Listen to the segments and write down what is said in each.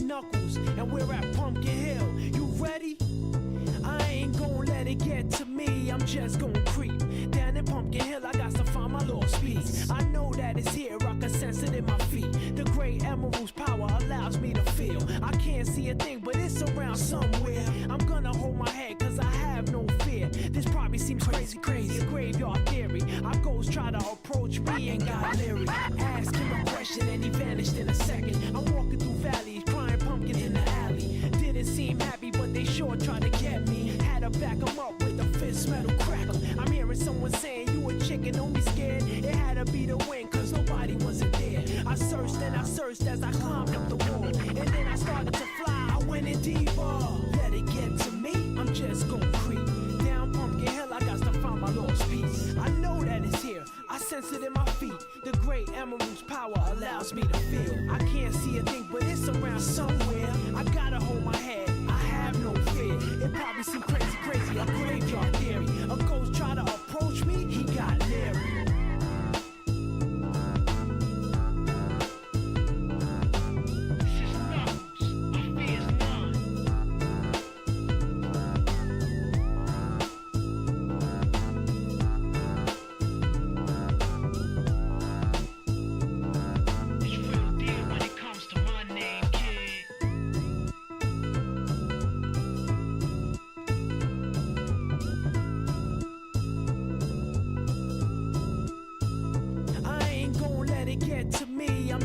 Knuckles, and we're at Pumpkin Hill. You ready? I ain't gon' let it get to me, I'm just gon' creep down in Pumpkin Hill, I got to find my lost piece. I know that it's here, I can sense it in my feet. The great emerald's power allows me to feel. I can't see a thing, but it's around somewhere. I'm gonna hold my head, cause I have no fear. This probably seems crazy, a graveyard theory. Our ghosts try to approach me and got leery. Ask him a question and he vanished in a second. I'm walking through valleys, crying pumpkins in the alley. Didn't seem happy, but they sure tried to get me. Had to back them up with a fist metal crackle. I'm hearing someone saying, you a chicken, don't be scared. It had to be the wind, cause nobody wasn't there. I searched and I searched as I climbed up the wall. And then I started to fly, I went in deeper. Let it get to me, I'm just gon' creep down Pumpkin Hill, I got to find my lost piece. I know that it's here, I sense it in my feet. The great emerald's power allows me to feel. I can't see a thing, but it's around somewhere. I gotta hold my head, I have no fear. It probably seems crazy, a graveyard theory. A ghost try to approach me, he got leery.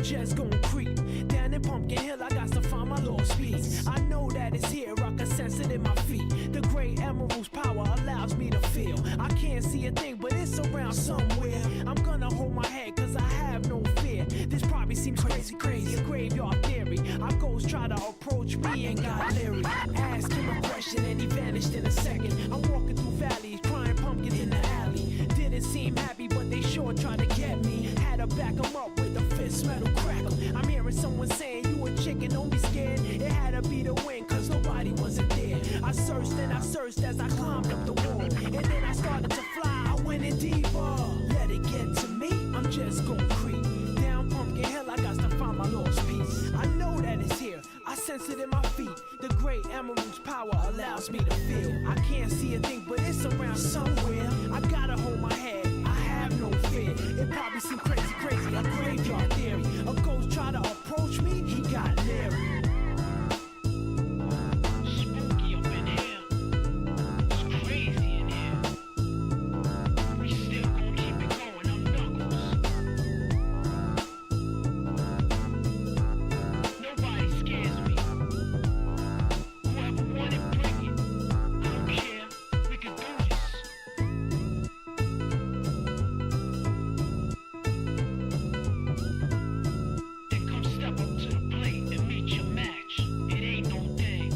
Just gon' creep down in Pumpkin Hill, I got to find my lost piece. I know that it's here, I can sense it in my feet. The great emerald's power allows me to feel. I can't see a thing, but it's around somewhere. I'm gonna hold my head, cause I have no fear. This probably seems crazy, a graveyard theory. Our ghosts try to approach me and got leery. Ask him a question and he vanished in a second. I'm walking through valleys, crying pumpkins in the alley. Didn't seem happy, but they sure tried to get me. Had to back them up with a fist metal crackle. I'm hearing someone saying, you a chicken, don't be scared. It had to be the wind, cause nobody wasn't there. I searched and I searched as I climbed up the wall. And then I started to fly, I went in deeper. Let it get to me, I'm just gon' creep down Pumpkin Hill, I got to find my lost piece. I know that it's here, I sense it in my feet. The great emerald's power allows me to feel. I can't see a thing, but it's around somewhere. I gotta hold my head, I have no fear. It probably seems crazy, a graveyard theory. A ghost try to approach me, he got leery. Spooky up in here, it's crazy in here. We still gon' keep it going, I'm Knuckles. Nobody scares me. Whoever want it, bring it. I don't care, we can do this. Then come step up to the plate and meet your match. It ain't no thing.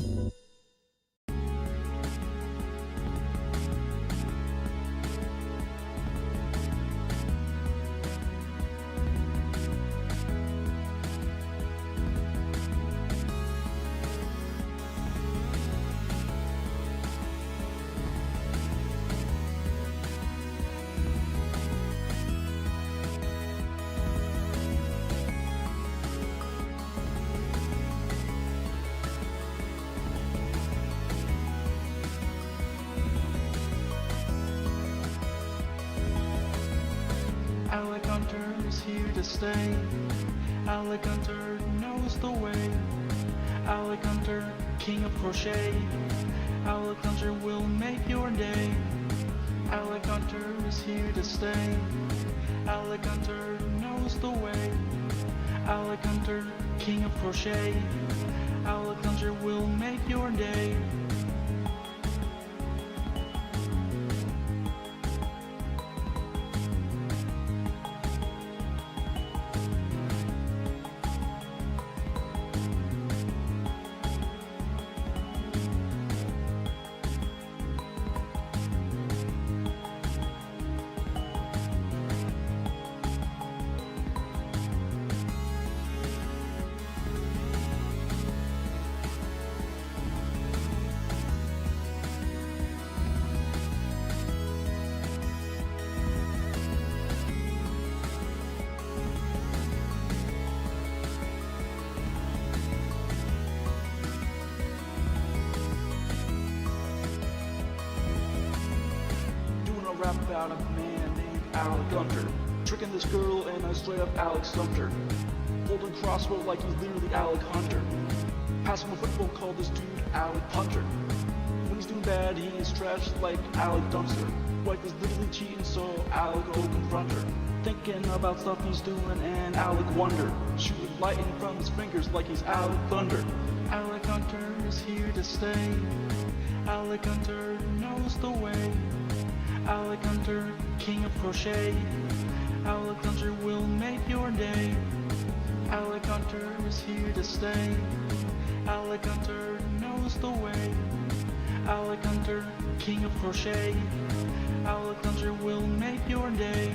Alec Hunter is here to stay. Alec Hunter knows the way. Alec Hunter, king of crochet. Alec Hunter will make your day. Alec Hunter is here to stay. Alec Hunter knows the way. Alec Hunter, king of crochet. Alec Hunter will make your day. gonna rap about a man named Alec Hunter. Tricking this girl and I straight up Alex stumped her. Holding crossbow like he's literally Alec Hunter. Passing a football, call this dude Alec Punter. When he's doing bad, he is trash like Alec Dumpster. Wife is literally cheating, so Alec go confront her. Thinking about stuff he's doing and Alec wonder. Shooting lightning from his fingers like he's Alec Thunder. Alec Hunter is here to stay. Alec Hunter knows the way. Alec Hunter, king of crochet. Alec Hunter will make your day. Alec Hunter is here to stay. Alec Hunter knows the way. Alec Hunter, king of crochet. Alec Hunter will make your day.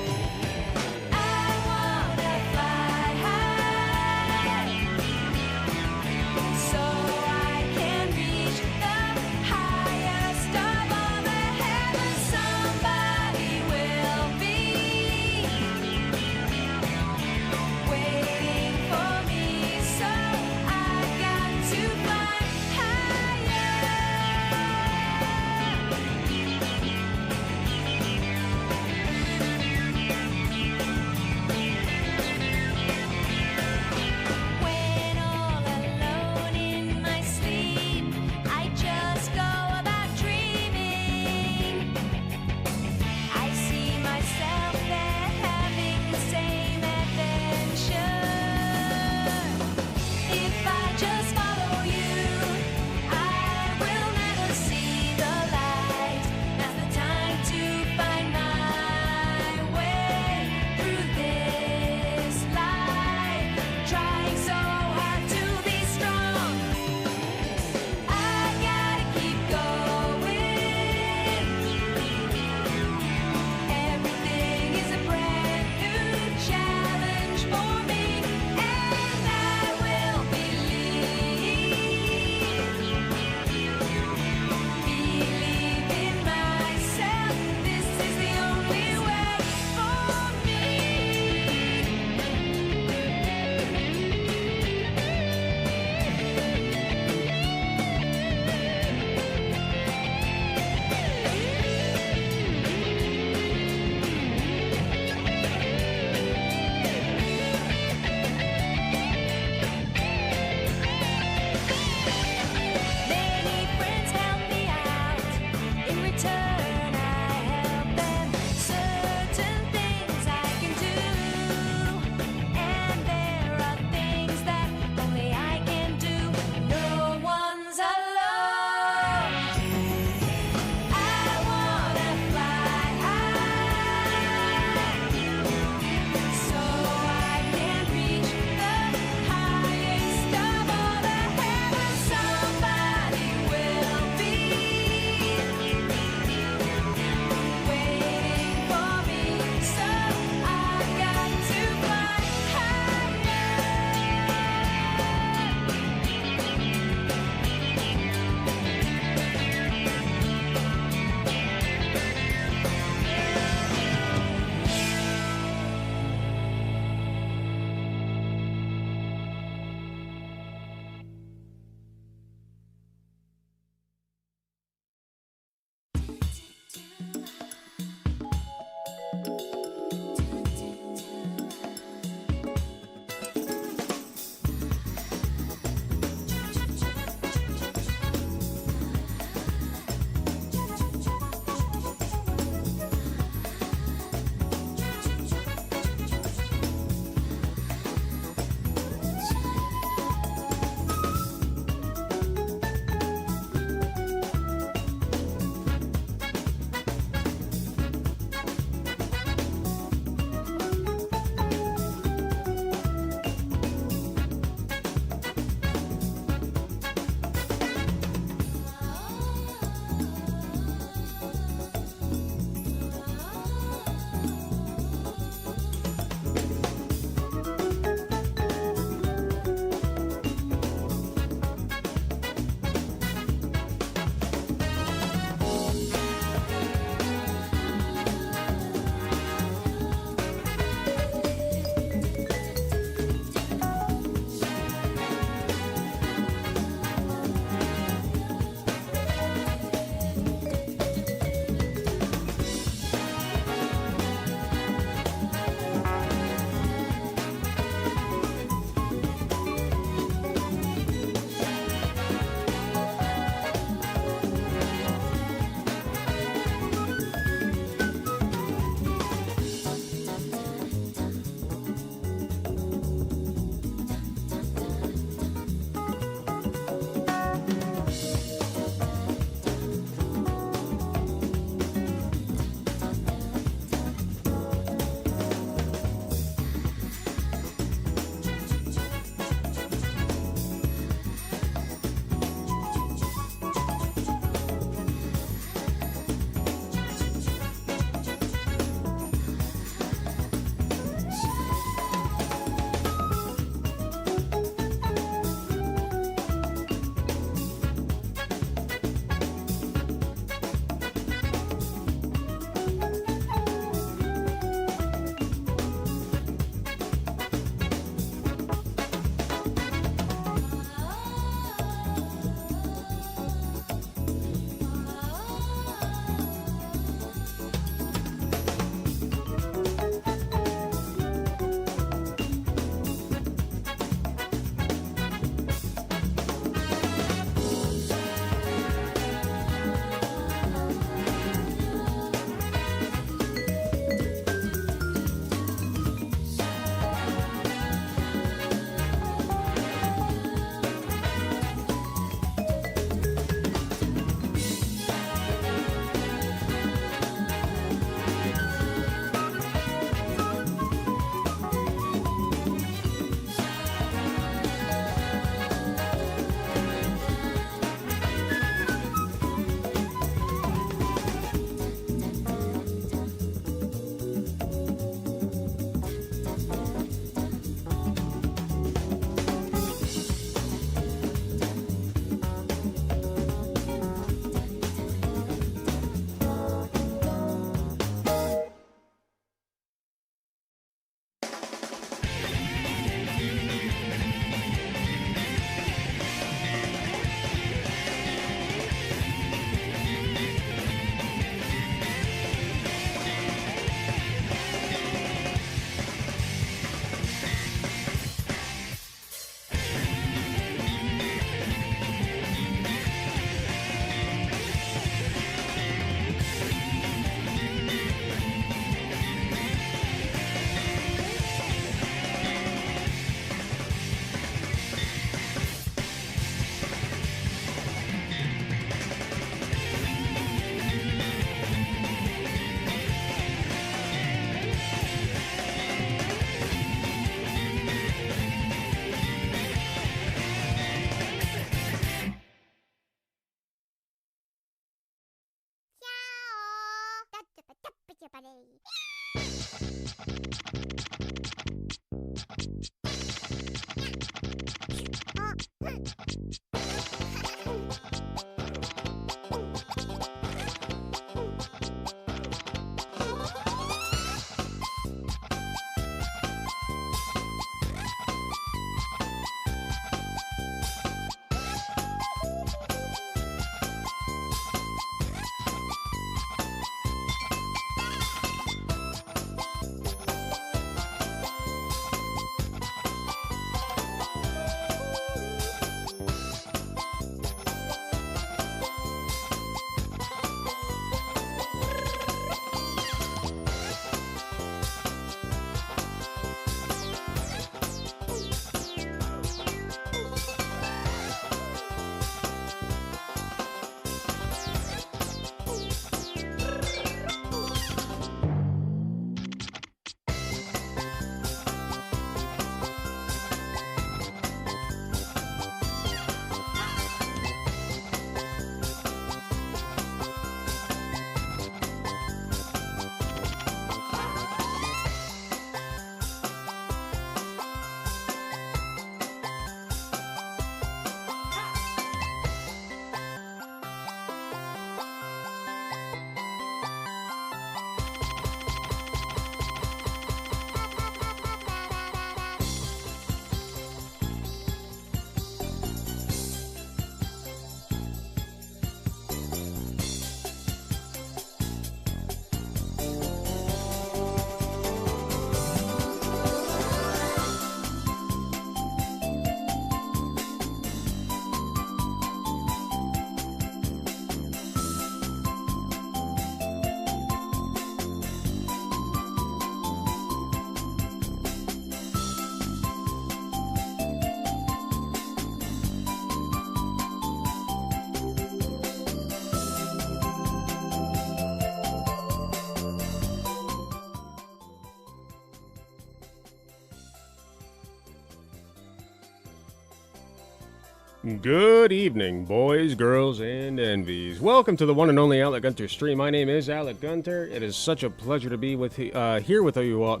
Good evening, boys, girls, and envies. Welcome to the one and only Alec Gunter stream. My name is Alec Gunter. It is such a pleasure to be with here with you all.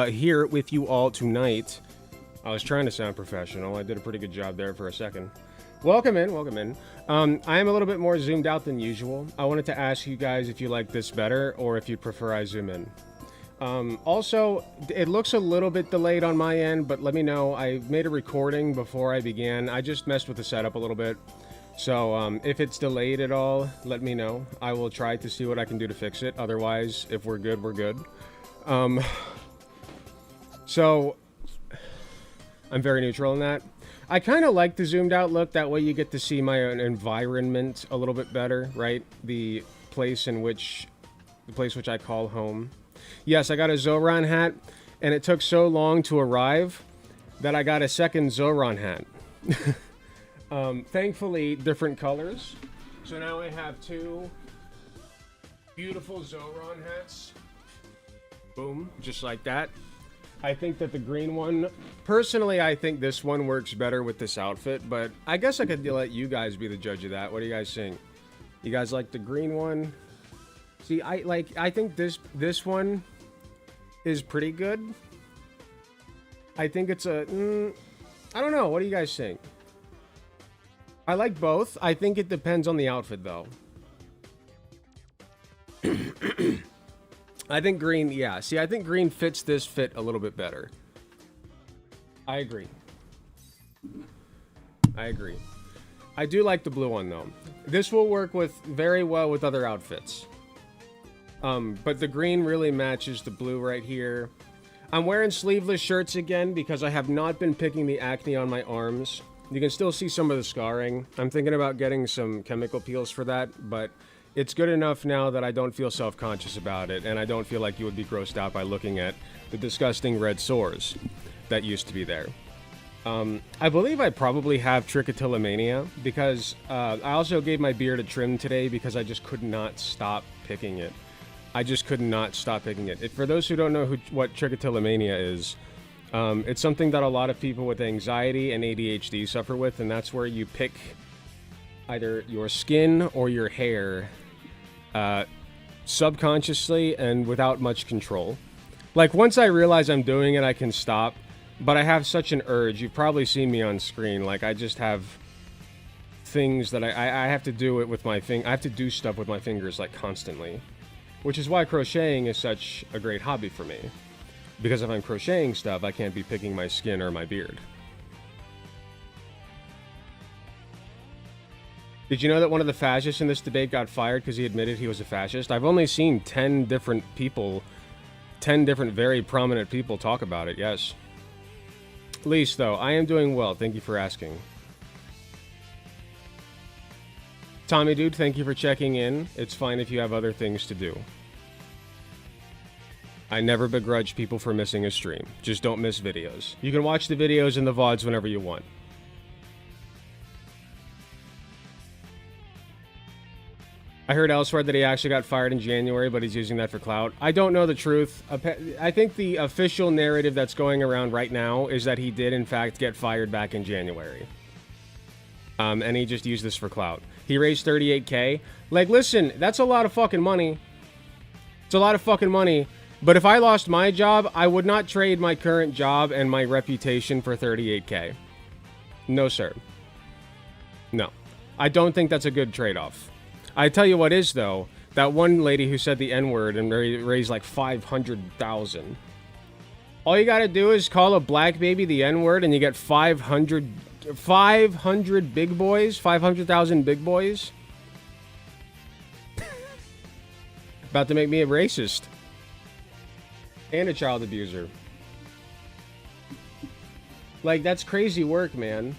Here with you all tonight. I was trying to sound professional. I did a pretty good job there for a second. Welcome in, welcome in. I am a little bit more zoomed out than usual. I wanted to ask you guys if you like this better or if you'd prefer I zoom in. Also, it looks a little bit delayed on my end, but let me know. I made a recording before I began. I just messed with the setup a little bit. So, if it's delayed at all, let me know. I will try to see what I can do to fix it. Otherwise, if we're good, we're good. So, I'm very neutral in that. I kind of like the zoomed out look. That way you get to see my own environment a little bit better, right? The place which I call home. Yes, I got a Zoran hat, and it took so long to arrive that I got a second Zoran hat. Thankfully, different colors. So now I have two beautiful Zoran hats. Boom, just like that. I think that the green one, personally, I think this one works better with this outfit, but I guess I could let you guys be the judge of that. What do you guys think? You guys like the green one? See, I think this one is pretty good. I think it's I don't know. What do you guys think? I like both. I think it depends on the outfit, though. I think green, yeah. See, I think green fits this fit a little bit better. I agree. I agree. I do like the blue one, though. This will work very well with other outfits. But the green really matches the blue right here. I'm wearing sleeveless shirts again because I have not been picking the acne on my arms. You can still see some of the scarring. I'm thinking about getting some chemical peels for that, but it's good enough now that I don't feel self-conscious about it, and I don't feel like you would be grossed out by looking at the disgusting red sores that used to be there. I believe I probably have trichotillomania because I also gave my beard a trim today because I just could not stop picking it. I just could not stop picking it. For those who don't know what trichotillomania is, it's something that a lot of people with anxiety and ADHD suffer with, and that's where you pick either your skin or your hair subconsciously and without much control. Like, once I realize I'm doing it, I can stop. But I have such an urge. You've probably seen me on screen. Like, I just have things that I have to do it with my I have to do stuff with my fingers, like, constantly. Which is why crocheting is such a great hobby for me. Because if I'm crocheting stuff, I can't be picking my skin or my beard. Did you know that one of the fascists in this debate got fired because he admitted he was a fascist? I've only seen 10 different people, 10 different very prominent people talk about it, yes. Least, though, I am doing well. Thank you for asking. Tommy Dude, thank you for checking in. It's fine if you have other things to do. I never begrudge people for missing a stream. Just don't miss videos. You can watch the videos and the VODs whenever you want. I heard elsewhere that he actually got fired in January, but he's using that for clout. I don't know the truth. I think the official narrative that's going around right now is that he did, in fact, get fired back in January. And he just used this for clout. He raised 38K. Like, listen, that's a lot of fucking money. It's a lot of fucking money. But if I lost my job, I would not trade my current job and my reputation for 38K. No, sir. No. I don't think that's a good trade-off. I tell you what is, though, that one lady who said the N-word and raised like 500,000. All you gotta do is call a black baby the N-word and you get 500 big boys, 500,000 big boys. About to make me a racist. And a child abuser. Like, that's crazy work, man.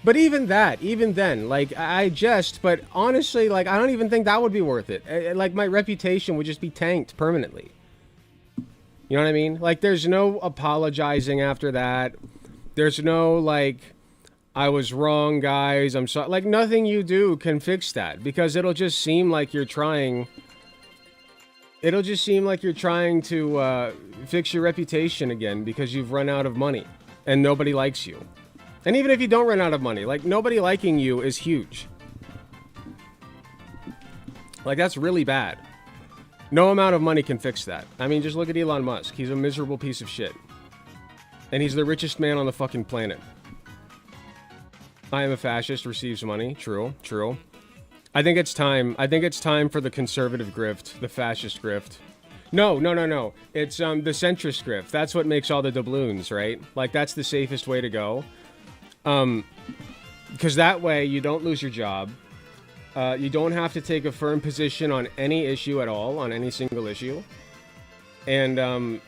But even then, like, but honestly, like, I don't even think that would be worth it. Like, my reputation would just be tanked permanently. You know what I mean? Like, there's no apologizing after that. There's no, like, I was wrong, guys, I'm sorry. Like, nothing you do can fix that, because it'll just seem like you're trying... It'll just seem like you're trying to fix your reputation again because you've run out of money and nobody likes you. And even if you don't run out of money, like, nobody liking you is huge. Like, that's really bad. No amount of money can fix that. I mean, just look at Elon Musk. He's a miserable piece of shit. And he's the richest man on the fucking planet. I am a fascist, receives money. True, true. I think it's time for the conservative grift, the fascist grift. No. It's the centrist grift. That's what makes all the doubloons, right? Like, that's the safest way to go. Because that way you don't lose your job. You don't have to take a firm position on any issue at all, on any single issue. And,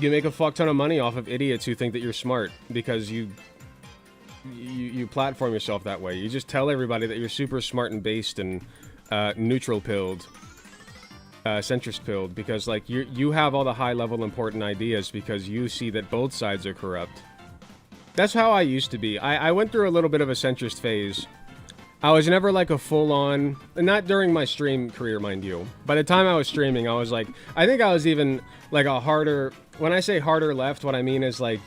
you make a fuck ton of money off of idiots who think that you're smart because you platform yourself that way. You just tell everybody that you're super smart and based and neutral pilled, centrist pilled, because, like, you have all the high level important ideas because you see that both sides are corrupt. That's how I used to be. I went through a little bit of a centrist phase. I was never like a full-on, not during my stream career, mind you. By the time I was streaming, I was like, I think I was even like a harder, when I say harder left, what I mean is, like,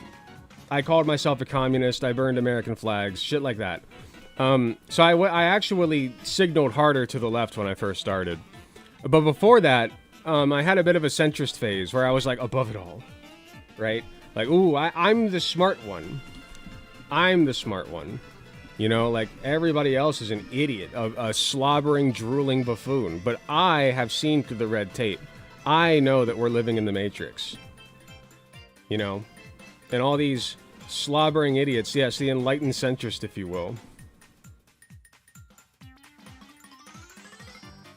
I called myself a communist, I burned American flags, shit like that. So I actually signaled harder to the left when I first started. But before that, I had a bit of a centrist phase where I was like above it all, right? Like, ooh, I'm the smart one. I'm the smart one. You know, like, everybody else is an idiot, a slobbering, drooling buffoon. But I have seen through the red tape. I know that we're living in the Matrix. You know? And all these slobbering idiots, yes, the enlightened centrist, if you will.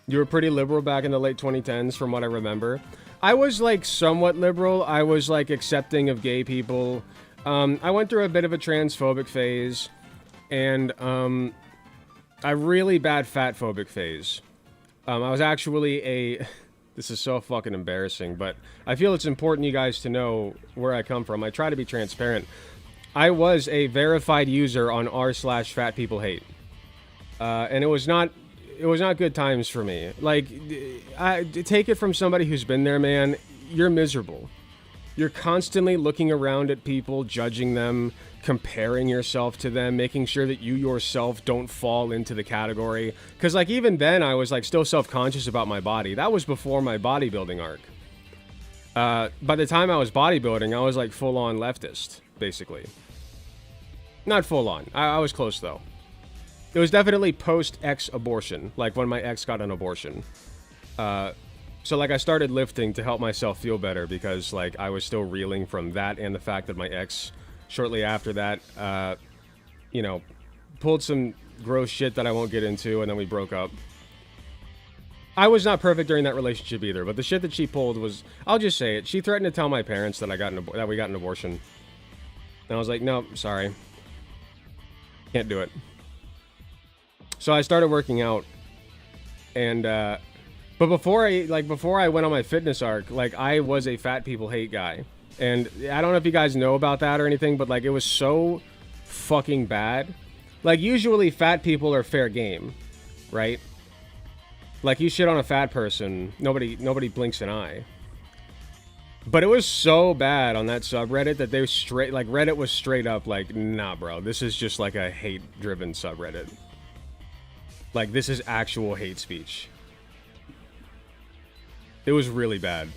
You were pretty liberal back in the late 2010s, from what I remember. I was, like, somewhat liberal. I was, like, accepting of gay people. I went through a bit of a transphobic phase. And, a really bad fatphobic phase. I was actually this is so fucking embarrassing, but I feel it's important you guys to know where I come from. I try to be transparent. I was a verified user on r/fatpeoplehate. And it was not good times for me. Like, take it from somebody who's been there, man. You're miserable. You're constantly looking around at people, judging them, comparing yourself to them, making sure that you yourself don't fall into the category. Because, like, even then, I was, like, still self-conscious about my body. That was before my bodybuilding arc. By the time I was bodybuilding, I was, like, full-on leftist, basically. Not full-on. I was close, though. It was definitely post-ex abortion, like when my ex got an abortion. So, like, I started lifting to help myself feel better because, like, I was still reeling from that and the fact that my ex, shortly after that, you know, pulled some gross shit that I won't get into, and then we broke up. I was not perfect during that relationship either, but the shit that she pulled was, I'll just say it, she threatened to tell my parents that that we got an abortion. And I was like, no, sorry. Can't do it. So I started working out, and, but before I went on my fitness arc, like, I was a fat people hate guy. And I don't know if you guys know about that or anything, but, like, it was so fucking bad. Like, usually fat people are fair game, right? Like, you shit on a fat person, nobody blinks an eye. But it was so bad on that subreddit that they were Reddit was straight up like, nah, bro, this is just like a hate-driven subreddit. Like, this is actual hate speech. It was really bad.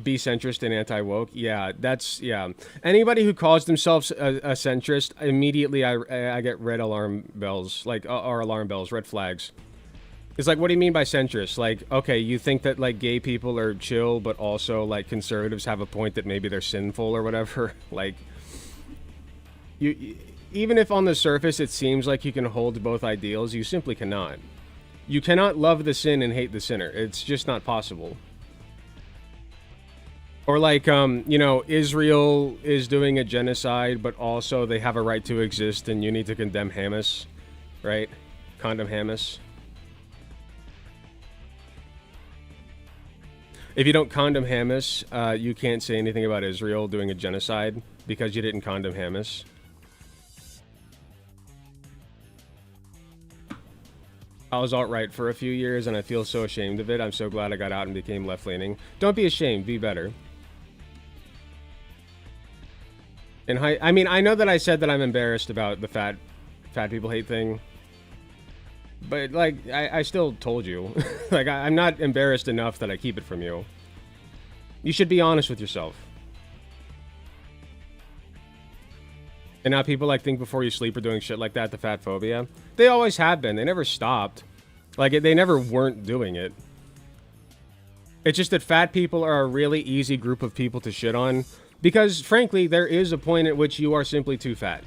Be centrist and anti-woke? Yeah, yeah. Anybody who calls themselves a centrist, immediately I get red alarm bells, like, or alarm bells, red flags. It's like, what do you mean by centrist? Like, okay, you think that, like, gay people are chill, but also, like, conservatives have a point that maybe they're sinful or whatever? Like, even if on the surface it seems like you can hold both ideals, you simply cannot. You cannot love the sin and hate the sinner. It's just not possible. Or like, you know, Israel is doing a genocide, but also they have a right to exist and you need to condemn Hamas, right? Condemn Hamas. If you don't condemn Hamas, you can't say anything about Israel doing a genocide because you didn't condemn Hamas. I was alt-right for a few years, and I feel so ashamed of it. I'm so glad I got out and became left-leaning. Don't be ashamed. Be better. And I mean, I know that I said that I'm embarrassed about the fat people hate thing. But, like, I still told you. Like, I'm not embarrassed enough that I keep it from you. You should be honest with yourself. And now people, like, think before you sleep are doing shit like that, the fat phobia. They always have been. They never stopped. Like, they never weren't doing it. It's just that fat people are a really easy group of people to shit on. Because, frankly, there is a point at which you are simply too fat.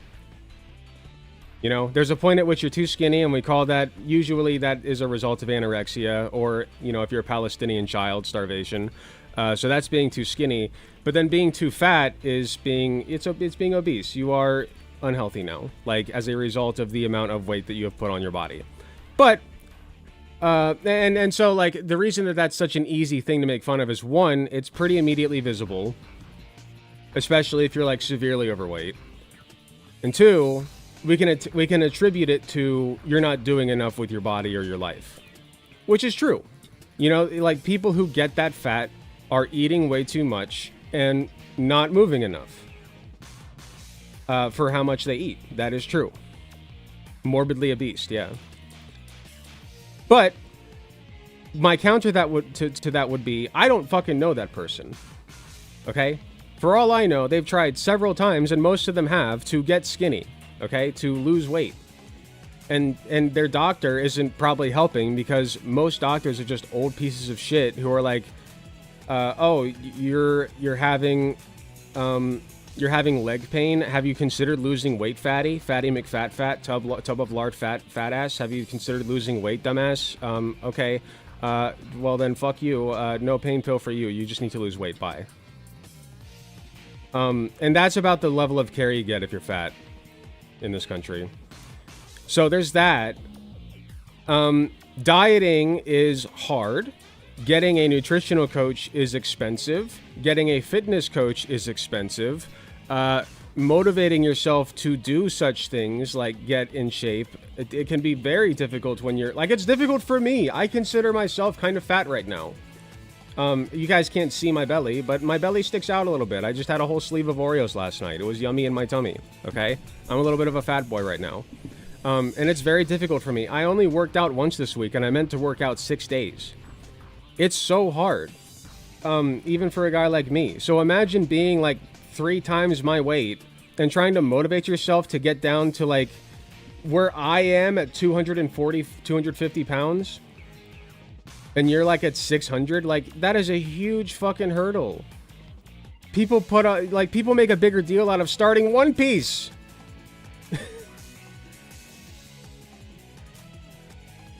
You know, there's a point at which you're too skinny, and we call that, usually that is a result of anorexia, or, you know, if you're a Palestinian child, starvation. So that's being too skinny. But then being too fat is being, it's being obese. You are unhealthy now, like, as a result of the amount of weight that you have put on your body. But, and so, like, the reason that that's such an easy thing to make fun of is, one, it's pretty immediately visible, especially if you're, like, severely overweight. And two, we can attribute it to you're not doing enough with your body or your life, which is true. You know, like, people who get that fat are eating way too much and not moving enough for how much they eat. That is true. Morbidly obese, yeah. But my counter to that would be, I don't fucking know that person. Okay? For all I know, they've tried several times, and most of them have, to get skinny. Okay, to lose weight, and their doctor isn't probably helping because most doctors are just old pieces of shit who are like, oh, you're having leg pain. Have you considered losing weight, fatty McFat tub of lard fat ass? Have you considered losing weight, dumbass? Okay, well then fuck you. No pain pill for you. You just need to lose weight. Bye. And that's about the level of care you get if you're fat in this country. So there's that. Dieting is hard. Getting a nutritional coach is expensive. Getting a fitness coach is expensive. Motivating yourself to do such things like get in shape, it can be very difficult when you're like, it's difficult for me. I consider myself kind of fat right now. You guys can't see my belly, but my belly sticks out a little bit. I just had a whole sleeve of Oreos last night. It was yummy in my tummy, okay? I'm a little bit of a fat boy right now. And it's very difficult for me. I only worked out once this week, and I meant to work out 6 days. It's so hard, even for a guy like me. So imagine being like 3 times my weight and trying to motivate yourself to get down to like where I am at 240, 250 pounds. And you're like at 600, like that is a huge fucking hurdle. People people make a bigger deal out of starting One Piece.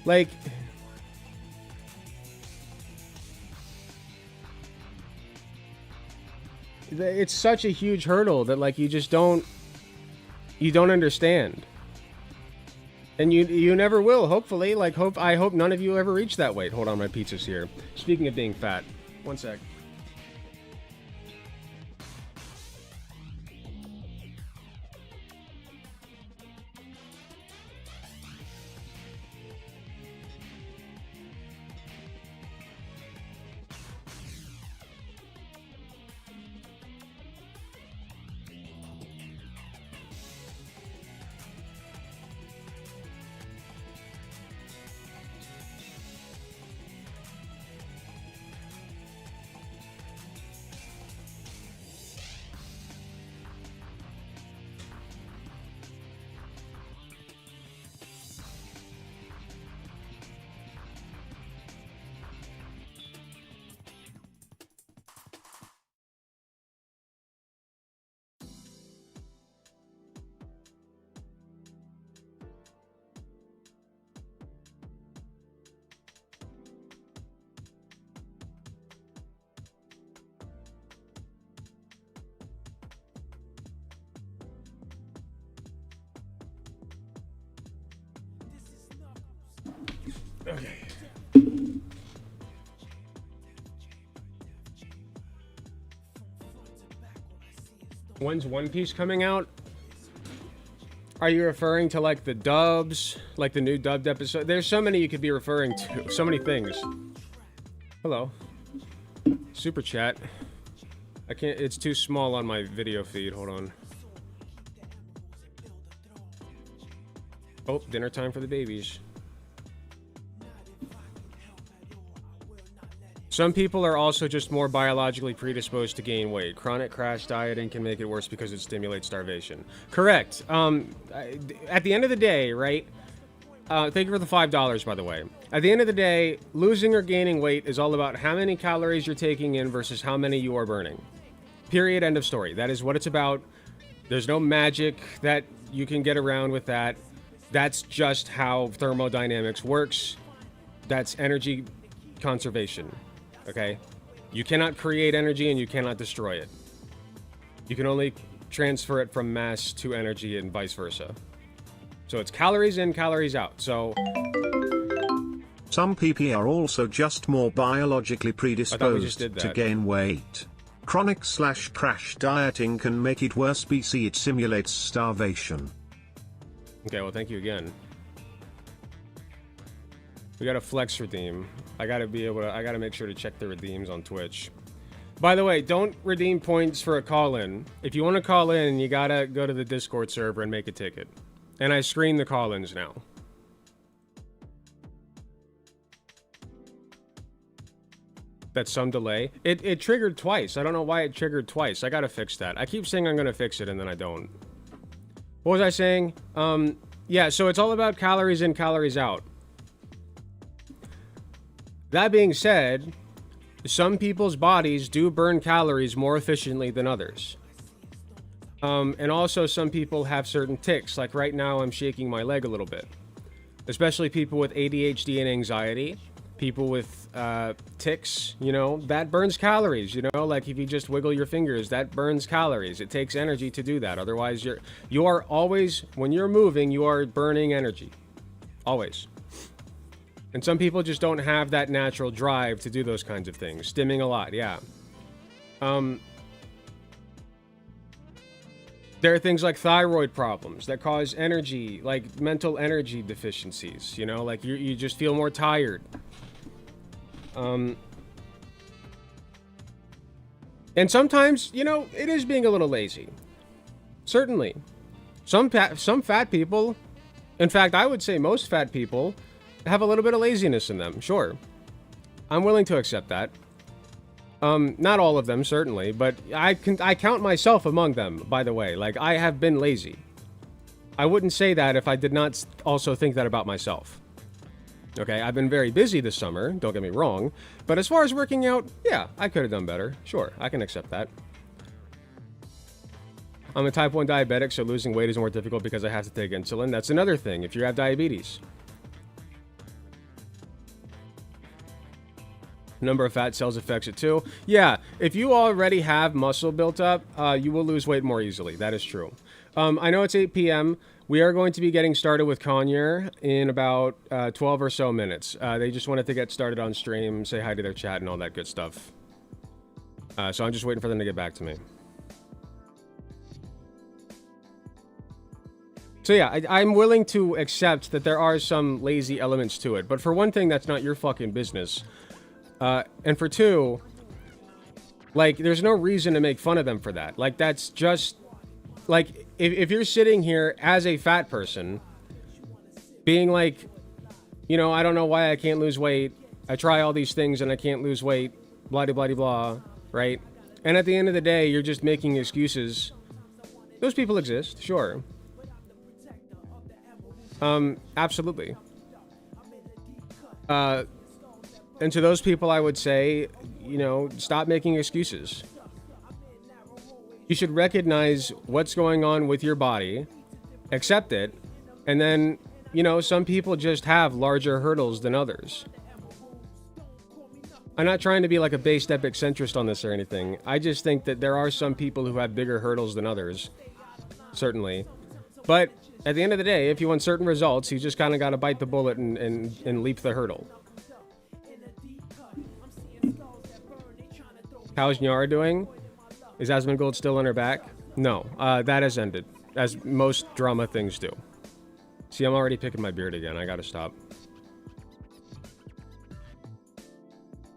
Like, it's such a huge hurdle that like you don't understand. And you never will, hopefully. Like, I hope none of you ever reach that weight. Hold on, my pizza's here. Speaking of being fat. One sec. Okay. When's One Piece coming out? Are you referring to like the dubs, like the new dubbed episode? There's so many you could be referring to, so many things. Hello. Super chat. I can't, it's too small on my video feed, hold on. Oh, dinner time for the babies. Some people are also just more biologically predisposed to gain weight. Chronic crash dieting can make it worse because it stimulates starvation. Correct. At the end of the day, right? Thank you for the $5, by the way. At the end of the day, losing or gaining weight is all about how many calories you're taking in versus how many you are burning. Period. End of story. That is what it's about. There's no magic that you can get around with that. That's just how thermodynamics works. That's energy conservation. Okay? You cannot create energy and you cannot destroy it. You can only transfer it from mass to energy and vice versa. So it's calories in, calories out. So some people are also just more biologically predisposed to gain weight. Chronic/crash dieting can make it worse. BC, it simulates starvation. Okay, well, thank you again. We got a flex redeem. I gotta make sure to check the redeems on Twitch. By the way, don't redeem points for a call-in. If you want to call in, you gotta go to the Discord server and make a ticket. And I screen the call-ins now. That's some delay. It triggered twice. I don't know why it triggered twice. I gotta fix that. I keep saying I'm gonna fix it and then I don't. What was I saying? Yeah, so it's all about calories in, calories out. That being said, some people's bodies do burn calories more efficiently than others. And also some people have certain tics. Like right now, I'm shaking my leg a little bit. Especially people with ADHD and anxiety. People with tics, you know, that burns calories, you know? Like if you just wiggle your fingers, that burns calories. It takes energy to do that. Otherwise, you are always, when you're moving, you are burning energy. Always. And some people just don't have that natural drive to do those kinds of things. Stimming a lot, yeah. There are things like thyroid problems that cause energy, like mental energy deficiencies, you know? Like you just feel more tired. And sometimes, you know, it is being a little lazy. Certainly. Some fat people, in fact, I would say most fat people, have a little bit of laziness in them. Sure. I'm willing to accept that. Not all of them, certainly, but I count myself among them, by the way. Like, I have been lazy. I wouldn't say that if I did not also think that about myself. Okay, I've been very busy this summer, don't get me wrong, but as far as working out, yeah, I could have done better. Sure, I can accept that. I'm a type 1 diabetic, so losing weight is more difficult because I have to take insulin. That's another thing, if you have diabetes. Number of fat cells affects it too. Yeah, if you already have muscle built up, you will lose weight more easily. That is true. I know it's 8 p.m. We are going to be getting started with Conyer in about 12 or so minutes. They just wanted to get started on stream, say hi to their chat and all that good stuff. So I'm just waiting for them to get back to me. So yeah, I'm willing to accept that there are some lazy elements to it. But for one thing, that's not your fucking business. And for two, like, there's no reason to make fun of them for that. Like, that's just... Like, if you're sitting here as a fat person, being like, you know, I don't know why I can't lose weight. I try all these things and I can't lose weight. Blah, blah, blah, blah, right? And at the end of the day, you're just making excuses. Those people exist, sure. Absolutely. And to those people, I would say, you know, stop making excuses. You should recognize what's going on with your body, accept it, and then, you know, some people just have larger hurdles than others. I'm not trying to be like a based epic centrist on this or anything. I just think that there are some people who have bigger hurdles than others. Certainly. But at the end of the day, if you want certain results, you just kind of got to bite the bullet and leap the hurdle. How's Nyara doing? Is Asmongold still on her back? No, that has ended, as most drama things do. See, I'm already picking my beard again. I gotta stop.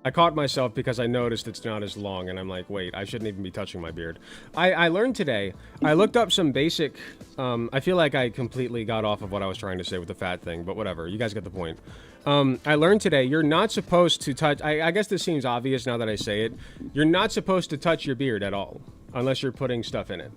I caught myself because I noticed it's not as long, and I'm like, wait, I shouldn't even be touching my beard. I learned today, I looked up some basic, I feel like I completely got off of what I was trying to say with the fat thing, but whatever, you guys get the point. I learned today, you're not supposed to touch, I guess this seems obvious now that I say it, you're not supposed to touch your beard at all, unless you're putting stuff in it.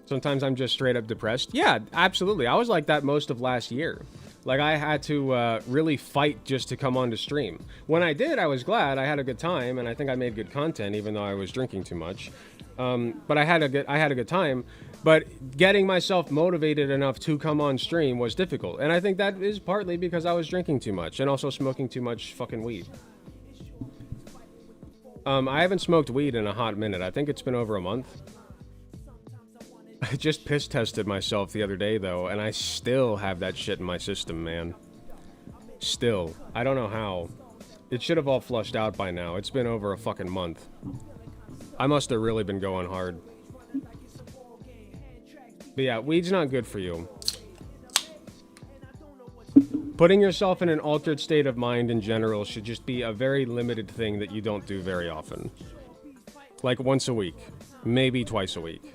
Sometimes I'm just straight up depressed. Yeah, absolutely, I was like that most of last year. Like, I had to really fight just to come on to stream. When I did, I was glad. I had a good time, and I think I made good content, even though I was drinking too much. But I had a good time. But getting myself motivated enough to come on stream was difficult. And I think that is partly because I was drinking too much, and also smoking too much fucking weed. I haven't smoked weed in a hot minute. I think it's been over a month. I just piss tested myself the other day, though, and I still have that shit in my system, man. Still. I don't know how. It should have all flushed out by now. It's been over a fucking month. I must have really been going hard. But yeah, weed's not good for you. Putting yourself in an altered state of mind in general should just be a very limited thing that you don't do very often. Like once a week. Maybe twice a week.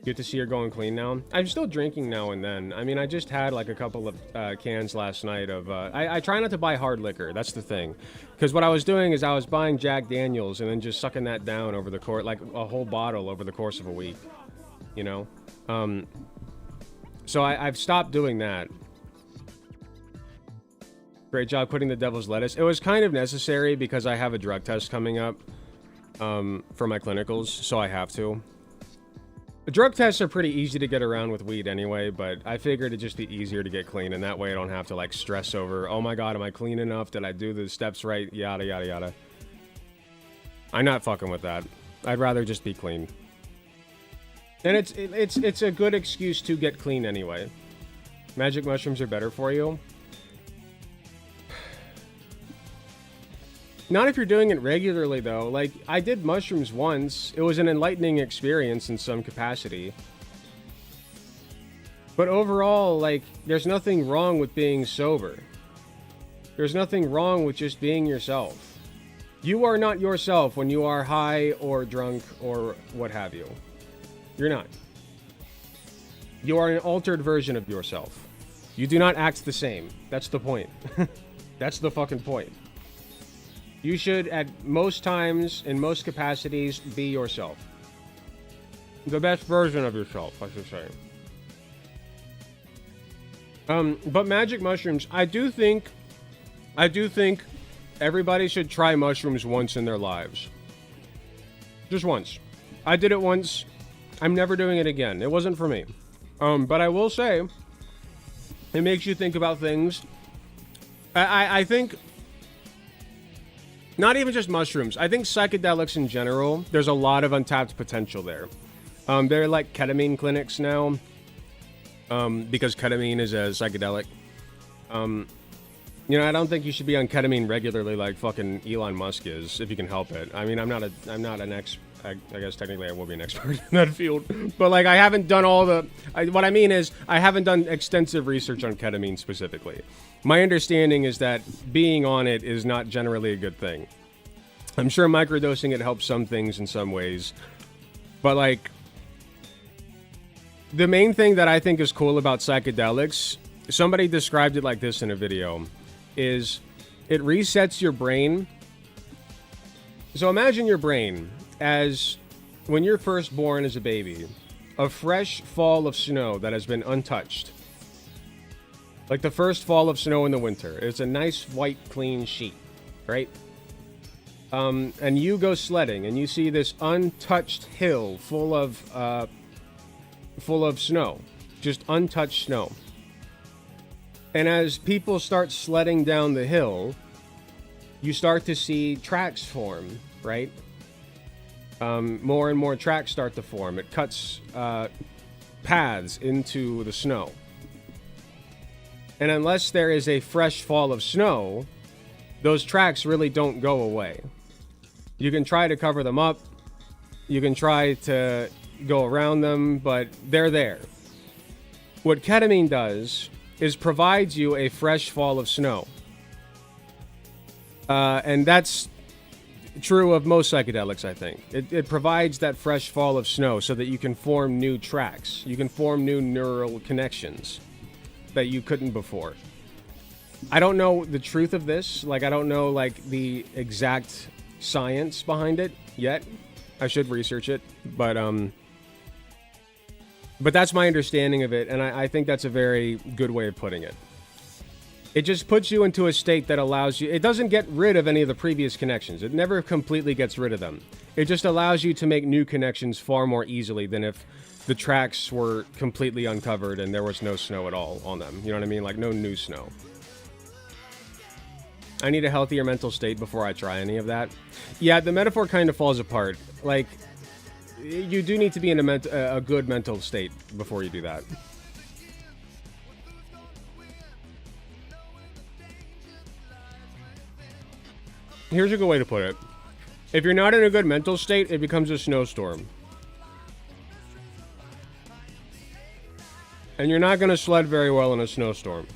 Good to see you're going clean now. I'm still drinking now and then. I mean, I just had like a couple of cans last night of... I try not to buy hard liquor. That's the thing. Because what I was doing is I was buying Jack Daniels and then just sucking that down over the course... Like a whole bottle over the course of a week. You know? So I've stopped doing that. Great job putting the devil's lettuce. It was kind of necessary because I have a drug test coming up for my clinicals, so I have to. The drug tests are pretty easy to get around with weed anyway, but I figured it'd just be easier to get clean, and that way I don't have to, like, stress over, oh my god, am I clean enough? Did I do the steps right? Yada, yada, yada. I'm not fucking with that. I'd rather just be clean. And it's a good excuse to get clean anyway. Magic mushrooms are better for you. Not if you're doing it regularly, though. Like, I did mushrooms once. It was an enlightening experience in some capacity. But overall, like, there's nothing wrong with being sober. There's nothing wrong with just being yourself. You are not yourself when you are high or drunk or what have you. You're not. You are an altered version of yourself. You do not act the same. That's the point. That's the fucking point. You should, at most times, in most capacities, be yourself. The best version of yourself, I should say. But magic mushrooms, I do think everybody should try mushrooms once in their lives. Just once. I did it once. I'm never doing it again. It wasn't for me. But I will say, it makes you think about things. I think, not even just mushrooms, I think psychedelics in general, there's a lot of untapped potential there. There are like ketamine clinics now, because ketamine is a psychedelic. You know, I don't think you should be on ketamine regularly like fucking Elon Musk is, if you can help it. I mean, I'm not an expert. I guess technically I will be an expert in that field, but like I haven't done all the. What I mean is I haven't done extensive research on ketamine specifically. My understanding is that being on it is not generally a good thing. I'm sure microdosing it helps some things in some ways, but like the main thing that I think is cool about psychedelics, somebody described it like this in a video, is it resets your brain. So imagine your brain as when you're first born as a baby, a fresh fall of snow that has been untouched. Like the first fall of snow in the winter. It's a nice white clean sheet, right? And you go sledding and you see this untouched hill full of snow, just untouched snow. And as people start sledding down the hill, you start to see tracks form, right? More and more tracks start to form. It cuts paths into the snow. And unless there is a fresh fall of snow, those tracks really don't go away. You can try to cover them up. You can try to go around them, but they're there. What ketamine does is provides you a fresh fall of snow. And that's true of most psychedelics, I think. It provides that fresh fall of snow so that you can form new tracks. You can form new neural connections that you couldn't before. I don't know the truth of this. Like, I don't know, like, the exact science behind it yet. I should research it. But that's my understanding of it, and I think that's a very good way of putting it. It just puts you into a state that allows you... It doesn't get rid of any of the previous connections. It never completely gets rid of them. It just allows you to make new connections far more easily than if the tracks were completely uncovered and there was no snow at all on them. You know what I mean? Like, no new snow. I need a healthier mental state before I try any of that. Yeah, the metaphor kind of falls apart. Like, you do need to be in a good mental state before you do that. Here's a good way to put it. If you're not in a good mental state, it becomes a snowstorm. And you're not going to sled very well in a snowstorm.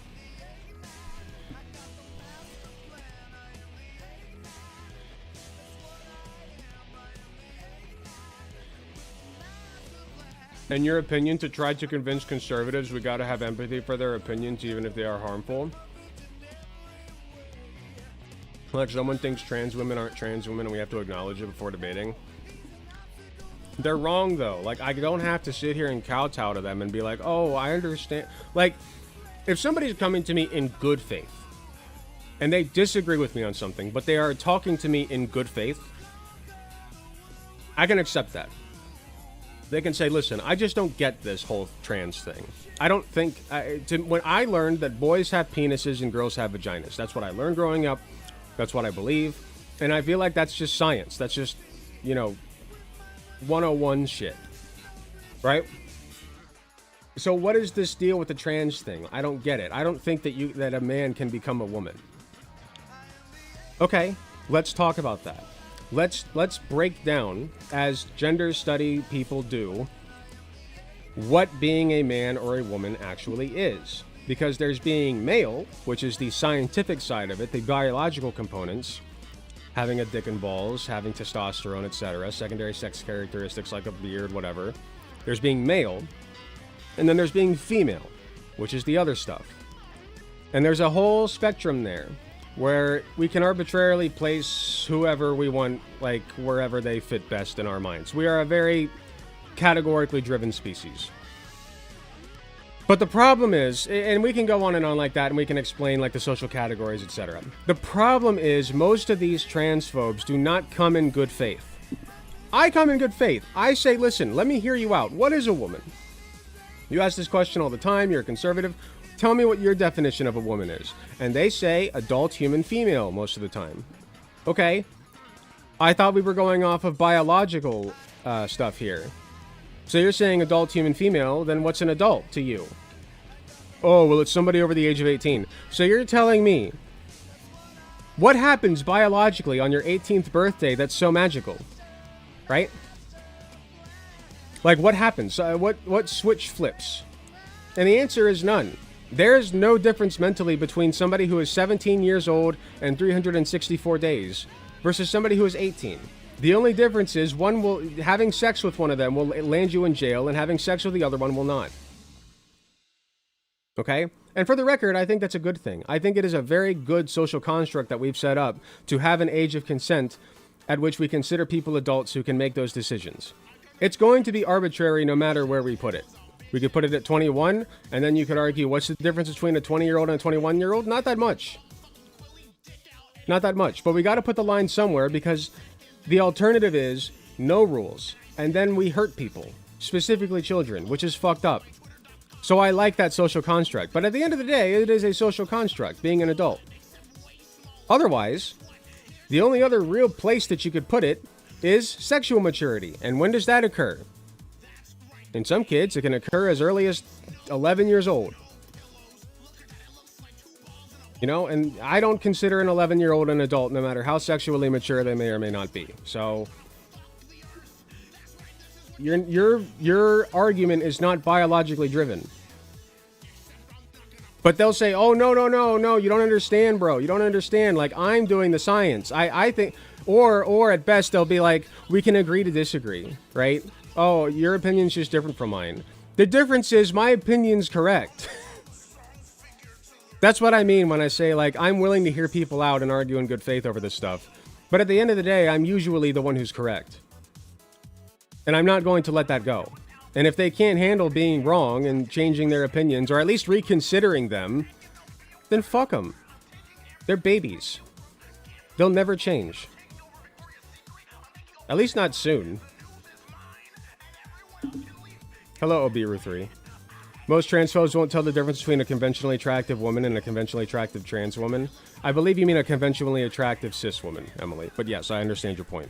In your opinion, to try to convince conservatives we gotta have empathy for their opinions even if they are harmful? Like, someone thinks trans women aren't trans women and we have to acknowledge it before debating. They're wrong, though. Like, I don't have to sit here and kowtow to them and be like, oh, I understand. Like, if somebody's coming to me in good faith and they disagree with me on something, but they are talking to me in good faith, I can accept that. They can say, listen, I just don't get this whole trans thing. I don't think... when I learned that boys have penises and girls have vaginas, that's what I learned growing up. That's what I believe. And I feel like that's just science. That's just, you know, 101 shit. Right? So what is this deal with the trans thing? I don't get it. I don't think that a man can become a woman. Okay, let's talk about that. Let's break down, as gender study people do, what being a man or a woman actually is. Because there's being male, which is the scientific side of it, the biological components, having a dick and balls, having testosterone, etc., secondary sex characteristics like a beard, whatever. There's being male, and then there's being female, which is the other stuff. And there's a whole spectrum there where we can arbitrarily place whoever we want, like, wherever they fit best in our minds. We are a very categorically driven species. But the problem is, and we can go on and on like that, and we can explain like the social categories, etc. The problem is most of these transphobes do not come in good faith. I come in good faith. I say, listen, let me hear you out. What is a woman? You ask this question all the time. You're a conservative. Tell me what your definition of a woman is. And they say adult human female most of the time. Okay. I thought we were going off of biological stuff here. So you're saying adult human female, then what's an adult to you? Oh, well, it's somebody over the age of 18. So you're telling me, what happens biologically on your 18th birthday that's so magical? Right? Like, what happens? What switch flips? And the answer is none. There's no difference mentally between somebody who is 17 years old and 364 days versus somebody who is 18. The only difference is having sex with one of them will land you in jail, and having sex with the other one will not. Okay? And for the record, I think that's a good thing. I think it is a very good social construct that we've set up to have an age of consent at which we consider people adults who can make those decisions. It's going to be arbitrary no matter where we put it. We could put it at 21, and then you could argue, what's the difference between a 20-year-old and a 21-year-old? Not that much. Not that much. But we got to put the line somewhere, because the alternative is no rules. And then we hurt people, specifically children, which is fucked up. So I like that social construct. But at the end of the day, it is a social construct, being an adult. Otherwise, the only other real place that you could put it is sexual maturity. And when does that occur? In some kids, it can occur as early as 11 years old. You know, and I don't consider an 11-year-old an adult, no matter how sexually mature they may or may not be. So your argument is not biologically driven. But they'll say, oh, no, you don't understand, bro. You don't understand. Like, I'm doing the science. I think, or at best, they'll be like, we can agree to disagree, right? Oh, your opinion's just different from mine. The difference is my opinion's correct. That's what I mean when I say, like, I'm willing to hear people out and argue in good faith over this stuff. But at the end of the day, I'm usually the one who's correct. And I'm not going to let that go. And if they can't handle being wrong and changing their opinions, or at least reconsidering them, then fuck them. They're babies. They'll never change. At least not soon. Hello, Obiru3. Most transphobes won't tell the difference between a conventionally attractive woman and a conventionally attractive trans woman. I believe you mean a conventionally attractive cis woman, Emily. But yes, I understand your point.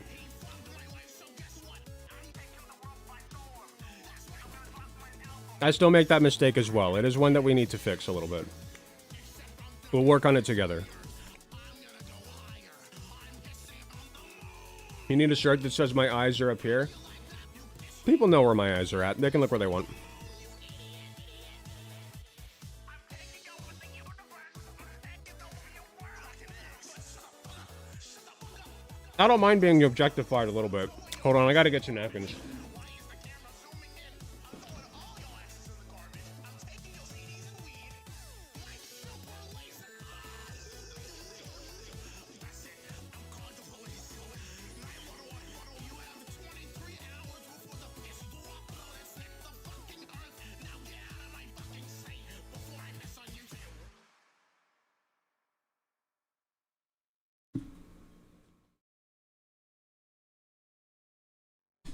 I still make that mistake as well. It is one that we need to fix a little bit. We'll work on it together. You need a shirt that says my eyes are up here? People know where my eyes are at. They can look where they want. I don't mind being objectified a little bit. Hold on, I gotta get some napkins.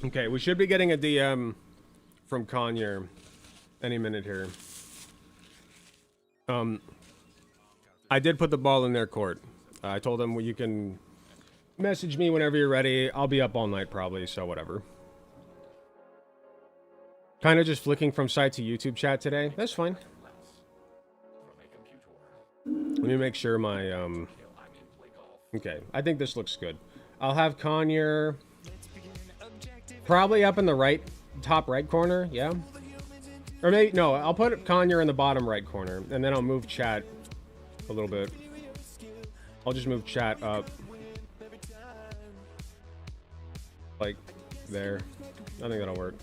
Okay, we should be getting a DM from Conyer any minute here. I did put the ball in their court. I told them, well, you can message me whenever you're ready. I'll be up all night probably, so whatever. Kind of just flicking from site to YouTube chat today. That's fine. Let me make sure my, okay, I think this looks good. I'll have Conyer probably up in the top right corner, yeah. Or maybe, no, I'll put Conyer in the bottom right corner, and then I'll move chat a little bit. I'll just move chat up. Like, there. I think that'll work.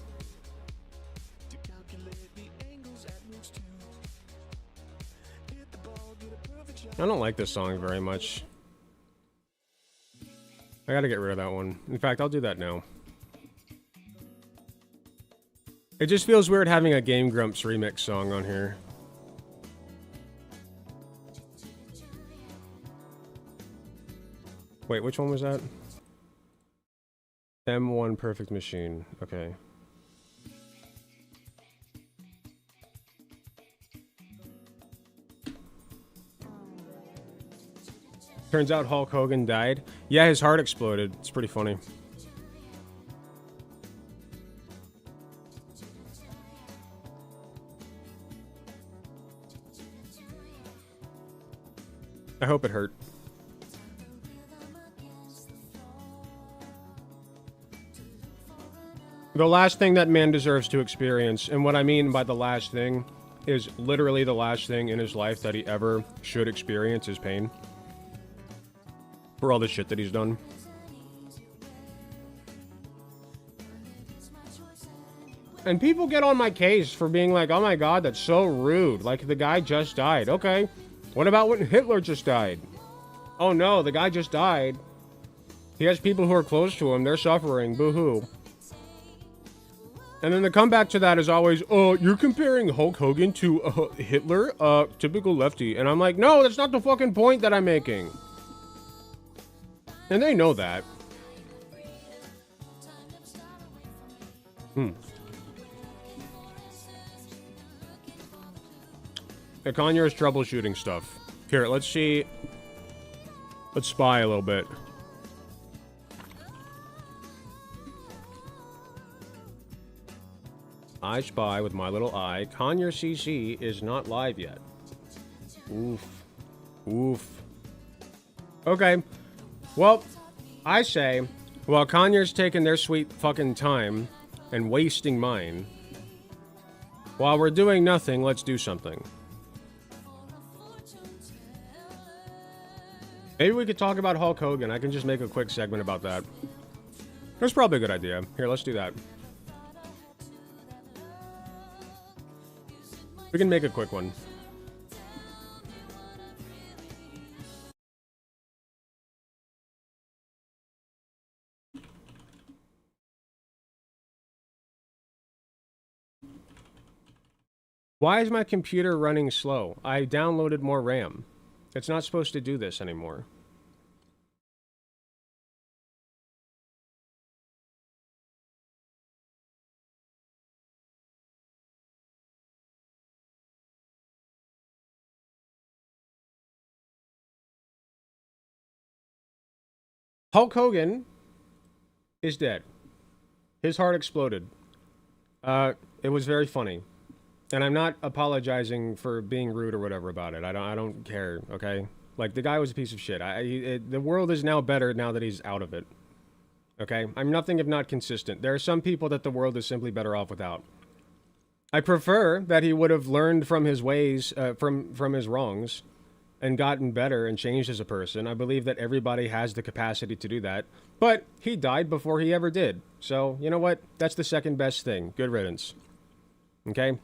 I don't like this song very much. I gotta get rid of that one. In fact, I'll do that now. It just feels weird having a Game Grumps remix song on here. Wait, which one was that? M1 Perfect Machine. Okay. Turns out Hulk Hogan died. Yeah, his heart exploded. It's pretty funny. I hope it hurt. The last thing that man deserves to experience, and what I mean by the last thing, is literally the last thing in his life that he ever should experience is pain. For all the shit that he's done. And people get on my case for being like, oh my god, that's so rude. Like, the guy just died. Okay. What about when Hitler just died? Oh no, the guy just died. He has people who are close to him. They're suffering. Boo-hoo. And then the comeback to that is always, oh, you're comparing Hulk Hogan to Hitler? Typical lefty. And I'm like, no, that's not the fucking point that I'm making. And they know that. The Conyers troubleshooting stuff. Here, let's see. Let's spy a little bit. I spy with my little eye. Conyer CC is not live yet. Oof. Oof. Okay. Well, I say, while Conyers taking their sweet fucking time and wasting mine, while we're doing nothing, let's do something. Maybe we could talk about Hulk Hogan. I can just make a quick segment about that. That's probably a good idea. Here, let's do that. We can make a quick one. Why is my computer running slow? I downloaded more RAM. It's not supposed to do this anymore. Hulk Hogan is dead. His heart exploded. It was very funny. And I'm not apologizing for being rude or whatever about it. I don't care, okay? Like, the guy was a piece of shit. The world is now better now that he's out of it. Okay? I'm nothing if not consistent. There are some people that the world is simply better off without. I prefer that he would have learned from his ways, from his wrongs, and gotten better and changed as a person. I believe that everybody has the capacity to do that. But he died before he ever did. So, you know what? That's the second best thing. Good riddance. Okay?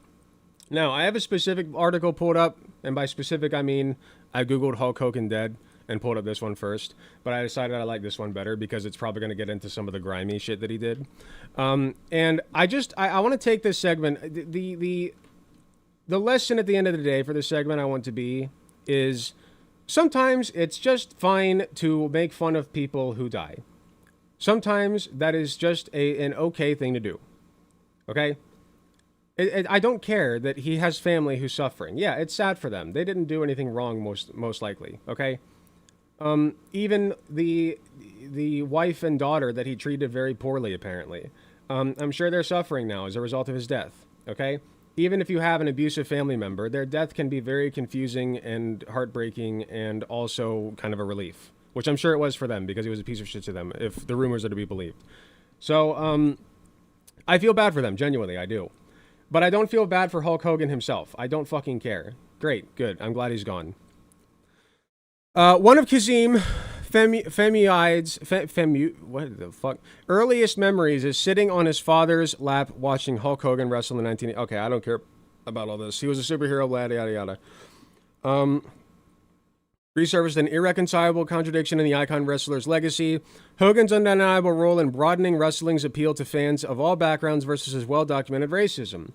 Now, I have a specific article pulled up, and by specific I mean I googled Hulk Hogan dead and pulled up this one first, but I decided I like this one better because it's probably going to get into some of the grimy shit that he did. And I want to take this segment, the lesson at the end of the day for this segment I want to be is sometimes it's just fine to make fun of people who die. Sometimes that is just an okay thing to do. Okay? I don't care that he has family who's suffering. Yeah, it's sad for them. They didn't do anything wrong, most likely. Okay, even the wife and daughter that he treated very poorly, apparently. I'm sure they're suffering now as a result of his death. Okay, even if you have an abusive family member, their death can be very confusing and heartbreaking, and also kind of a relief, which I'm sure it was for them because he was a piece of shit to them, if the rumors are to be believed. So I feel bad for them, genuinely, I do. But I don't feel bad for Hulk Hogan himself. I don't fucking care. Great, good. I'm glad he's gone. One of Kazim what the fuck? Earliest memories is sitting on his father's lap watching Hulk Hogan wrestle in 19... Okay, I don't care about all this. He was a superhero, yada, yada, yada. Resurfaced an irreconcilable contradiction in the icon wrestler's legacy. Hogan's undeniable role in broadening wrestling's appeal to fans of all backgrounds versus his well-documented racism.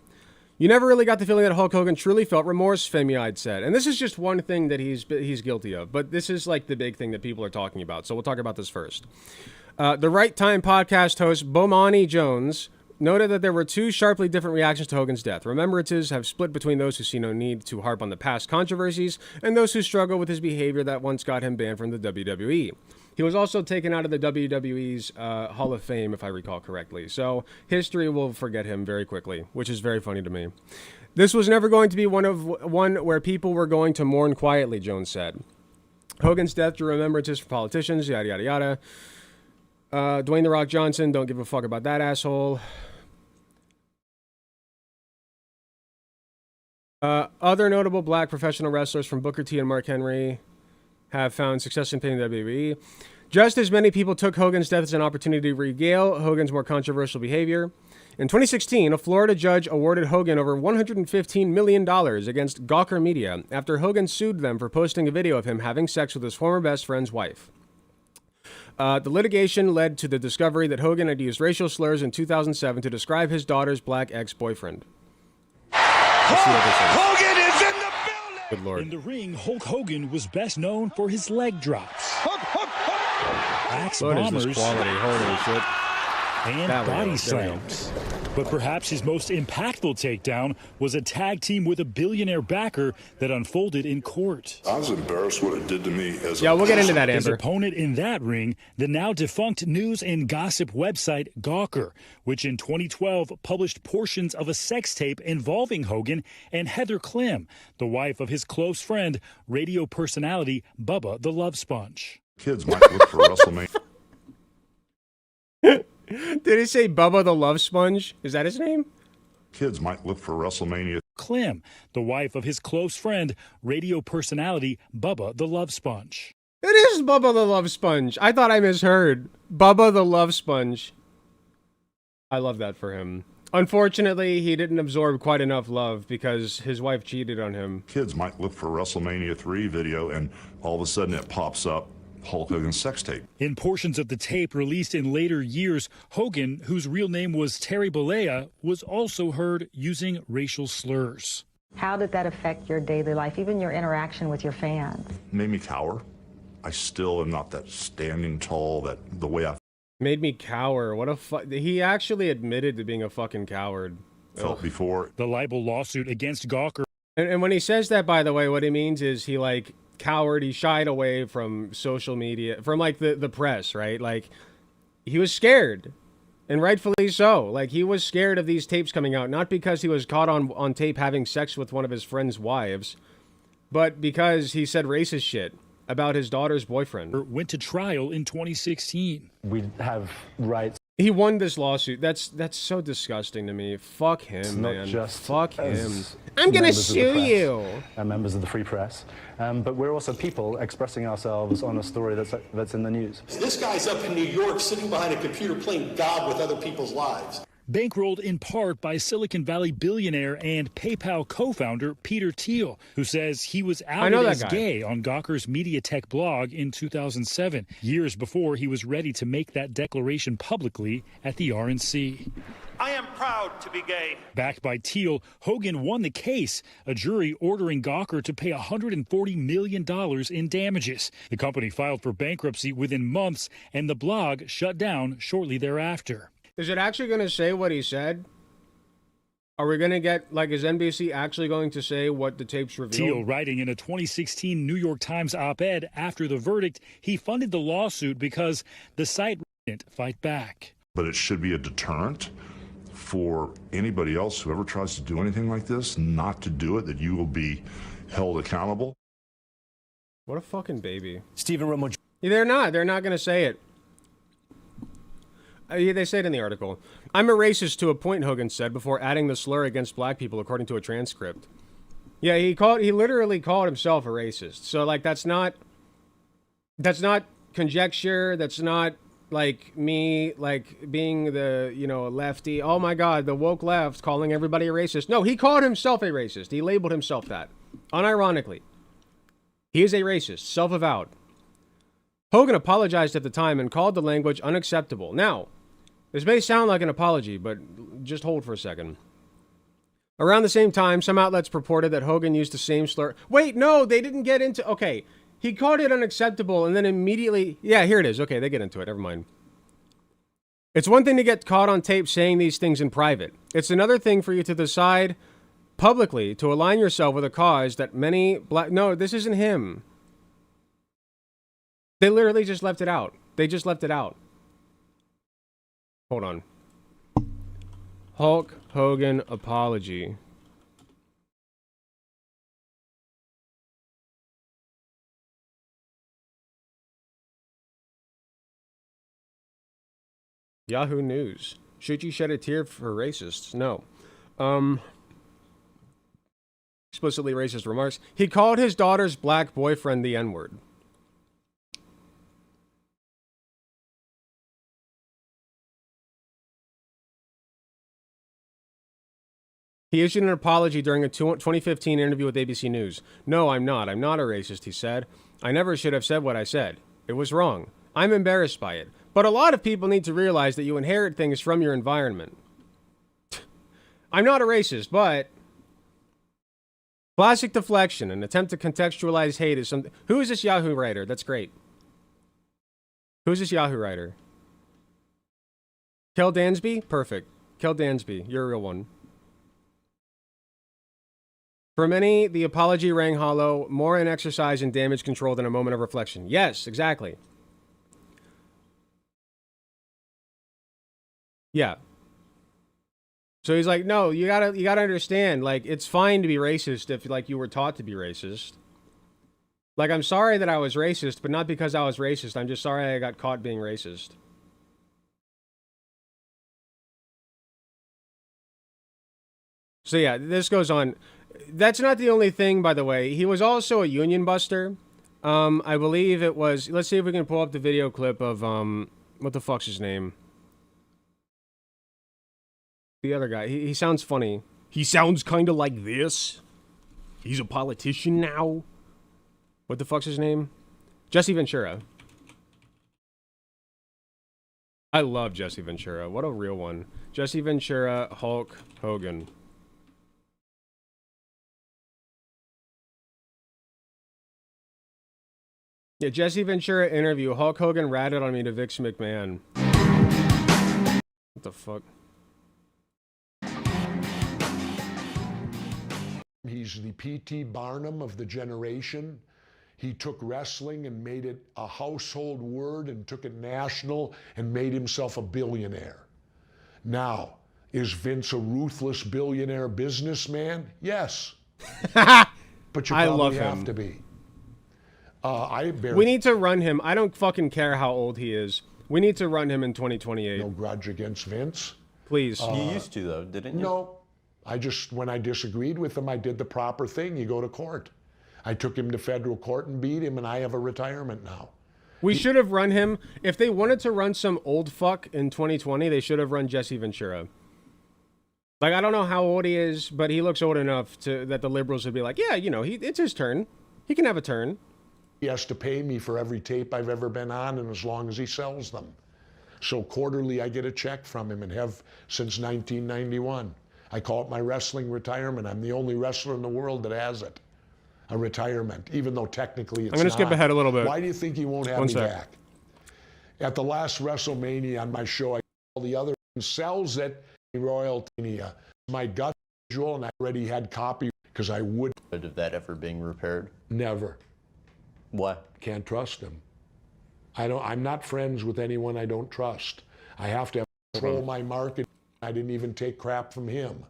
You never really got the feeling that Hulk Hogan truly felt remorse, Femiide said. And this is just one thing that he's guilty of. But this is like the big thing that people are talking about. So we'll talk about this first. The Right Time podcast host Bomani Jones noted that there were two sharply different reactions to Hogan's death. Remembrances have split between those who see no need to harp on the past controversies and those who struggle with his behavior that once got him banned from the WWE. He was also taken out of the WWE's Hall of Fame, if I recall correctly. So history will forget him very quickly, which is very funny to me. This was never going to be one where people were going to mourn quietly, Jones said. Hogan's death drew remembrances for politicians, yada, yada, yada. Dwayne The Rock Johnson, don't give a fuck about that asshole. Other notable black professional wrestlers from Booker T and Mark Henry have found success in paying WWE. Just as many people took Hogan's death as an opportunity to regale Hogan's more controversial behavior. In 2016, a Florida judge awarded Hogan over $115 million against Gawker Media after Hogan sued them for posting a video of him having sex with his former best friend's wife. The litigation led to the discovery that Hogan had used racial slurs in 2007 to describe his daughter's black ex-boyfriend. Hogan is in the building! Good Lord. In the ring, Hulk Hogan was best known for his leg drops, axe bombers, Holy shit. and body slams. But perhaps his most impactful takedown was a tag team with a billionaire backer that unfolded in court. I was embarrassed what it did to me as Yeah, we'll get into that, His Amber. opponent in that ring, the now defunct news and gossip website Gawker, which in 2012 published portions of a sex tape involving Hogan and Heather Klim, the wife of his close friend, radio personality Bubba the Love Sponge. Kids might look for WrestleMania. Did he say Bubba the Love Sponge? Is that his name? Kids might look for WrestleMania. Klim, the wife of his close friend, radio personality Bubba the Love Sponge. It is Bubba the Love Sponge. I thought I misheard. Bubba the Love Sponge. I love that for him. Unfortunately, he didn't absorb quite enough love because his wife cheated on him. Kids might look for WrestleMania 3 video and all of a sudden it pops up Hulk Hogan's sex tape. In portions of the tape released in later years, Hogan, whose real name was Terry Bollea, was also heard using racial slurs. How did that affect your daily life, even your interaction with your fans? Made me cower. I still am not that standing tall, that the way I Made me cower. What a he actually admitted to being a fucking coward. felt before. The libel lawsuit against Gawker. And when he says that, by the way, what he means is he like cowered, he shied away from social media, from like the press, right? Like he was scared, and rightfully so. Like he was scared of these tapes coming out, not because he was caught on tape having sex with one of his friend's wives, but because he said racist shit about his daughter's boyfriend. Went to trial in 2016. We have rights. He won this lawsuit. That's so disgusting to me. Fuck him, Not man. just Fuck him. as I'm gonna members of the sue press, you. Members of the free press, but we're also people expressing ourselves on a story that's in the news. This guy's up in New York sitting behind a computer playing God with other people's lives. Bankrolled in part by Silicon Valley billionaire and PayPal co-founder Peter Thiel, who says he was outed as gay on Gawker's Media Tech blog in 2007, years before he was ready to make that declaration publicly at the RNC. I am proud to be gay. Backed by Thiel, Hogan won the case, a jury ordering Gawker to pay $140 million in damages. The company filed for bankruptcy within months, and the blog shut down shortly thereafter. Is it actually going to say what he said? Are we going to get, like, is NBC actually going to say what the tapes revealed? Thiel, writing in a 2016 New York Times op-ed after the verdict, he funded the lawsuit because the site didn't fight back. But it should be a deterrent for anybody else who ever tries to do anything like this, not to do it, that you will be held accountable. What a fucking baby. Stephen Romo. They're not going to say it. They say it in the article. I'm a racist to a point, Hogan said before adding the slur against black people, according to a transcript. Yeah, he literally called himself a racist. So like that's not conjecture. That's not like me like being the, you know, lefty. Oh my God, the woke left calling everybody a racist. No, he called himself a racist. He labeled himself that. Unironically. He is a racist, self-avowed. Hogan apologized at the time and called the language unacceptable. Now, this may sound like an apology, but just hold for a second. Around the same time, some outlets purported that Hogan used the same slur. Wait, no, they didn't get into... Okay, he called it unacceptable and then immediately... Yeah, here it is. Okay, they get into it. Never mind. It's one thing to get caught on tape saying these things in private. It's another thing for you to decide publicly to align yourself with a cause that many black... No, this isn't him. They literally just left it out. They just left it out. Hold on. Hulk Hogan apology. Yahoo News. Should you shed a tear for racists? No. Explicitly racist remarks. He called his daughter's black boyfriend the N-word. He issued an apology during a 2015 interview with ABC News. No, I'm not. I'm not a racist, he said. I never should have said what I said. It was wrong. I'm embarrassed by it. But a lot of people need to realize that you inherit things from your environment. I'm not a racist, but... Classic deflection, an attempt to contextualize hate is something... Who is this Yahoo writer? That's great. Who is this Yahoo writer? Kel Dansby? Perfect. Kel Dansby, you're a real one. For many, the apology rang hollow, more an exercise in damage control than a moment of reflection. Yes, exactly. Yeah. So he's like, no, you gotta understand, like, it's fine to be racist if, like, you were taught to be racist. Like, I'm sorry that I was racist, but not because I was racist. I'm just sorry I got caught being racist. So yeah, this goes on. That's not the only thing, by the way. He was also a union buster. I believe it was... Let's see if we can pull up the video clip of, what the fuck's his name? The other guy. He sounds funny. He sounds kind of like this. He's a politician now. What the fuck's his name? Jesse Ventura. I love Jesse Ventura. What a real one. Jesse Ventura, Hulk Hogan. Yeah, Jesse Ventura interview. Hulk Hogan ratted on me to Vince McMahon. What the fuck? He's the P.T. Barnum of the generation. He took wrestling and made it a household word and took it national and made himself a billionaire. Now, is Vince a ruthless billionaire businessman? Yes. But you probably have to be. We need to run him. I don't fucking care how old he is. We need to run him in 2028. No grudge against Vince. Please. You used to, though, didn't you? No. When I disagreed with him, I did the proper thing. You go to court. I took him to federal court and beat him, and I have a retirement now. We should have run him. If they wanted to run some old fuck in 2020, they should have run Jesse Ventura. Like, I don't know how old he is, but he looks old enough that the liberals would be like, yeah, you know, it's his turn. He can have a turn. He has to pay me for every tape I've ever been on, and as long as he sells them. So quarterly, I get a check from him and have since 1991. I call it my wrestling retirement. I'm the only wrestler in the world that has it. A retirement, even though technically it's not. I'm going to skip ahead a little bit. Why do you think he won't have me back? At the last WrestleMania on my show, I call the other sells it, royalty. My gut visual, and I already had copy because I would. But of that ever being repaired? Never. Why? Can't trust him. I'm not friends with anyone I don't trust. I have to control my market. I didn't even take crap from him.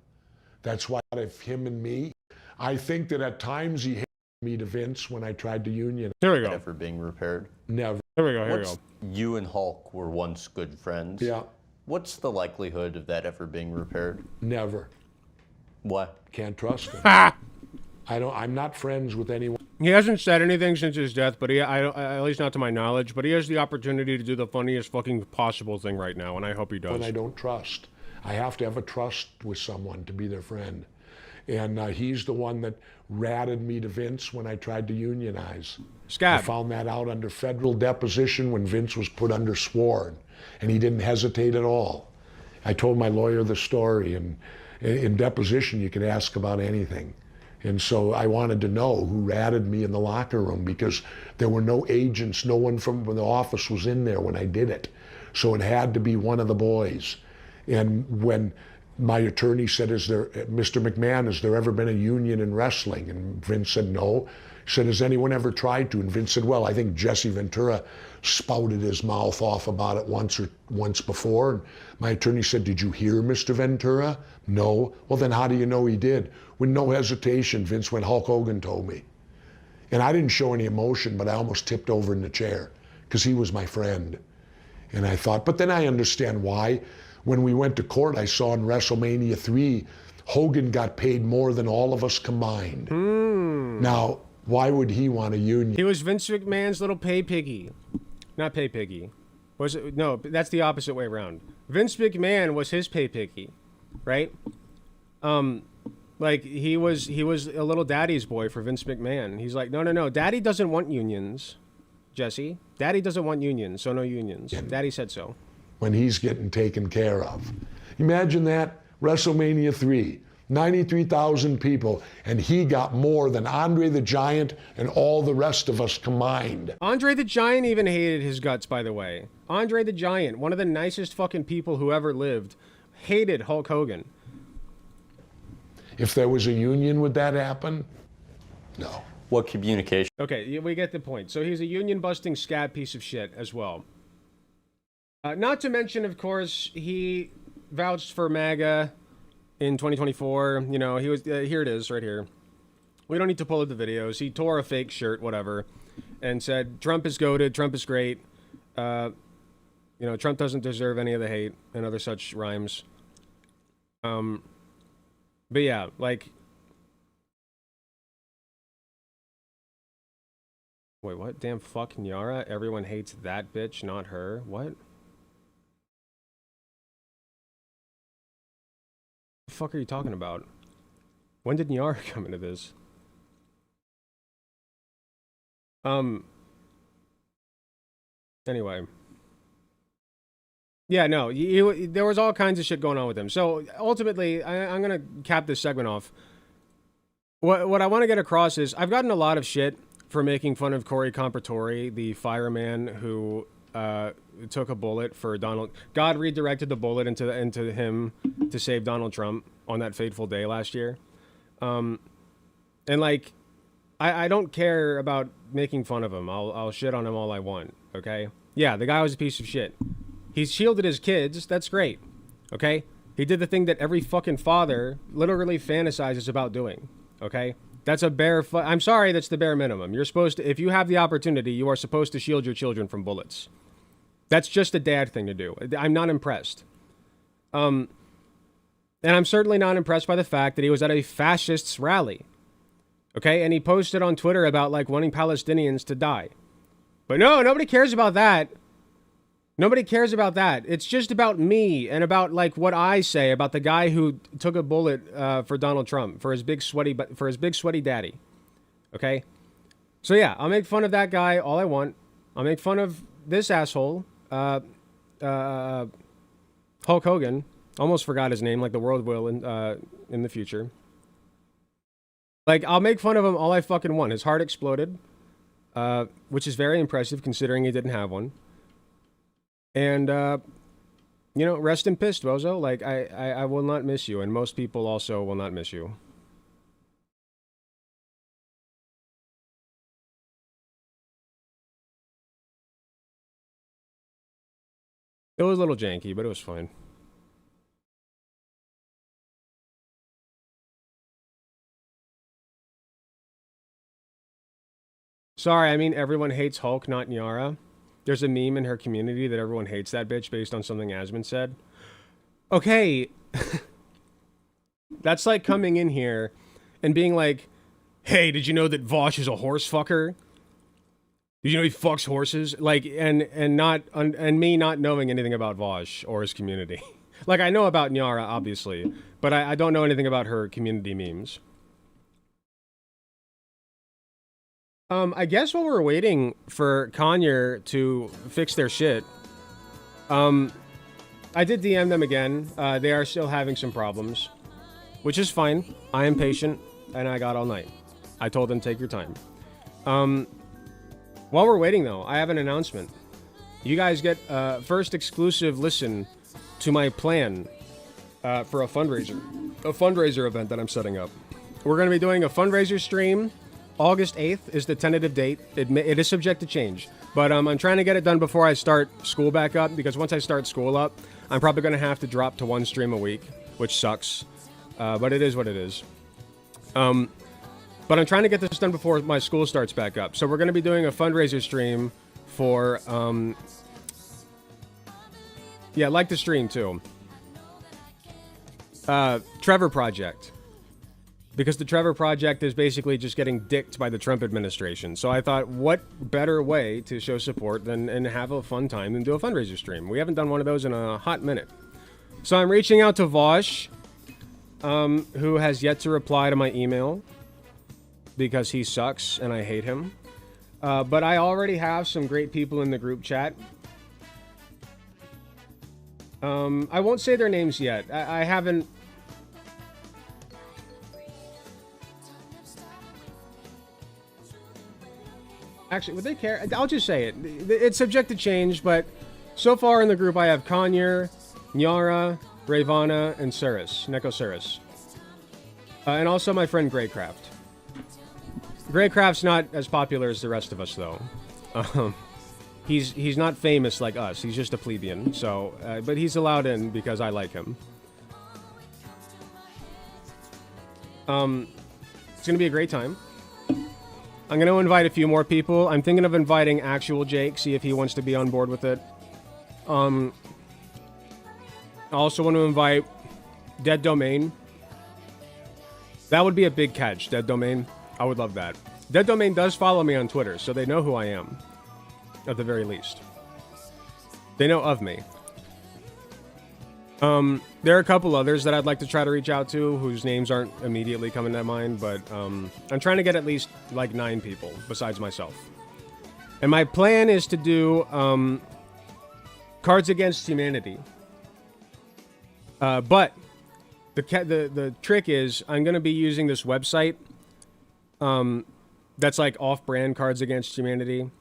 That's why if him and me, I think that at times he hated me to Vince when I tried to union. Here we go. Ever being repaired? Never. Here we go. Here we go. You and Hulk were once good friends. Yeah. What's the likelihood of that ever being repaired? Never. Why? Can't trust him. I'm not friends with anyone. He hasn't said anything since his death, but at least not to my knowledge, but he has the opportunity to do the funniest fucking possible thing right now, and I hope he does. When I don't trust. I have to have a trust with someone to be their friend. And he's the one that ratted me to Vince when I tried to unionize. Scab. I found that out under federal deposition when Vince was put under sworn, and he didn't hesitate at all. I told my lawyer the story, and in deposition you could ask about anything. And so I wanted to know who ratted me in the locker room, because there were no agents, no one from the office was in there when I did it. So it had to be one of the boys. And when my attorney said, Mr. McMahon, has there ever been a union in wrestling? And Vince said, no. He said, has anyone ever tried to? And Vince said, well, I think Jesse Ventura spouted his mouth off about it once before. And my attorney said, did you hear Mr. Ventura? No. Well, then how do you know he did? With no hesitation, Vince went, Hulk Hogan told me. And I didn't show any emotion, but I almost tipped over in the chair because he was my friend. And I thought, but then I understand why. When we went to court, I saw in WrestleMania 3, Hogan got paid more than all of us combined. Now, why would he want a union? He was Vince McMahon's little pay piggy. Not pay piggy. Was it? No, that's the opposite way around. Vince McMahon was his pay piggy, right? Like he was a little daddy's boy for Vince McMahon. He's like, no, Daddy doesn't want unions, Jesse. Daddy doesn't want unions, so no unions. Daddy said so. When he's getting taken care of. Imagine that, WrestleMania 3, 93,000 people, and he got more than Andre the Giant and all the rest of us combined. Andre the Giant even hated his guts, by the way. Andre the Giant, one of the nicest fucking people who ever lived, hated Hulk Hogan. If there was a union, would that happen? No. What communication? Okay, we get the point. So he's a union-busting scab piece of shit as well. Not to mention, of course, he vouched for MAGA in 2024. You know, he was here it is right here. We don't need to pull up the videos. He tore a fake shirt, whatever, and said, Trump is goated, Trump is great. You know, Trump doesn't deserve any of the hate, and other such rhymes. But yeah, like... Wait, what? Damn fuck Nyara? Everyone hates that bitch, not her? What? The fuck are you talking about? When did Nyara come into this? Anyway. Yeah, no, there was all kinds of shit going on with him. So ultimately, I'm gonna cap this segment off. What I want to get across is I've gotten a lot of shit for making fun of Corey Compratore, the fireman who took a bullet for Donald. God redirected the bullet into him to save Donald Trump on that fateful day last year. And like, I don't care about making fun of him. I'll shit on him all I want. Okay. Yeah, the guy was a piece of shit. He's shielded his kids. That's great. Okay. He did the thing that every fucking father literally fantasizes about doing. Okay. That's a bare. I'm sorry. That's the bare minimum. You're supposed to, if you have the opportunity, you are supposed to shield your children from bullets. That's just a dad thing to do. I'm not impressed. And I'm certainly not impressed by the fact that he was at a fascists rally. Okay, and he posted on Twitter about like wanting Palestinians to die. But no, nobody cares about that. Nobody cares about that. It's just about me and about like what I say about the guy who took a bullet for Donald Trump for his big sweaty daddy. Okay, so yeah, I'll make fun of that guy all I want. I'll make fun of this asshole, Hulk Hogan. Almost forgot his name, like the world will in the future. Like, I'll make fun of him all I fucking want. His heart exploded, which is very impressive considering he didn't have one. And, you know, rest in peace, Bozo. Like, I will not miss you, and most people also will not miss you. It was a little janky, but it was fine. Sorry, I mean everyone hates Hulk, not Nyara. There's a meme in her community that everyone hates that bitch based on something Asman said. Okay. That's like coming in here and being like, hey, did you know that Vosh is a horse fucker? Did you know he fucks horses? Like, and me not knowing anything about Vosh or his community. Like, I know about Nyara, obviously, but I don't know anything about her community memes. I guess while we're waiting for Conyer to fix their shit, I did DM them again. They are still having some problems, which is fine. I am patient, and I got all night. I told them, take your time. While we're waiting, though, I have an announcement. You guys get first exclusive listen to my plan for a fundraiser event that I'm setting up. We're going to be doing a fundraiser stream. August 8th is the tentative date. It is subject to change, but I'm trying to get it done before I start school back up, because once I start school up, I'm probably going to have to drop to one stream a week, which sucks, but it is what it is. But I'm trying to get this done before my school starts back up. So we're going to be doing a fundraiser stream for, yeah, like the stream too. Trevor Project. Because the Trevor Project is basically just getting dicked by the Trump administration. So I thought, what better way to show support than and have a fun time and do a fundraiser stream? We haven't done one of those in a hot minute. So I'm reaching out to Vosh, who has yet to reply to my email because he sucks and I hate him. But I already have some great people in the group chat. I won't say their names yet. I haven't... Actually, would they care? I'll just say it. It's subject to change, but so far in the group I have Conyer, Nyara, Ravana, and Cirrus, Neko Cirrus. And also my friend Greycraft. Greycraft's not as popular as the rest of us, though. He's not famous like us. He's just a plebeian. So, but he's allowed in because I like him. It's gonna be a great time. I'm gonna invite a few more people. I'm thinking of inviting actual Jake, see if he wants to be on board with it. I also want to invite Dead Domain. That would be a big catch, Dead Domain. I would love that. Dead Domain does follow me on Twitter, so they know who I am. At the very least. They know of me. There are a couple others that I'd like to try to reach out to whose names aren't immediately coming to mind, but I'm trying to get at least like 9 people besides myself. And my plan is to do Cards Against Humanity. But the trick is I'm going to be using this website that's like off-brand Cards Against Humanity.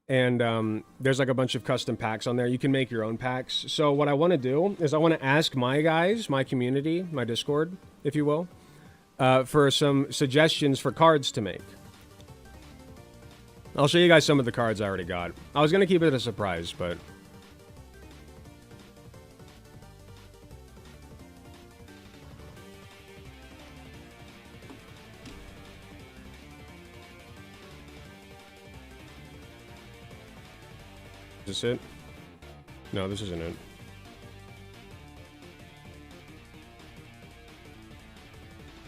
And there's like a bunch of custom packs on there. You can make your own packs. So what I want to do is I want to ask my guys, my community, my Discord, if you will, for some suggestions for cards to make. I'll show you guys some of the cards I already got. I was going to keep it a surprise, but... Is this it? No, this isn't it.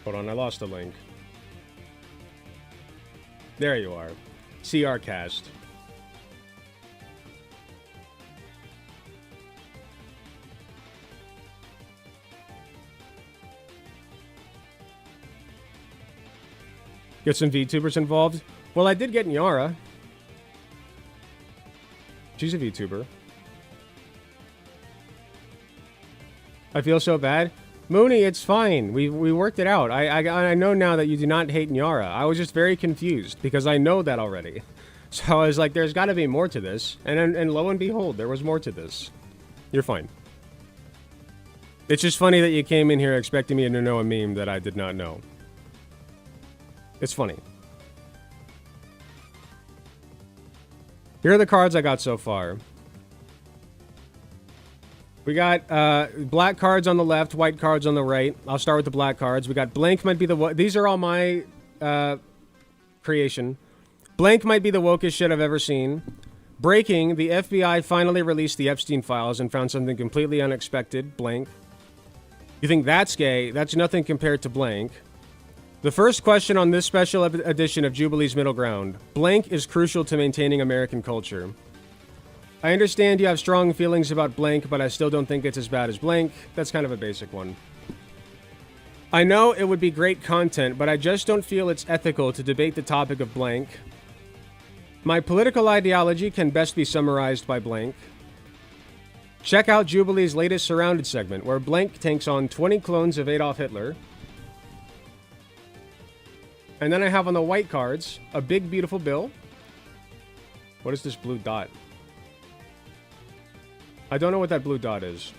Hold on, I lost the link. There you are. CR Cast. Get some VTubers involved? Well, I did get Nyara. She's a VTuber. I feel so bad. Mooney, it's fine. We worked it out. I know now that you do not hate Nyara. I was just very confused because I know that already. So I was like, there's got to be more to this. And lo and behold, there was more to this. You're fine. It's just funny that you came in here expecting me to know a meme that I did not know. It's funny. Here are the cards I got so far. We got black cards on the left, white cards on the right. I'll start with the black cards. We got blank might be the... These are all my creation. Blank might be the wokest shit I've ever seen. Breaking, the FBI finally released the Epstein files and found something completely unexpected, blank. You think that's gay? That's nothing compared to blank. The first question on this special edition of Jubilee's Middle Ground. Blank is crucial to maintaining American culture. I understand you have strong feelings about blank, but I still don't think it's as bad as blank. That's kind of a basic one. I know it would be great content, but I just don't feel it's ethical to debate the topic of blank. My political ideology can best be summarized by blank. Check out Jubilee's latest Surrounded segment, where blank takes on 20 clones of Adolf Hitler. And then I have on the white cards, a big beautiful bill. What is this blue dot? I don't know what that blue dot is.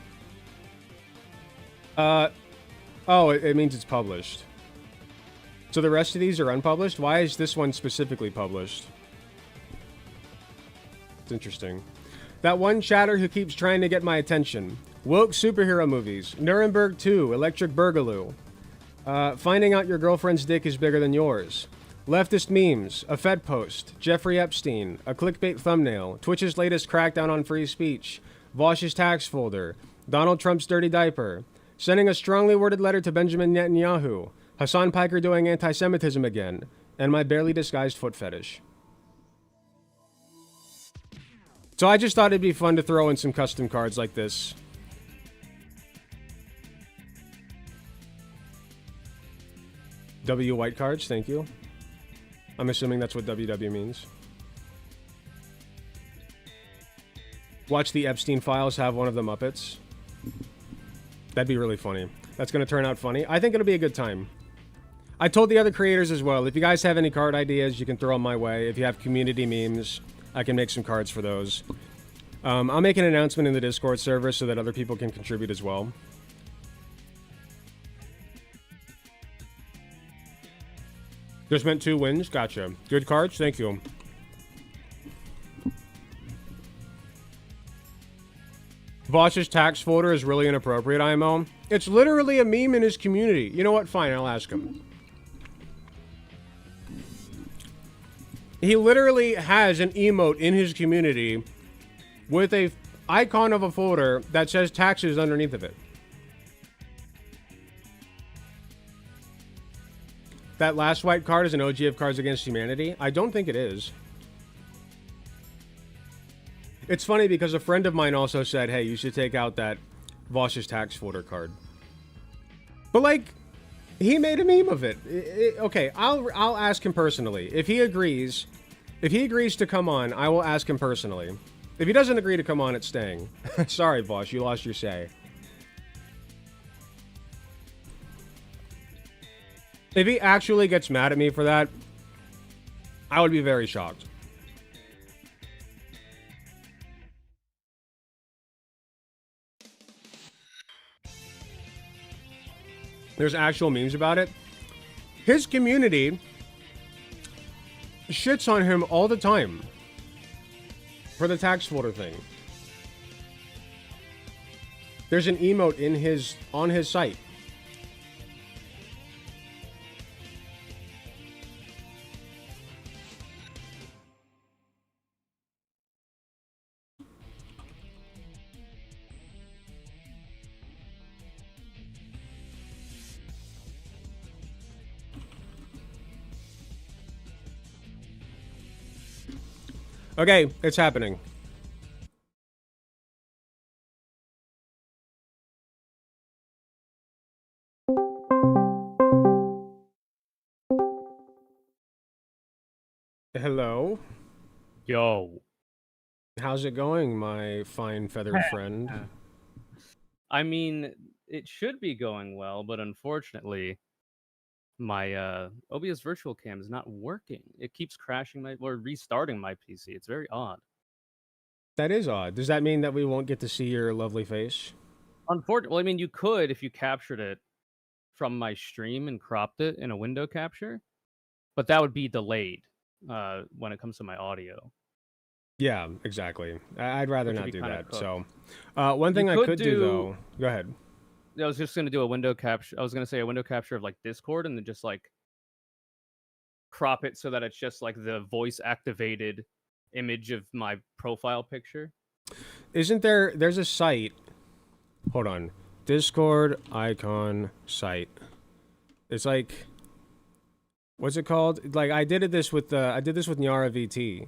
Oh, it means it's published. So the rest of these are unpublished? Why is this one specifically published? It's interesting. That one chatter who keeps trying to get my attention. Woke superhero movies. Nuremberg 2. Electric Boogaloo. Finding out your girlfriend's dick is bigger than yours. Leftist memes. A Fed post. Jeffrey Epstein. A clickbait thumbnail. Twitch's latest crackdown on free speech. Vosh's tax folder. Donald Trump's dirty diaper. Sending a strongly worded letter to Benjamin Netanyahu. Hasan Piker doing anti-Semitism again. And my barely disguised foot fetish. So I just thought it'd be fun to throw in some custom cards like this. W white cards, thank you. I'm assuming that's what WW means. Watch the Epstein files have one of the Muppets. That'd be really funny. That's going to turn out funny. I think it'll be a good time. I told the other creators as well, if you guys have any card ideas, you can throw them my way. If you have community memes, I can make some cards for those. I'll make an announcement in the Discord server so that other people can contribute as well. Just meant 2 wins. Gotcha. Good cards. Thank you. Vosh's tax folder is really inappropriate, IMO. It's literally a meme in his community. You know what? Fine, I'll ask him. He literally has an emote in his community with a icon of a folder that says taxes underneath of it. That last white card is an OG of Cards Against Humanity? I don't think it is. It's funny because a friend of mine also said, hey, you should take out that Vosh's tax folder card. But like, he made a meme of it. Okay, I'll ask him personally. If he agrees to come on, I will ask him personally. If he doesn't agree to come on, it's staying. Sorry, Vosh, you lost your say. If he actually gets mad at me for that, I would be very shocked. There's actual memes about it. His community shits on him all the time for the tax folder thing. There's an emote on his site. Okay, it's happening. Hello. Yo. How's it going, my fine feathered friend? I mean, it should be going well, but unfortunately, my OBS virtual cam is not working. It keeps crashing or restarting my PC. It's very odd. That is odd. Does that mean that we won't get to see your lovely face? Unfortunately, I mean, you could if you captured it from my stream and cropped it in a window capture, but that would be delayed when it comes to my audio. Yeah, exactly. I'd rather not do that. So, one thing I could do though. Go ahead. I was just going to do a window capture. I was going to say a window capture of like Discord and then just like crop it so that it's just like the voice activated image of my profile picture. Isn't there's a site. Hold on. Discord icon site. It's like, what's it called? Like I did this with Nyara VT,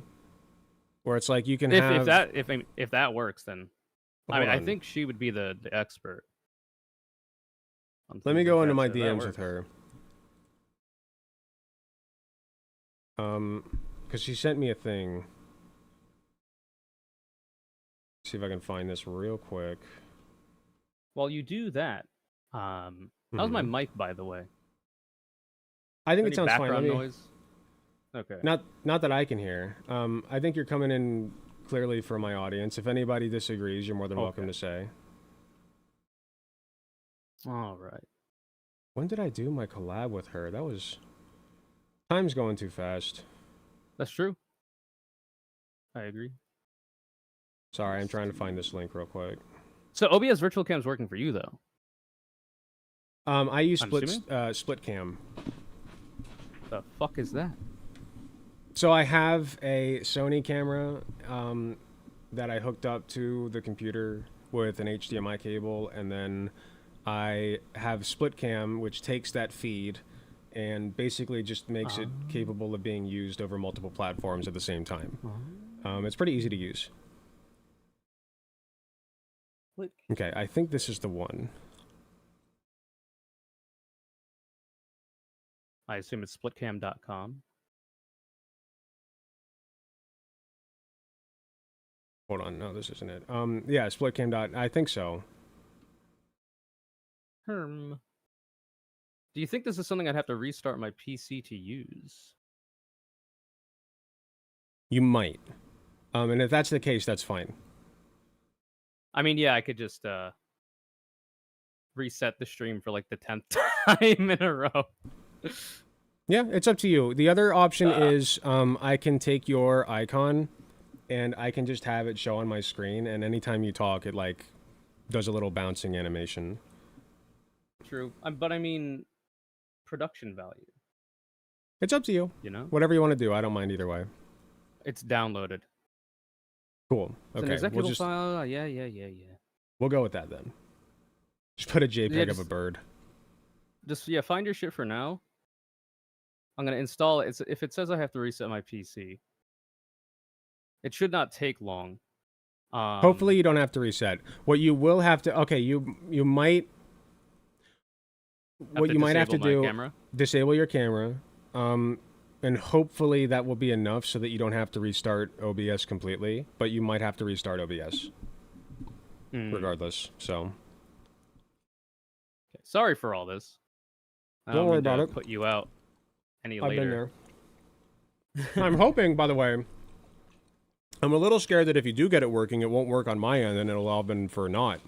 where it's like you can have if that works, then I think she would be the expert. Let me go into my DMs with her. Because she sent me a thing. See if I can find this real quick. While you do that, how's my mic, by the way? I think it sounds fine. Background noise. Okay. Not that I can hear. I think you're coming in clearly for my audience. If anybody disagrees, you're more than welcome to say. All right. When did I do my collab with her? That was... Time's going too fast. That's true. I agree. Sorry, I'm trying to find this link real quick. So OBS Virtual Cam's working for you, though? I use split cam. The fuck is that? So I have a Sony camera that I hooked up to the computer with an HDMI cable, and then I have split cam, which takes that feed and basically just makes it capable of being used over multiple platforms at the same time. It's pretty easy to use. Okay, I think this is the one. I assume it's splitcam.com. Hold on, no, this isn't it. Yeah, splitcam. I think so. Do you think this is something I'd have to restart my PC to use? You might. And if that's the case, that's fine. I mean, yeah, I could just reset the stream for like the 10th time in a row. Yeah, it's up to you. The other option is I can take your icon and I can just have it show on my screen, and anytime you talk, it like does a little bouncing animation. True. But I mean, production value. It's up to you. You know? Whatever you want to do, I don't mind either way. It's downloaded. Cool. Okay. It's an executable file. Yeah. We'll go with that then. Just put a JPEG of a bird. Just find your shit for now. I'm gonna install it. If it says I have to reset my PC, it should not take long. Hopefully you don't have to reset. What you will have to you might have to do disable your camera. And hopefully that will be enough so that you don't have to restart OBS completely, but you might have to restart OBS regardless. So okay. Sorry for all this. Don't worry about it. Put you out any later. I've been there. I'm hoping, by the way, I'm a little scared that if you do get it working, it won't work on my end and it'll all been for naught.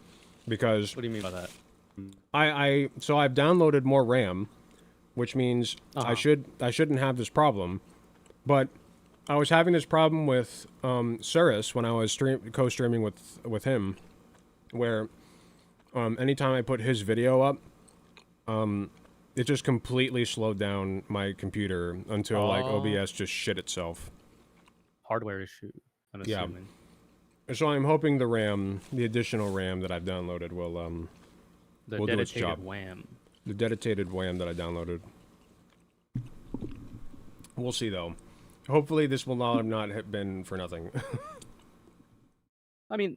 Because what do you mean by that? So I've downloaded more RAM, which means I shouldn't have this problem, but I was having this problem with Cirrus when I was co-streaming with him, where anytime I put his video up, it just completely slowed down my computer until like OBS just shit itself. Hardware issue, I'm assuming. Yeah. So I'm hoping the additional RAM that I've downloaded will do its job. WAM. The dedicated WAM that I downloaded. We'll see, though. Hopefully this will not have been for nothing. I mean,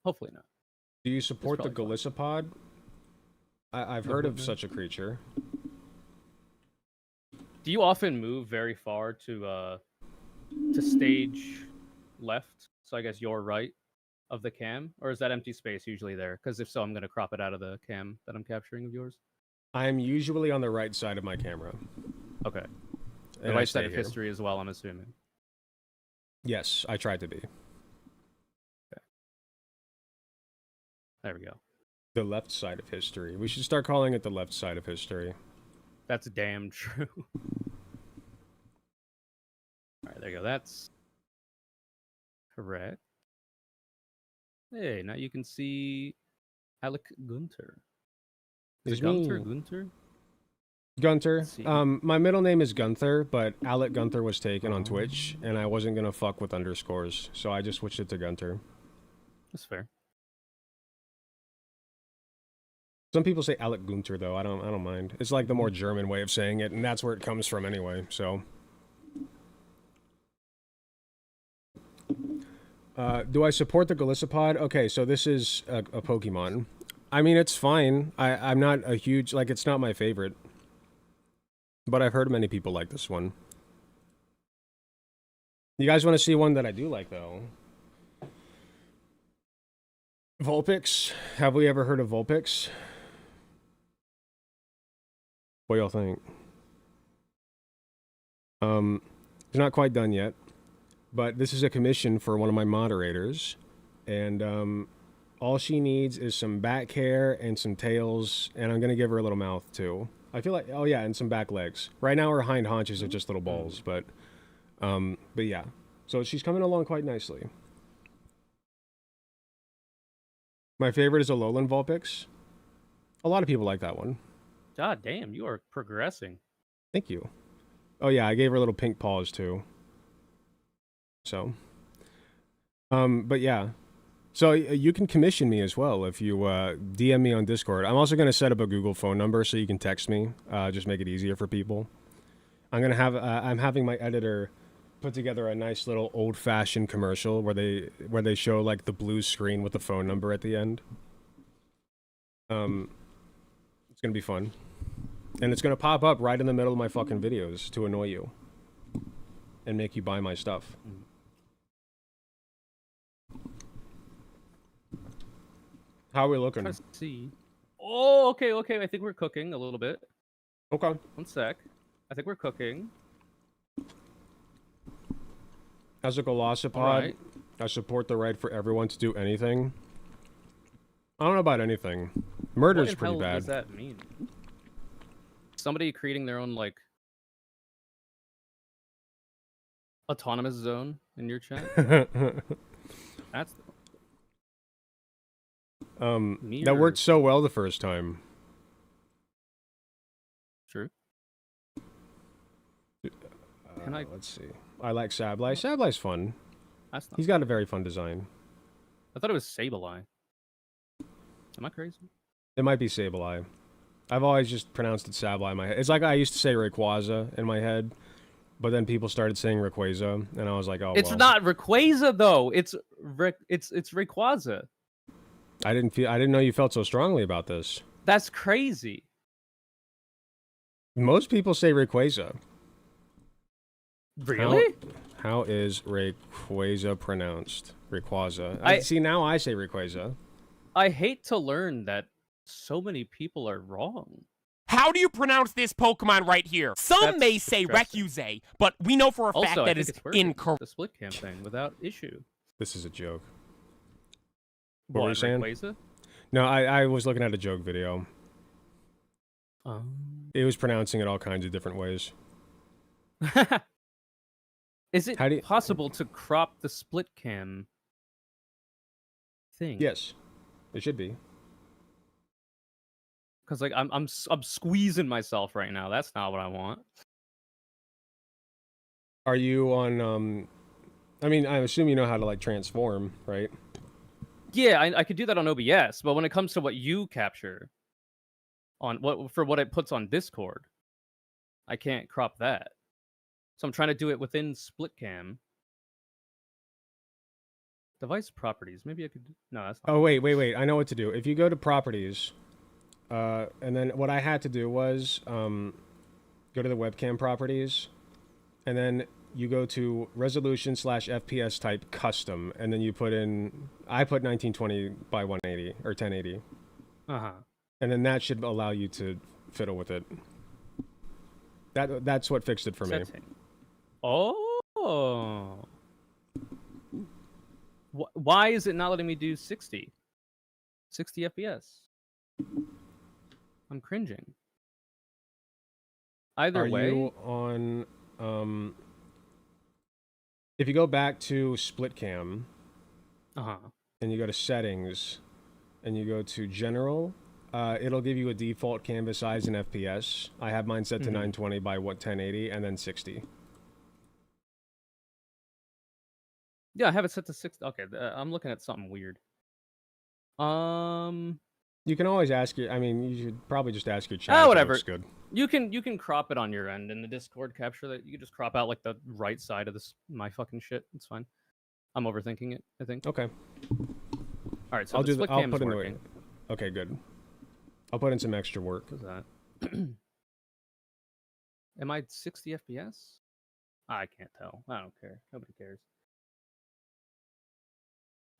hopefully not. Do you support the Galissapod? I've heard of such a creature. Do you often move very far to stage left? So I guess your right of the cam, or is that empty space usually there? Because if so, I'm going to crop it out of the cam that I'm capturing of yours. I'm usually on the right side of my camera. Okay. The right side of history as well, I'm assuming. Yes, I tried to be. Okay. There we go. The left side of history. We should start calling it the left side of history. That's damn true. Alright, there you go. That's correct. Hey, now you can see Alec Gunter. Is it Gunter? Gunter? Gunther. My middle name is Gunther, but Alec Gunther was taken on Twitch, and I wasn't gonna fuck with underscores, so I just switched it to Gunther. That's fair. Some people say Alec Gunther though. I don't mind. It's like the more German way of saying it, and that's where it comes from anyway. So. Do I support the Galissapod? Okay, so this is a Pokemon. I mean, it's fine. I'm not a huge, like, it's not my favorite. But I've heard many people like this one. You guys want to see one that I do like, though? Vulpix? Have we ever heard of Vulpix? What y'all think? It's not quite done yet. But this is a commission for one of my moderators, and all she needs is some back hair and some tails, and I'm gonna give her a little mouth too. I feel like, oh yeah, and some back legs. Right now her hind haunches are just little balls, but yeah. So she's coming along quite nicely. My favorite is a Alolan Vulpix. A lot of people like that one. God damn, you are progressing. Thank you. Oh yeah, I gave her little pink paws too. So, but yeah, so you can commission me as well if you DM me on Discord. I'm also going to set up a Google phone number so you can text me, just make it easier for people. I'm having my editor put together a nice little old-fashioned commercial where they show like the blue screen with the phone number at the end. It's going to be fun. And it's going to pop up right in the middle of my fucking videos to annoy you and make you buy my stuff. How are we looking? Let's see. Oh, okay. I think we're cooking a little bit. Okay. One sec. I think we're cooking. As a Galissapod, right. I support the right for everyone to do anything. I don't know about anything. Murder's pretty bad. What does that mean? Somebody creating their own, like, autonomous zone in your chat? That's... that worked so well the first time. True. Let's see. I like Sableye. Sableye's fun. That's not... He's got a very fun design. I thought it was Sableye. Am I crazy? It might be Sableye. I've always just pronounced it Sableye in my head. It's like I used to say Rayquaza in my head, but then people started saying Rayquaza, and I was like, oh, it's not Rayquaza though. It's Rayquaza. I didn't know you felt so strongly about this. That's crazy. Most people say Rayquaza. Really? How is Rayquaza pronounced? Rayquaza. See, now I say Rayquaza. I hate to learn that so many people are wrong. How do you pronounce this Pokemon right here? Some may say Rayquaza, but we know for a fact that is incorrect. The split campaign without issue. This is a joke. What were you saying? Rayquaza? No, I was looking at a joke video. It was pronouncing it all kinds of different ways. Is it possible to crop the split cam thing? Yes, it should be. Because like I'm squeezing myself right now. That's not what I want. Are you on? I mean, I assume you know how to like transform, right? Yeah, I could do that on OBS, but when it comes to what you capture on what it puts on Discord, I can't crop that. So I'm trying to do it within SplitCam. Device properties. Maybe I could... No, that's not... Oh, wait. I know what to do. If you go to properties, and then what I had to do was go to the webcam properties, and then you go to resolution/FPS type custom, and then you put in... I put 1920 by 180, or 1080. Uh-huh. And then that should allow you to fiddle with it. That's what fixed it for me. Oh. Why is it not letting me do 60? 60 FPS. I'm cringing. Either way. Are you on... if you go back to SplitCam, uh-huh, and you go to settings, and you go to general, it'll give you a default canvas size in FPS. I have mine set to 920 by 1080 and then 60. Yeah, I have it set to 60. Okay, I'm looking at something weird. You can always ask your. I mean, you should probably just ask your chat. Whatever. If it looks good. You can crop it on your end in the Discord capture. That you can just crop out like the right side of this my fucking shit. It's fine. I'm overthinking it, I think. Okay. All right, so I'll the split cam is in working. Okay, good. I'll put in some extra work. What's that? Am I 60 FPS? I can't tell. I don't care. Nobody cares.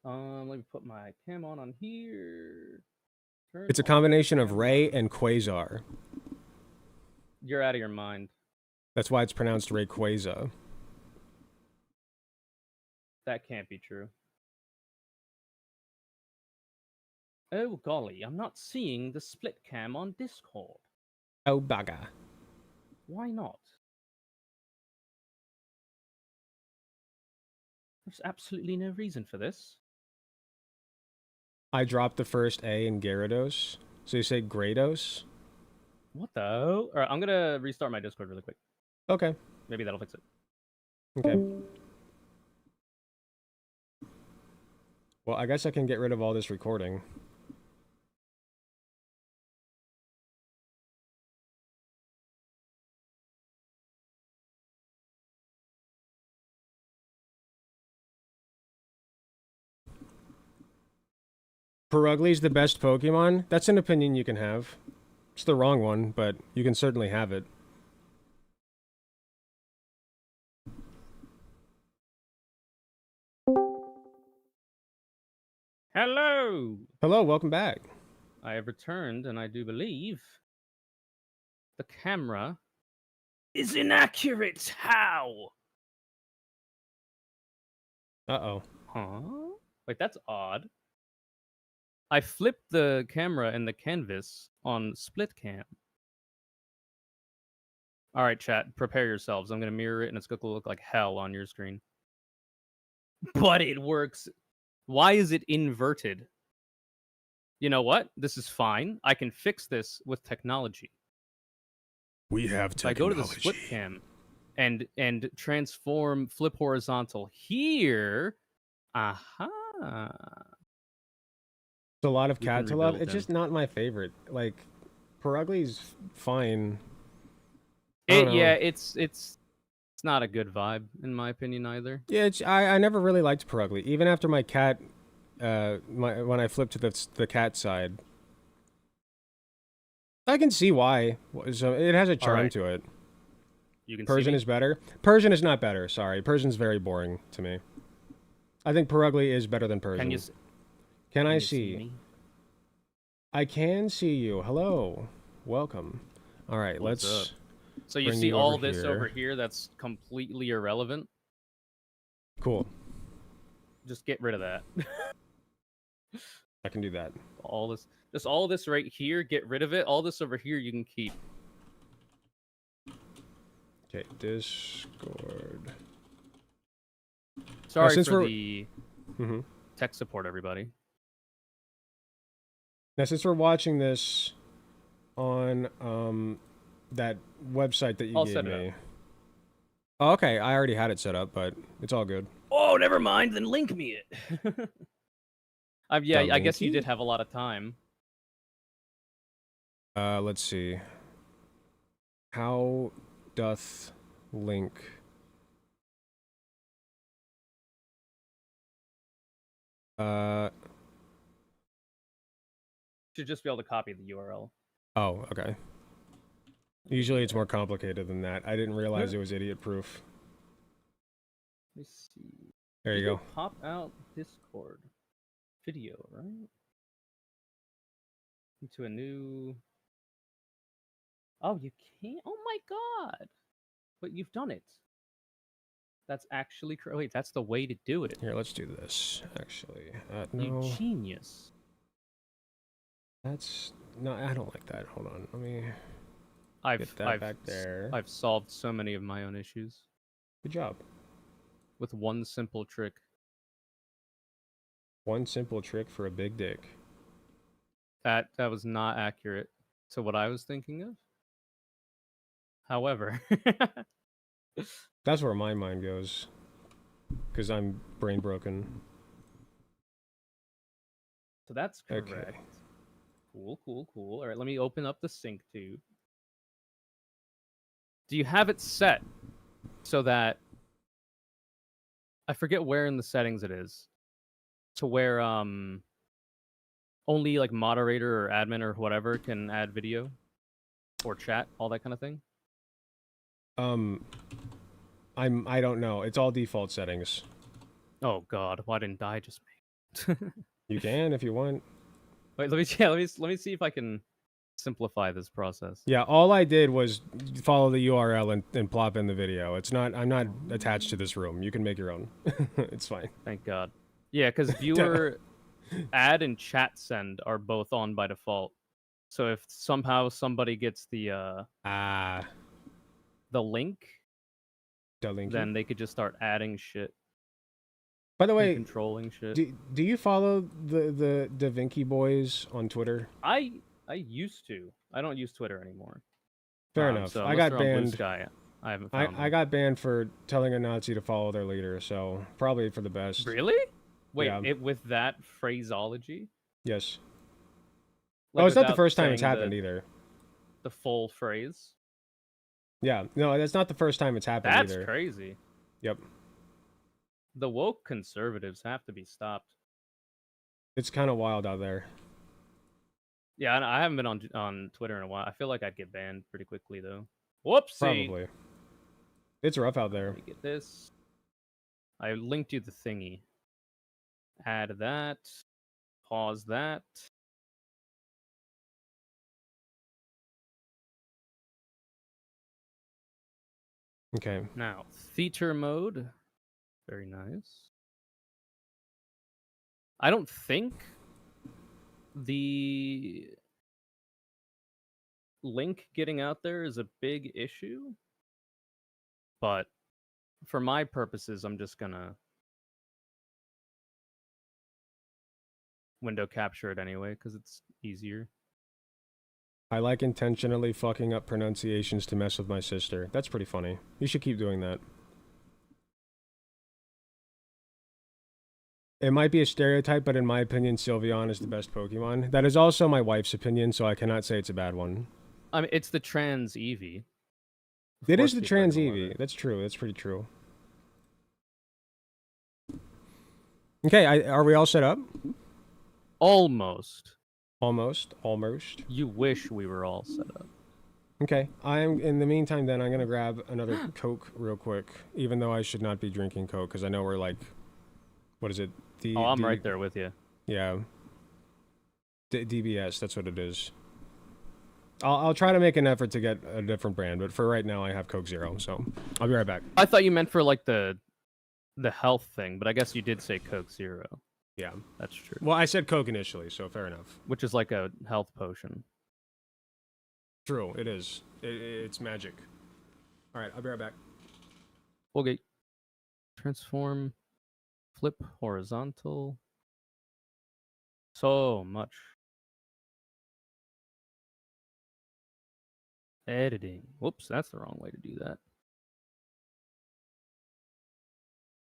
Let me put my cam on here. It's a combination of Ray and Quasar. You're out of your mind. That's why it's pronounced Rayquaza. That can't be true. Oh golly, I'm not seeing the split cam on Discord. Oh bugger. Why not? There's absolutely no reason for this. I dropped the first A in Gyarados. So you say Grados? What the? All right, I'm gonna restart my Discord really quick. Okay. Maybe that'll fix it. Okay. Well, I guess I can get rid of all this recording. Perugli's the best Pokemon? That's an opinion you can have. It's the wrong one, but you can certainly have it. Hello! Hello, welcome back. I have returned, and I do believe the camera is inaccurate. How? Uh-oh. Huh? Wait, that's odd. I flipped the camera and the canvas on split cam. All right, chat, prepare yourselves. I'm going to mirror it, and it's going to look like hell on your screen. But it works. Why is it inverted? You know what? This is fine. I can fix this with technology. We have technology. If I go to the split cam and transform flip horizontal here. Aha. It's a lot of cat to love. It's just not my favorite. Like, Perugli's fine. Yeah, it's not a good vibe in my opinion either. Yeah, I never really liked Perugly. Even after my cat, when I flipped to the cat side, I can see why. So it has a charm to it. You can Persian is better. Persian is not better. Sorry, Persian's very boring to me. I think Perugly is better than Persian. Can I see? Me? I can see you. Hello, welcome. All right, let's. So you see all this over here that's completely irrelevant? Cool. Just get rid of that. I can do that. Just all this right here, get rid of it. All this over here you can keep. Okay, Discord. Sorry for the tech support, everybody. Now, since we're watching this on that website that you gave me. Oh, okay, I already had it set up, but it's all good. Oh, never mind. Then link me it. Yeah, I guess you did have a lot of time. Let's see. How doth link? Should just be able to copy the URL. Oh, okay. Usually it's more complicated than that. I didn't realize it was idiot-proof. Let me see. There you go. Pop out Discord video, right? Into a new. Oh, you can't. Oh my god! But you've done it. That's actually wait. That's the way to do it. Here, let's do this. Actually, no. You genius. That's no. I don't like that. Hold on. Let me. Get that back there. I've solved so many of my own issues. Good job. With one simple trick. One simple trick for a big dick. That was not accurate to what I was thinking of. However, that's where my mind goes, because I'm brain broken. So that's correct. Okay. Cool. All right, let me open up the sync tube. Do you have it set so that I forget where in the settings it is, to where only like moderator or admin or whatever can add video or chat, all that kind of thing? I don't know. It's all default settings. Oh God, why didn't I just make? You can if you want. Wait, let me see if I can simplify this process. Yeah, all I did was follow the URL and plop in the video. It's not. I'm not attached to this room. You can make your own. It's fine. Thank God. Yeah, because viewer add and chat send are both on by default. So if somehow somebody gets the link, then they could just start adding shit. By the way, controlling shit. Do you follow the Da Vinci boys on Twitter? I used to. I don't use Twitter anymore. Fair enough. So I got banned. Blue Sky, I haven't found I got banned for telling a Nazi to follow their leader, so probably for the best. Really? Wait, yeah. With that phraseology? Yes. Like, it's not the first time it's happened either. The full phrase? Yeah, no, that's not the first time it's happened either. That's crazy. Yep. The woke conservatives have to be stopped. It's kind of wild out there. Yeah, I haven't been on Twitter in a while. I feel like I'd get banned pretty quickly, though. Whoopsie! Probably. It's rough out there. Let me get this. I linked you the thingy. Add that. Pause that. Okay. Now, theater mode. Very nice. I don't think the link getting out there is a big issue, but for my purposes, I'm just gonna window capture it anyway because it's easier. I like intentionally fucking up pronunciations to mess with my sister. That's pretty funny. You should keep doing that. It might be a stereotype, but in my opinion, Sylveon is the best Pokemon. That is also my wife's opinion, so I cannot say it's a bad one. I mean, it's the trans Eevee. It is the trans Eevee. That's true. That's pretty true. Okay, are we all set up? Almost. Almost. You wish we were all set up. Okay, in the meantime, then, I'm going to grab another Coke real quick, even though I should not be drinking Coke, because I know we're like, what is it? I'm right there with you. Yeah. DBS, that's what it is. I'll try to make an effort to get a different brand, but for right now, I have Coke Zero, so I'll be right back. I thought you meant for, like, the health thing, but I guess you did say Coke Zero. Yeah. That's true. Well, I said Coke initially, so fair enough. Which is like a health potion. True, it is. It's magic. All right, I'll be right back. Okay. Transform. Flip horizontal. So much. Editing. Whoops, that's the wrong way to do that.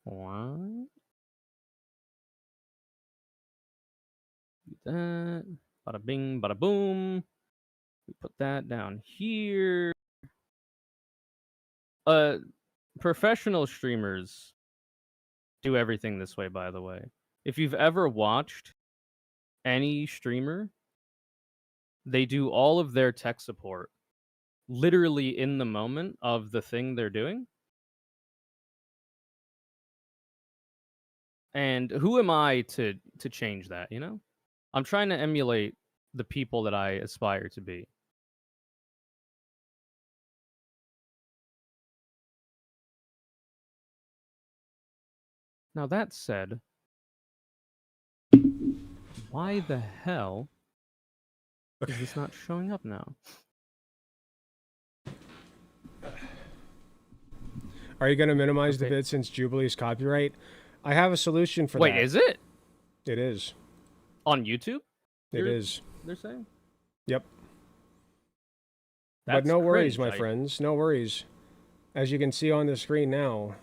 What? Do that. Bada bing, bada boom. We put that down here. Professional streamers do everything this way, by the way. If you've ever watched any streamer, they do all of their tech support literally in the moment of the thing they're doing. And who am I to change that, you know? I'm trying to emulate the people that I aspire to be. Now that said, why the hell is this not showing up now? Are you going to minimize the vid since Jubilee's copyright? I have a solution for that. Wait, is it? It is. On YouTube? It is. they're saying? Yep. That's but no worries, cringe. my friends. No worries. As you can see on the screen now,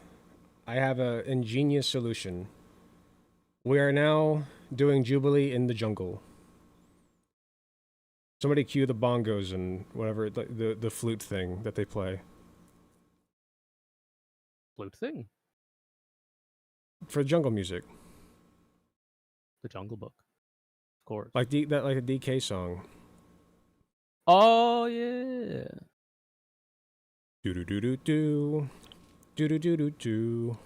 I have an ingenious solution. We are now doing Jubilee in the jungle. Somebody cue the bongos and whatever, the flute thing that they play. Flute thing? For jungle music. The Jungle Book. Of course. Like a DK song. Oh, yeah. Do-do-do-do-do. Do-do-do-do-do.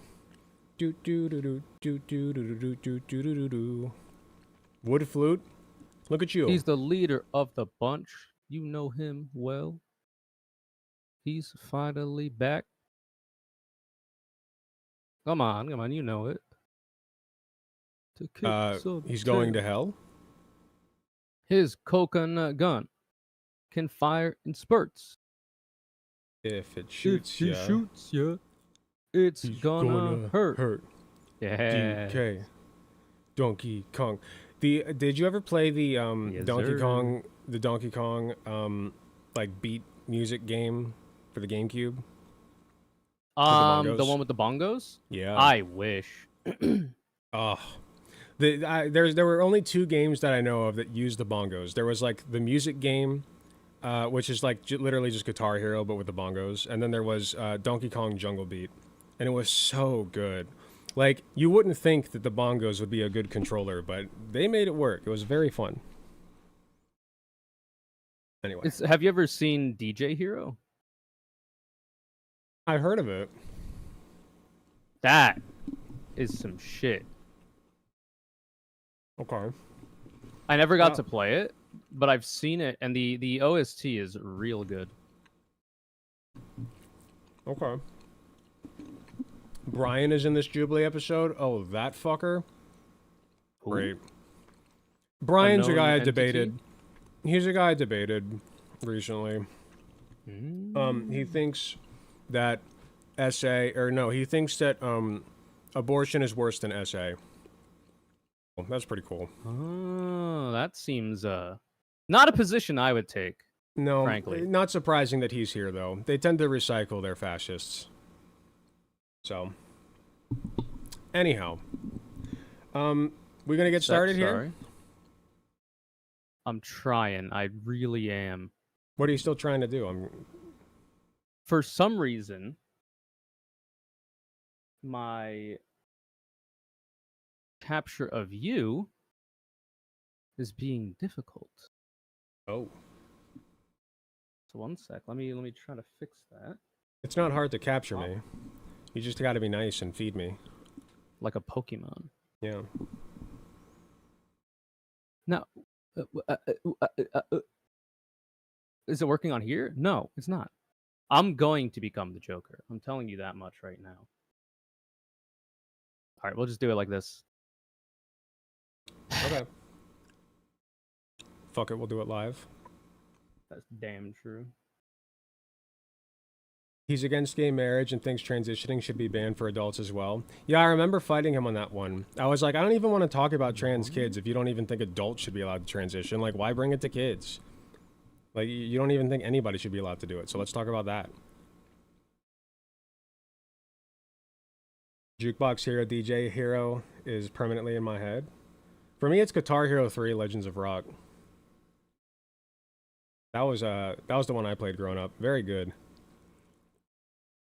Do-do-do-do-do-do-do-do-do-do-do. Wood flute. Look at you. He's the leader of the bunch. You know him well. He's finally back. Come on, you know it. To kick he's going to hell? His coconut gun can fire in spurts. If it shoots ya. If he shoots ya, it's gonna hurt. Yeah. DK. Donkey Kong. Did you ever play the Yes, Donkey sir. Kong like beat music game for the GameCube? The one with the bongos? Yeah. I wish. Oh. There were only 2 games that I know of that used the bongos. There was like the music game, which is like literally just Guitar Hero but with the bongos, and then there was Donkey Kong Jungle Beat, and it was so good. Like, you wouldn't think that the bongos would be a good controller, but they made it work. It was very fun. Anyway. Have you ever seen DJ Hero? I heard of it. That is some shit. Okay. I never got to play it, but I've seen it, and the OST is real good. Okay. Brian is in this Jubilee episode. Oh, that fucker. Great. Brian's a guy I debated. He's a guy I debated recently. He thinks that he thinks that abortion is worse than SA. Well, that's pretty cool. Oh, that seems not a position I would take. No, frankly. Not surprising that he's here though. They tend to recycle their fascists. So, anyhow, we're gonna get started here. I'm trying. I really am. What are you still trying to do? For some reason, my capture of you is being difficult. Oh. So 1 sec. Let me try to fix that. It's not hard to capture me. You just got to be nice and feed me. Like a Pokemon. Yeah. Now, is it working on here? No, it's not. I'm going to become the Joker. I'm telling you that much right now. All right, we'll just do it like this. Okay. Fuck it, we'll do it live. That's damn true. He's against gay marriage and thinks transitioning should be banned for adults as well. Yeah, I remember fighting him on that one. I was like, I don't even want to talk about trans kids if you don't even think adults should be allowed to transition. Like, why bring it to kids? Like, you don't even think anybody should be allowed to do it. So let's talk about that. Jukebox Hero DJ Hero is permanently in my head. For me, it's Guitar Hero 3 Legends of Rock. That was the one I played growing up. Very good.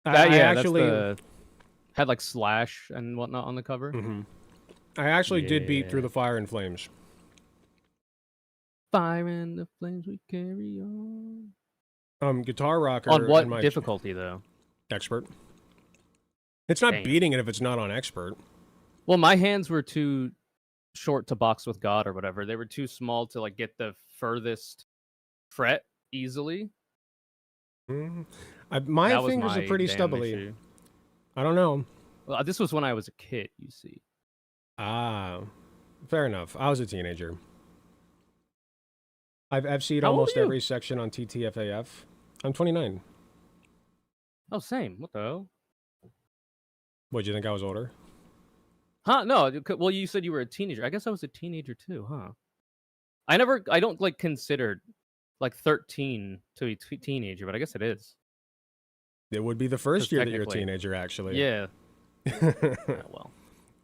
I actually had like Slash and whatnot on the cover. Mm-hmm. I actually did beat Through the Fire and Flames. Fire and the flames we carry on. Guitar Rocker. On what difficulty though? Expert. It's not beating it if it's not on expert. Well, my hands were too short to box with God or whatever. They were too small to like get the furthest fret easily. My fingers are pretty stubbly. Issue. I don't know. Well, this was when I was a kid, you see. Ah, fair enough. I was a teenager. I've seen almost every section on TTFAF. I'm 29. Oh, same. What the hell? What, do you think I was older? Huh? No. Well, you said you were a teenager. I guess I was a teenager too, huh? I don't like consider like 13 to be teenager, but I guess it is. It would be the first year that you're a teenager, actually. Yeah. Well,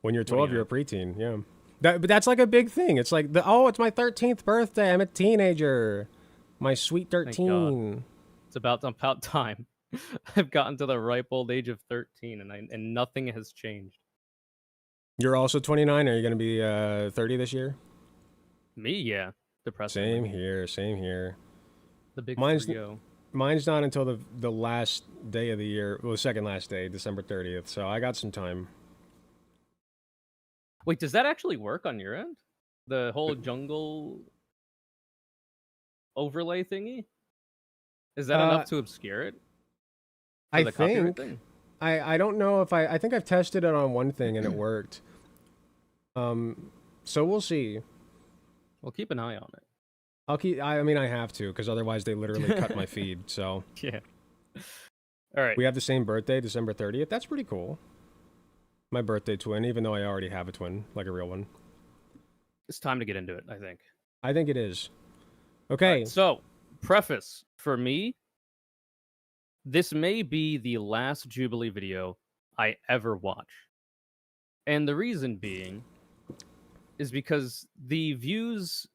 when you're 12, you're a preteen. Yeah. But that's like a big thing. It's like it's my 13th birthday. I'm a teenager. My sweet 13. It's about time. I've gotten to the ripe old age of 13, and nothing has changed. You're also 29. Are you going to be 30 this year? Me, yeah. Depressing. Same here. The big Mine's not until the last day of the year. Well, the second last day, December 30th. So I got some time. Wait, does that actually work on your end? The whole jungle overlay thingy? Is that enough to obscure it? I think. I don't know if I think I've tested it on one thing and it worked. So we'll see. We'll keep an eye on it. I mean, I have to, because otherwise they literally cut my feed, so. Yeah. All right. We have the same birthday, December 30th. That's pretty cool. My birthday twin, even though I already have a twin, like a real one. It's time to get into it, I think. I think it is. Okay. Right, so, preface. For me, this may be the last Jubilee video I ever watch. And the reason being is because the views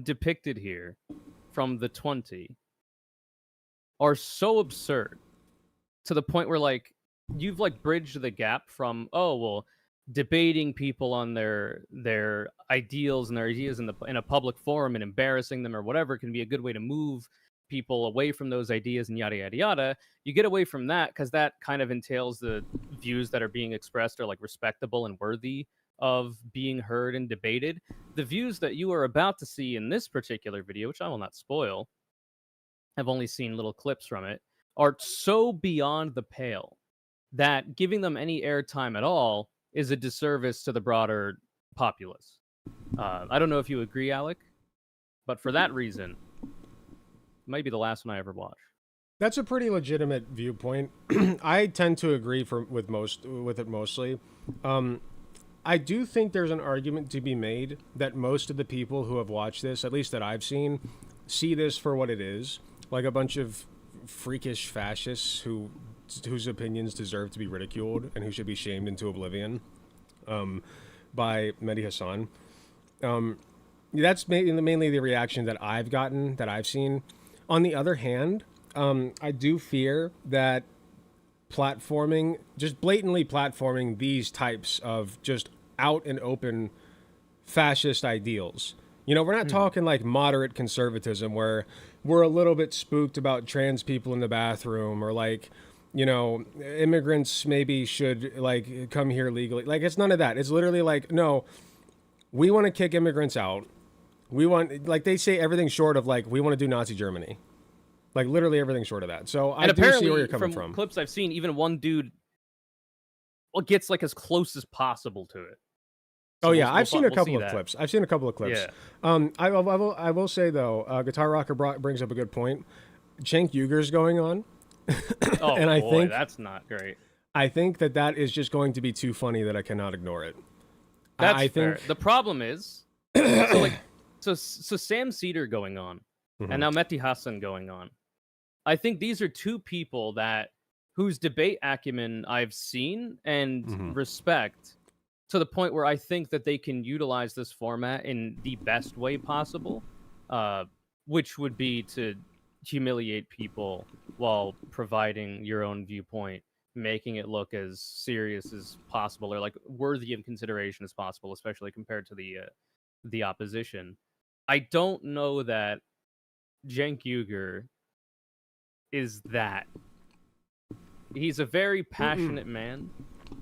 depicted here from the 20 are so absurd to the point where like you've like bridged the gap from debating people on their ideals and their ideas in a public forum and embarrassing them or whatever can be a good way to move people away from those ideas and yada yada yada. You get away from that because that kind of entails the views that are being expressed are like respectable and worthy of being heard and debated. The views that you are about to see in this particular video, which I will not spoil, I've only seen little clips from it, are so beyond the pale that giving them any airtime at all is a disservice to the broader populace. I don't know if you agree, Alec, but for that reason, it might be the last one I ever watch. That's a pretty legitimate viewpoint. I tend to agree with it mostly. I do think there's an argument to be made that most of the people who have watched this, at least that I've seen, see this for what it is, like a bunch of freakish fascists whose opinions deserve to be ridiculed and who should be shamed into oblivion by Mehdi Hasan. That's mainly the reaction that I've gotten, that I've seen. On the other hand, I do fear that just blatantly platforming these types of just out and open fascist ideals. You know, we're not talking like moderate conservatism where we're a little bit spooked about trans people in the bathroom or like, you know, immigrants maybe should like come here legally. Like, it's none of that. It's literally like, no, we want to kick immigrants out. We want, like they say, everything short of like, we want to do Nazi Germany. Like literally everything short of that. So I do see where you're coming from. Clips I've seen, even one dude gets like as close as possible to it. So I've seen a couple of clips. Yeah. I will say though, Guitar Rocker brings up a good point. Cenk Uygur's going on. And I think that's not great. I think that is just going to be too funny that I cannot ignore it. That's fair. The problem is, so Sam Cedar going on, and now Mehdi Hasan going on. I think these are two people whose debate acumen I've seen and respect to the point where I think that they can utilize this format in the best way possible, which would be to humiliate people while providing your own viewpoint, making it look as serious as possible or like worthy of consideration as possible, especially compared to the opposition. I don't know that Cenk Uygur is that. He's a very passionate man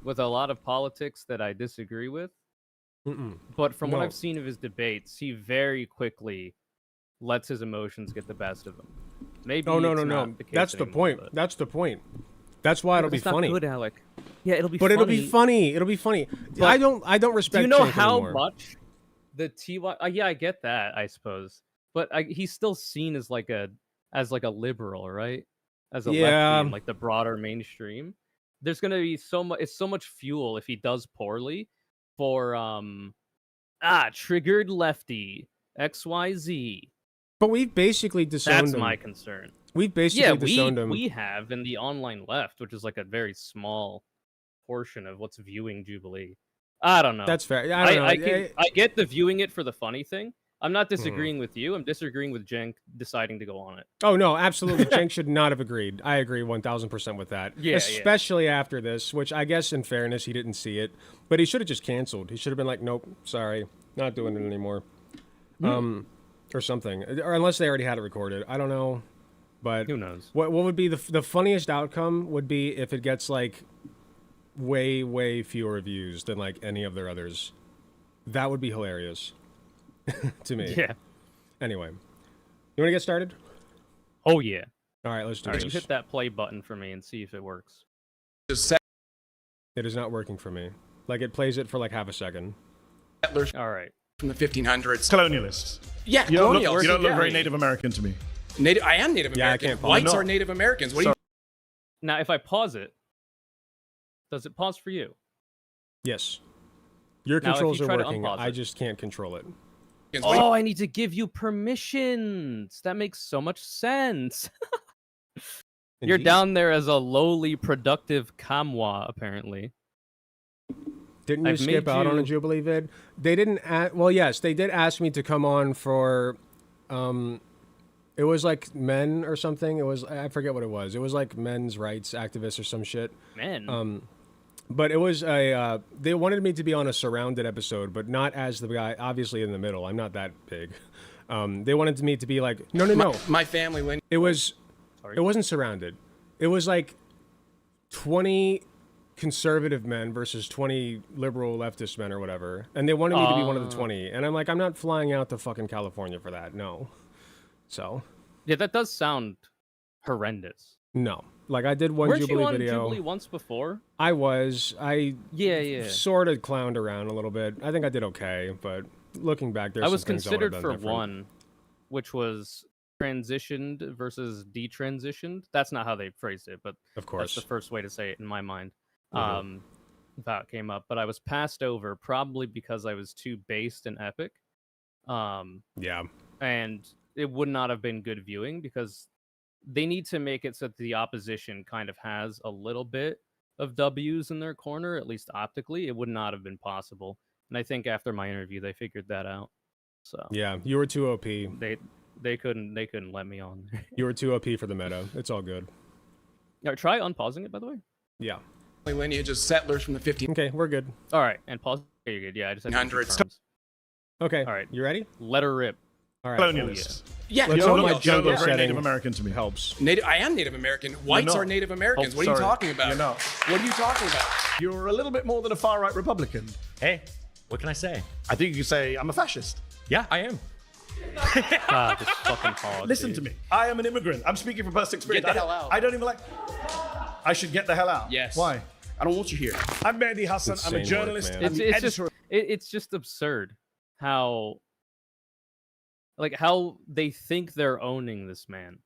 with a lot of politics that I disagree with. But from what I've seen of his debates, he very quickly lets his emotions get the best of him. Maybe no. That's the point. But... That's the point. That's why it'll be funny. Good, Alec. Yeah, it'll be. But it'll be funny. It'll be funny. But I don't respect. Do you know Cenk how anymore. much the TY? Yeah, I get that. I suppose, but he's still seen as like a liberal, right? As a lefty in like the broader mainstream. There's gonna be so much fuel if he does poorly for triggered lefty XYZ. But we've basically disowned That's him. my concern. We've basically disowned him. We have in the online left, which is like a very small portion of what's viewing Jubilee. I don't know. That's fair. I don't know. I get the viewing it for the funny thing. I'm not disagreeing with you. I'm disagreeing with Jenk deciding to go on it. Oh, no, absolutely. Jenk should not have agreed. I agree 1,000% with that. Yeah, especially after this, which I guess in fairness, he didn't see it. But he should have just canceled. He should have been like, nope, sorry, not doing it anymore. Or something. Or unless they already had it recorded. I don't know. But who knows? What would be the funniest outcome would be if it gets like way, way fewer views than like any of their others. That would be hilarious. To me. Yeah. Anyway, you want to get started? Oh yeah. All right, let's do this. You hit that play button for me and see if it works. It is not working for me. Like it plays it for like half a second. All right. From the 1500s. Colonialists. Yeah, you don't colonials. look very Native American to me. I am Native American. I can't. Whites are Native Americans. What do you? Now, if I pause it, does it pause for you? Yes. Your controls are working. I just can't control it. Oh, I need to give you permissions. That makes so much sense. You're down there as a lowly, productive Kamwa, apparently. Didn't you skip out on a Jubilee vid? They didn't. Well, yes, they did ask me to come on for. It was like men or something. It was I forget what it was. It was like men's rights activists or some shit. Men. But it was a. They wanted me to be on a surrounded episode, but not as the guy. Obviously, in the middle. I'm not that big. They wanted me to be like no. My family went. It was. Sorry. It wasn't surrounded. It was like 20 conservative men versus 20 liberal leftist men or whatever, and they wanted me to be one of the 20. And I'm like, I'm not flying out to fucking California for that. No. So. Yeah, that does sound horrendous. No. Like I did one Weren't Jubilee you on video. Jubilee once before? I was. Yeah. Sort of clowned around a little bit. I think I did okay, but looking back, there's I was some things considered I for different. one, which was transitioned versus detransitioned. That's not how they phrased it, but of course, that's the first way to say it in my mind. That came up, but I was passed over probably because I was too based and epic. Yeah, and it would not have been good viewing because they need to make it so that the opposition kind of has a little bit of W's in their corner, at least optically. It would not have been possible. And I think after my interview, they figured that out. So yeah, you were too OP. They couldn't let me on. You were too OP for the meta. It's all good. All right, try unpausing it, by the way. Yeah. Lineage of settlers from the 1500s. Okay, we're good. All right, and pause. Okay, you're good. Yeah, I just had hundreds. Okay. All right, you ready? Let her rip. All right. Colonialists. Yeah, let's hope my jungle setting Native American to me helps. I am Native American. Whites are Native Americans. What are you talking about? You're not. What are you talking about? You're a little bit more than a far-right Republican. Hey, what can I say? I think you can say I'm a fascist. Yeah, I am. Just fucking pause. Listen to me. I am an immigrant. I'm speaking from personal experience. Get the hell out. I don't even like. I should get the hell out. Yes. Why? I don't want you here. I'm Mehdi Hasan. I'm a journalist. I'm the editor. It's just absurd how they think they're owning this man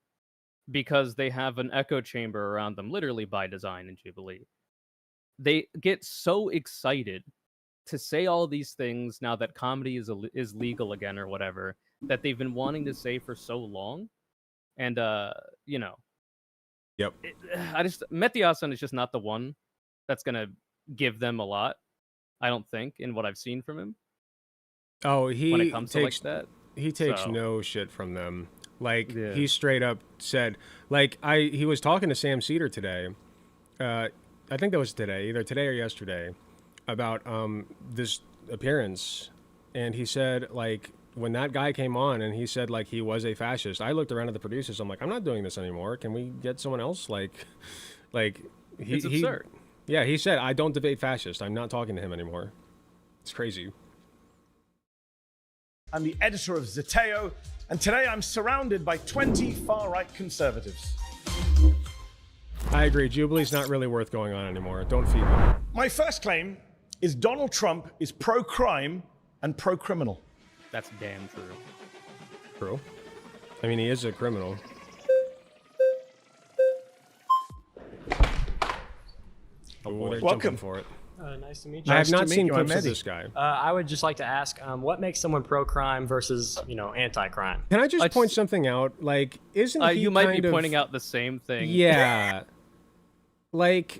because they have an echo chamber around them, literally by design in Jubilee. They get so excited to say all these things now that comedy is legal again or whatever that they've been wanting to say for so long, and Yep. Mehdi Hasan is just not the one that's gonna give them a lot. I don't think in what I've seen from him. Oh, when it comes takes to like that. He takes no shit from them. Like he straight up said, like he was talking to Sam Cedar today. I think that was today, either today or yesterday, about this appearance, and he said like when that guy came on and he said like he was a fascist. I looked around at the producers. I'm like, I'm not doing this anymore. Can we get someone else? Like it's absurd. Yeah, he said I don't debate fascist. I'm not talking to him anymore. It's crazy. I'm the editor of Zeteo, and today I'm surrounded by 20 far-right conservatives. I agree. Jubilee's not really worth going on anymore. Don't feed them. My first claim is Donald Trump is pro-crime and pro-criminal. That's damn true. True. I mean, he is a criminal. Oh, boy, they're welcome for it. Nice to meet you. I have not seen clips of this guy. I would just like to ask, what makes someone pro-crime versus, anti-crime? Can I just point something out? Like, isn't he you might be kind of pointing out the same thing. Yeah. Like,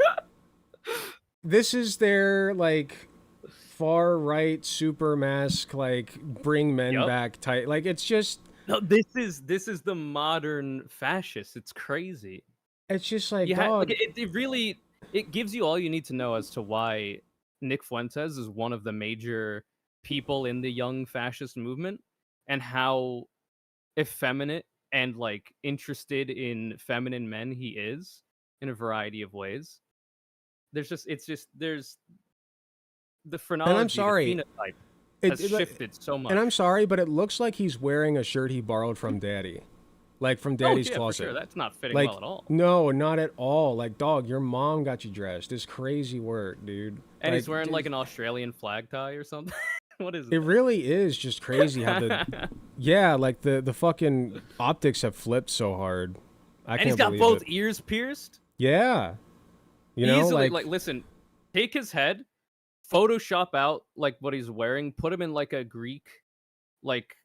this is their, like, far-right super mask, like, bring men back type. Like, it's just... No, this is the modern fascist. It's crazy. It's just like, dog... It really... It gives you all you need to know as to why Nick Fuentes is one of the major people in the young fascist movement, and how effeminate and like interested in feminine men he is in a variety of ways. There's the phrenology, and I'm sorry, the phenotype has shifted so much. And I'm sorry, but it looks like he's wearing a shirt he borrowed from Daddy. Like, from Daddy's closet. For sure. That's not fitting like, well at all. No, not at all. Like, dog, your mom got you dressed. It's crazy work, dude. And he's wearing, like, an Australian flag tie or something. What is it? It really is just crazy how the... yeah, like, the fucking optics have flipped so hard. I can't believe it. And he's got both ears pierced? Yeah. You know, easily, like, listen, take his head, Photoshop out, like, what he's wearing, put him in, like, a Greek, like...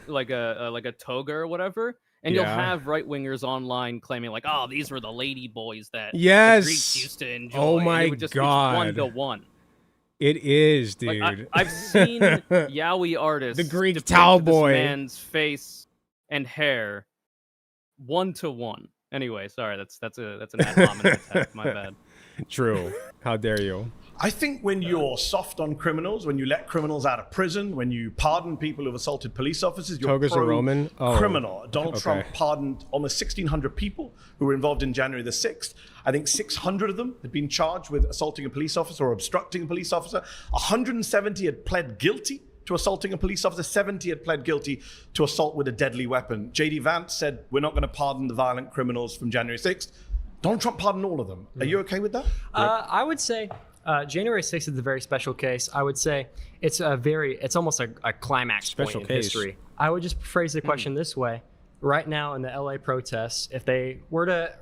like a toga or whatever, and you'll have right wingers online claiming like, oh, these were the lady boys that the Greeks used to enjoy. Oh my god, it's 1-to-1. It is, dude. Like, I've seen yaoi artists, the Greek towel boy, this man's face and hair 1-to-1. Anyway, sorry, that's an ad hominem attack. My bad. True. How dare you? I think when you're soft on criminals, when you let criminals out of prison, when you pardon people who've assaulted police officers, you're criminal. Donald Trump pardoned almost 1,600 people who were involved in January the 6th. I think 600 of them had been charged with assaulting a police officer or obstructing a police officer. 170 had pled guilty to assaulting a police officer. 70 had pled guilty to assault with a deadly weapon. J.D. Vance said, we're not going to pardon the violent criminals from January 6th. Donald Trump pardoned all of them. Are you okay with that? I would say... January 6th is a very special case. I would say it's almost a climax point in history. I would just phrase the question this way. Right now in the LA protests, if they were to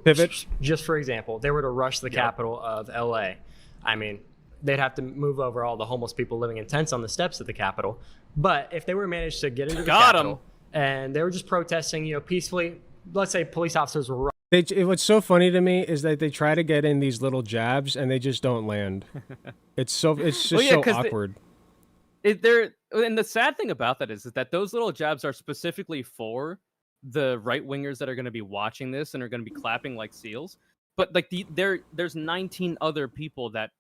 pivot, just for example, they were to rush the capital of LA, I mean, they'd have to move over all the homeless people living in tents on the steps of the Capitol. But if they were managed to get into the Capitol and they were just protesting, peacefully, let's say police officers were what's so funny to me is that they try to get in these little jabs and they just don't land. It's just so awkward. And the sad thing about that is that those little jabs are specifically for the right wingers that are going to be watching this and are going to be clapping like seals. But like there's 19 other people that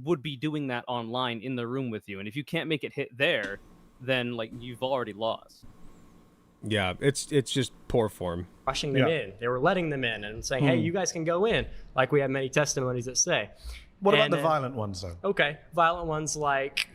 would be doing that online in the room with you, and if you can't make it hit there, then like you've already lost. Yeah, it's just poor form. Rushing them in. They were letting them in and saying, hey, you guys can go in. Like we have many testimonies that say. What about the violent ones, though? Okay. Violent ones like...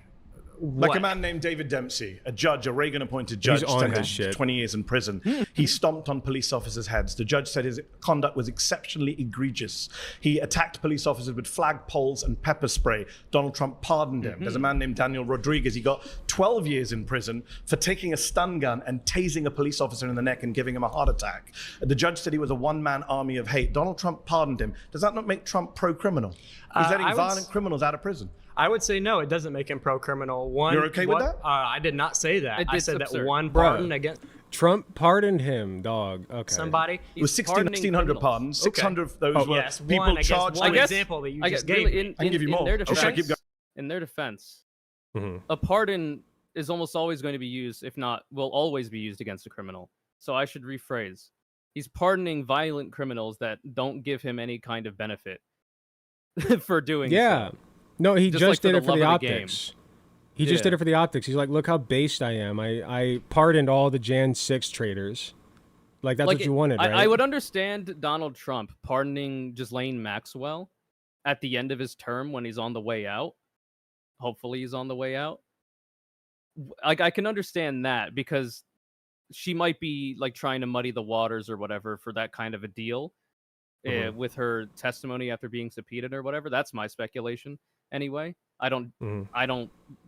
Like a man named David Dempsey, a judge, a Reagan-appointed judge, sentenced 20 years in prison. He stomped on police officers' heads. The judge said his conduct was exceptionally egregious. He attacked police officers with flagpoles and pepper spray. Donald Trump pardoned him. There's a man named Daniel Rodriguez. He got 12 years in prison for taking a stun gun and tasing a police officer in the neck and giving him a heart attack. The judge said he was a one-man army of hate. Donald Trump pardoned him. Does that not make Trump pro-criminal? He's letting violent criminals out of prison. I would say no, it doesn't make him pro-criminal. You're okay with that? I did not say that. I said absurd. that one pardon against... Trump pardoned him, dog. Okay. Somebody? It was 1,600 pardons. 600 of those were people charged. One example that you just gave. I can give you more. In their defense, a pardon is almost always going to be used, if not, will always be used against a criminal. So I should rephrase. He's pardoning violent criminals that don't give him any kind of benefit for doing so. No, he just did it for the optics. He just did it for the optics. He's like, look how based I am. I pardoned all the Jan 6 traitors. Like, that's what you wanted, right? I would understand Donald Trump pardoning Ghislaine Maxwell at the end of his term when he's on the way out. Hopefully he's on the way out. Like, I can understand that because she might be, like, trying to muddy the waters or whatever for that kind of a deal with her testimony after being subpoenaed or whatever. That's my speculation. Anyway, I don't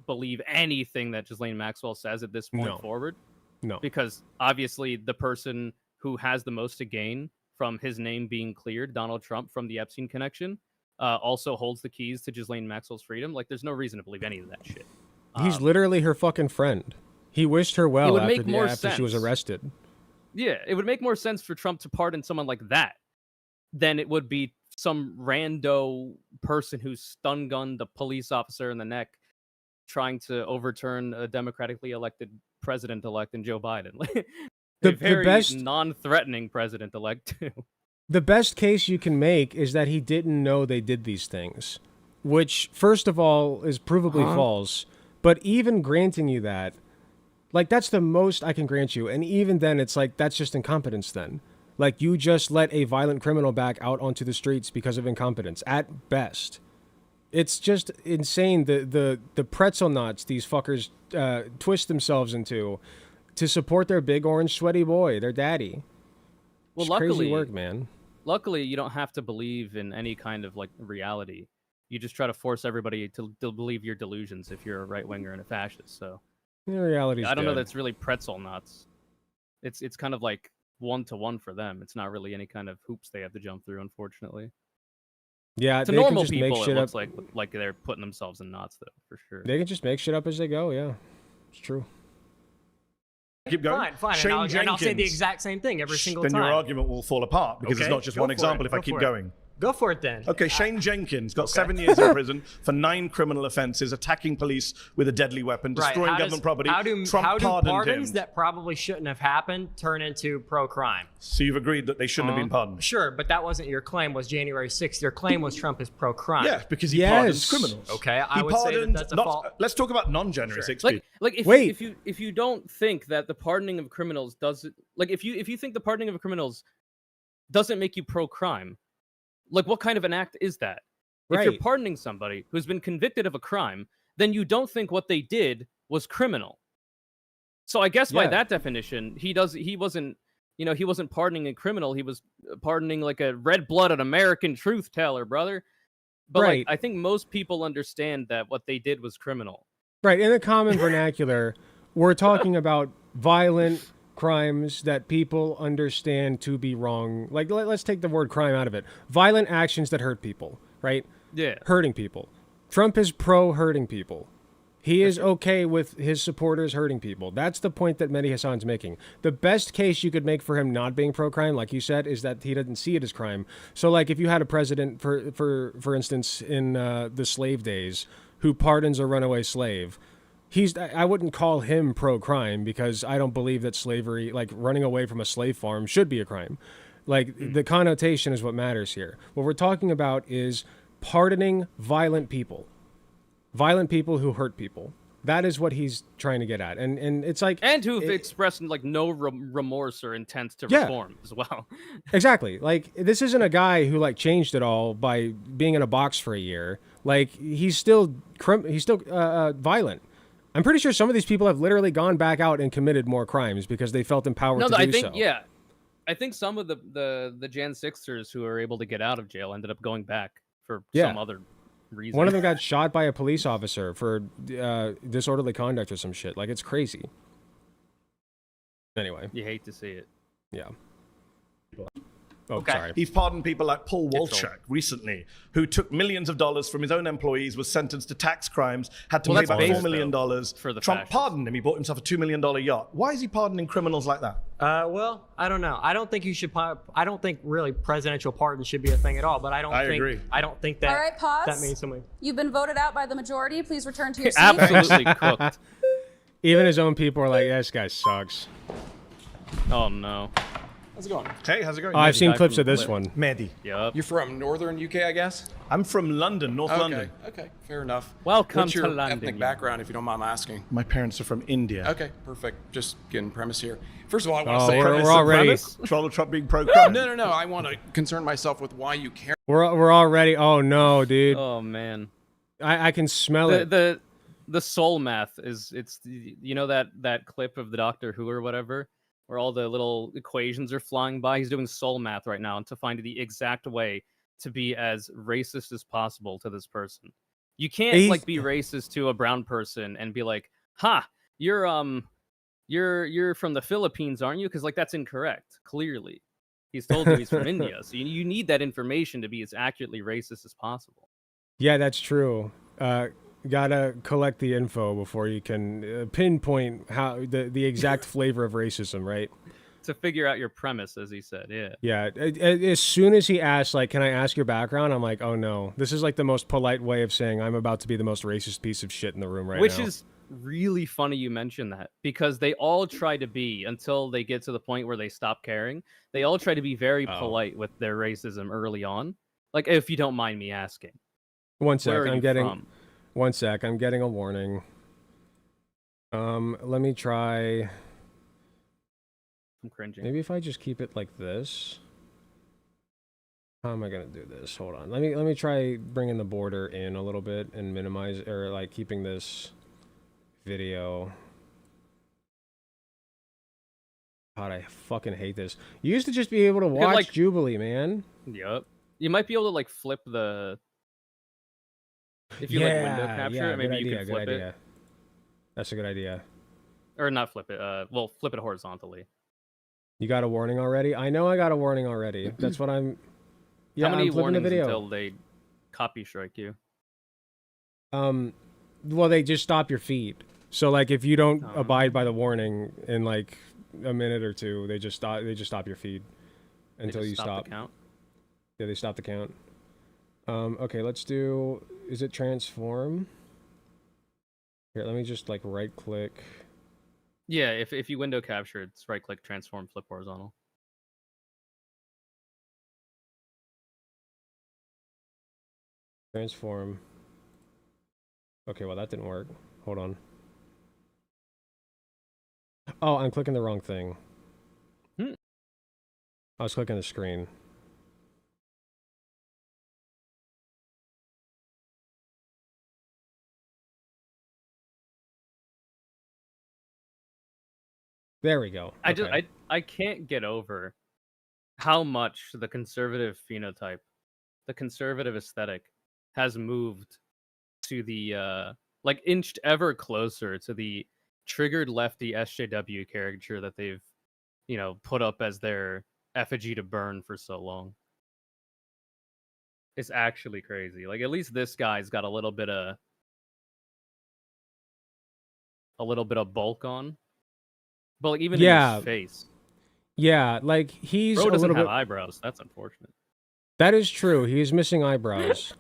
believe anything that Ghislaine Maxwell says at this point forward. No. Because obviously the person who has the most to gain from his name being cleared, Donald Trump, from the Epstein connection, also holds the keys to Ghislaine Maxwell's freedom. Like, there's no reason to believe any of that shit. He's literally her fucking friend. He wished her well after she was arrested. Yeah, it would make more sense for Trump to pardon someone like that than it would be some rando person who stun gunned a police officer in the neck trying to overturn a democratically elected president-elect in Joe Biden. The best non-threatening president-elect too. The best case you can make is that he didn't know they did these things, which, first of all, is provably false. But even granting you that, like, that's the most I can grant you. And even then, it's like, that's just incompetence then. Like, you just let a violent criminal back out onto the streets because of incompetence, at best. It's just insane the pretzel knots these fuckers twist themselves into to support their big orange sweaty boy, their daddy. Well, It's luckily, crazy work, man. Luckily, you don't have to believe in any kind of like reality. You just try to force everybody to believe your delusions if you're a right winger and a fascist. So, yeah, reality's I don't know dead. that's really pretzel nuts. It's kind of like 1-to-1 for them. It's not really any kind of hoops they have to jump through, unfortunately. Yeah, To they can normal just people, make it shit looks up. like they're putting themselves in knots, though, for sure. They can just make shit up as they go. Yeah, it's true. Keep going. Fine. Shane And I'll say the Jenkins. exact same thing every single Then time. your argument will fall apart because it's Okay, not just go one for example it, if I go keep for it. going. Go for it then. Okay, Shane Jenkins got 7 years in prison for 9 criminal offenses, attacking police with a deadly weapon, destroying government property. How do Trump pardoned pardons him. that probably shouldn't have happened turn into pro-crime? So you've agreed that they shouldn't have been pardoned? Sure, but that wasn't your claim. Was January 6th? Your claim was Trump is pro-crime. Yeah, because he pardons criminals. Okay, I He would say that pardoned that's a not- fault. Let's talk about non-January 6th. Like if you don't think that the pardoning of criminals doesn't if you think the pardoning of criminals doesn't make you pro-crime, like what kind of an act is that? If you're Right. pardoning somebody who's been convicted of a crime, then you don't think what they did was criminal. So I guess by Yeah. that definition, he wasn't pardoning a criminal. He was pardoning like a red-blooded American truth teller, brother. But Right. I think most people understand that what they did was criminal. Right, in the common vernacular, we're talking about violent crimes that people understand to be wrong. Like, let's take the word crime out of it. Violent actions that hurt people, right? Yeah. Hurting people. Trump is pro-hurting people. He is okay with his supporters hurting people. That's the point that Mehdi Hasan's making. The best case you could make for him not being pro-crime, like you said, is that he doesn't see it as crime. So, like, if you had a president, for instance, in the slave days, who pardons a runaway slave, I wouldn't call him pro-crime because I don't believe that slavery, like running away from a slave farm, should be a crime. Like, the connotation is what matters here. What we're talking about is pardoning violent people who hurt people. That is what he's trying to get at. And it's like... And who've expressed like no remorse or intent to Yeah. reform as well. Exactly. Like, this isn't a guy who like changed it all by being in a box for a year. Like, he's still violent. I'm pretty sure some of these people have literally gone back out and committed more crimes because they felt empowered to do I think so. yeah. I think some of the Jan 6ers who are able to get out of jail ended up going back for some other reason. One of them got shot by a police officer for disorderly conduct or some shit. Like, it's crazy. Anyway. You hate to see it. Yeah. Oh, sorry. He's pardoned people like Paul Wolchak recently, who took millions of dollars from his own employees, was sentenced to tax crimes, had to pay back $4 million. For the Trump fascists. pardoned him. He bought himself a $2 million yacht. Why is he pardoning criminals like that? Well, I don't know. I don't think you should. I don't think really presidential pardon should be a thing at all. But I agree. I don't think that. All right, pause. That means something. You've been voted out by the majority. Please return to your seat. Absolutely cooked. Even his own people are like, this guy sucks. Oh no. How's it going? Hey, how's it going? Oh, I've seen Guy clips from of this Flip. one. Mehdi. Yep. You're from northern UK, I guess? I'm from London, North London. Okay, fair enough. Welcome What's your to London, ethnic you- background, if you don't mind my asking? My parents are from India. Okay, perfect. Just getting premise here. First of all, I want Oh, to say... we're already... Donald Trump being pro-crime. No. I want to concern myself with why you care. We're already... Oh, no, dude. Oh man. I can smell it. The soul math is that clip of the Doctor Who or whatever where all the little equations are flying by. He's doing soul math right now and to find the exact way to be as racist as possible to this person. You can't be racist to a brown person and be like, "Ha, you're from the Philippines, aren't you?" Because like that's incorrect. Clearly, He's told you he's from India, so you need that information to be as accurately racist as possible. Yeah, that's true. Gotta collect the info before you can pinpoint how the exact flavor of racism, right? To figure out your premise, as he said, yeah. Yeah, as soon as he asked, like, can I ask your background? I'm like, oh no. This is like the most polite way of saying I'm about to be the most racist piece of shit in the room right now. Which is really funny you mention that, because they all try to be, until they get to the point where they stop caring, they all try to be very polite with their racism early on. Like, if you don't mind me asking. One sec, Where are you from? One sec, I'm getting a warning. Let me try... I'm cringing. Maybe if I just keep it like this. How am I gonna do this? Hold on. Let me try bringing the border in a little bit and minimize, or like keeping this video. God, I fucking hate this. You used to just be able to watch like, Jubilee, man. Yep. You might be able to like flip the. If you like window capture it, maybe you can flip it. That's a good idea. Or not flip it. Well, flip it horizontally. You got a warning already? I know I got a warning already. That's what I'm... Yeah, how many I'm flipping the warnings video. until they copy strike you? Well, they just stop your feed. So, like, if you don't abide by the warning in, like, a minute or two, they just stop your feed until you stop. The count? Yeah, they stop the count. Okay, let's do... Is it transform? Here, let me just, like, right-click... Yeah, if you window capture, it's right click, transform, flip horizontal. Transform. Okay, well that didn't work. Hold on. Oh, I'm clicking the wrong thing. I was clicking the screen. There we go. Okay. I can't get over how much the conservative phenotype, the conservative aesthetic, has moved to the like inched ever closer to the triggered lefty SJW caricature that they've, you know, put up as their effigy to burn for so long. It's actually crazy. Like, at least this guy's got a little bit of bulk on. But like, even in his face. Yeah, like he's Bro doesn't a little have bit... eyebrows. That's unfortunate. That is true. He's missing eyebrows.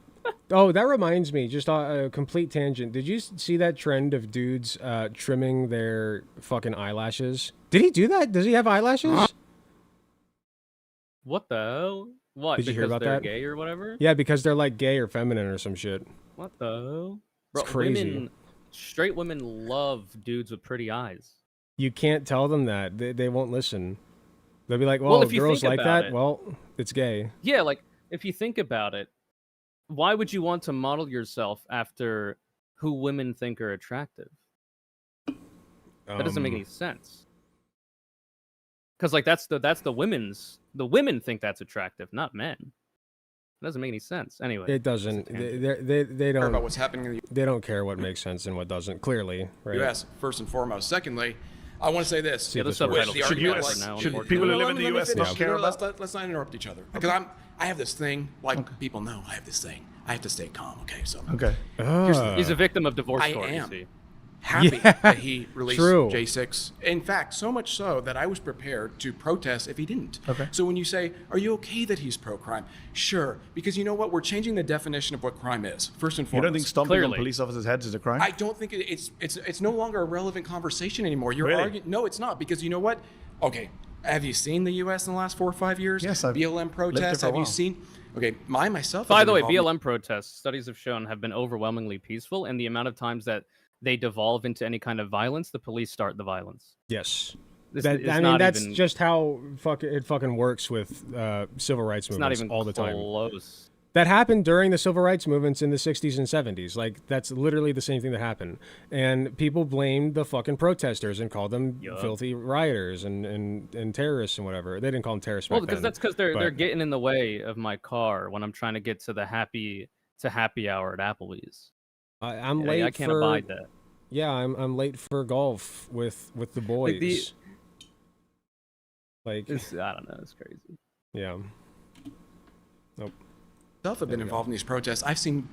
Oh, that reminds me, just a complete tangent. Did you see that trend of dudes trimming their fucking eyelashes? Did he do that? Does he have eyelashes? What the hell? What? Did you hear about they're that? Gay or whatever? Yeah, because they're like gay or feminine or some shit. What the hell? It's crazy. Straight women love dudes with pretty eyes. You can't tell them that. They won't listen. They'll be like, well if girls like that, well, it's gay. Yeah, like, if you think about it, why would you want to model yourself after who women think are attractive? That doesn't make any sense. Because, like, that's the women's... The women think that's attractive, not men. It doesn't make any sense. Anyway. It doesn't. They don't... about what's happening in the They don't care what makes sense and what doesn't, clearly. Right? U.S., first and foremost. Secondly, I want to say this. See, the subtitles. Should people who live in the U.S. not care about... Let's not interrupt each other. Because I have this thing, like people know I have this thing. I have to stay calm, okay? So okay. He's a victim of divorce I story, am you see. happy that he released True. J6. In fact, so much so that I was prepared to protest if he didn't. Okay. So when you say, are you okay that he's pro-crime? Sure, because you know what? We're changing the definition of what crime is, first and You foremost. don't think stomping on police officers' heads is a crime? I don't think it's no longer a relevant conversation anymore. You're Really? arguing. No, it's not, because you know what? Okay, have you seen the U.S. in the last 4 or 5 years? Yes, I've BLM lived protests. there for a Have you while. seen? Okay, myself. By have the way, been involved BLM protests, studies have shown, have been overwhelmingly peaceful, and the amount of times that they devolve into any kind of violence, the police start the violence. Yes. This I is mean, not that's even- just how it fucking works with civil rights It's not movements even all the time. close. That happened during the civil rights movements in the 60s and 70s. Like, that's literally the same thing that happened. And people blamed the fucking protesters and called them filthy rioters and terrorists and whatever. They didn't call them terrorists Well, back because then, that's because they're but- getting in the way of my car when I'm trying to get to the happy hour at Applebee's. I'm Yeah, late I can't for, abide that. Yeah, I'm late for golf with the boys. I don't know, it's crazy. Yeah. Nope. Myself have been involved in these protests. I've seen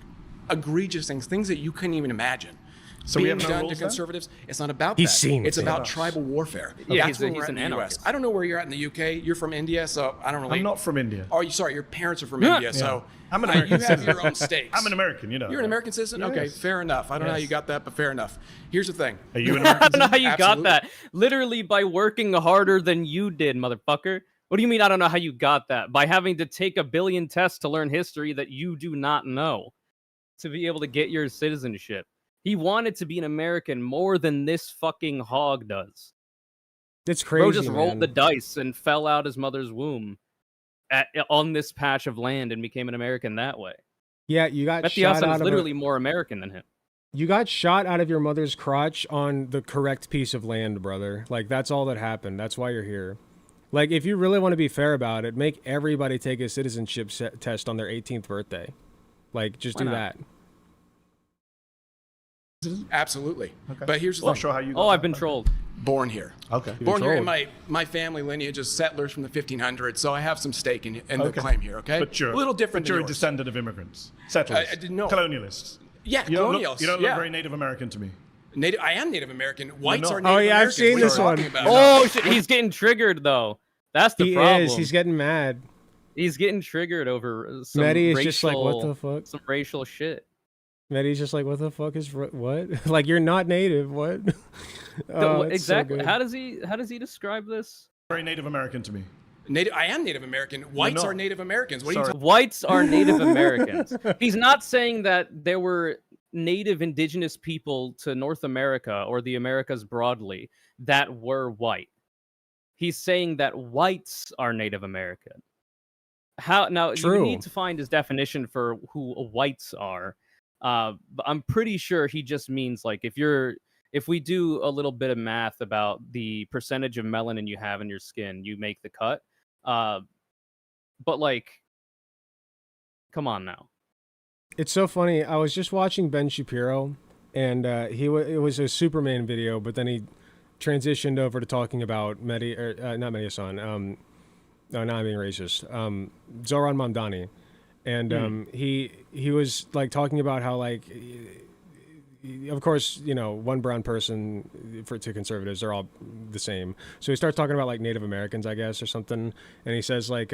egregious things that you couldn't even imagine. So we being have no done rules to conservatives. It's not about He's that. seen It's it. about tribal warfare. Yeah, That's where he's we're at an in the US. anarchist. I don't know where you're at in the UK. You're from India, so I don't really. I'm not from India. Oh, sorry, your parents are from India, so I'm an you American have citizen. your own stakes. I'm an American, you know. You're an American citizen? Okay, Yes. fair enough. I don't know how you got that, but fair enough. Here's the thing. Are you an I American don't know how you Absolutely. got that. Literally by working harder than you did, motherfucker. What do you mean I don't know how you got that? By having to take a billion tests to learn history that you do not know to be able to get your citizenship. He wanted to be an American more than this fucking hog does. It's crazy, Bro just rolled man. the dice and fell out his mother's womb on this patch of land and became an American that way. Yeah, you got Mehdi shot Hasan out is of literally more American than him. You got shot out of your mother's crotch on the correct piece of land, brother. Like, that's all that happened. That's why you're here. Like, if you really want to be fair about it, make everybody take a citizenship test on their 18th birthday. Like, just do that. Absolutely. Okay. But here's the Well, thing. sure how you got Oh, I've that, been but- trolled. Born here. Okay. Born here in my family lineage is settlers from the 1500s, so I have some stake in the claim here, okay? But you're a little different But you're than a yours. descendant of immigrants, settlers, I didn't know. colonialists. Yeah, You don't colonials. look, you don't yeah. look very Native American to me. I am Native American. Whites not. are Native Oh, yeah, I've Americans. seen What are you this one. talking about? Oh, shit, he's getting triggered, though. That's the He problem. is. He's getting mad. He's getting triggered over some Mehdi is racial, just like, what the fuck? Some racial shit. Mehdi's just like, what the fuck is what? Like, you're not native. What? Oh, it's so Exactly. good. How does he describe this? Very Native American to me. I am Native American. Whites not. are Native Americans. What are you Sorry. talking Whites are Native Americans. He's not saying that there were native indigenous people to North America or the Americas broadly that were white. He's saying that whites are Native American. How now True. you need to find his definition for who whites are. But I'm pretty sure he just means like if we do a little bit of math about the percentage of melanin you have in your skin, you make the cut. But like, come on now. It's so funny. I was just watching Ben Shapiro, and it was a Superman video, but then he transitioned over to talking about not Mehdi Hasan. No, now I'm being racist. Zoran Mamdani, and he was like talking about how like, of course, you know, one brown person to conservatives, they're all the same. So he starts talking about like Native Americans, I guess, or something, and he says like,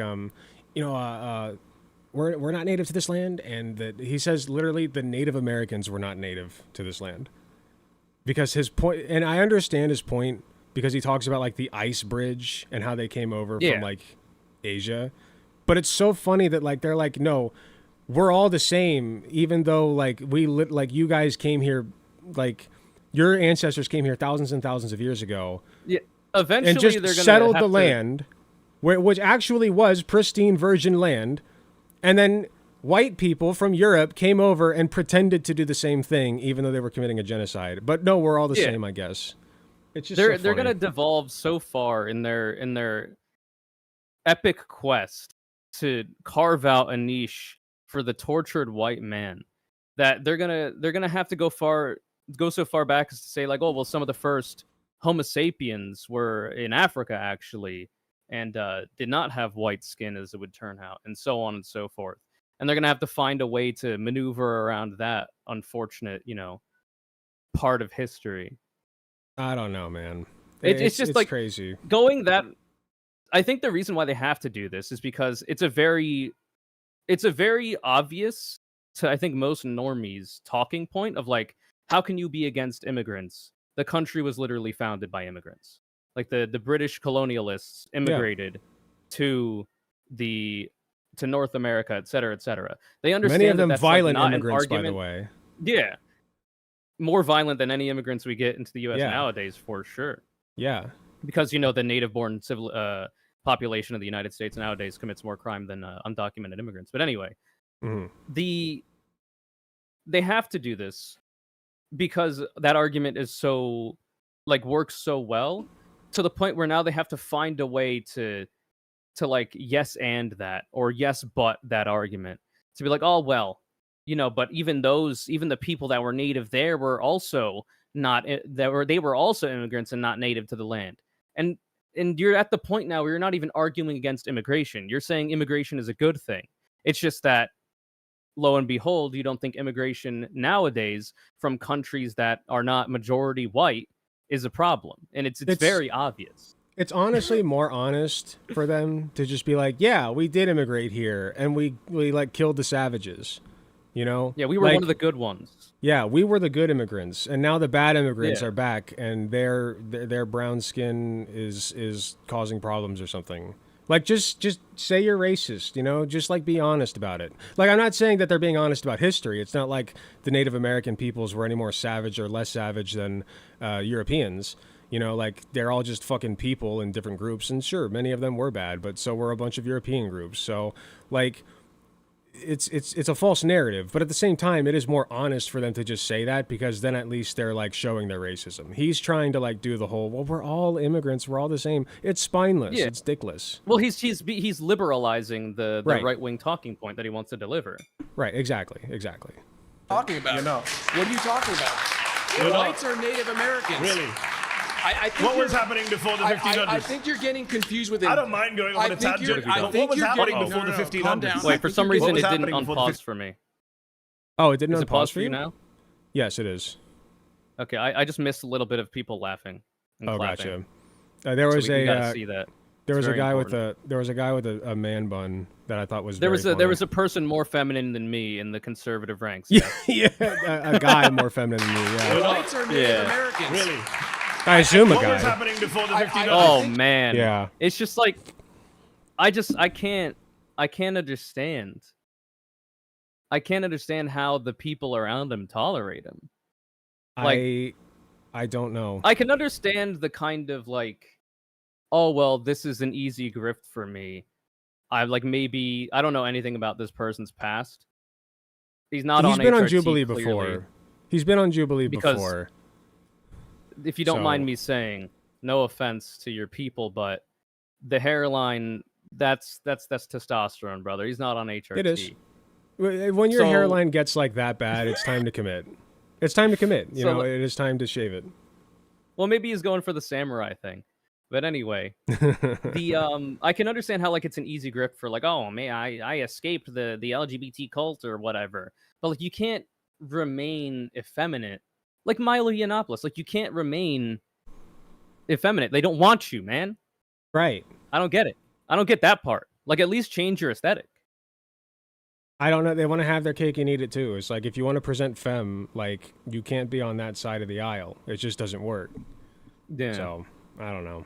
we're not native to this land, and that he says literally the Native Americans were not native to this land, because his point, and I understand his point, because he talks about like the ice bridge and how they came over from like Asia, but it's so funny that like they're like, no, we're all the same, even though like like you guys came here, like your ancestors came here thousands and thousands of years ago. Yeah, eventually and just they're gonna settled have the land, which actually was pristine virgin land, and then white people from Europe came over and pretended to do the same thing, even though they were committing a genocide. But no, we're all the same, I guess. It's just they're gonna devolve so far in their epic quest to carve out a niche for the tortured white man that they're gonna have to go so far back as to say like, oh well, some of the first Homo sapiens were in Africa actually, and did not have white skin, as it would turn out, and so on and so forth. And they're gonna have to find a way to maneuver around that unfortunate, part of history. I don't know, man. It's just like crazy going that. I think the reason why they have to do this is because it's a very obvious to, I think, most normies talking point of like, how can you be against immigrants? The country was literally founded by immigrants. Like the British colonialists immigrated to North America, et cetera, et cetera. They understand many of them that's violent like not immigrants, an by argument. the way. Yeah, more violent than any immigrants we get into the U.S. Yeah. nowadays, for sure. Yeah, because the native-born civil population of the United States nowadays commits more crime than undocumented immigrants. But anyway, they have to do this because that argument is so works so well to the point where now they have to find a way to like yes and that, or yes but that argument, to be like, oh well, but even the people that were native there were also not they were also immigrants and not native to the land. And and you're at the point now where you're not even arguing against immigration. You're saying immigration is a good thing. It's just that, lo and behold, you don't think immigration nowadays from countries that are not majority white is a problem. And it's very obvious. It's honestly more honest for them to just be like, yeah, we did immigrate here and we like killed the savages, you know? Yeah, we were one of the good ones. Yeah, we were the good immigrants, and now the bad immigrants are back, and their brown skin is causing problems or something. Like, just say you're racist, you know? Just, like, be honest about it. Like, I'm not saying that they're being honest about history. It's not like the Native American peoples were any more savage or less savage than Europeans. You know, like, they're all just fucking people in different groups. And sure, many of them were bad, but so were a bunch of European groups. So, like, it's a false narrative. But at the same time, it is more honest for them to just say that, because then at least they're, like, showing their racism. He's trying to, like, do the whole, well, we're all immigrants, we're all the same. It's spineless. Yeah. It's dickless. Well, he's liberalizing the right-wing talking point that he wants to deliver. Right, exactly. Talking about? You're not. What are you talking about? You're Whites not. are Native Americans. Really? I think what was happening before the 1500s? I think you're getting confused with it. I don't mind going on a tangent. What was happening before the 1500s? Wait, for some reason it didn't unpause for me. Oh, it didn't unpause unpause for you now? Yes, it is. Okay, I just missed a little bit of people laughing. And clapping. Gotcha. There was we gotta see that. There was a guy with a man bun that I thought was there was there was a person more feminine than me in the conservative ranks. Yeah, a guy more feminine than me. Yeah. Whites are Native Americans. Really? I assume a guy. What was happening before the 1500s? Oh man. Yeah. It's just like, I can't understand. I can't understand how the people around him tolerate him. Like, I don't know. I can understand the kind of like, oh well, this is an easy grift for me. I don't know anything about this person's past. He's not on. He's been on Jubilee before. He's been on Jubilee before. If you don't mind me saying, no offense to your people, but the hairline, that's testosterone, brother. He's not on HRT. It is. When your hairline gets like that bad, it's time to commit. It's time to commit. You know, it is time to shave it. Well, maybe he's going for the samurai thing. But anyway, I can understand how like it's an easy grip for like, oh man, I escaped the LGBT cult or whatever. But like you can't remain effeminate. Like Milo Yiannopoulos, like you can't remain effeminate. They don't want you, man. Right. I don't get it. I don't get that part. Like at least change your aesthetic. I don't know. They want to have their cake and eat it too. It's like if you want to present femme, like you can't be on that side of the aisle. It just doesn't work. Yeah. So I don't know.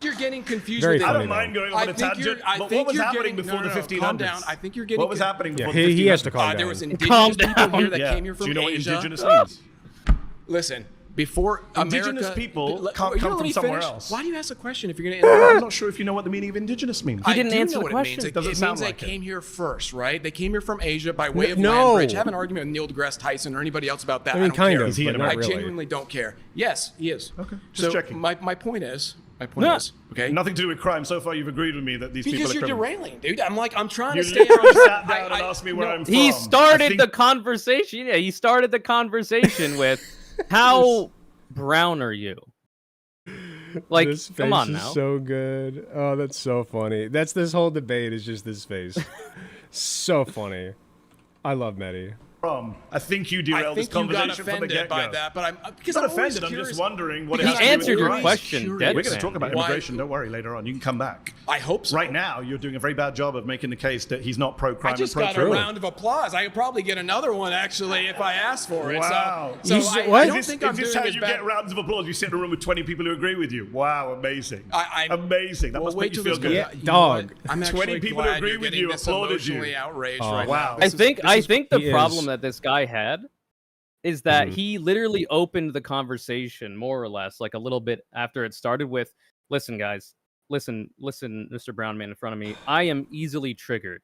You're getting confused with it. I don't mind going on a tangent, but what was happening before the 1500s? Calm down. I think you're getting... What was happening before the 1500s? He has to calm down. There was indigenous people here that came here from Asia. Do you know what indigenous means? Listen, before indigenous America, people come from somewhere else. Why do you ask a question if you're going to... I'm not sure if you know what the meaning of indigenous means. He didn't answer the question. It means they came here first, right? They came here from Asia by way of land bridge. Have an argument with Neil deGrasse Tyson or anybody else about that. I mean, kind of. I genuinely don't care. Yes, he is. Okay, just checking. My point is... okay? Nothing to do with crime. So far, you've agreed with me that these people are Because you're criminals. derailing, dude. I'm trying to stay You on sat down and asked me where I'm from. He started the conversation. Yeah, he started the conversation with, how brown are you? Like, this face come on is now. So good. Oh, that's so funny. That's this whole debate is just this face. So funny. I love Mehdi. I think you derailed this conversation from the get-go. By that, but I'm not offended. I'm just wondering what it he has to do with answered your crime. question. We're going to talk about immigration. Don't worry. Later on, you can come back. I hope so. Right now, you're doing a very bad job of making the case that he's not pro-crime. I just got a round of applause. I could probably get another one actually if I asked for it. Wow. So I don't think I'm is this doing how as you bad. get rounds of applause? You sit in a room with 20 people who agree with you. Wow, amazing. Amazing. That must make you feel good. Dog. I'm 20 people who agree with you applauded you. Outraged right wow. now. I think the problem that this guy had is that he literally opened the conversation more or less like a little bit after it started with, listen guys, listen, Mr. Brown man in front of me, I am easily triggered.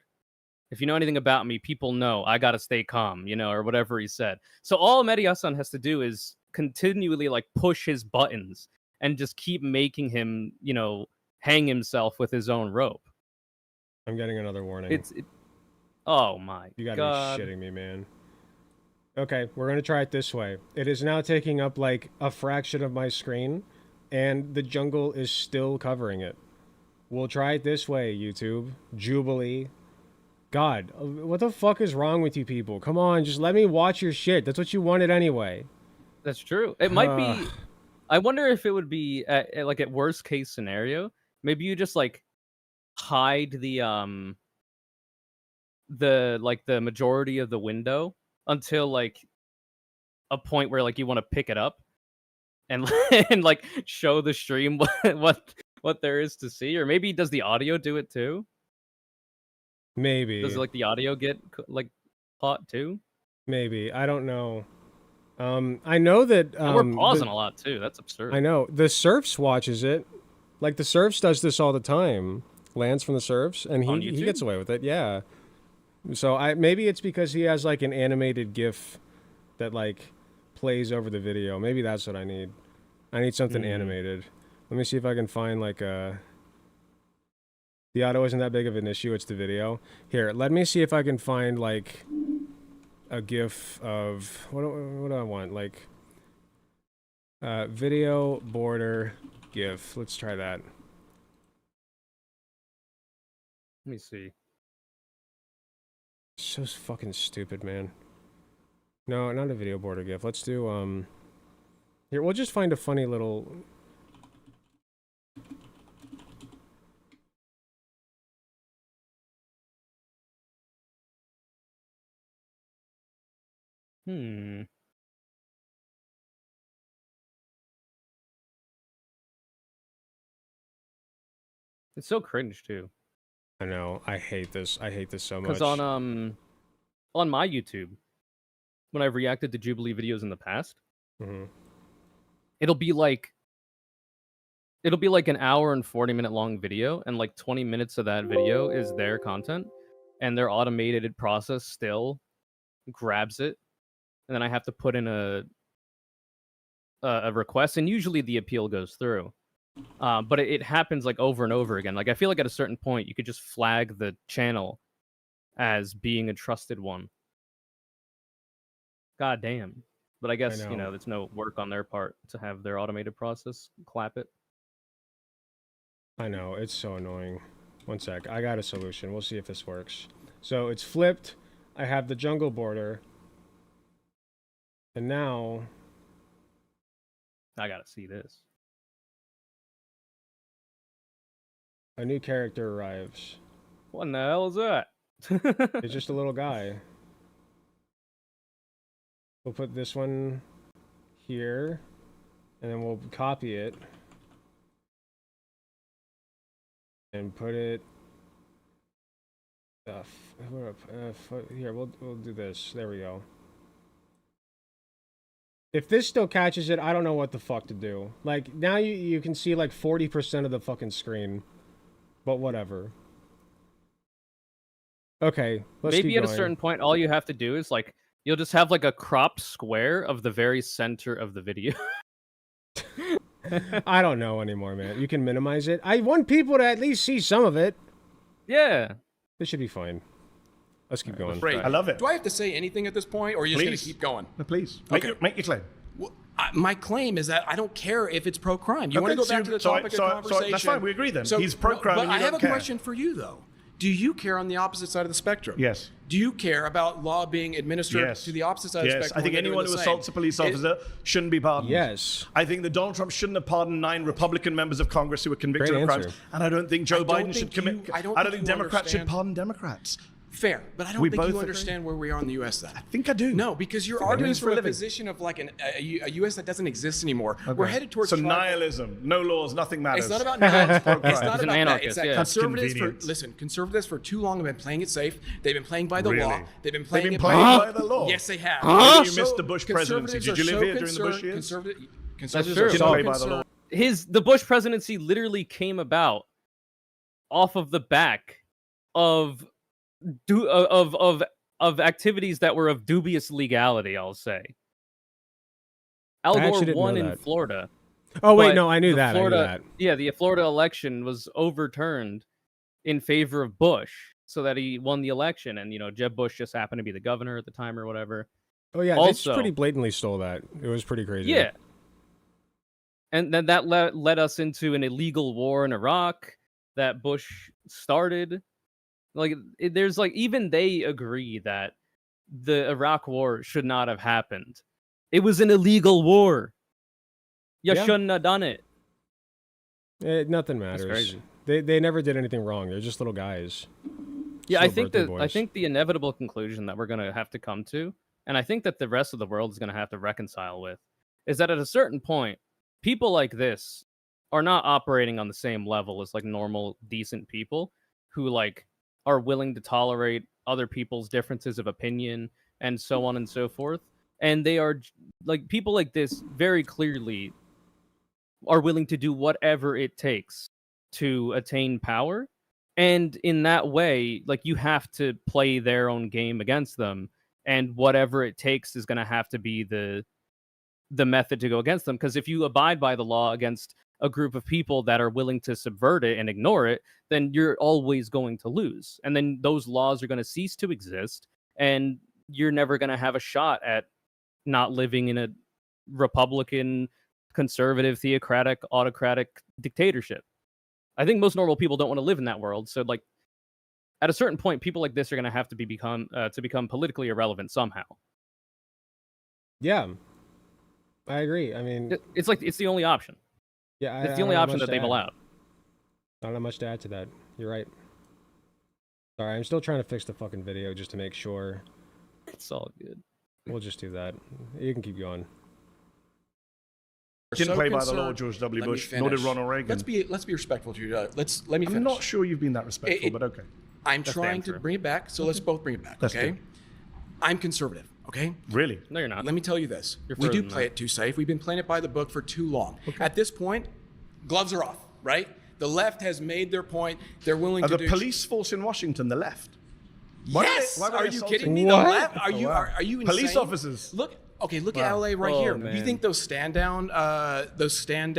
If you know anything about me, people know I gotta stay calm, you know, or whatever he said. So all Mehdi Hasan has to do is continually like push his buttons and just keep making him, you know, hang himself with his own rope. I'm getting another warning. Oh my God. You gotta be shitting me, man. Okay, we're gonna try it this way. It is now taking up like a fraction of my screen, and the jungle is still covering it. We'll try it this way, YouTube. Jubilee. God, what the fuck is wrong with you people? Come on, just let me watch your shit. That's what you wanted anyway. That's true. It might be... I wonder if it would be, like, at worst case scenario, maybe you just, like, hide the majority of the window until, like, a point where, like, you want to pick it up and, and like, show the stream what there is to see. Or maybe does the audio do it too? Maybe. Does, like, the audio get, like, caught too? Maybe. I don't know. I know that... we're pausing a lot too. That's absurd. I know. The Surfs watches it. Like, the Surfs does this all the time. Lance from the Surfs, and he gets away with it, yeah. So maybe it's because he has, like, an animated GIF that, like, plays over the video. Maybe that's what I need. I need something animated. Let me see if I can find, like, the audio isn't that big of an issue. It's the video. Here, let me see if I can find, like, a GIF of... What do I want? Like, video border GIF. Let's try that. Let me see. So fucking stupid, man. No, not a video border GIF. Let's do, Here, we'll just find a funny little... It's so cringe too. I know. I hate this. I hate this so much. Because on my YouTube, when I've reacted to Jubilee videos in the past, it'll be like an hour and 40-minute long video, and like 20 minutes of that video is their content, and their automated process still grabs it, and then I have to put in a request, and usually the appeal goes through. But it happens like over and over again. Like, I feel like at a certain point, you could just flag the channel as being a trusted one. God damn. But I guess, you know, there's no work on their part to have their automated process clap it. I know. It's so annoying. One sec. I got a solution. We'll see if this works. So it's flipped. I have the jungle border. And now... I gotta see this. A new character arrives. What in the hell is that? It's just a little guy. We'll put this one here, and then we'll copy it and put it. Here, we'll do this. There we go. If this still catches it, I don't know what the fuck to do. Like, now you can see like 40% of the fucking screen. But whatever. Okay, let's maybe keep at going. A certain point, all you have to do is, like, you'll just have, like, a cropped square of the very center of the video. I don't know anymore, man. You can minimize it. I want people to at least see some of it. Yeah. This should be fine. Let's keep going. Great. I love it. Do I have to say anything at this point, or are you just going to keep going? No, please. Okay. Make your claim. Well, my claim is that I don't care if it's pro-crime. You want to go back to the topic of conversation? That's fine. We agree then. He's pro-crime, but and you I have don't a care. question for you, though. Do you care on the opposite side of the spectrum? Yes. Do you care about law being administered to the opposite side of the spectrum? I think anyone who assaults a police officer shouldn't be pardoned. Yes. I think that Donald Trump shouldn't have pardoned 9 Republican members of Congress who were convicted of crimes. And I don't think Joe Biden should commit. I don't think Democrats should pardon Democrats. Fair, but I don't think you understand where we are in the U.S. then. I think I do. No, because you're arguing from a position of like a U.S. that doesn't exist anymore. Okay. We're headed towards nihilism. No laws, nothing matters. It's not about nihilism. It's not He's an about that. anarchist, It's that yeah. conservatives for too long have been playing it safe. They've been playing by the law. They've been playing by the law. Yes, they have. You missed the Bush presidency. Did you live here during the Bush years? Conservatives are so concerned. The Bush presidency literally came about off of the back of activities that were of dubious legality, I'll say. Al Gore won in Florida. Oh wait, no, I knew that. Yeah, the Florida election was overturned in favor of Bush, so that he won the election, and Jeb Bush just happened to be the governor at the time or whatever. Oh yeah, also, they pretty blatantly stole that. It was pretty crazy. Yeah. And then that led us into an illegal war in Iraq that Bush started. Like, there's like, even they agree that the Iraq war should not have happened. It was an illegal war. You shouldn't have done it. Nothing matters. That's crazy. They never did anything wrong. They're just little guys. Yeah, I think the inevitable conclusion that we're gonna have to come to, and I think that the rest of the world is gonna have to reconcile with, is that at a certain point, people like this are not operating on the same level as like normal, decent people who like are willing to tolerate other people's differences of opinion and so on and so forth. And they are like, people like this very clearly are willing to do whatever it takes to attain power. And in that way, like, you have to play their own game against them, and whatever it takes is going to have to be the method to go against them. Because if you abide by the law against a group of people that are willing to subvert it and ignore it, then you're always going to lose. And then those laws are going to cease to exist, and you're never going to have a shot at not living in a Republican, conservative, theocratic, autocratic dictatorship. I think most normal people don't want to live in that world. So, like, at a certain point, people like this are going to have to become politically irrelevant somehow. Yeah, I agree. I mean, it's the only option. Yeah, it's the only option that they've allowed. I don't have much to add to that. You're right. Sorry, I'm still trying to fix the fucking video just to make sure. It's all good. We'll just do that. You can keep going. Didn't play by the law, George W. Bush, nor did Ronald Reagan. Let's be respectful to you. Let me finish. I'm not sure you've been that respectful, but okay. I'm trying to bring it back, so let's both bring it back, okay? I'm conservative, okay? Really? No, you're not. Let me tell you this. We do play it too safe. We've been playing it by the book for too long. Okay. At this point, gloves are off, right? The left has made their point. They're willing to do... the police force in Washington, the left? Yes! Are you kidding me? What? The left? Are you insane? Police officers. Look at LA right here. Man. Do you think those stand down? You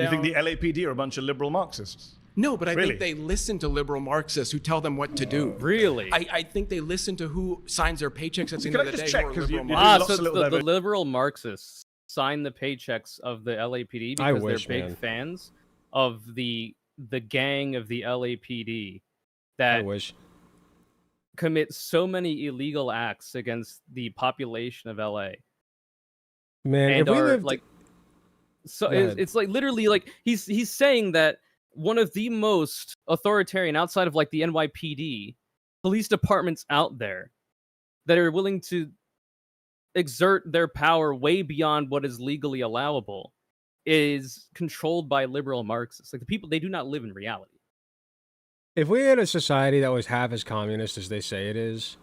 think the LAPD are a bunch of liberal Marxists? No, but I think they listen to liberal Marxists who tell them what to do. Really? I think they listen to who signs their paychecks at the end of the day. Check, who are liberal so the liberal Marxists sign the paychecks of the LAPD because they're big fans of the gang of the LAPD that commit so many illegal acts against the population of LA. Man, and if we are lived... like, so it's like literally like he's saying that one of the most authoritarian outside of like the NYPD police departments out there that are willing to exert their power way beyond what is legally allowable is controlled by liberal Marxists. Like, the people, they do not live in reality. If we had a society that was half as communist as they say it is,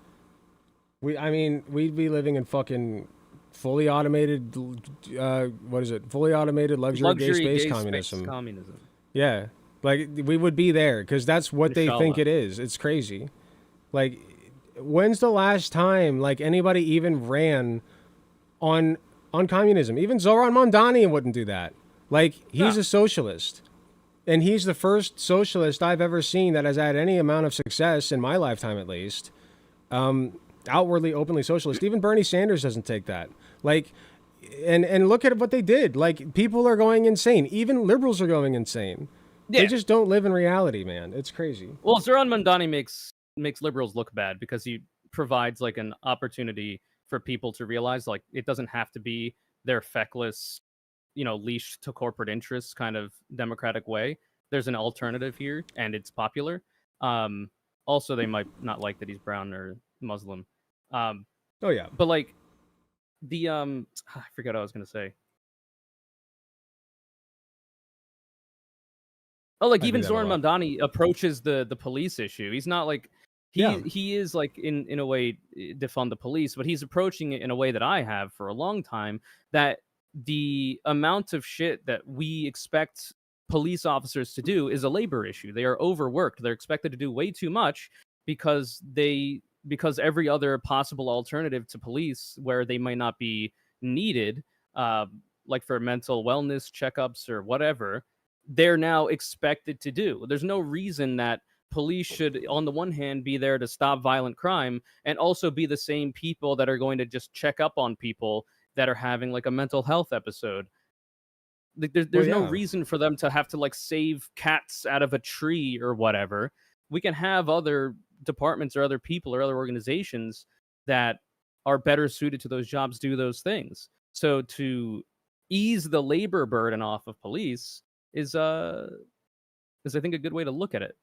we'd be living in fucking fully automated, fully automated luxury gay space communism. Yeah, like, we would be there because that's what they think it is. It's crazy. Like, when's the last time like anybody even ran on communism? Even Zoran Mondani wouldn't do that. Like, he's a socialist. And he's the first socialist I've ever seen that has had any amount of success in my lifetime, at least. Outwardly, openly socialist. Even Bernie Sanders doesn't take that. Like, and look at what they did. Like, people are going insane. Even liberals are going insane. Yeah. They just don't live in reality, man. It's crazy. Well, Zoran Mondani makes liberals look bad because he provides like an opportunity for people to realize like it doesn't have to be their feckless, leashed to corporate interests kind of democratic way. There's an alternative here, and it's popular. Also, they might not like that he's brown or Muslim. Oh yeah, but like the I forget what I was gonna say. Oh, like even Zoran Mondani approaches the police issue. He's not like he is like in a way defund the police, but he's approaching it in a way that I have for a long time, that the amount of shit that we expect police officers to do is a labor issue. They are overworked. They're expected to do way too much because every other possible alternative to police where they might not be needed, like for mental wellness checkups or whatever, they're now expected to do. There's no reason that police should, on the one hand, be there to stop violent crime and also be the same people that are going to just check up on people that are having like a mental health episode. Like, there's no reason for them to have to like save cats out of a tree or whatever. We can have other departments or other people or other organizations that are better suited to those jobs do those things. So to ease the labor burden off of police is I think a good way to look at it.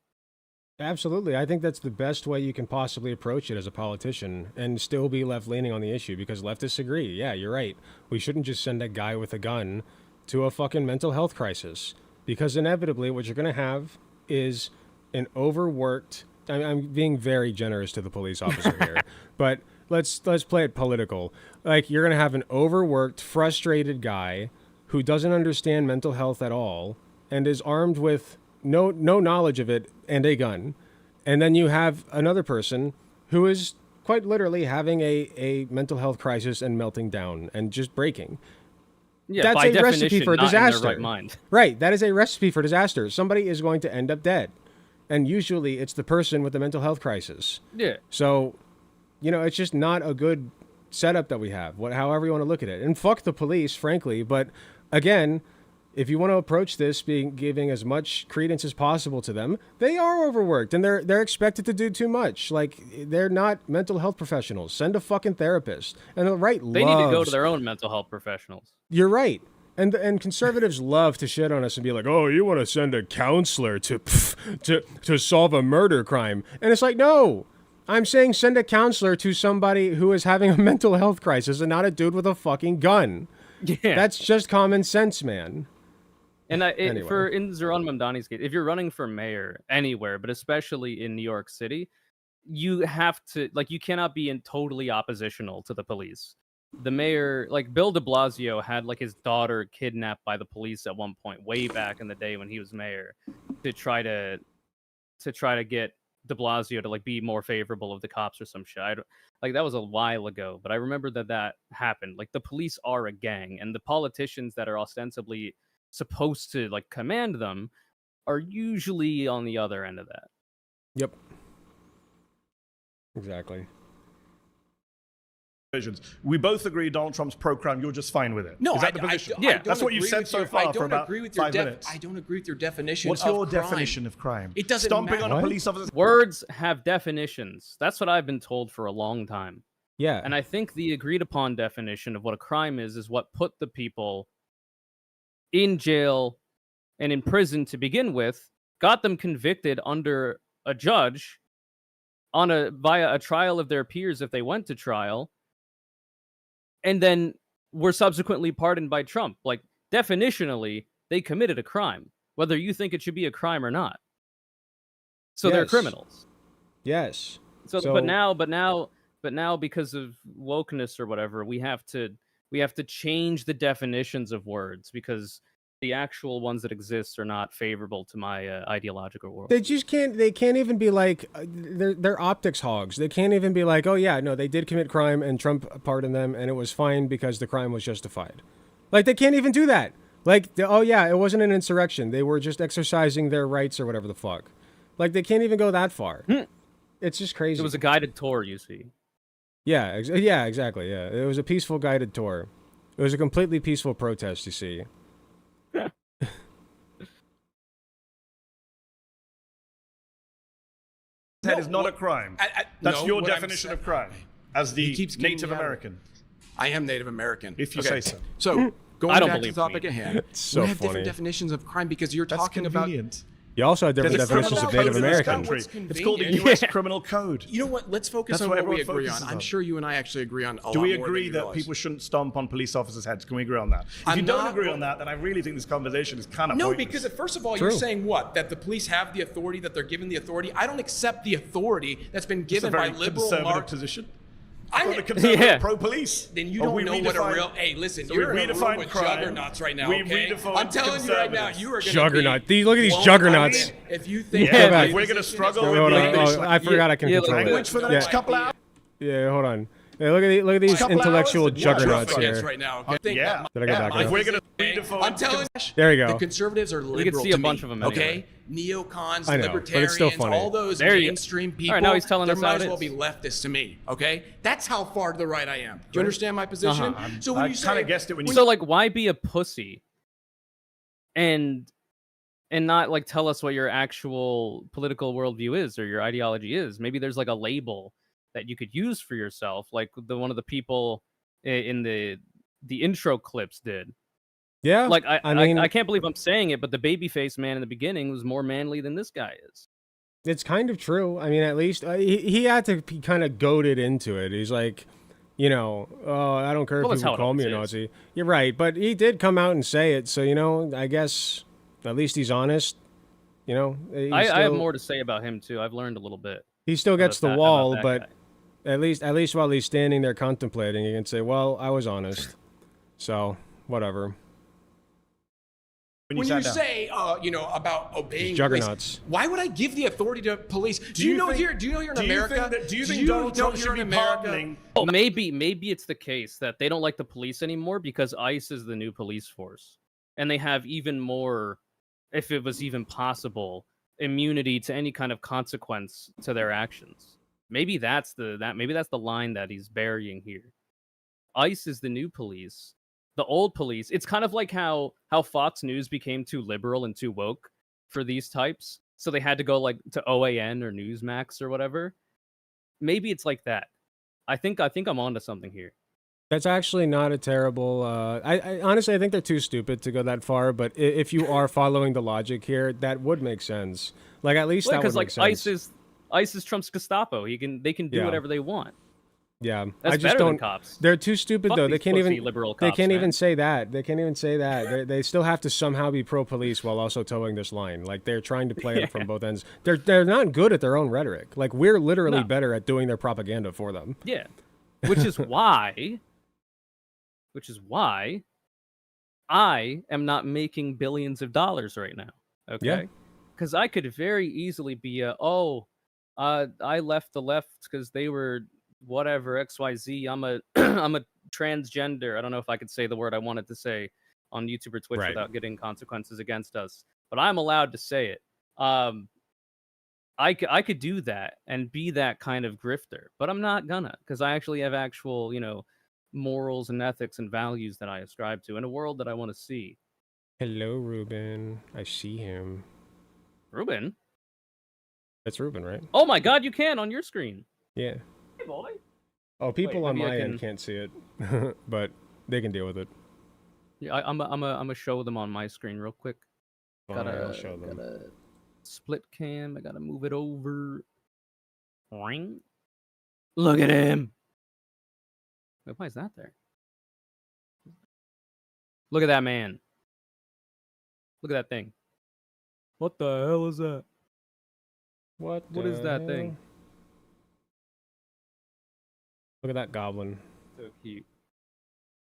Absolutely. I think that's the best way you can possibly approach it as a politician and still be left-leaning on the issue, because leftists agree. Yeah, you're right. We shouldn't just send a guy with a gun to a fucking mental health crisis, because inevitably what you're going to have is an overworked... I'm being very generous to the police officer here, but let's play it political. Like, you're going to have an overworked, frustrated guy who doesn't understand mental health at all and is armed with no knowledge of it and a gun. And then you have another person who is quite literally having a mental health crisis and melting down and just breaking. Yeah, that's by a recipe for not disaster. In their right mind. Right, that is a recipe for disaster. Somebody is going to end up dead. And usually it's the person with the mental health crisis. Yeah. So, it's just not a good setup that we have, however you want to look at it. And fuck the police, frankly. But again, if you want to approach this giving as much credence as possible to them, they are overworked and they're expected to do too much. Like, they're not mental health professionals. Send a fucking therapist. And the right They need to go to their own mental health professionals. You're right. And conservatives love to shit on us and be like, oh, you want to send a counselor to solve a murder crime. And it's like, no, I'm saying send a counselor to somebody who is having a mental health crisis and not a dude with a fucking gun. Yeah. That's just common sense, man. And Anyway. in Zoran Mamdani's case, if you're running for mayor anywhere, but especially in New York City, you have to, like, you cannot be totally oppositional to the police. The mayor, like Bill de Blasio, had like his daughter kidnapped by the police at one point, way back in the day when he was mayor, to try to get de Blasio to like be more favorable of the cops or some shit. Like, that was a while ago, but I remember that happened. Like, the police are a gang, and the politicians that are ostensibly supposed to like command them are usually on the other end of that. Yep. Exactly. We both agree Donald Trump's pro-crime. You're just fine with it. No, is that the position? Yeah, that's what you've said so far for about 5 minutes. I don't agree with your definition. What's your definition of crime? It doesn't Stomping matter. on a police officer. Words have definitions. That's what I've been told for a long time. Yeah. And I think the agreed upon definition of what a crime is what put the people in jail and in prison to begin with, got them convicted under a judge via a trial of their peers if they went to trial, and then were subsequently pardoned by Trump. Like, definitionally, they committed a crime, whether you think it should be a crime or not. So they're criminals. Yes. So but now because of wokeness or whatever, we have to change the definitions of words, because the actual ones that exist are not favorable to my ideological world. They can't even be like, they're optics hogs. They can't even be like, oh yeah, no, they did commit crime and Trump pardoned them and it was fine because the crime was justified. Like, they can't even do that. Like, oh yeah, it wasn't an insurrection. They were just exercising their rights or whatever the fuck. Like, they can't even go that far. It's just crazy. It was a guided tour, you see. Yeah, exactly. Yeah, it was a peaceful guided tour. It was a completely peaceful protest, you see. That is not a crime. That's your definition of crime as the Native American. I am Native American. If you say so. So, going back to the topic at hand, so we have funny. different definitions of crime because you're That's talking convenient. about... You also have different definitions of Native American. It's called the U.S. Criminal Code. You know what? Let's focus on what we agree on. I'm sure you and I actually agree on a lot more Do we than agree you that realize. people shouldn't stomp on police officers' heads? Can we agree on that? If you don't agree on that, then I really think this conversation is kind of No, pointless. because first of all, you're saying what? That the police have the authority, that they're given the authority. I don't accept the authority that's been given by liberal conservative position. I'm a conservative pro-police. Then you don't know what a real... Hey, listen, you're in a room with juggernauts right now, okay? I'm telling you right now, you are going to Juggernaut. Look at these juggernauts. If you think... If we're going to struggle with I forgot I can control language for the next couple hours. Yeah, hold on. Yeah, look at these intellectual juggernauts here. Right now, okay? Did I get back If up? we're going to I'm telling you, there you go. the conservatives are liberal. You can see a to bunch me, of them okay? anyway. Neocons, I know, but it's still libertarians, funny. all those There you go. mainstream people, All right, now he's telling there us might how as it well is. be leftists to me, okay? That's how far to the right I am. Do you understand my position? Uh-huh. So when I you kind say... of guessed it when you So, like, why be a pussy and not like tell us what your actual political worldview is or your ideology is. Maybe there's like a label that you could use for yourself, like one of the people in the intro clips did. Yeah, like I mean, I can't believe I'm saying it, but the babyface man in the beginning was more manly than this guy is. It's kind of true. I mean, at least he had to be kind of goaded into it. He's like, you know, oh, I don't care if people call me a Nazi. You're right, but he did come out and say it. So, you know, I guess at least he's honest. You know, I have more to say about him too. I've learned a little bit. He still gets the wall, but at least while he's standing there contemplating, he can say, "Well, I was honest." So whatever. When you say, you know, about obeying juggernauts, police, why would I give the authority to police? Do you know you're in America? Do you think Donald Trump should be pardoning? Oh, maybe it's the case that they don't like the police anymore because ICE is the new police force, and they have even more, if it was even possible, immunity to any kind of consequence to their actions. Maybe that's the line that he's burying here. ICE is the new police. The old police, it's kind of like how Fox News became too liberal and too woke for these types. So they had to go like to OAN or Newsmax or whatever. Maybe it's like that. I think I'm onto something here. That's actually not a terrible... I honestly, I think they're too stupid to go that far, but if you are following the logic here, that would make sense. Like, at least that would make sense. ICE is Trump's Gestapo. They can do whatever they want. Yeah, that's I just better don't. Than cops. They're too stupid though. They can't even. They can't even say that. They can't even say that. They still have to somehow be pro-police while also towing this line. Like they're trying to play it from both ends. They're not good at their own rhetoric. Like we're literally better at doing their propaganda for them. Yeah, which is why I am not making billions of dollars right now. Okay, because I could very easily be I left the left because they were. Whatever XYZ, I'm a transgender. I don't know if I could say the word I wanted to say on YouTube or Twitch without getting consequences against us, but I'm allowed to say it. I could do that and be that kind of grifter, but I'm not gonna, because I actually have actual, you know, morals and ethics and values that I ascribe to in a world that I want to see. Hello, Ruben. I see him. Ruben? That's Ruben, right? Oh my God, you can on your screen. Yeah. Hey, boy. Oh, people on my end can't see it, but they can deal with it. Yeah, I'm gonna show them on my screen real quick. I'll show them. Gotta split cam. I gotta move it over. Ring. Look at him. Wait, why is that there? Look at that man. Look at that thing. What the hell is that? What is that thing? Look at that goblin. So cute.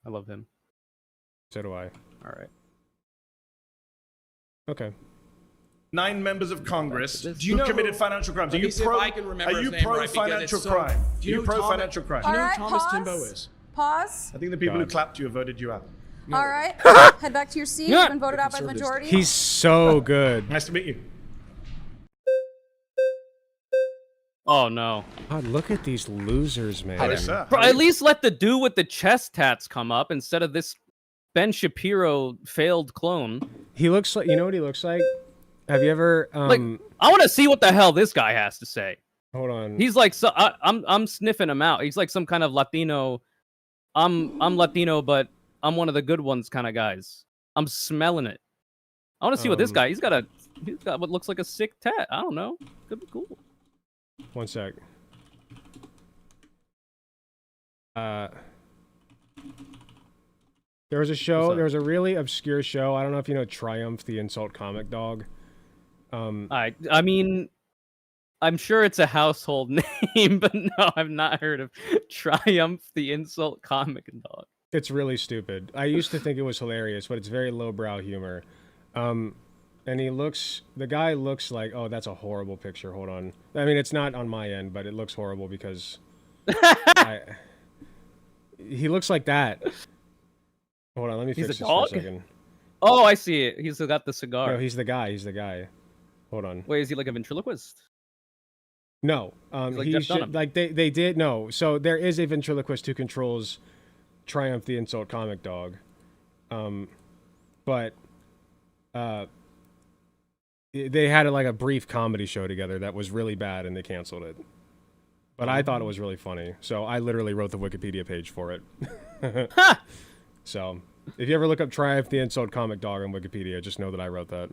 I love him. So do I. All right. Okay. 9 members of Congress who committed financial crimes. Are you pro financial crime? Do you pro financial crime? All right, Thomas pause. Timbo is? Pause. I think the people who clapped you have voted you out. All right. Head back to your seat. You've been voted out by the majority. He's so good. Nice to meet you. Oh no! God, look at these losers, man. Bro, at least let the dude with the chest tats come up instead of this Ben Shapiro failed clone. He looks like, you know what he looks like? Have you ever like? I want to see what the hell this guy has to say. Hold on. He's like, so I'm sniffing him out. He's like some kind of Latino. I'm Latino, but I'm one of the good ones kind of guys. I'm smelling it. I want to see what this guy. He's got what looks like a sick tat. I don't know. Could be cool. One sec. There was a show. There was a really obscure show. I don't know if you know Triumph, the insult comic dog. I mean, I'm sure it's a household name, but no, I've not heard of Triumph, the insult comic dog. It's really stupid. I used to think it was hilarious, but it's very lowbrow humor. And the guy looks like, oh, that's a horrible picture. Hold on. I mean, it's not on my end, but it looks horrible because he looks like that. Hold on, let me fix this for a second. Oh, I see it. He's got the cigar. No, he's the guy. He's the guy. Hold on. Wait, is he like a ventriloquist? No. They did no. So there is a ventriloquist who controls Triumph, the insult comic dog. But They had like a brief comedy show together that was really bad, and they canceled it. But I thought it was really funny, so I literally wrote the Wikipedia page for it. So, if you ever look up Triumph the Insult Comic Dog on Wikipedia, just know that I wrote that.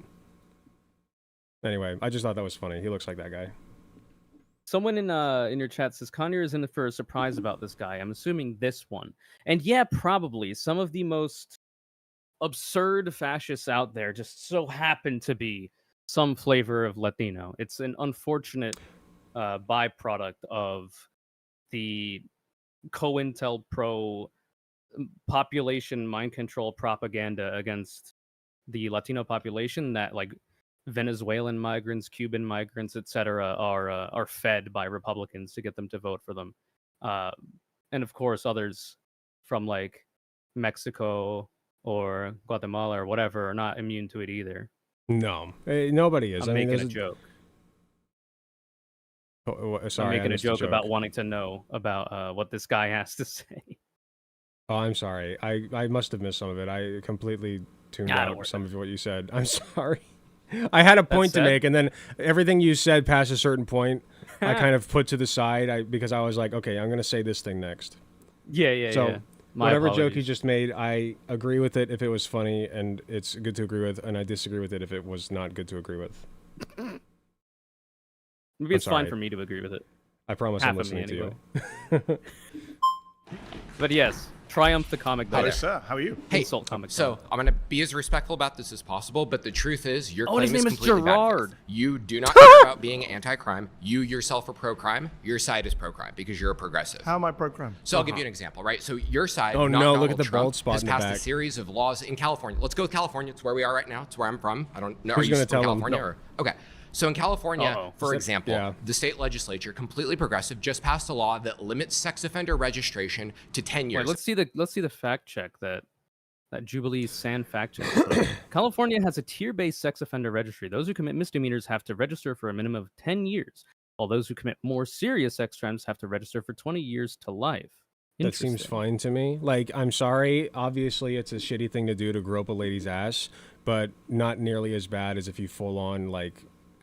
Anyway, I just thought that was funny. He looks like that guy. Someone in your chat says Conyer is in for a surprise about this guy. I'm assuming this one. And yeah, probably some of the most absurd fascists out there just so happen to be some flavor of Latino. It's an unfortunate byproduct of the COINTELPRO population mind control propaganda against the Latino population that like Venezuelan migrants, Cuban migrants, etc. are fed by Republicans to get them to vote for them. And of course others from like Mexico or Guatemala or whatever are not immune to it either. No, nobody is. I'm making a joke. Sorry, I'm making a joke about wanting to know about what this guy has to say. Oh, I'm sorry. I must have missed some of it. I completely tuned out some of what you said. I'm sorry. I had a point to make, and then everything you said past a certain point, I kind of put to the side because I was like, okay, I'm going to say this thing next. Yeah. So whatever joke you just made, I agree with it if it was funny, and it's good to agree with, and I disagree with it if it was not good to agree with. Maybe it's fine for me to agree with it. I promise I'm listening to you. But yes, Triumph the comic book. Hi, sir. How are you? Hey, Insult comic so I'm going to be as respectful about this as possible, but the truth is your claim his name is completely Gerard. bad faith. You do not care about being anti-crime. You yourself are pro-crime. Your side is pro-crime because you're a progressive. How am I pro-crime? So I'll give you an example, right? So your side, oh not no, Donald look at the Trump, bald spot has in the passed back. a series of laws in California. Let's go with California. It's where we are right now. It's where I'm from. I don't know. Who's are you gonna from tell him? California? No. Or, okay. So in California, for example, the state legislature, completely progressive, just passed a law that limits sex offender registration to 10 years. Wait, let's see the fact check that Jubilee San fact check. California has a tier-based sex offender registry. Those who commit misdemeanors have to register for a minimum of 10 years, while those who commit more serious sex crimes have to register for 20 years to life. That seems fine to me. Like, I'm sorry, obviously it's a shitty thing to do to grope a lady's ass, but not nearly as bad as if you full on, like,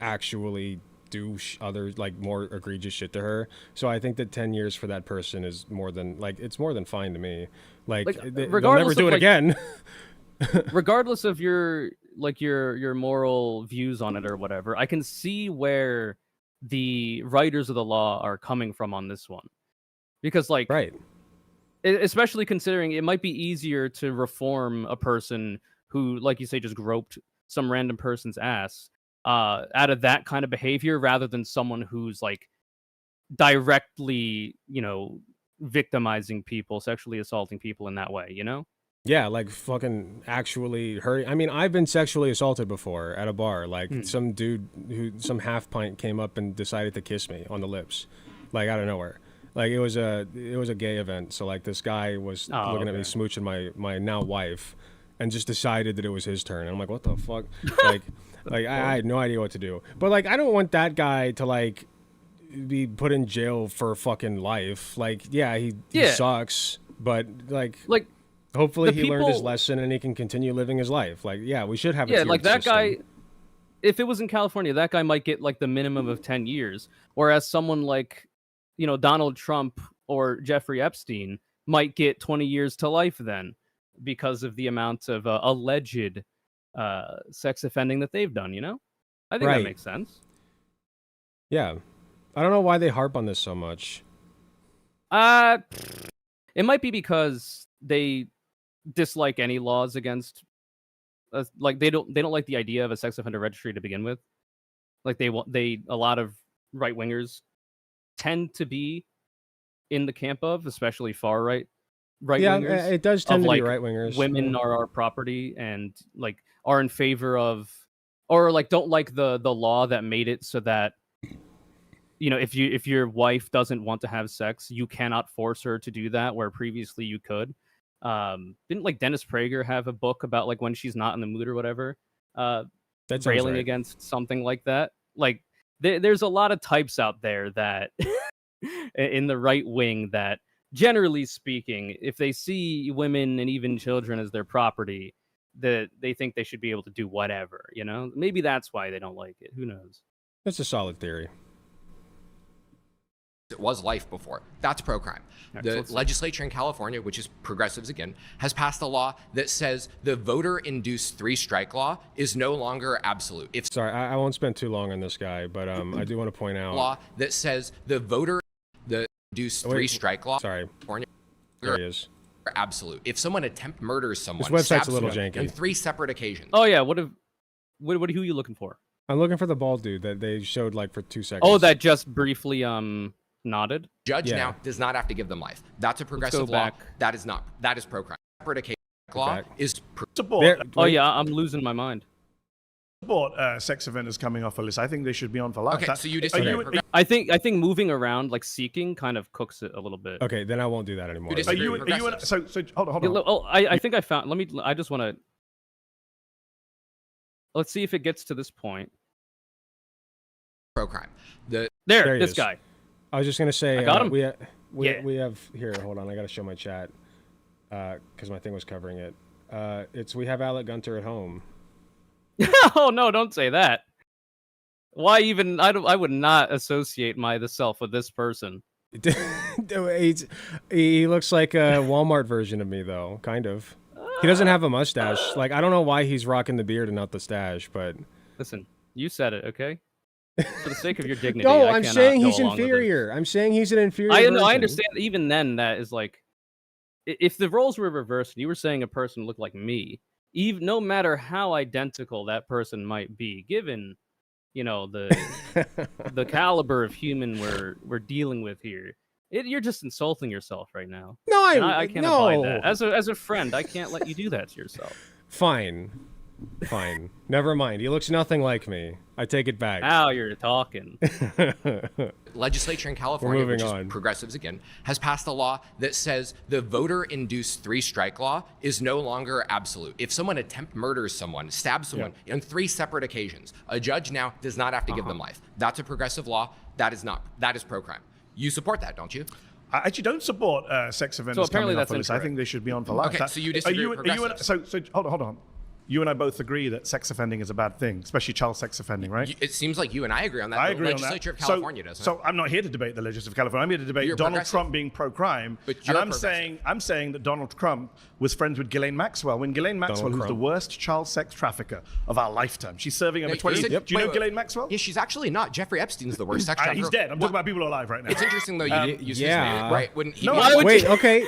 actually do other, like, more egregious shit to her. So I think that 10 years for that person is more than, like, it's more than fine to me. Like they'll never do it again. Regardless of your moral views on it or whatever, I can see where the writers of the law are coming from on this one. Because, like, especially considering it might be easier to reform a person who, like you say, just groped some random person's ass out of that kind of behavior rather than someone who's, like, directly, victimizing people, sexually assaulting people in that way, Yeah, like fucking actually hurt. I mean, I've been sexually assaulted before at a bar. Like some dude some half pint came up and decided to kiss me on the lips, like out of nowhere. Like it was a gay event. So like this guy was looking at me smooching my now wife, and just decided that it was his turn. And I'm like, what the fuck? like I had no idea what to do. But like I don't want that guy to like be put in jail for fucking life. Like he sucks, but like hopefully he learned his lesson and he can continue living his life. Like we should have a like that system. guy. If it was in California, that guy might get like the minimum of 10 years, whereas someone like Donald Trump or Jeffrey Epstein might get 20 years to life then because of the amount of alleged sex offending that they've done. I think that makes sense. Yeah. I don't know why they harp on this so much. It might be because they dislike any laws against, like they don't like the idea of a sex offender registry to begin with. Like a lot of right wingers tend to be in the camp of, especially far right wingers. Yeah, it does tend to be right wingers. Women are our property and like are in favor of, or like don't like the law that made it so that if your wife doesn't want to have sex, you cannot force her to do that, where previously you could. Didn't like Dennis Prager have a book about like when she's not in the mood or whatever? That's railing against something like that. Like there's a lot of types out there that in the right wing that, generally speaking, if they see women and even children as their property, that they think they should be able to do whatever, you know? Maybe that's why they don't like it. Who knows? That's a solid theory. It was life before. That's pro-crime. The legislature in California, which is progressives again, has passed a law that says the voter-induced three-strike law is no longer absolute. Sorry, I won't spend too long on this guy, but I do want to point out law that says the voter-induced three-strike law. Sorry, California, there he is. Absolute. If someone attempt murders someone, This website's a little janky. on 3 separate occasions. Oh yeah, who are you looking for? I'm looking for the bald dude that they showed like for 2 seconds. Oh, that just briefly nodded. Judge now does not have to give them life. That's a progressive law. That is not. That is pro-crime. Separate occasion law is support. Oh yeah, I'm losing my mind. Support sex offenders coming off a list. I think they should be on for life. Okay, so you disagree. I think moving around, like seeking, kind of cooks it a little bit. Okay, then I won't do that anymore. So hold on. Oh, I think I found. I just want to. Let's see if it gets to this point. Pro-crime. There he this is. guy. I was just gonna say, I got him. We have here. Hold on, I gotta show my chat because my thing was covering it. We have Alec Gunter at home. Oh no! Don't say that. Why even? I would not associate the self with this person. He looks like a Walmart version of me, though. Kind of. He doesn't have a mustache. Like I don't know why he's rocking the beard and not the stash, but listen, you said it, okay? For the sake of your dignity. No, I'm saying he's inferior. I'm saying he's an inferior. I know. I understand. Even then, that is like, if the roles were reversed, and you were saying a person looked like me, even no matter how identical that person might be, given, the caliber of human we're dealing with here, you're just insulting yourself right now. No, I can't abide that. As a friend, I can't let you do that to yourself. Fine. Never mind. He looks nothing like me. I take it back. Now you're talking. Legislature in California, which is progressives again, has passed a law that says the voter-induced three-strike law is no longer absolute. If someone murders someone, stabs someone on 3 separate occasions, a judge now does not have to give them life. That's a progressive law. That is not. That is pro-crime. You support that, don't you? I actually don't support sex offenders coming off a list. I think they should be on for life. Okay, so you disagree with progressives. So hold on. You and I both agree that sex offending is a bad thing, especially child sex offending, right? It seems like you and I agree on that. I agree on that. The legislature of California doesn't. So I'm not here to debate the legislature of California. I'm here to debate Donald Trump being pro-crime. And I'm saying that Donald Trump was friends with Ghislaine Maxwell. When Ghislaine Maxwell, who's the worst child sex trafficker of our lifetime, she's serving over 20 years. Do you know Ghislaine Maxwell? Yeah, she's actually not. Jeffrey Epstein's the worst sex trafficker. He's dead. I'm talking about people who are alive right now. It's interesting though. You use his name, right? Wouldn't he?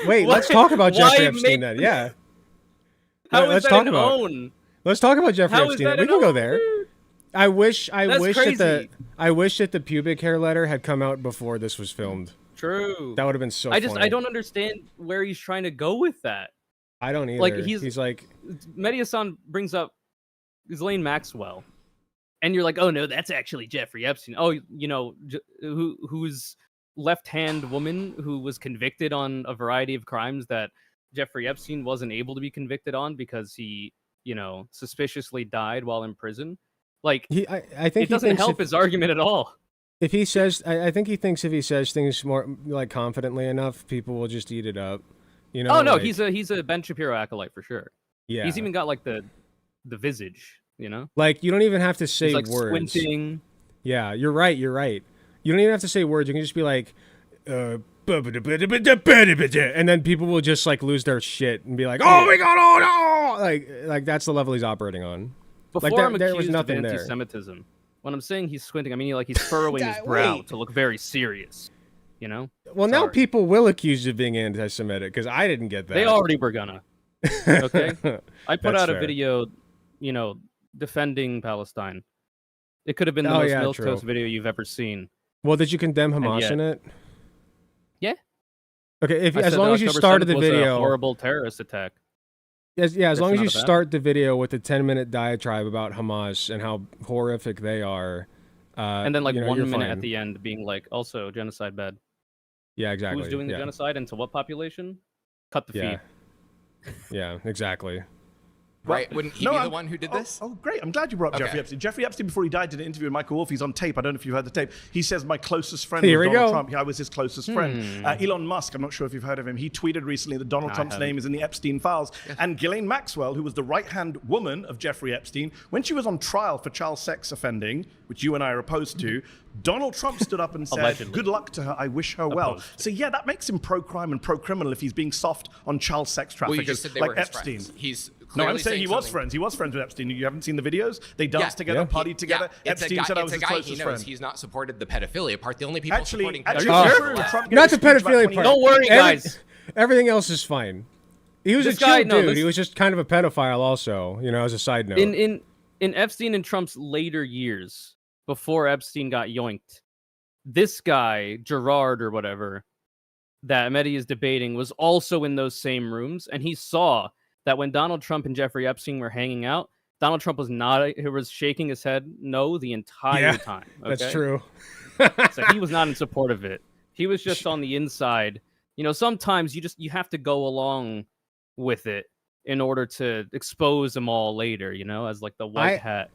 Wait. Let's talk about Jeffrey Epstein then. Yeah. Let's talk about. Let's talk about Jeffrey Epstein. We can go there. I wish that the pubic hair letter had come out before this was filmed. True. That would have been so funny. I don't understand where he's trying to go with that. I don't either. Like he's like Mehdi Hasan brings up Ghislaine Maxwell, and you're like, oh no, that's actually Jeffrey Epstein. Oh, who's left-hand woman who was convicted on a variety of crimes that Jeffrey Epstein wasn't able to be convicted on because he suspiciously died while in prison. Like, I think it doesn't help his argument at all. If he says, I think he thinks if he says things more like confidently enough, people will just eat it up. Oh no, he's a Ben Shapiro acolyte for sure. Yeah, he's even got like the visage. Like you don't even have to say like words. Squinting. Yeah, you're right. You don't even have to say words. You can just be like, and then people will just like lose their shit and be like, "Oh my god, oh no!" Like that's the level he's operating on. Before like, I'm there accused was nothing of there. anti-Semitism, when I'm saying he's squinting, I mean he's furrowing his brow to look very serious. Well, now people will accuse you of being anti-Semitic because I didn't get that. They already were gonna. Okay, I put out a fair. video, defending Palestine. It could have been the most milquetoast video you've ever seen. Well, did you condemn Hamas in it? Yeah. Okay, as long as you started the video, a horrible terrorist attack. As long as you start the video with a 10-minute diatribe about Hamas and how horrific they are, and then 1 minute fine. at the end being like, also genocide bad. Yeah, exactly. Who's doing the genocide and to what population? Cut the feed. Yeah, exactly. right? Wouldn't he be the one who did this? Oh, great. I'm glad you brought up Jeffrey Epstein. Jeffrey Epstein, before he died, did an interview with Michael Wolff. He's on tape. I don't know if you've heard the tape. He says, my closest friend was Donald Trump. I was his closest friend. Elon Musk, I'm not sure if you've heard of him. He tweeted recently that Donald Trump's name is in the Epstein files. Yes. And Ghislaine Maxwell, who was the right-hand woman of Jeffrey Epstein, when she was on trial for child sex offending, which you and I are opposed to, Donald Trump stood up and said, allegedly, good luck to her, I wish her well. So yeah, that makes him pro-crime and pro-criminal if he's being soft on child sex traffickers, well, you just said they like were his Epstein. Friends. He's no, I'm saying he was friends. He was friends with Epstein. You haven't seen the videos? They danced together, partied together. Epstein said I was his closest friend. He's not supported the pedophilia part. The only people supporting not the pedophilia part. Don't worry, guys. Everything else is fine. He was a chill dude. He was just kind of a pedophile also, you know, as a side note. In Epstein and Trump's later years, before Epstein got yoinked, this guy, Gerard or whatever, that Mehdi is debating, was also in those same rooms, and he saw that when Donald Trump and Jeffrey Epstein were hanging out, Donald Trump was was shaking his head no the entire time. Okay? That's true. So he was not in support of it. He was just on the inside. You know, sometimes you have to go along with it in order to expose them all later, you know, as like the white hat.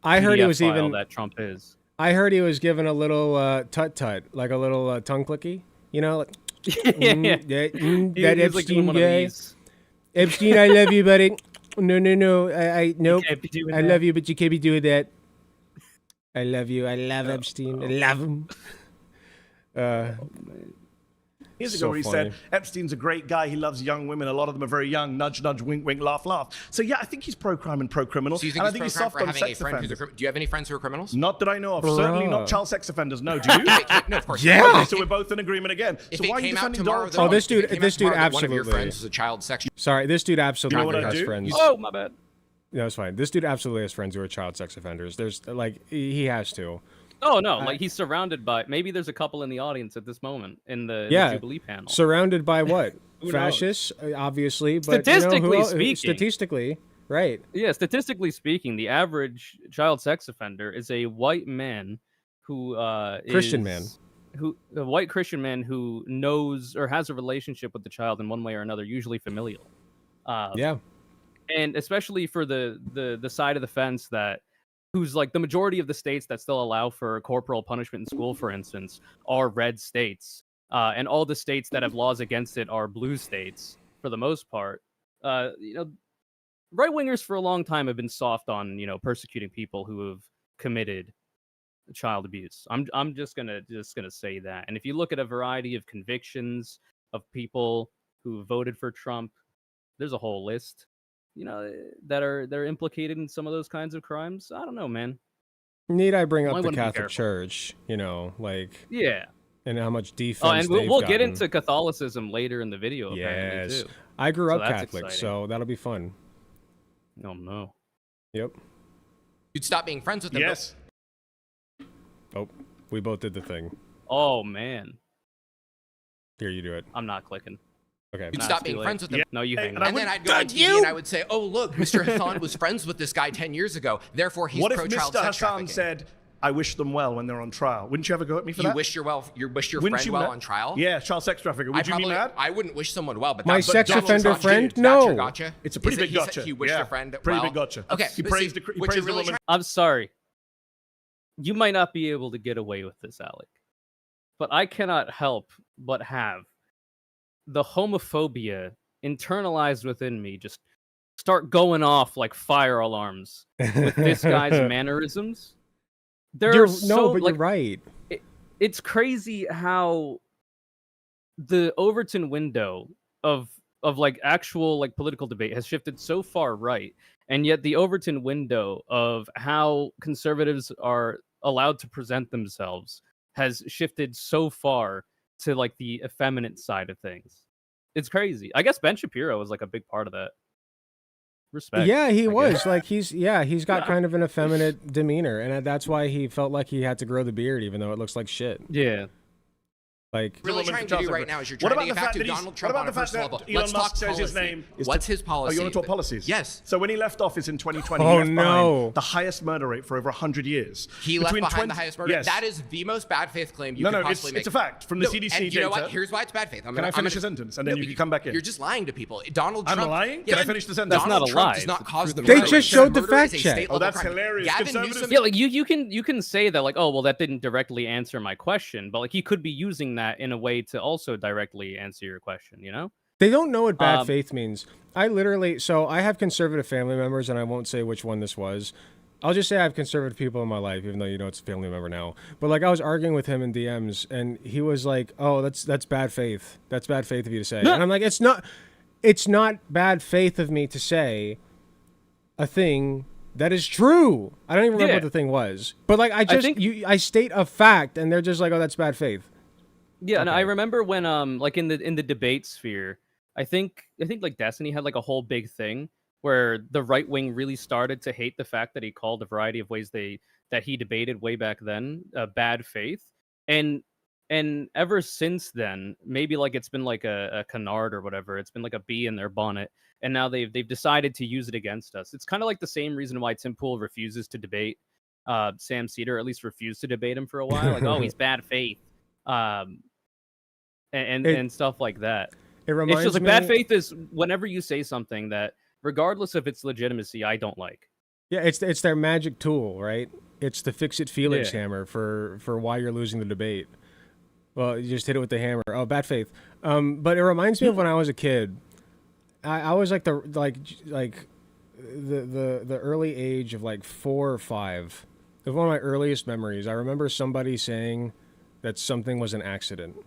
I heard he was even that Trump is. I heard he was given a little tut-tut, like a little tongue clicky, you know, like that Epstein guy. Epstein, I love you, buddy. No, I nope. I love you, but you can't be doing that. I love you. I love Epstein. I love him. Years ago, where he said Epstein's a great guy. He loves young women. A lot of them are very young. Nudge, nudge, wink, wink, laugh, laugh. So yeah, I think he's pro-crime and pro-criminal. So you think he's pro-crime for having a friend who's do you have any friends who are criminals? Not that I know of. Certainly not child sex offenders. No, do you? No, of course. Yeah. Okay, so we're both in agreement again. If so why are you defending Donald Trump? Oh, this dude absolutely. One of your friends is a child sex. Sorry, this dude absolutely has friends. Oh, my bad. No, it's fine. This dude absolutely has friends who are child sex offenders. There's like he has to. Oh no! Like he's surrounded by. Maybe there's a couple in the audience at this moment in the Jubilee panel. Surrounded by what? Fascists, obviously. But statistically speaking, statistically, right? Yeah, statistically speaking, the average child sex offender is a white man who a white Christian man who knows or has a relationship with the child in one way or another, usually familial. Yeah, and especially for the side of the fence that. Who's like the majority of the states that still allow for corporal punishment in school, for instance, are red states. And all the states that have laws against it are blue states for the most part. You know, right-wingers for a long time have been soft on, you know, persecuting people who have committed child abuse. I'm just gonna say that. And if you look at a variety of convictions of people who voted for Trump, there's a whole list. You know, that are implicated in some of those kinds of crimes. I don't know, man. Need I bring up the Catholic Church? You know, like and how much defense. Oh, and we'll get into Catholicism later in the video. Apparently, too. I grew up Catholic, so that'll be fun. Oh no. Yep. You'd stop being friends with them. Yes. Oh, we both did the thing. Oh man. Here, you do it. I'm not clicking. Okay. You'd stop being friends with them. No, you hang on. And then I'd go on TV and I would say, oh, look, Mr. Hasan was friends with this guy 10 years ago. Therefore, he's pro-child sex trafficking. What if Mr. Hasan said, I wish them well when they're on trial? Wouldn't you ever go at me for that? You wish your friend well on trial? Yeah, child sex trafficker. Would you be mad? I wouldn't wish someone well, but my sex offender friend? No. Gotcha? It's a pretty big gotcha. He wished a friend well? Pretty big gotcha. Okay. He praised the woman. I'm sorry. You might not be able to get away with this, Alec. But I cannot help but have the homophobia internalized within me just start going off like fire alarms with this guy's mannerisms. You're right. It's crazy how the Overton window of like actual like political debate has shifted so far right, and yet the Overton window of how conservatives are allowed to present themselves has shifted so far to like the effeminate side of things. It's crazy. I guess Ben Shapiro was like a big part of that. Respect. Yeah, he was. Like he's got kind of an effeminate demeanor, and that's why he felt like he had to grow the beard, even though it looks like shit. Yeah. Like, really trying to do right now is you're trying to get back to Donald Trump on a personal level. Let's talk policy. His name What's his policy? Oh, you want to talk policies? Yes. So when he left office in 2020, he left behind the highest murder rate for over 100 years. He left behind the highest murder rate? Yes. That is the most bad faith claim you could possibly make. It's a fact from the CDC and data. You know what? Here's why it's bad faith. Can I finish a sentence and then you can come back in? You're just lying to people. Donald Trump. I'm lying? Can I finish the sentence? That's not a lie. Does not cause the They murder. just showed the fact check. Oh, that's hilarious. Yeah, like you can say that like, oh well, that didn't directly answer my question, but like he could be using that in a way to also directly answer your question, you know? They don't know what bad faith means. I have conservative family members, and I won't say which one this was. I'll just say I have conservative people in my life, even though you know it's a family member now. But like I was arguing with him in DMs, and he was like, "Oh, that's bad faith. That's bad faith of you to say." And I'm like, "It's not bad faith of me to say a thing that is true." I don't even remember what the thing was, but like I state a fact, and they're just like, "Oh, that's bad faith." Yeah, and I remember when like in the debate sphere, I think like Destiny had like a whole big thing where the right wing really started to hate the fact that he called a variety of ways that he debated way back then bad faith, and ever since then, maybe like it's been like a canard or whatever, it's been like a bee in their bonnet, and now they've decided to use it against us. It's kind of like the same reason why Tim Pool refuses to debate Sam Cedar, or at least refused to debate him for a while. Like, oh, he's bad faith. And stuff like that. It reminds it's just like me... bad faith is whenever you say something that, regardless of its legitimacy, I don't like. Yeah, it's their magic tool, right? It's the fix-it Felix hammer for why you're losing the debate. Well, you just hit it with the hammer. Oh, bad faith. But it reminds me of when I was a kid. I was like the early age of like 4 or 5. It was one of my earliest memories. I remember somebody saying that something was an accident.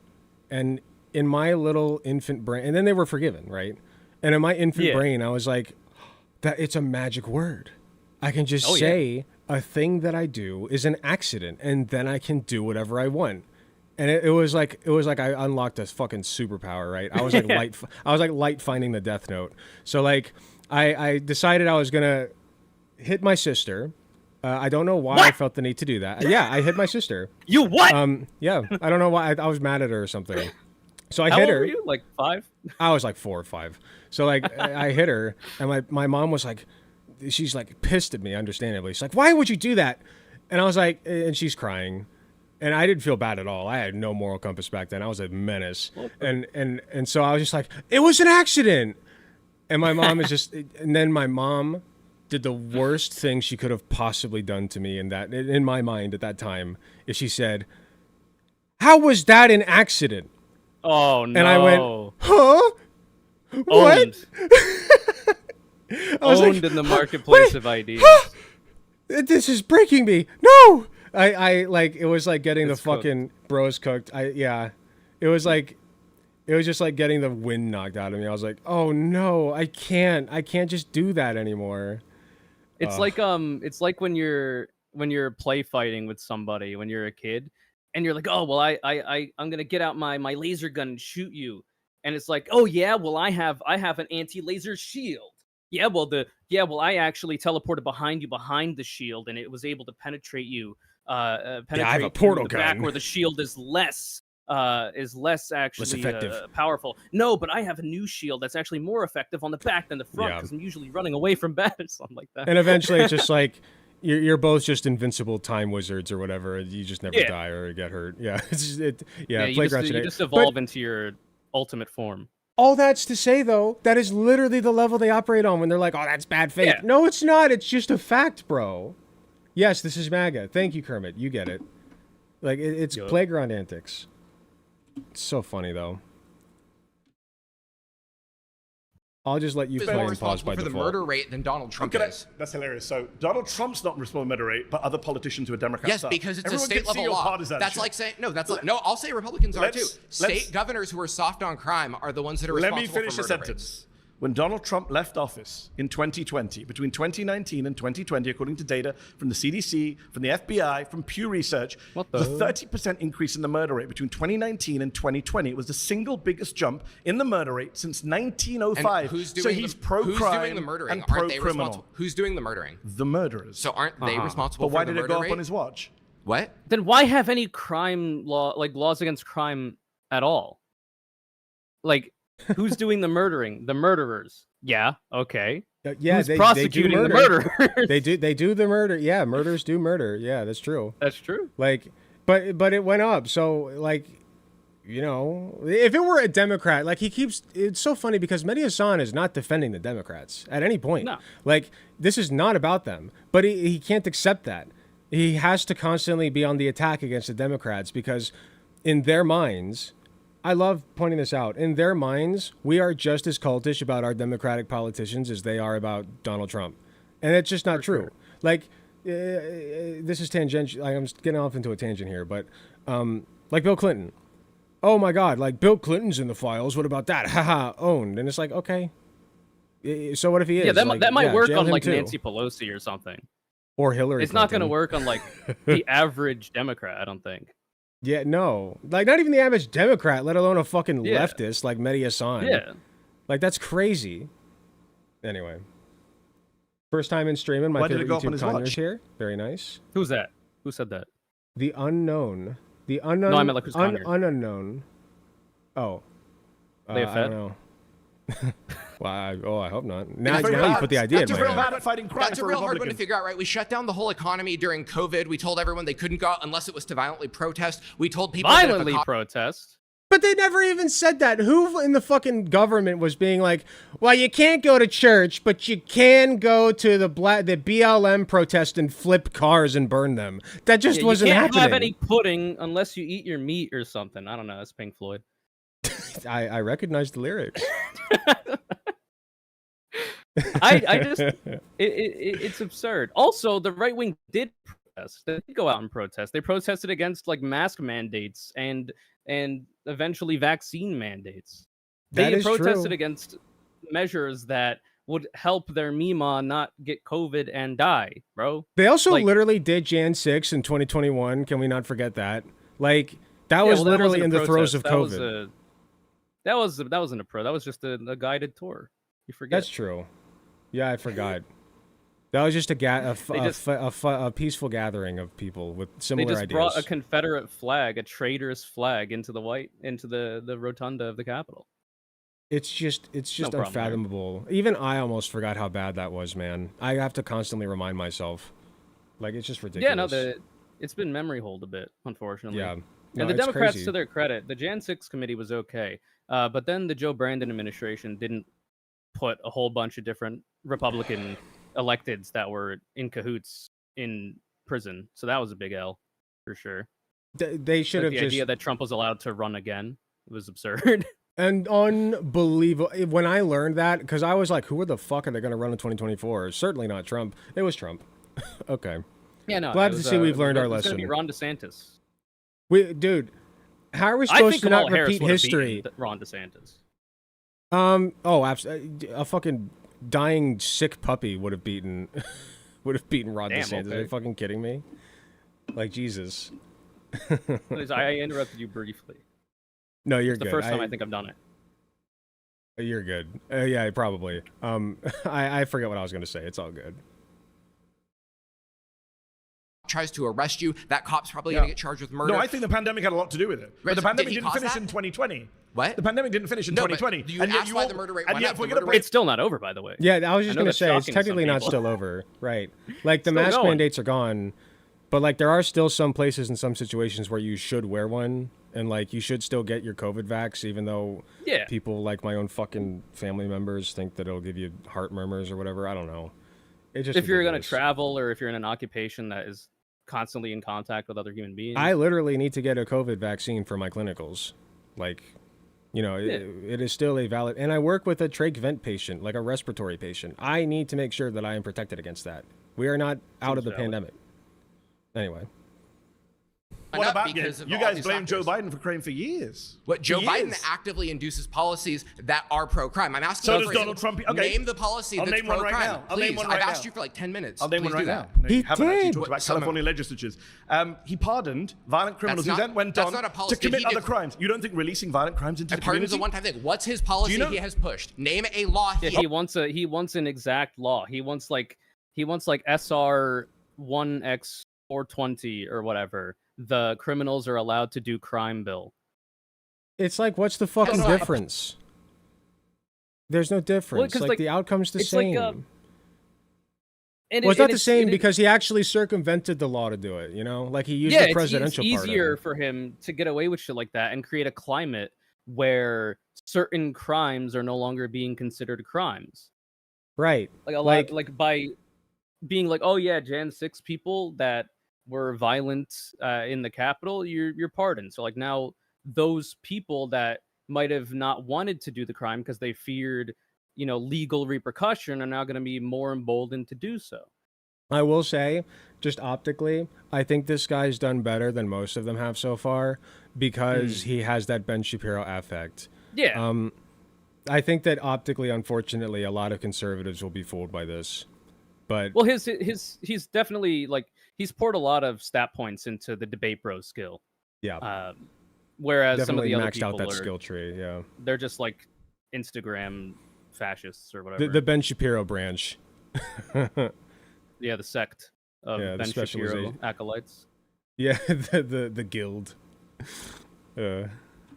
And in my little infant brain, and then they were forgiven, right? And in my infant brain, I was like, that it's a magic word. I can just say a thing that I do is an accident, and then I can do whatever I want. And it was like I unlocked a fucking superpower, right? I was like light finding the Death Note. So like I decided I was gonna hit my sister. I don't know why I felt the need to do that. Yeah, I hit my sister. You what? Yeah, I don't know why. I was mad at her or something. So I How hit old her. Were you? Like 5? I was like 4 or 5. So like I hit her, and my mom was like, she's like pissed at me, understandably. She's like, "Why would you do that?" And I was like, and she's crying, and I didn't feel bad at all. I had no moral compass back then. I was a menace, and so I was just like, "It was an accident." And my mom is just, and then my mom did the worst thing she could have possibly done to me in my mind at that time, is she said, "How was that an accident?" Oh no. And I went, "Huh? What?" I was owned in the marketplace of ideas. This is breaking me. No! I like, it was like getting the fucking bros cooked. It was just like getting the wind knocked out of me. I was like, "Oh no, I can't just do that anymore." It's it's like when you're play fighting with somebody when you're a kid, and you're like, "Oh well, I'm gonna get out my laser gun and shoot you," and it's like, "Oh yeah, well I have an anti-laser shield. Yeah, well I actually teleported behind the shield, and it was able to penetrate you. I have a portal gun back where the shield is less actually powerful. No, but I have a new shield that's actually more effective on the back than the front because I'm usually running away from bad or something like that." And eventually it's just like you're both just invincible time wizards or whatever. You just never die or get hurt. Yeah, you just evolve into your ultimate form. All that's to say, though, that is literally the level they operate on when they're like, "Oh, that's bad faith." Yeah. No, it's not. It's just a fact, bro. Yes, this is MAGA. Thank you, Kermit. You get it. Like, it's playground antics. It's so funny, though. I'll just let you play and pause by for default. The murder rate than Donald Trump is. That's hilarious. So Donald Trump's not responsible to murder rate, but other politicians who are Democrats Yes, are. because it's Everyone a state level law. That's like saying I'll say Republicans are too. State governors who are soft on crime are the ones that are responsible for murder rates. Let me finish a sentence. When Donald Trump left office in 2020, between 2019 and 2020, according to data from the CDC, from the FBI, from Pew Research, the 30% increase in the murder rate between 2019 and 2020. It was the single biggest jump in the murder rate since 1905. And so he's pro-crime who's doing the murdering? and pro-criminal. Who's doing the murdering? The murderers. So aren't they responsible for the murder rate? But why the did it murder go rate? up on his watch? What? Then why have any crime laws against crime at all. Like, who's doing the murdering? The murderers. Yeah, okay. Yeah, who's they prosecuting do the murder. murderers? They do the murder. Yeah, murders do murder. Yeah, that's true. That's true. Like, but it went up. So like, you know, if it were a Democrat, like it's so funny because Mehdi Hasan is not defending the Democrats at any point. No. Like, this is not about them, but he can't accept that. He has to constantly be on the attack against the Democrats because in their minds, I love pointing this out, in their minds, we are just as cultish about our Democratic politicians as they are about Donald Trump. And it's just not true. Sure. Like, this is tangential. I'm just getting off into a tangent here, but like Bill Clinton. Oh my God, like Bill Clinton's in the files. What about that? Haha, owned. And it's like, okay. So what if he is? Yeah, that might work on like too. Nancy Pelosi or something. Or Hillary It's Clinton. not going to work on like the average Democrat, I don't think. Yeah, no. Like, not even the average Democrat, let alone a fucking leftist like Mehdi Hasan. Yeah. Like, that's crazy. Anyway. First time in streaming, my favorite YouTube Conyers here. Very nice. Who's that? Who said that? The unknown. The unknown. No, I meant like who's unknown. Oh. They I don't know. Well, I hope not. Now you put the idea in my head. That's a real hard one to figure out, right? We shut down the whole economy during COVID. We told everyone they couldn't go out unless it was to violently protest. We told people violently protest. But they never even said that. Who in the fucking government was being like, well, you can't go to church, but you can go to the BLM protest and flip cars and burn them. That just wasn't happening. You can't have any pudding unless you eat your meat or something. I don't know. That's Pink Floyd. I recognize the lyrics. I just it's absurd. Also, the right wing did protest. They did go out and protest. They protested against like mask mandates and eventually vaccine mandates. They protested against measures that would help their Mima not get COVID and die, bro. They also literally did Jan 6 in 2021. Can we not forget that? Like, that was literally in the throes of COVID. That wasn't a pro. That was just a guided tour. You forget. That's true. Yeah, I forgot. That was just a peaceful gathering of people with similar ideas. They just brought a Confederate flag, a traitorous flag, into the rotunda of the Capitol. It's just unfathomable. Even I almost forgot how bad that was, man. I have to constantly remind myself. Like, it's just ridiculous. Yeah, no, it's been memory hold a bit, unfortunately. Yeah. No, and the Democrats, to their credit, the Jan 6 committee was okay. But then the Joe Brandon administration didn't put a whole bunch of different Republican electeds that were in cahoots in prison. So that was a big L, for sure. They should have the idea that Trump was allowed to run again was absurd. And unbelievable. When I learned that, because I was like, who the fuck are they going to run in 2024? Certainly not Trump. It was Trump. Okay. Yeah, no. Glad to see we've learned our lesson. It's going to be Ron DeSantis. Dude, how are we supposed to not repeat history? Ron DeSantis. A fucking dying sick puppy would have beaten Ron DeSantis. Okay. Are you fucking kidding me? Like, Jesus. I interrupted you briefly. No, you're it's good. The first time I think I've done it. You're good. Yeah, probably. I forget what I was going to say. It's all good. Tries to arrest you, that cop's probably going to get charged with murder. No, I think the pandemic had a lot to do with it. But the pandemic didn't finish in 2020. What? The pandemic didn't finish in 2020. You asked why the murder rate went up. It's still not over, by the way. Yeah, I was just going to say, it's technically not still over. Right. Like, the mask mandates are gone, but, like, there are still some places in some situations where you should wear one, and, like, you should still get your COVID vax, even though people, like my own fucking family members, think that it'll give you heart murmurs or whatever. I don't know. It's just if you're going to travel or if you're in an occupation that is constantly in contact with other human beings. I literally need to get a COVID vaccine for my clinicals. Like, you know, it is still a valid... And I work with a trach vent patient, like a respiratory patient. I need to make sure that I am protected against that. We are not out of the pandemic. Anyway. What about you guys blame Joe Biden for crime for years? What Joe Biden actively induces policies that are pro-crime. I'm asking so does Donald Trump. Okay. Name the policy that's pro-crime. Right Please, I've asked you for like 10 minutes. I'll name one right now. No, he haven't did. actually talked about California legislatures. He pardoned violent criminals who then went on to commit other crimes. You don't think releasing violent crimes into the community? Pardon's a one-time thing. What's his policy he has pushed? Name a law. He wants an exact law. He wants like SR 1X 420 or whatever. The criminals are allowed to do crime bill. It's like, what's the fucking difference? There's no difference. Well, like the outcome's the same. Like, well, it's not the same because he actually circumvented the law to do it, you know? Like, he used the presidential it's part easier of it. for him to get away with shit like that and create a climate where certain crimes are no longer being considered crimes. Right. Like, a lot, like by being like, oh, yeah, Jan 6 people that were violent in the Capitol, you're pardoned. So, like, now those people that might have not wanted to do the crime because they feared, you know, legal repercussion are now going to be more emboldened to do so. I will say, just optically, I think this guy's done better than most of them have so far because he has that Ben Shapiro affect. Yeah. I think that optically, unfortunately, a lot of conservatives will be fooled by this. But well, he's definitely like he's poured a lot of stat points into the debate bro skill. Yeah. Whereas definitely some of the other maxed people out that skill tree. Yeah. They're just like Instagram fascists or whatever. The Ben Shapiro branch. Yeah, the sect of Ben Shapiro acolytes. Yeah, the guild.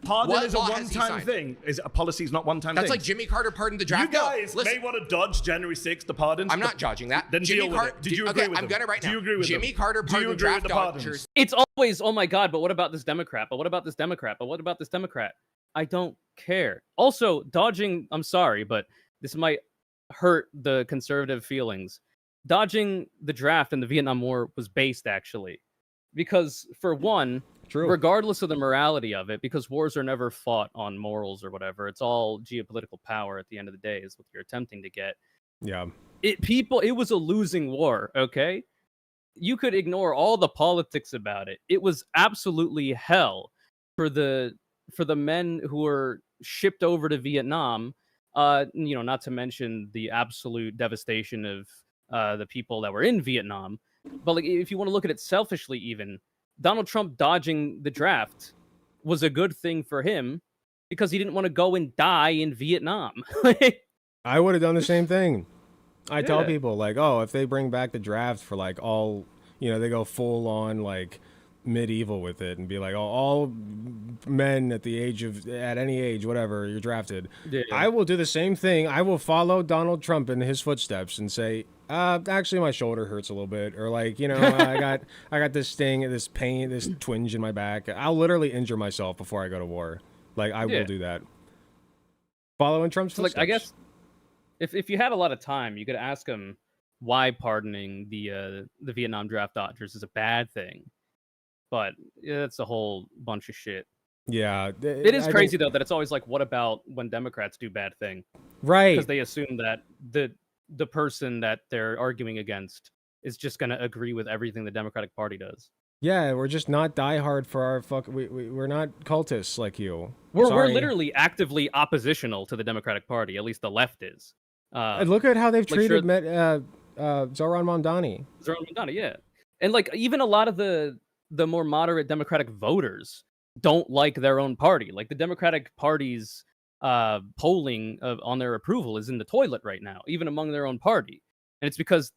Pardon is a one-time thing. Is a policy is not one-time thing. That's like Jimmy Carter pardoned the draft. You guys may want to dodge January 6th, the pardons. I'm not dodging that. Then Jimmy deal with it. Did you agree with I'm gonna right now. Do you agree with Jimmy them? Carter Do you pardoned agree with draft the pardons? dodgers. It's always, oh my God, but what about this Democrat? But what about this Democrat? But what about this Democrat? I don't care. Also, dodging, I'm sorry, but this might hurt the conservative feelings. Dodging the draft in the Vietnam War was based, actually. Because, for one, regardless of the morality of it, because wars are never fought on morals or whatever, it's all geopolitical power at the end of the day is what you're attempting to get. Yeah. It was a losing war, okay? You could ignore all the politics about it. It was absolutely hell for the men who were shipped over to Vietnam, you know, not to mention the absolute devastation of the people that were in Vietnam. But like, if you want to look at it selfishly, even Donald Trump dodging the draft was a good thing for him because he didn't want to go and die in Vietnam. I would have done the same thing. I tell people, like, oh, if they bring back the draft for like all, you know, they go full on like medieval with it and be like, oh, all men at any age, whatever, you're drafted. Yeah. I will do the same thing. I will follow Donald Trump in his footsteps and say, actually my shoulder hurts a little bit, or like, you know, I got this sting, this pain, this twinge in my back. I'll literally injure myself before I go to war. Like, I will do that. Following Trump's footsteps. Like, I guess if you had a lot of time, you could ask him why pardoning the Vietnam draft dodgers is a bad thing. But that's a whole bunch of shit. Yeah. It is crazy, though, that it's always like, what about when Democrats do bad thing? Right. Because they assume that the person that they're arguing against is just going to agree with everything the Democratic Party does. Yeah, we're just not diehard for our we're not cultists like you. We're literally actively oppositional to the Democratic Party, at least the left is. Look at how they've treated Zoran Mamdani. Zoran Mamdani, yeah. And like, even a lot of the more moderate Democratic voters don't like their own party. Like, the Democratic Party's polling on their approval is in the toilet right now, even among their own party. And it's because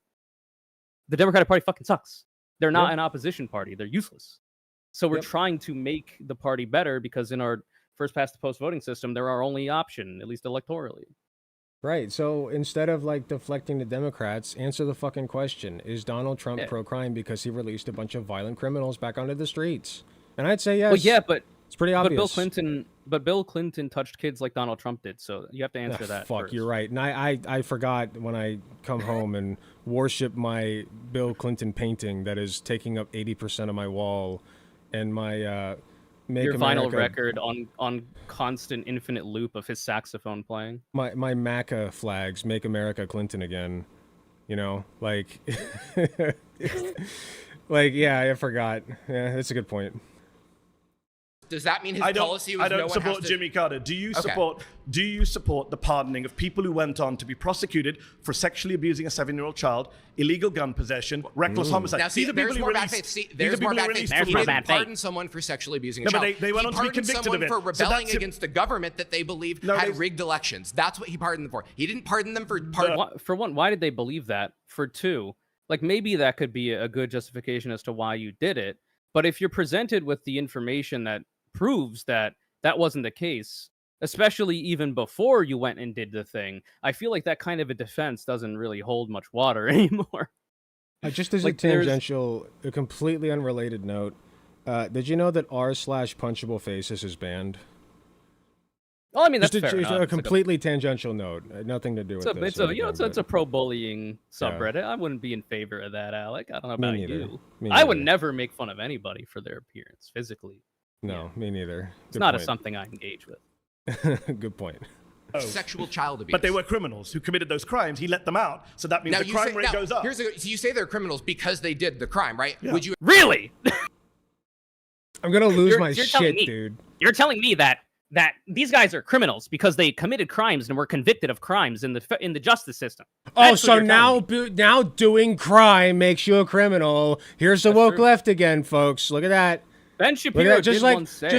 the Democratic Party fucking sucks. They're not an opposition party. They're useless. So we're trying to make the party better because in our first past the post voting system, they're our only option, at least electorally. Right. So instead of like deflecting the Democrats, answer the fucking question. Is Donald Trump pro-crime because he released a bunch of violent criminals back onto the streets? And I'd say yes. Well, yeah, but it's pretty obvious. But Bill Clinton touched kids like Donald Trump did, so you have to answer that. Fuck, first. You're right. And I forgot when I come home and worship my Bill Clinton painting that is taking up 80% of my wall, and my Make your America, vinyl record on constant infinite loop of his saxophone playing. My MACA flags, Make America Clinton Again. You know, like, like, yeah, I forgot. Yeah, that's a good point. Does that mean his policy was I don't support Jimmy Carter. Do you support the pardoning of people who went on to be prosecuted for sexually abusing a 7-year-old child, illegal gun possession, reckless homicide? Now, see, there's more bad faith. See, there's more bad faith. He didn't pardon someone for sexually abusing a child. But they went on to be convicted of it. He pardoned someone for rebelling against the government that they believed had rigged elections. That's what he pardoned them for. He didn't pardon them for... For one, why did they believe that? For two, like, maybe that could be a good justification as to why you did it. But if you're presented with the information that proves that that wasn't the case, especially even before you went and did the thing, I feel like that kind of a defense doesn't really hold much water anymore. Just as like, a completely unrelated note, did you know that r/punchable faces is banned? Well, I mean, that's just fair enough. A completely tangential note, nothing to do with this. It's a pro-bullying subreddit. I wouldn't be in favor of that, Alec. I don't know about you. Me I would never make fun of anybody for their appearance physically. No, me neither. It's not something I engage with. Good point. Sexual child abuse. But they were criminals who committed those crimes. He let them out, so that means the crime rate goes up. So you say they're criminals because they did the crime, right? Yeah. Would you really? I'm gonna lose my shit, dude. You're telling me that these guys are criminals because they committed crimes and were convicted of crimes in the justice system. That's so now doing crime makes you a criminal. Here's the woke left again, folks. Look at that. Ben Shapiro just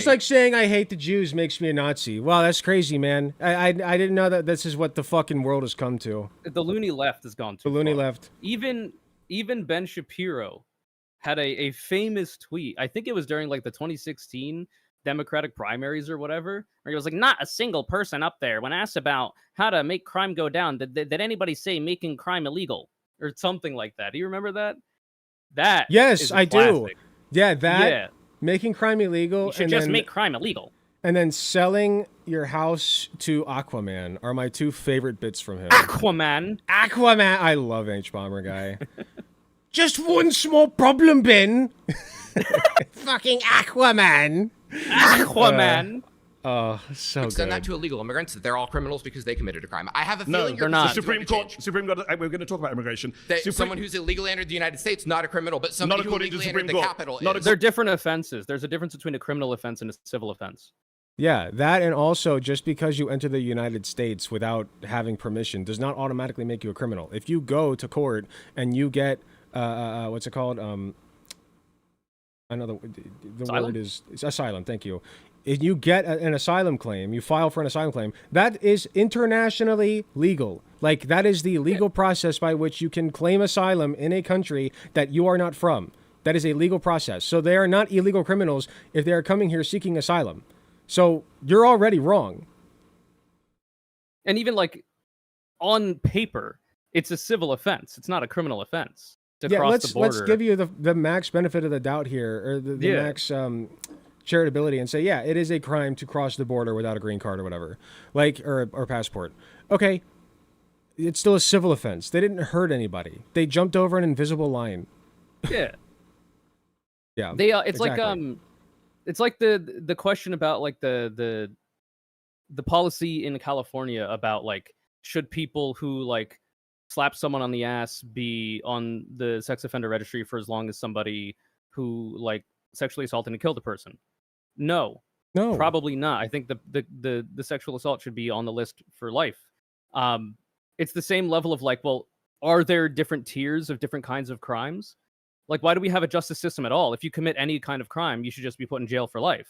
like saying I hate the Jews makes me a Nazi. Wow, that's crazy, man. I didn't know that this is what the fucking world has come to. The loony left has gone too far. The loony left. Even Ben Shapiro had a famous tweet. I think it was during like the 2016 Democratic primaries or whatever, where he was like, not a single person up there when asked about how to make crime go down did anybody say making crime illegal or something like that. Do you remember that? Yes, I do. Yeah, making crime illegal. You should just make crime illegal. And then selling your house to Aquaman are my two favorite bits from him. Aquaman. I love H-Bomber guy. Just one small problem, Ben. Fucking Aquaman. Oh, so good. Extend that to illegal immigrants. They're all criminals because they committed a crime. I have a feeling they're not. The Supreme Court. We're going to talk about immigration. Someone who's illegally entered the United States, not a criminal, but somebody who illegally entered the capital is. They're different offenses. There's a difference between a criminal offense and a civil offense. Yeah, that, and also just because you enter the United States without having permission does not automatically make you a criminal. If you go to court and you get what's it called? Another word is asylum. Thank you. If you get an asylum claim, you file for an asylum claim, that is internationally legal. Like, that is the legal process by which you can claim asylum in a country that you are not from. That is a legal process. So they are not illegal criminals if they are coming here seeking asylum. So you're already wrong. And even like on paper, it's a civil offense. It's not a criminal offense to cross the border. Let's give you the max benefit of the doubt here, or the max charitability, and say, yeah, it is a crime to cross the border without a green card or whatever, like or passport. Okay, it's still a civil offense. They didn't hurt anybody. They jumped over an invisible line. Yeah. Yeah. It's exactly. It's like the question about like the policy in California about like, should people who like slap someone on the ass be on the sex offender registry for as long as somebody who like sexually assaulted and killed a person? No, probably not. I think the sexual assault should be on the list for life. It's the same level of like, well, are there different tiers of different kinds of crimes? Like, why do we have a justice system at all? If you commit any kind of crime, you should just be put in jail for life.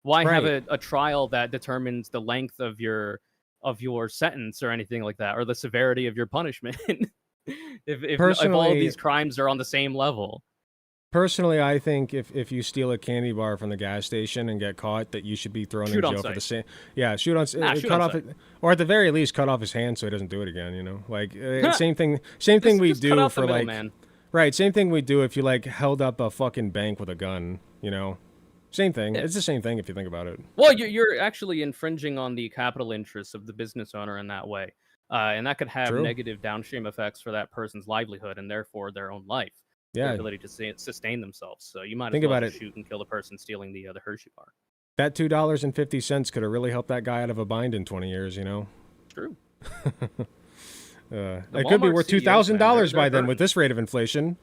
Why have a trial that determines the length of your sentence or anything like that, or the severity of your punishment? if all of these crimes are on the same level. Personally, I think if you steal a candy bar from the gas station and get caught, that you should be thrown in jail for the same. Yeah, shoot on off, or at the very least, cut off his hand so he doesn't do it again. You know, like same thing we do for like. Man. Right, same thing we do if you like held up a fucking bank with a gun. You know, same thing. Yeah. It's the same thing if you think about it. Well, you're actually infringing on the capital interests of the business owner in that way, and that could have negative downstream effects for that person's livelihood and therefore their own life. Yeah, their ability to sustain themselves. So you might as well shoot and kill the person stealing the Hershey bar. That $2.50 could have really helped that guy out of a bind in 20 years. You know. True. It could be worth $2,000 by then with this rate of inflation.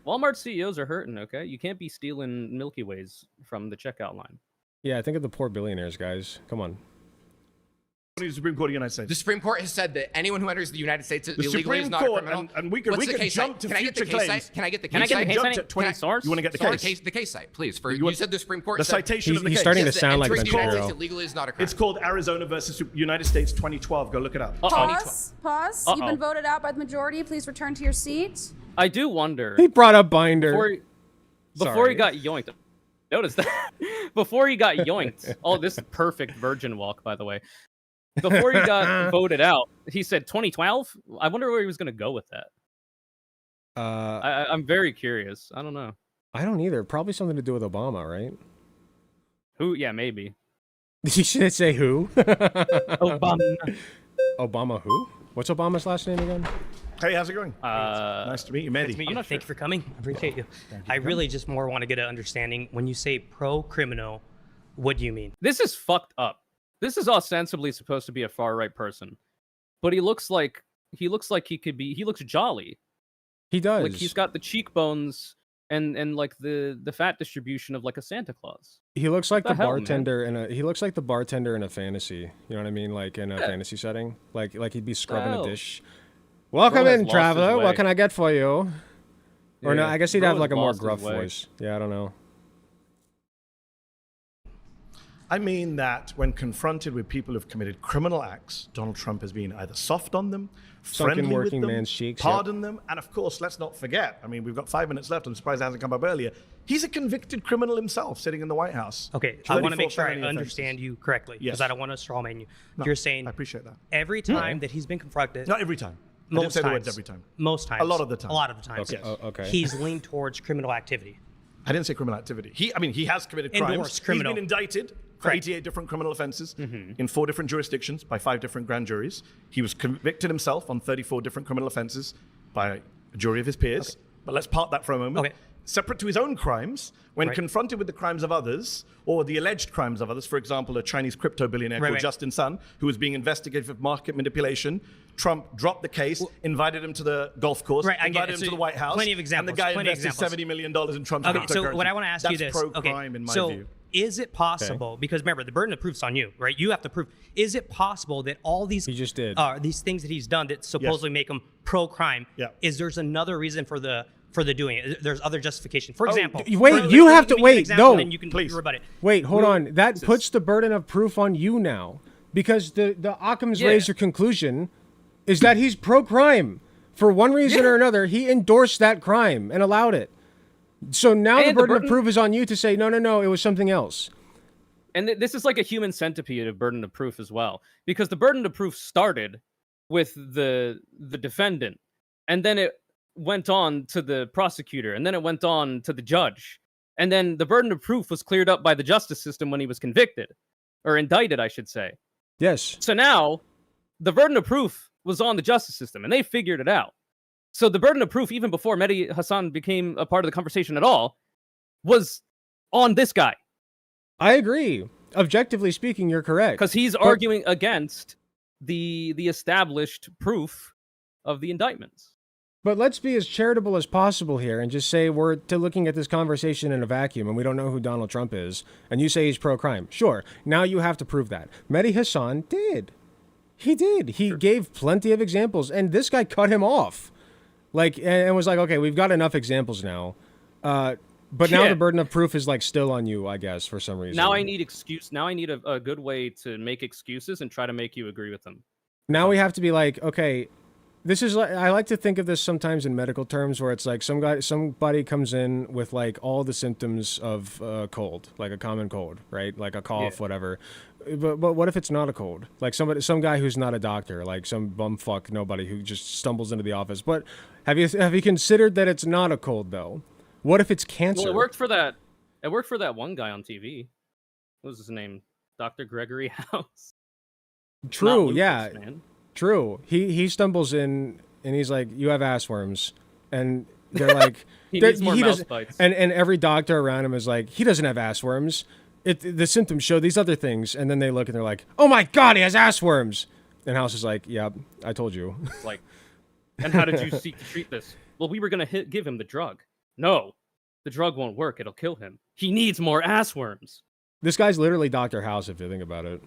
Walmart CEOs are hurting, okay? You can't be stealing Milky Ways from the checkout line. Yeah, think of the poor billionaires, guys. Come on. The Supreme Court of the United States. The Supreme Court has said that anyone who enters the United States illegally is not a criminal. And we can jump to future claims. Can I get the case site? You want to get the case? The case site, please. You said the Supreme Court. The citation of the case. He's starting to sound like Ben Shapiro. Illegally is not a crime. It's called Arizona versus United States 2012. Go look it up. Pause. You've been voted out by the majority. Please return to your seat. I do wonder. He brought up Binder. Before he got yoinked. Notice that before he got yoinked. Oh, this perfect virgin walk, by the way. Before he got voted out, he said 2012. I wonder where he was going to go with that. I'm very curious. I don't know. I don't either. Probably something to do with Obama, right? Who? Yeah, maybe. You should say who? Obama. Obama who? What's Obama's last name again? Hey, how's it going? Nice to meet you, Mehdi. I'm not Thank you for coming. I appreciate you. I really just more want to get an understanding. When you say pro-criminal, what do you mean? This is fucked up. This is ostensibly supposed to be a far-right person, but he looks like he could be. He looks jolly. He does. Like he's got the cheekbones and like the fat distribution of like a Santa Claus. He looks like the bartender he looks like the bartender in a fantasy. You know what I mean? Like in a fantasy setting. Like he'd be scrubbing a dish. Welcome in, traveler. What can I get for you? Or no, I guess he'd have like a more gruff voice. Yeah, I don't know. I mean that when confronted with people who've committed criminal acts, Donald Trump has been either soft on them, friendly with them, man's cheeks, pardon them, and of course, let's not forget, I mean, we've got 5 minutes left, I'm surprised it hasn't come up earlier, he's a convicted criminal himself, sitting in the White House. Okay, I want to make sure I understand you correctly, because I don't want to straw man you. No, You're saying I appreciate that. Every time that he's been confronted... Not every time. I didn't say the words every time. Most times. A lot of the time. A lot of the times. Okay. Okay. He's leaned towards criminal activity. I didn't say criminal activity. He has committed crimes. He's been indicted for 88 different criminal offenses in 4 different jurisdictions by 5 different grand juries. He was convicted himself on 34 different criminal offenses by a jury of his peers. Okay. But let's park that for a moment. Okay. Separate to his own crimes, when confronted with the crimes of others, or the alleged crimes of others, for example, a Chinese crypto billionaire called Justin Sun, who was being investigated for market manipulation, Trump dropped the case, invited him to the golf course, invited him to the White House, plenty of examples, and the guy invested $70 million in Trump's cryptocurrency. So what I want to ask you this. That's pro-crime in my view. Is it possible, because remember, the burden of proof's on you, right? You have to prove. Is it possible that all these he just did these things that he's done that supposedly make him pro-crime, is there's another reason for the doing it? There's other justification. For example, wait, you have to wait. No, and then you can rebut it. Wait, hold on. That puts the burden of proof on you now, because the Occam's razor conclusion is that he's pro-crime. For one reason or another, he endorsed that crime and allowed it. So now the burden of proof is on you to say, no, it was something else. And this is like a human centipede of burden of proof as well, because the burden of proof started with the defendant, and then it went on to the prosecutor, and then it went on to the judge, and then the burden of proof was cleared up by the justice system when he was convicted, or indicted, I should say. Yes. So now the burden of proof was on the justice system, and they figured it out. So the burden of proof, even before Mehdi Hasan became a part of the conversation at all, was on this guy. I agree. Objectively speaking, you're correct. Because he's arguing against the established proof of the indictments. But let's be as charitable as possible here and just say we're looking at this conversation in a vacuum and we don't know who Donald Trump is, and you say he's pro-crime. Sure, now you have to prove that. Mehdi Hasan did. He did. He gave plenty of examples, and this guy cut him off. And was like, okay, we've got enough examples now. But now the burden of proof is still on you, I guess, for some reason. Now I need Now I need a good way to make excuses and try to make you agree with them. Now we have to be like, okay, this is I like to think of this sometimes in medical terms, where it's like somebody comes in with all the symptoms of a cold, like a common cold, right? Like a cough, whatever. But what if it's not a cold? Like some guy who's not a doctor, like some bumfuck nobody who just stumbles into the office. But have you considered that it's not a cold though? What if it's cancer? Well, it worked for that. It worked for that one guy on TV. What was his name? Dr. Gregory House. True. Lupus, yeah. Man. True. He stumbles in and he's like, "You have ass worms," and they're like, he needs more mouse bites. And every doctor around him is like, "He doesn't have ass worms. The symptoms show these other things." And then they look and they're like, "Oh my God, he has ass worms." And House is like, "Yeah, I told you." It's like, and how did you seek to treat this? Well, we were gonna give him the drug. No, the drug won't work. It'll kill him. He needs more ass worms. This guy's literally Dr. House, if you think about it.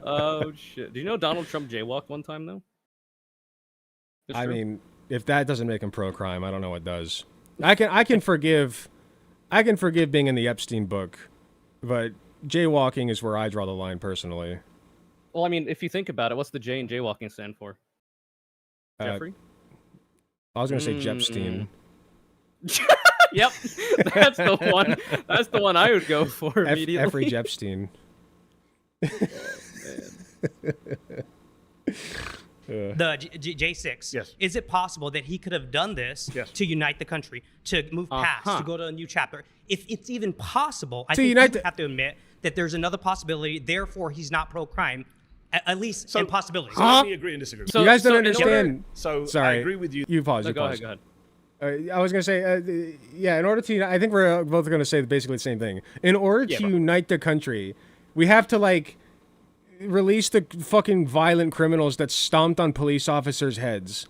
Oh shit! Do you know Donald Trump jaywalked one time though? I mean, if that doesn't make him pro-crime, I don't know what does. I can forgive being in the Epstein book, but jaywalking is where I draw the line personally. Well, I mean, if you think about it, what's the J in jaywalking stand for? Jeffrey? I was gonna say Jepstein. Yep, that's the one. That's the one I would go for immediately. Jeffrey Epstein. The J6. Yes. Is it possible that he could have done this to unite the country, to move past, to go to a new chapter? If it's even possible, I think you have to admit that there's another possibility. Therefore, he's not pro-crime, at least in possibility. So let me agree and disagree. You guys don't understand. Sorry, I agree with you. You pause. No, you go pause. ahead. Go ahead. I was going to say, yeah, in order to, I think we're both going to say basically the same thing. In order to unite the country, we have to, like, release the fucking violent criminals that stomped on police officers' heads.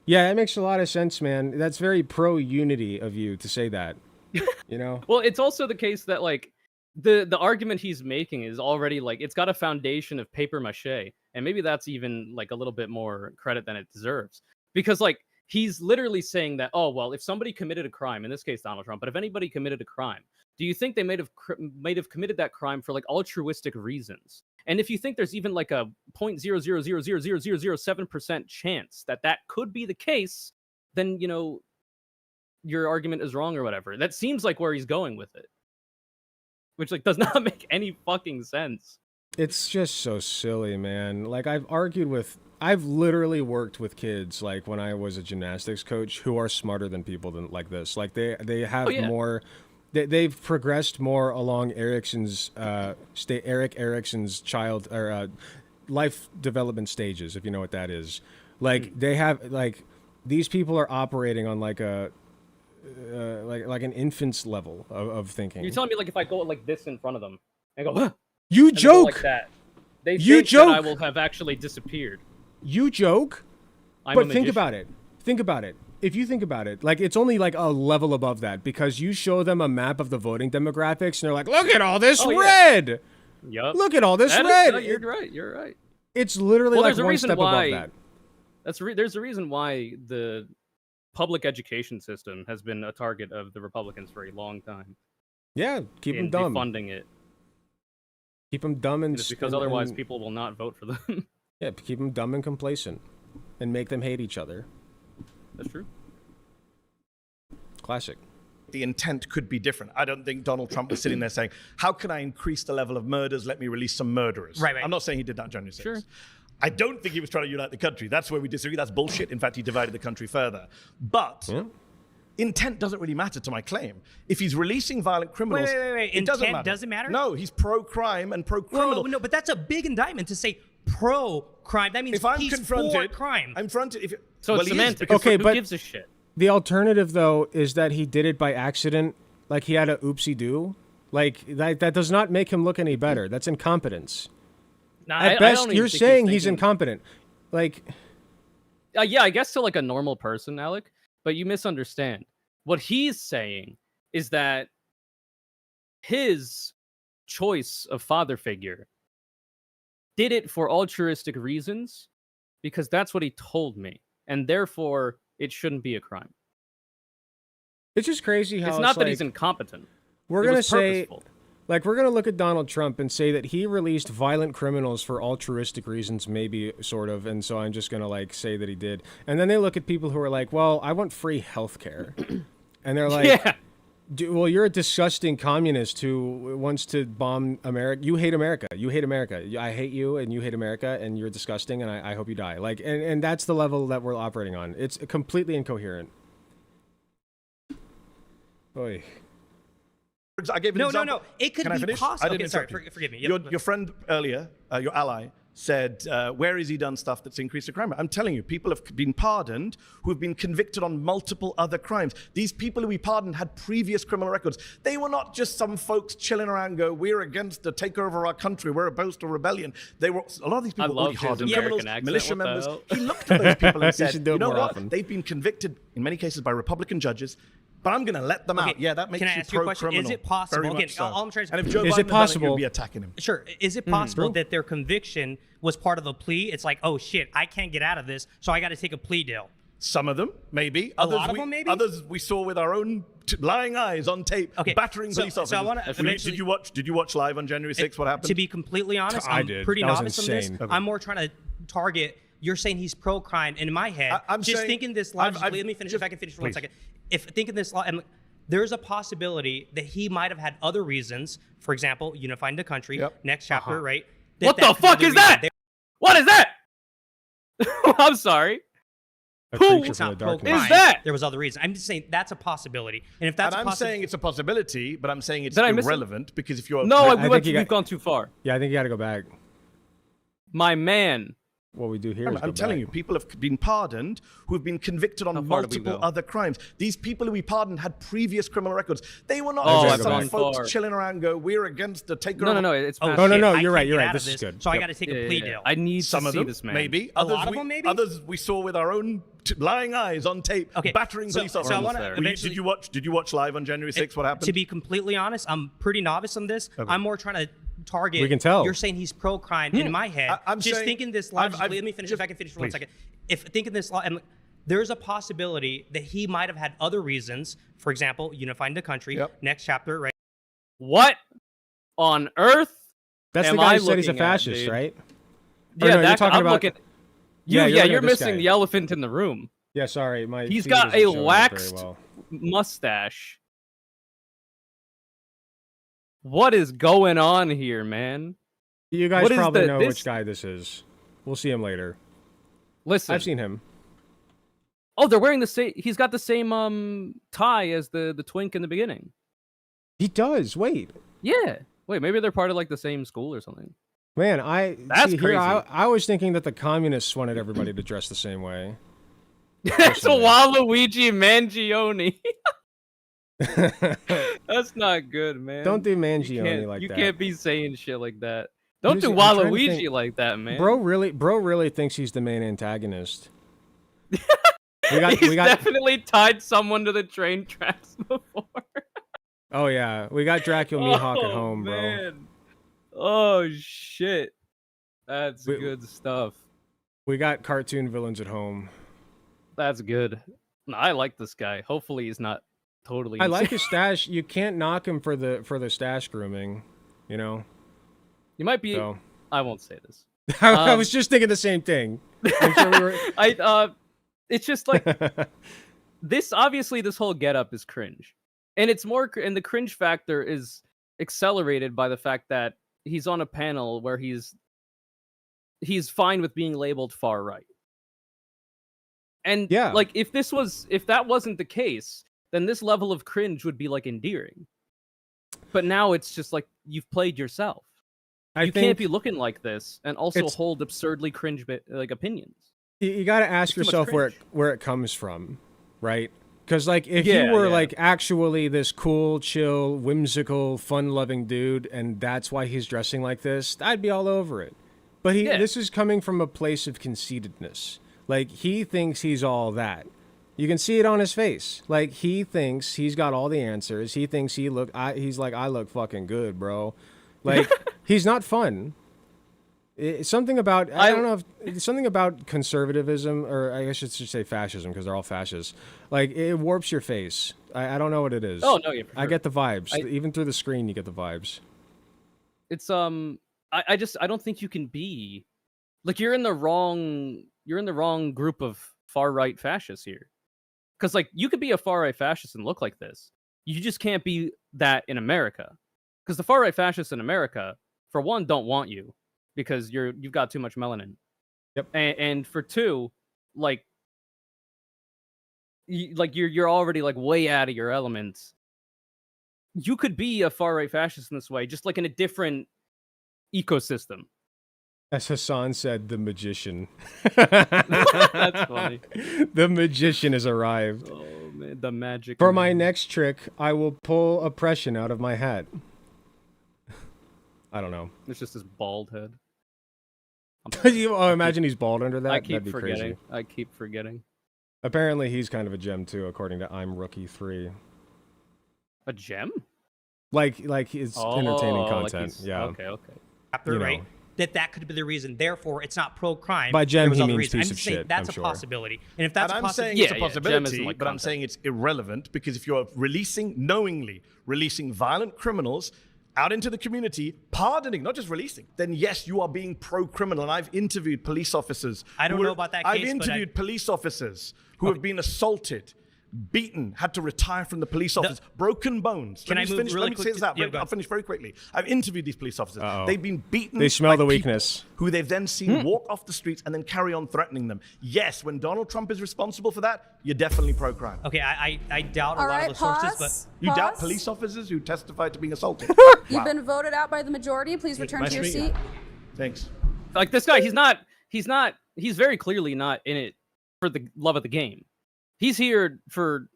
Yeah, that makes a lot of sense, man. That's very pro-unity of you to say that, you know? Well, it's also the case that, like, the argument he's making is already, like, it's got a foundation of paper mache, and maybe that's even, like, a little bit more credit than it deserves. Because, like, he's literally saying that, oh, well, if somebody committed a crime, in this case Donald Trump, but if anybody committed a crime, do you think they might have committed that crime for, like, altruistic reasons? And if you think there's even like a 0.0000007% chance that that could be the case, then, you know, your argument is wrong or whatever. That seems like where he's going with it, which, like, does not make any fucking sense. It's just so silly, man. Like, I've literally worked with kids, like, when I was a gymnastics coach, who are smarter than people like this. Like, they have more... They've progressed more along Erik Erikson's child or life development stages, if you know what that is. Like they have, like, these people are operating on like a like an infant's level of thinking. You're telling me, like, if I go like this in front of them and go, huh, you and joke like that, they think that I will have actually disappeared. You joke, but think about it. Think about it. If you think about it, like, it's only like a level above that, because you show them a map of the voting demographics and they're like, look at all this red. Yup. Look at all this red. You're right. You're right. It's literally like one step above that. There's a reason why the public education system has been a target of the Republicans for a long time. Yeah, keep them dumb. Defunding it. Keep them dumb and... It's because otherwise people will not vote for them. Yeah, keep them dumb and complacent and make them hate each other. That's true. Classic. The intent could be different. I don't think Donald Trump was sitting there saying, how can I increase the level of murders? Let me release some murderers. Right. I'm not saying he did that on January 6th. Sure. I don't think he was trying to unite the country. That's where we disagree. That's bullshit. In fact, he divided the country further. But intent doesn't really matter to my claim. If he's releasing violent criminals, wait. it doesn't matter. Doesn't matter? No, he's pro-crime and pro-criminal. No, but that's a big indictment to say pro-crime. That means if I'm he's confronted, for crime. I'm confronted. So it's semantics. Okay, who but gives a shit? The alternative, though, is that he did it by accident. Like, he had a oopsie-doo. Like, that does not make him look any better. That's incompetence. At best, you're saying he's incompetent. Like... yeah, I guess to, like, a normal person, Alec. But you misunderstand. What he's saying is that his choice of father figure did it for altruistic reasons because that's what he told me. And therefore, it shouldn't be a crime. It's just crazy how it's not that he's incompetent. We're going to say, like, we're going to look at Donald Trump and say that he released violent criminals for altruistic reasons, maybe, sort of, and so I'm just going to, like, say that he did. And then they look at people who are like, well, I want free health care. And they're like, yeah. Well, you're a disgusting communist who wants to bomb America. You hate America. You hate America. I hate you, and you hate America, and you're disgusting, and I hope you die. Like, and that's the level that we're operating on. It's completely incoherent. Oy. I gave an example. No. It could be possible. Okay, sorry, forgive me. Your friend earlier, your ally, said, where has he done stuff that's increased the crime rate? I'm telling you, people have been pardoned who have been convicted on multiple other crimes. These people who we pardoned had previous criminal records. They were not just some folks chilling around and go, we're against the takeover of our country, we're opposed to rebellion. They were, a lot of these people were already hardened criminals, militia members. He looked at those people and said, you know what? Often. They've been convicted, in many cases, by Republican judges, but I'm going to let them out. Yeah, that makes you pro-criminal. Is it possible? Very much so. All I'm trying to and if Joe Biden had done it, you'd be attacking him. Sure. Is it possible that their conviction was part of a plea? It's like, oh shit, I can't get out of this, so I got to take a plea deal. Some of them, maybe. A lot of them, maybe. Others we saw with our own lying eyes on tape, battering police officers. So I want to. Did you watch live on January 6th? What happened? To be completely honest, I'm pretty novice on this. Okay. I'm more trying to target. You're saying he's pro-crime, and in my head, I'm just thinking this logically. Let me finish. If I can finish for 1 second. If thinking this, there's a possibility that he might have had other reasons. For example, unifying the country. Next chapter, right? What the fuck is that? What is that? I'm sorry. Who is that? There was other reasons. I'm just saying that's a possibility. And if that's I'm saying it's a possibility, but I'm saying it's Did I miss irrelevant because if you're No, we've gone too far. Yeah, I think you got to go back. My man. What we do here is I'm telling you, people have been pardoned who have been convicted on multiple other crimes. These people who we pardoned had previous criminal records. They were not just some folks chilling around and go, we're against the takeover. No, it's no, you're right. This is good. So I got to take a plea deal. I need some to see them, this man. Maybe. A lot of them, maybe? Others we saw with our own lying eyes on tape, battering police officers. So I wanna Did you watch live on January 6th? What happened? To be completely honest, I'm pretty novice on this. I'm more trying to target. We can tell. You're saying he's pro-crime. In my head, I'm just saying, thinking this logically. Let me finish. If I can finish for 1 second. If thinking this, there's a possibility that he might have had other reasons. For example, unifying the country. Next chapter, right? What on earth? That's the guy who said he's a fascist, right? Yeah, you're talking about. You're missing the elephant in the room. Yeah, sorry, he's got a waxed mustache. What is going on here, man? You guys probably know which guy this is. We'll see him later. Listen, I've seen him. Oh, they're wearing the same. He's got the same tie as the twink in the beginning. He does. Wait. Yeah. Wait, maybe they're part of like the same school or something. Man, That's crazy. I was thinking that the communists wanted everybody to dress the same way. It's Waluigi Mangione. That's not good, man. Don't do Mangione like that. You can't be saying shit like that. Don't do Waluigi like that, man. Bro really thinks he's the main antagonist. He's definitely tied someone to the train tracks before. Oh yeah, we got Dracula Mihawk at home, bro. Oh shit, that's good stuff. We got cartoon villains at home. That's good. No, I like this guy. Hopefully he's not totally I like his stash. You can't knock him for the stash grooming, you know. You might be. So. I won't say this. I was just thinking the same thing. I'm sure we were... It's just like this. Obviously, this whole getup is cringe, and it's more. And the cringe factor is accelerated by the fact that he's on a panel where he's fine with being labeled far right. And yeah, like if that wasn't the case, then this level of cringe would be like endearing. But now it's just like you've played yourself. You can't be looking like this and also hold absurdly cringe like opinions. You got to ask yourself where it comes from, right? Because like if you were like actually this cool, chill, whimsical, fun-loving dude, and that's why he's dressing like this, I'd be all over it. But this is coming from a place of conceitedness. Like he thinks he's all that. You can see it on his face. Like he thinks he's got all the answers. He thinks he's like, I look fucking good, bro. Like he's not fun. It's something about I don't know if it's something about conservatism, or I guess I should say fascism, because they're all fascists. Like it warps your face. I don't know what it is. Oh no, yeah, for sure. I get the vibes. Even through the screen, you get the vibes. It's I don't think you can be like you're in the wrong group of far right fascists here. Because like you could be a far right fascist and look like this. You just can't be that in America. Because the far right fascists in America, for one, don't want you. Because you've got too much melanin. Yep. And for two, like you're already like way out of your elements. You could be a far right fascist in this way, just like in a different ecosystem. As Hasan said, the magician. That's funny. The magician has arrived. Oh man, the magic. For my next trick, I will pull oppression out of my hat. I don't know. It's just his bald head. Imagine he's bald under that. I keep That'd be forgetting. crazy. I keep forgetting. Apparently, he's kind of a gem too, according to I'm Rookie 3. A gem? Like it's entertaining content. Yeah. Okay. Right. That could be the reason. Therefore, it's not pro-crime. By gem, he means reasons. piece I'm of saying shit. that's I'm a possibility. And if that's I'm saying it's a possibility, but I'm saying it's irrelevant because if you're knowingly releasing violent criminals out into the community, pardoning, not just releasing, then yes, you are being pro-criminal. And I've interviewed police officers. I don't know about that case. I've interviewed police officers who have been assaulted beaten, had to retire from the police office, broken bones. Can I move really Let me say this out. I'll finish very quickly. I've interviewed these police officers. They've been beaten. They smell the people weakness. Who they've then seen walk off the streets and then carry on threatening them. Yes, when Donald Trump is responsible for that, you're definitely pro-crime. Okay, I doubt a lot of the sources, but you doubt police officers who testified to being assaulted. You've been voted out by the majority. Please return to your seat. Thanks. Like this guy, he's very clearly not in it for the love of the game. He's here for,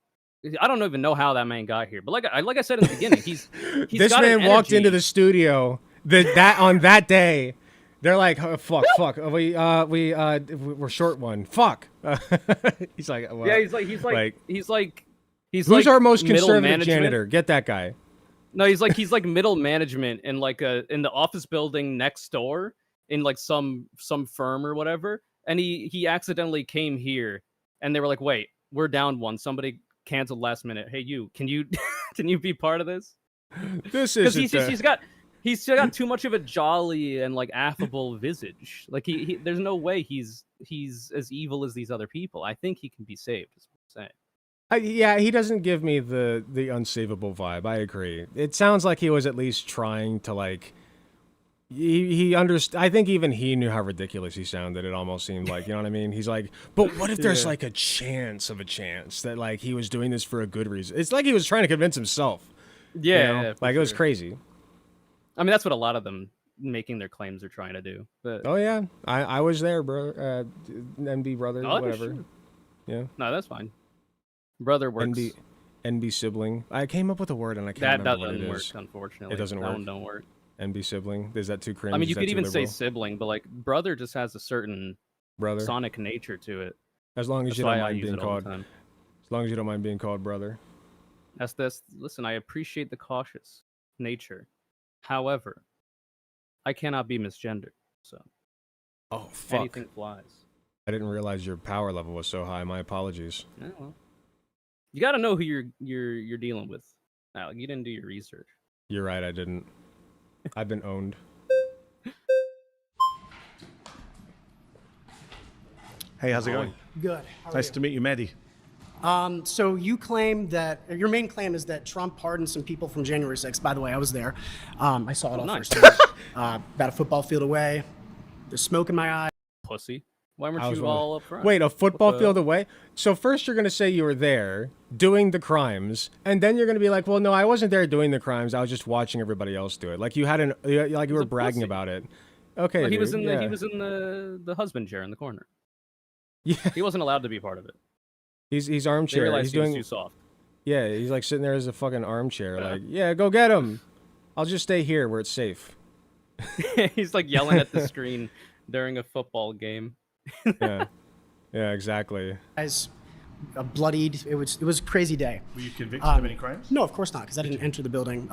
I don't even know how that man got here, but like I said in the beginning, he's this got man walked into the studio on that day. They're like, oh, fuck, we're short one. Fuck. He's like, well, yeah, he's who's like our most middle conservative management. janitor? Get that guy. No, he's like middle management in like in the office building next door in like some firm or whatever, and he accidentally came here, and they were like, wait, we're down one. Somebody canceled last minute. Hey, can you be part of this? This is he's still got too much of a jolly and like affable visage. Like he there's no way he's as evil as these other people. I think he can be saved. Is what I'm saying. Yeah, he doesn't give me the unsavable vibe. I agree. It sounds like he was at least trying to like. He understood. I think even he knew how ridiculous he sounded. It almost seemed like, you know what I mean? He's like, but what if there's like a chance that like he was doing this for a good reason? It's like he was trying to convince himself. Yeah, you know? yeah, Like it was crazy. I mean, that's what a lot of them making their claims are trying to do. But oh yeah, I was there, bro. NB brother, whatever. Sure. Yeah. No, that's fine. Brother works. NB sibling. I came up with a word and I can't remember what it is. That doesn't work, unfortunately. It doesn't work. That one don't work. NB sibling. Is that too cringe? I mean, you Is could that even too say liberal? sibling, but like brother just has a certain sonic nature to it. As long as That's you don't why I mind use being it all the called. time. As long as you don't mind being called brother. Listen, I appreciate the cautious nature. However, I cannot be misgendered. So. Oh fuck. Anything flies. I didn't realize your power level was so high. My apologies. Yeah, well, you got to know who you're dealing with. Now, you didn't do your research. You're right. I didn't. I've been owned. Hey, how's it going? Good. How are Nice you? to meet you, Mehdi. So you claim that your main claim is that Trump pardoned some people from January 6th. By the way, I was there. I saw it all nice. firsthand. About a football field away. There's smoke in my eye. Pussy. Why weren't you all up front? Wait, a football field away? So first you're going to say you were there doing the crimes, and then you're going to be like, well, no, I wasn't there doing the crimes. I was just watching everybody else do it. Like you had like you were bragging about it. Okay, Well, he was dude, in yeah. he was in the husband chair in the corner. Yeah. He wasn't allowed to be part of it. He's They armchair. realized He's he was doing too soft. Yeah, he's like sitting there as a fucking armchair. Like, yeah, go get him. I'll just stay here where it's safe. He's like yelling at the screen during a football game. Yeah. Yeah, exactly. Guys, bloodied. It was a crazy day. Were you convicted of any crimes? No, of course not, because I didn't enter the building.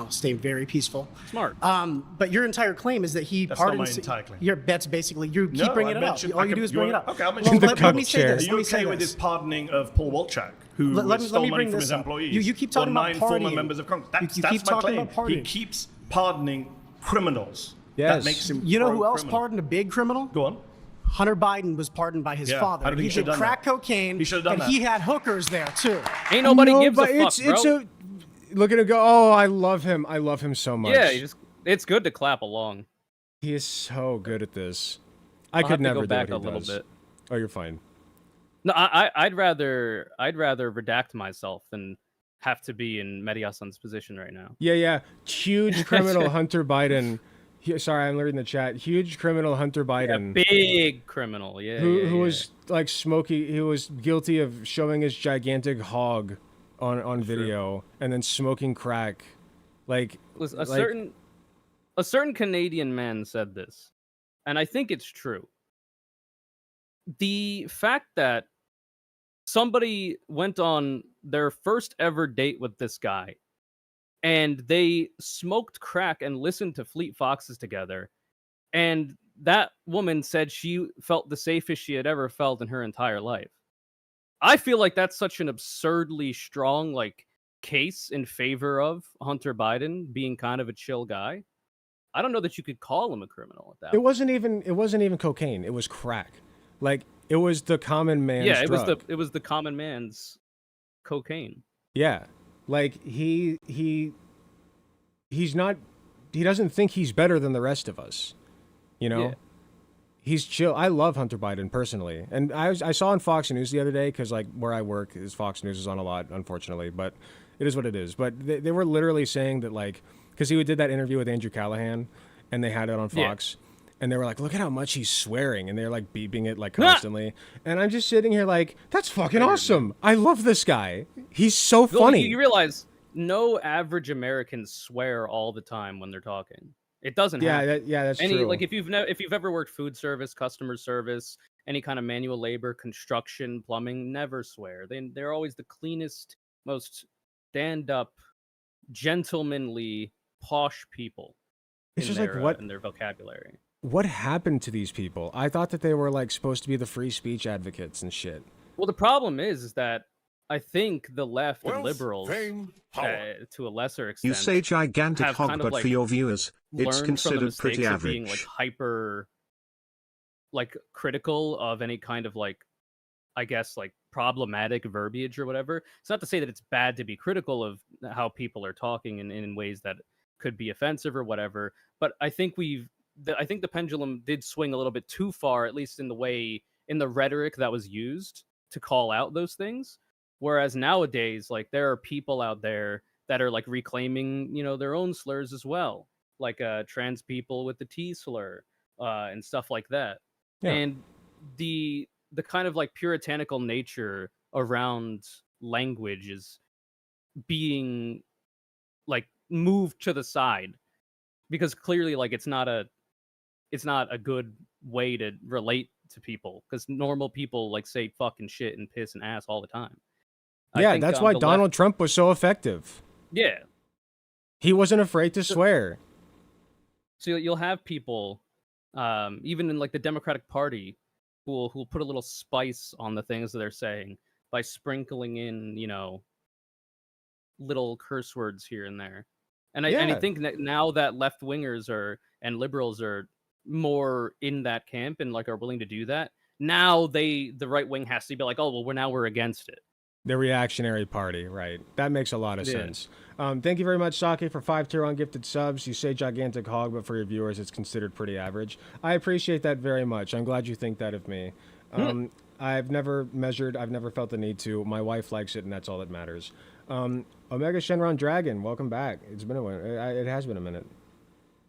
Stayed very peaceful. Smart. But your entire claim is that he That's pardoned. not my entire claim. That's basically you keep No, bringing I it up. mentioned- All you do is bring it up. Okay, I'll Well, mention let me say Are this. you Let me say okay with this. his pardoning of Paul Walchak, who Let me stole money bring from this his up. employees? You keep talking or about 9 former pardoning. members of Congress. You That's keep my talking claim. about pardoning. He keeps pardoning criminals. Yes. That makes him You know who else pro-criminal. pardoned a big criminal? Go on. Hunter Biden was pardoned by his Yeah, father. I don't think He he should've did done crack that. cocaine, He should've done and that. he had hookers there too. Ain't nobody No, gives a but fuck, bro. Look at him go. Oh, I love him. I love him so much. Yeah, it's good to clap along. He is so good at this. I I'll could have to never go do back what a he little does. bit. Oh, you're fine. No, I'd rather redact myself than have to be in Mehdi Hasan's position right now. Yeah. Huge criminal Hunter Biden. Sorry, I'm reading the chat. Huge criminal Hunter Biden. Big criminal, yeah. Who was like smoking. He was guilty of showing his gigantic hog on video and then smoking crack. Like a certain Canadian man said this, and I think it's true. The fact that somebody went on their first ever date with this guy and they smoked crack and listened to Fleet Foxes together, and that woman said she felt the safest she had ever felt in her entire life. I feel like that's such an absurdly strong case in favor of Hunter Biden being kind of a chill guy. I don't know that you could call him a criminal at that. It wasn't even cocaine. It was crack. Like it was the common man's yeah, it drug. was the common man's cocaine. Yeah, like he's not. He doesn't think he's better than the rest of us. You know, he's chill. I love Hunter Biden personally, and I saw on Fox News the other day because like where I work is Fox News is on a lot, unfortunately, but it is what it is. But they were literally saying that like because he did that interview with Andrew Callahan, and they had it on Fox. And they were like, look at how much he's swearing. And they're like beeping it like constantly. And I'm just sitting here like, that's fucking awesome. I love this guy. He's so funny. You realize no average Americans swear all the time when they're talking. It doesn't happen. That's true. Like if you've ever worked food service, customer service, any kind of manual labor, construction, plumbing, never swear. They're always the cleanest, most stand-up, gentlemanly, posh people. It's just like what in their vocabulary. What happened to these people? I thought that they were like supposed to be the free speech advocates and shit. Well, the problem is that I think the left and liberals, to a lesser extent, You say gigantic have hog, kind of, but like, for your viewers, it's learned from the considered pretty mistakes of average. being like hyper, like critical of any kind of like, I guess like problematic verbiage or whatever. It's not to say that it's bad to be critical of how people are talking in ways that could be offensive or whatever. But I think I think the pendulum did swing a little bit too far, at least in the rhetoric that was used to call out those things. Whereas nowadays, like there are people out there that are like reclaiming, their own slurs as well, like trans people with the T slur and stuff like that. Yeah. And the kind of like puritanical nature around language is being like moved to the side because clearly like it's not a good way to relate to people because normal people like say fucking shit and piss and ass all the time. Yeah, that's why Donald Trump was so effective. Yeah. He wasn't afraid to swear. So you'll have people, even in like the Democratic Party, who'll put a little spice on the things that they're saying by sprinkling in, little curse words here and there. And I think that now that left wingers and liberals are more in that camp and like are willing to do that, now the right wing has to be like, oh well, we're against it. The reactionary party, right? That makes a lot of sense. Thank you very much, Sake, for 5 tier ungifted subs. You say gigantic hog, but for your viewers, it's considered pretty average. I appreciate that very much. I'm glad you think that of me. I've never measured. I've never felt the need to. My wife likes it, and that's all that matters. Omega Shenron Dragon, welcome back. It's been it has been a minute.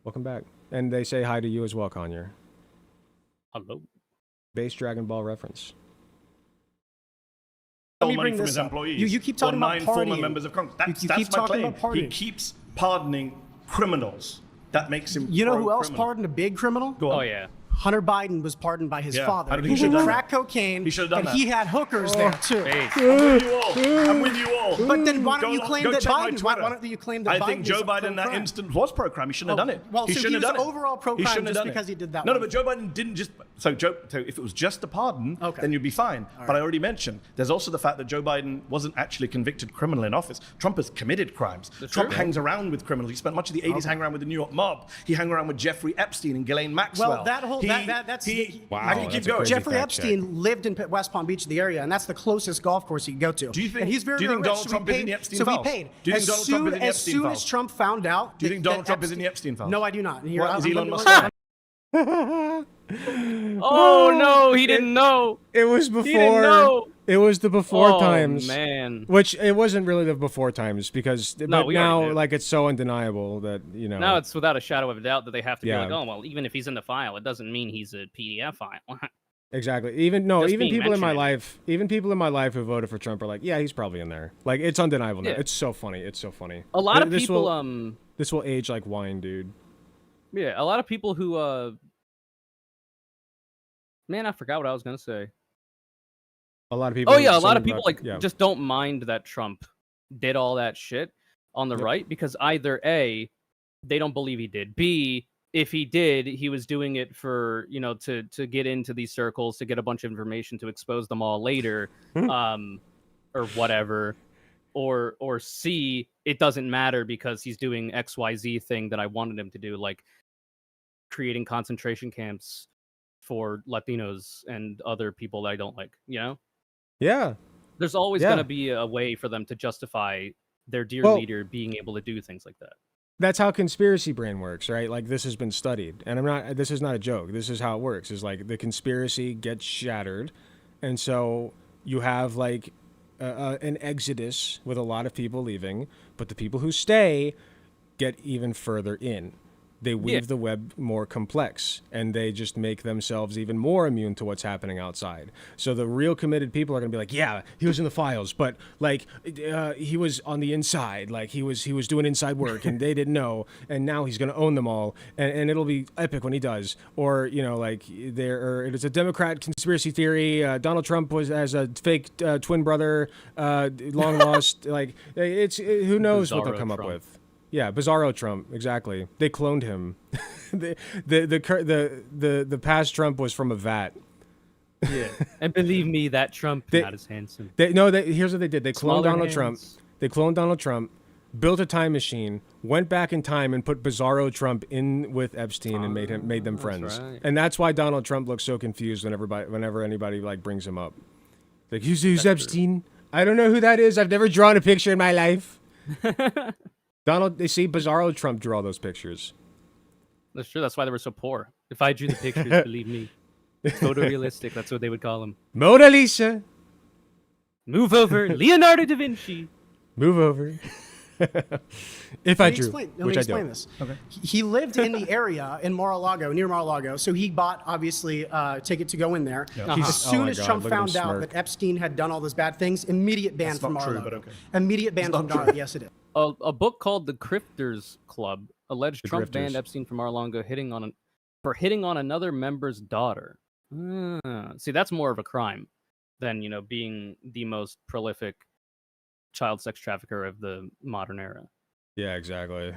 Welcome back. And they say hi to you as well, Conyer. Hello. Base Dragon Ball reference. Let me money bring from this his up. employees. You keep talking about 9 former partying. members of Congress. You That's keep my talking claim. about partying. He keeps pardoning criminals. That makes him. You know who else pro-criminal. pardoned a big criminal? Go on. Oh yeah. Hunter Biden was pardoned by his father. I don't He think he should have done crack that. cocaine, He should have done and that. he had hookers there too. I'm with you all. I'm with you all. But then why don't you Go- claim go that check my Biden? Why Twitter. don't you claim that I Biden think Joe is Biden in that pro-crime? instant was pro-crime. He shouldn't have done it. Well, he so shouldn't he have was done it. overall pro-crime He shouldn't have just done because it. he did that No, one. but Joe Biden didn't just. So if it was just a pardon, then you'd be fine. But I already mentioned there's also the fact that Joe Biden wasn't actually a convicted criminal in office. Trump has committed crimes. Trump hangs around with criminals. He spent much of the 80s hanging around with the New York mob. He hung around with Jeffrey Epstein and Ghislaine Maxwell. Well, that whole that's I can keep going. Jeffrey Epstein lived in West Palm Beach, the area, and that's the closest golf course he could go to. Do you think? And he's very, do you think very Donald rich, Trump so is he in the paid. Epstein So he files? paid. Do you think Donald Trump is in the As Epstein soon files? as Trump found out, Do you think that Donald Trump is in Epstein- the Epstein files? No, I do not. And here, What, I'm is gonna- Elon Musk? Oh no, he didn't know. It was He didn't before. know. It was the before Oh, times. man. Which it wasn't really the before times because No, but we already now knew. like it's so undeniable that Now it's without a shadow of a doubt that they have to Yeah. be like, oh well, even if he's in the file, it doesn't mean he's a PDF file. Exactly. Even Just being people in my mentioned. life, who voted for Trump are like, yeah, he's probably in there. Like it's undeniable now. Yeah. It's so funny. It's so funny. A lot of This people, will- this will age like wine, dude. yeah, a lot of people who, man, I forgot what I was gonna say. A lot of people. Oh yeah, a lot saying of people about- like yeah. just don't mind that Trump did all that shit on the right because either A, they don't believe he did. B, if he did, he was doing it for to get into these circles to get a bunch of information to expose them all later, or whatever. Or C, it doesn't matter because he's doing XYZ thing that I wanted him to do, like creating concentration camps for Latinos and other people that I don't like. Yeah. There's always going to be a way for them to justify their dear leader being able to do things like that. That's how conspiracy brain works, right? Like, this has been studied, and this is not a joke. This is how it works. Is like the conspiracy gets shattered, and so you have like an exodus with a lot of people leaving, but the people who stay get even further in. They weave the web more complex, and they just make themselves even more immune to what's happening outside. So the real committed people are going to be like, yeah, he was in the files, but like he was on the inside, like he was doing inside work, and they didn't know, and now he's going to own them all, and it'll be epic when he does. Or like it is a Democrat conspiracy theory. Donald Trump has a fake twin brother, long lost. Like who knows what they'll come up with. Yeah, Bizarro Trump, exactly. They cloned him. the past Trump was from a vat. Yeah, and believe me, that Trump not as handsome. Here's what they did. They cloned Smaller Donald hands. Trump. They cloned Donald Trump, built a time machine, went back in time, and put Bizarro Trump in with Epstein and made them friends. right. And that's why Donald Trump looks so confused whenever anybody like brings him up. Like, who's Epstein? I don't know who that is. I've never drawn a picture in my life. They see Bizarro Trump drew all those pictures. That's true. That's why they were so poor. If I drew the pictures, believe me, photorealistic. That's what they would call them. Mona Lisa. Move over, Leonardo da Vinci. Move over. If I drew, Let which me I explain don't. this. Okay. He lived in the area in Mar-a-Lago, near Mar-a-Lago, so he bought, obviously, a ticket to go in there. Yeah. As soon as Trump look at him found out smirk. that Epstein had done all those bad things, immediate ban That's from not true, Mar-a-Lago. but okay. Immediate ban from Mar-a-Lago. Yes, it is. A book called The Crifters Club alleged The Trump Grifters. banned Epstein from Mar-a-Lago for hitting on another member's daughter. See, that's more of a crime than being the most prolific child sex trafficker of the modern era. Yeah, exactly.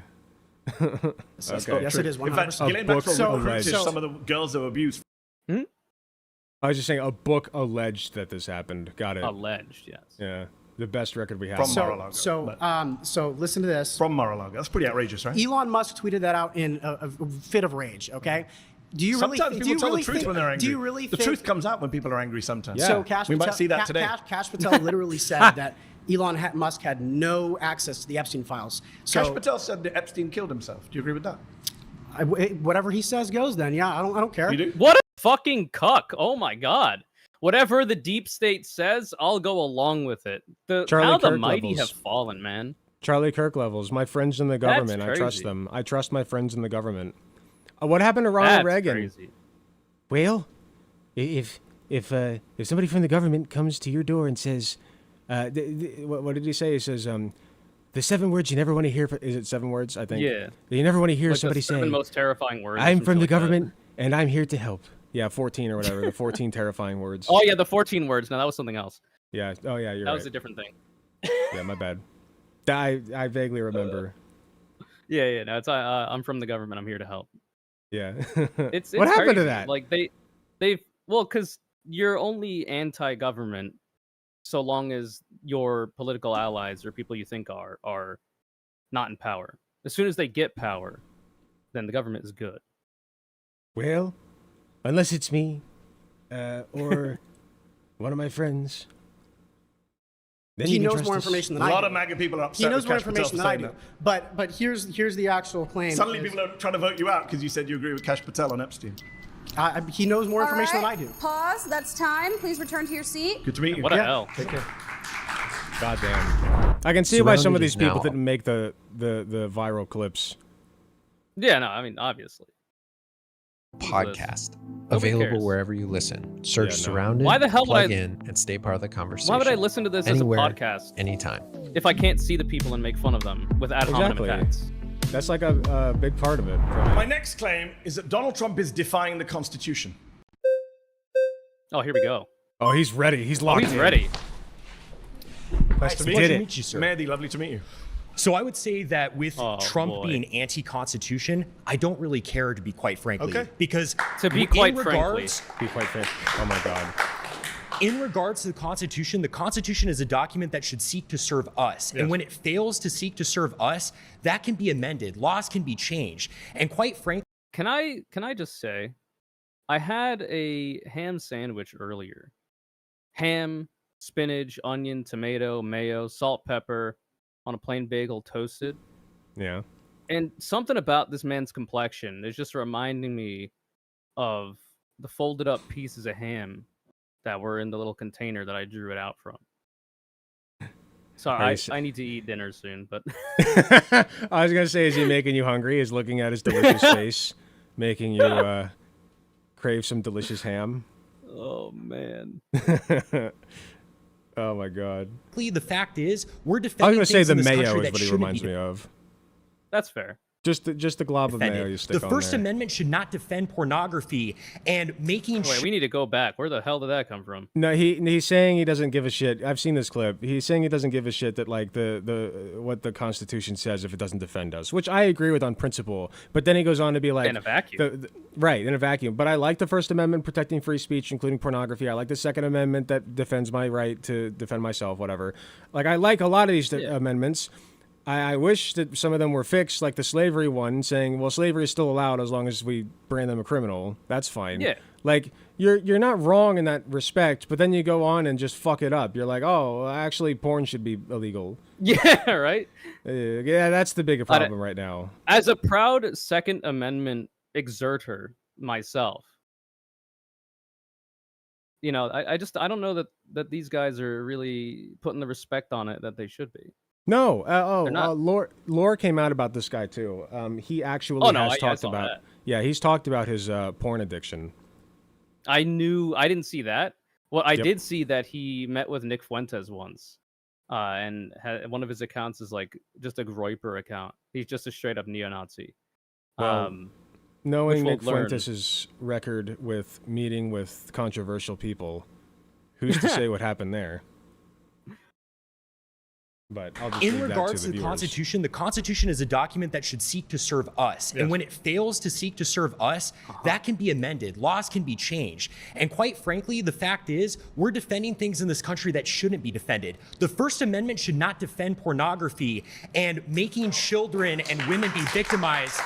Yes, it is. 100%. In fact, getting back to some of the girls that were abused. I was just saying a book alleged that this happened. Got it. Alleged, yes. Yeah, the best record we have. From Mar-a-Lago. So listen to this. From Mar-a-Lago. That's pretty outrageous, right? Elon Musk tweeted that out in a fit of rage. Okay. Do you really? Sometimes people tell the truth when they're angry. Do you really? The truth comes out when people are angry sometimes. Yeah. So Cash we Patel, might see that today. Cash Patel literally said that Elon Musk had no access to the Epstein files. So Cash Patel said that Epstein killed himself. Do you agree with that? Whatever he says goes. Then yeah, I don't care. You do? What a fucking cuck! Oh my god! Whatever the deep state says, I'll go along with it. How the mighty have fallen, man. Charlie Kirk levels. My friends in the government. I trust them. I trust my friends in the government. What happened to Ronald Reagan? Crazy. Well, if somebody from the government comes to your door and says, what did he say? He says, the 7 words you never want to hear. Is it 7 words? I think. Yeah. You never want to hear Like somebody the 7 say, most terrifying words. I'm from the like government and I'm here to help. Yeah, 14 or whatever. The 14 terrifying words. Oh yeah, the 14 words. No, that was something else. Yeah. Oh yeah, you're That right. was a different thing. Yeah, my bad. I vaguely remember. Yeah. No, it's I'm from the government. I'm here to help. Yeah. It's what happened to crazy. that? Like because you're only anti-government so long as your political allies or people you think are not in power. As soon as they get power, then the government is good. Well, unless it's me, or one of my friends. Then He you can knows trust more us. information than A I do. lot of MAGA people are upset. He knows with more Cash Patel information for than I saying do. But here's the actual claim. Suddenly people are trying to vote you out because you said you agree with Cash Patel on Epstein. He knows more information All right, than I do. Pause. That's time. Please return to your seat. Good to meet you. What a hell. Take care. Goddamn. I can see why some of Surrounded these is people now- didn't make the viral clips. Yeah, no, I mean obviously. Podcast. Nobody Available cares. wherever you listen. Search Yeah, no. Surrounded, Why the hell would plug I- in, and stay part of the conversation. Why would I listen to this Anywhere, as a podcast anytime. if I can't see the people and make fun of them with ad hominem Exactly. attacks? That's like a big part of it. My next claim is that Donald Trump is defying the Constitution. Oh, here we go. Oh, he's ready. He's locked He's in. ready. Nice to Did it. meet you, sir. Mehdi, lovely to meet you. So I would say that with Oh, Trump boy. being anti-constitution, I don't really care, to be quite frankly. Okay. Because To be in quite regards, Be quite fair. Oh my God. in regards to the Constitution is a document that should seek to serve us. Yes. And when it fails to seek to serve us, that can be amended. Laws can be changed. And quite frankly, Can I just say, I had a ham sandwich earlier. Ham, spinach, onion, tomato, mayo, salt, pepper on a plain bagel toasted. Yeah. And something about this man's complexion is just reminding me of the folded up pieces of ham that were in the little container that I drew it out from. Sorry, I need to eat dinner soon, but I was gonna say, is he making you hungry? Is looking at his delicious face making you crave some delicious ham? Oh man. Oh my god. The fact is, we're I was defending gonna say the things in this mayo country is that what he shouldn't reminds be me of. That's fair. Just the glob of mayo you stick The on First there. Amendment should not defend pornography and making Wait, we need to go back. Where the hell did that come from? No, he's saying he doesn't give a shit. I've seen this clip. He's saying he doesn't give a shit that like the what the Constitution says if it doesn't defend us, which I agree with on principle. But then he goes on to be like In a vacuum. Right, in a vacuum. But I like the First Amendment protecting free speech, including pornography. I like the Second Amendment that defends my right to defend myself, whatever. Like I like a lot of these amendments. I wish that some of them were fixed, like the slavery one, saying, well, slavery is still allowed as long as we brand them a criminal. That's fine. Yeah. Like, you're not wrong in that respect, but then you go on and just fuck it up. You're like, oh, actually, porn should be illegal. Yeah, right? Yeah, that's the bigger problem right now. As a proud Second Amendment exerter myself, you know, I don't know that these guys are really putting the respect on it that they should be. No, Lore came out about this guy too. He actually has talked about. That. Yeah, he's talked about his porn addiction. I didn't see that. Well, I did see that he met with Nick Fuentes once, and one of his accounts is like just a Groyper account. He's just a straight up neo-Nazi. Well, knowing Nick Fuentes' record with meeting with controversial people, who's to say what happened there? But I'll just in regards to the Constitution is a document that should seek to serve us. Yes. And when it fails to seek to serve us, that can be amended. Laws can be changed. And quite frankly, the fact is, we're defending things in this country that shouldn't be defended. The First Amendment should not defend pornography and making children and women be victimized.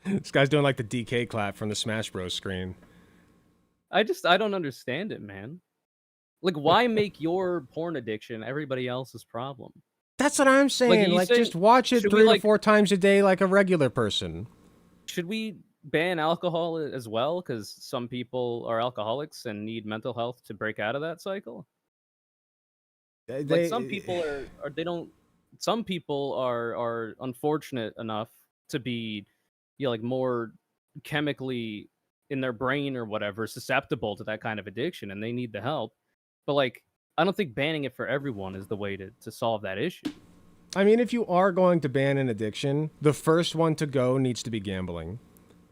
This guy's doing like the DK clap from the Smash Bros screen. I don't understand it, man. Like, why make your porn addiction everybody else's problem? That's what I'm saying. Like just watch it 3 or 4 times a day like a regular person. Should we ban alcohol as well? Because some people are alcoholics and need mental health to break out of that cycle. Like some people Some people are unfortunate enough to be, you know, like more chemically in their brain or whatever susceptible to that kind of addiction, and they need the help. But, like, I don't think banning it for everyone is the way to solve that issue. I mean, if you are going to ban an addiction, the first one to go needs to be gambling.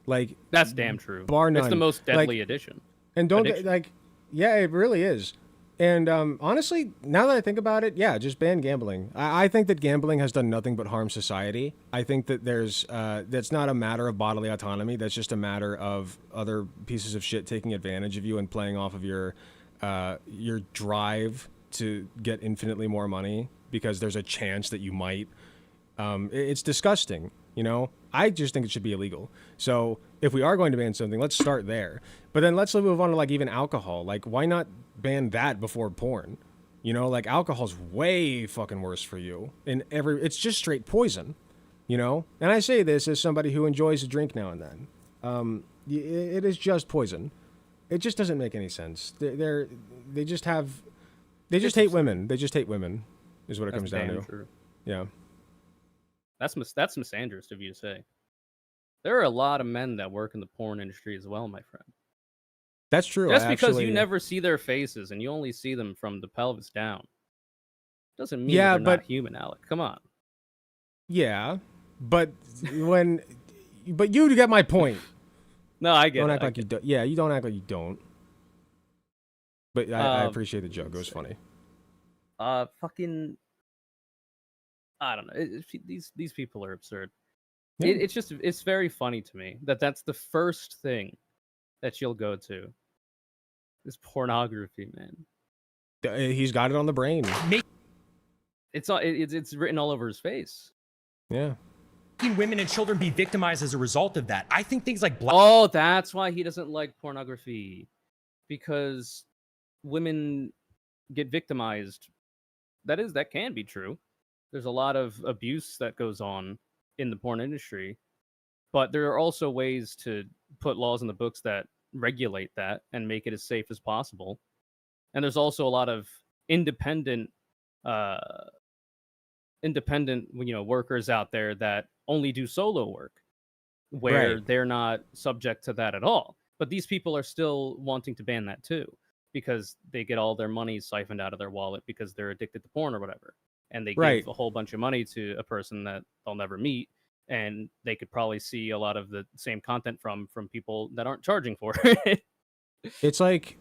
Like, that's damn true. Bar none. It's the most deadly addiction. And don't yeah, it really is. And honestly, now that I think about it, yeah, just ban gambling. I think that gambling has done nothing but harm society. I think that that's not a matter of bodily autonomy. That's just a matter of other pieces of shit taking advantage of you and playing off of your drive to get infinitely more money because there's a chance that you might. It's disgusting, you know? I just think it should be illegal. So if we are going to ban something, let's start there. But then let's move on to like even alcohol. Like, why not ban that before porn? You know, like alcohol's way fucking worse for you. It's just straight poison, you know? And I say this as somebody who enjoys a drink now and then. It is just poison. It just doesn't make any sense. They just hate women. They just hate women, is what it comes down to. True. Yeah. That's misandrous of you to say. There are a lot of men that work in the porn industry as well, my friend. That's true. Just because you never see their faces and you only see them from the pelvis down, doesn't mean they're not human, Alec. Come on. Yeah, but but you get my point. No, I get it. Don't act like you don't. Yeah, you don't act like you don't. But I appreciate the joke. It was funny. Fucking, I don't know. These people are absurd. Yeah. It's very funny to me that's the first thing that you'll go to. Is pornography, man. He's got it on the brain. It's written all over his face. Yeah. Women and children be victimized as a result of that. I think things like oh, that's why he doesn't like pornography. because women get victimized. That can be true. There's a lot of abuse that goes on in the porn industry, but there are also ways to put laws in the books that regulate that and make it as safe as possible. And there's also a lot of independent workers out there that only do solo work, where they're not subject to that at all. But these people are still wanting to ban that too, because they get all their money siphoned out of their wallet because they're addicted to porn or whatever. And they give a whole bunch of money to a person that they'll never meet, and they could probably see a lot of the same content from people that aren't charging for it. It's like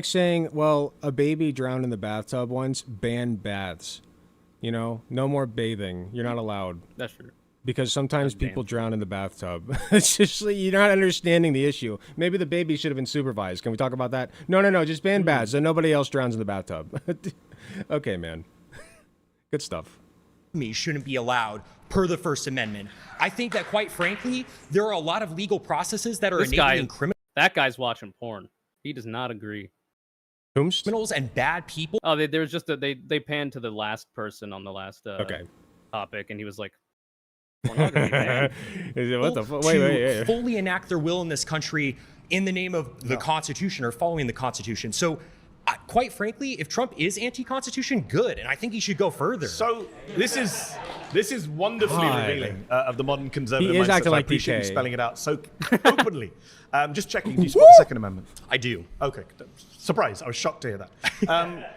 saying, well, a baby drowned in the bathtub once, ban baths. You know, no more bathing. You're not allowed. That's true. Because sometimes people drown in the bathtub. It's just like, you're not understanding the issue. Maybe the baby should have been supervised. Can we talk about that? No. Just ban baths so nobody else drowns in the bathtub. Okay, man. Good stuff. Me shouldn't be allowed per the First Amendment. I think that, quite frankly, there are a lot of legal processes that are enabling criminals. That guy's watching porn. He does not agree. Criminals and bad people. Oh, there was just they panned to the last person on the last topic, and he was like, pornography, man. What the fuck? Wait. Fully enact their will in this country in the name of the Constitution or following the Constitution. So, quite frankly, if Trump is anti-Constitution, good, and I think he should go further. So this is wonderfully revealing of the modern conservative He is mindset. acting So I like appreciate you PK. spelling it out so openly. Just checking, do you support the Second Amendment? I do. Okay, surprise! I was shocked to hear that.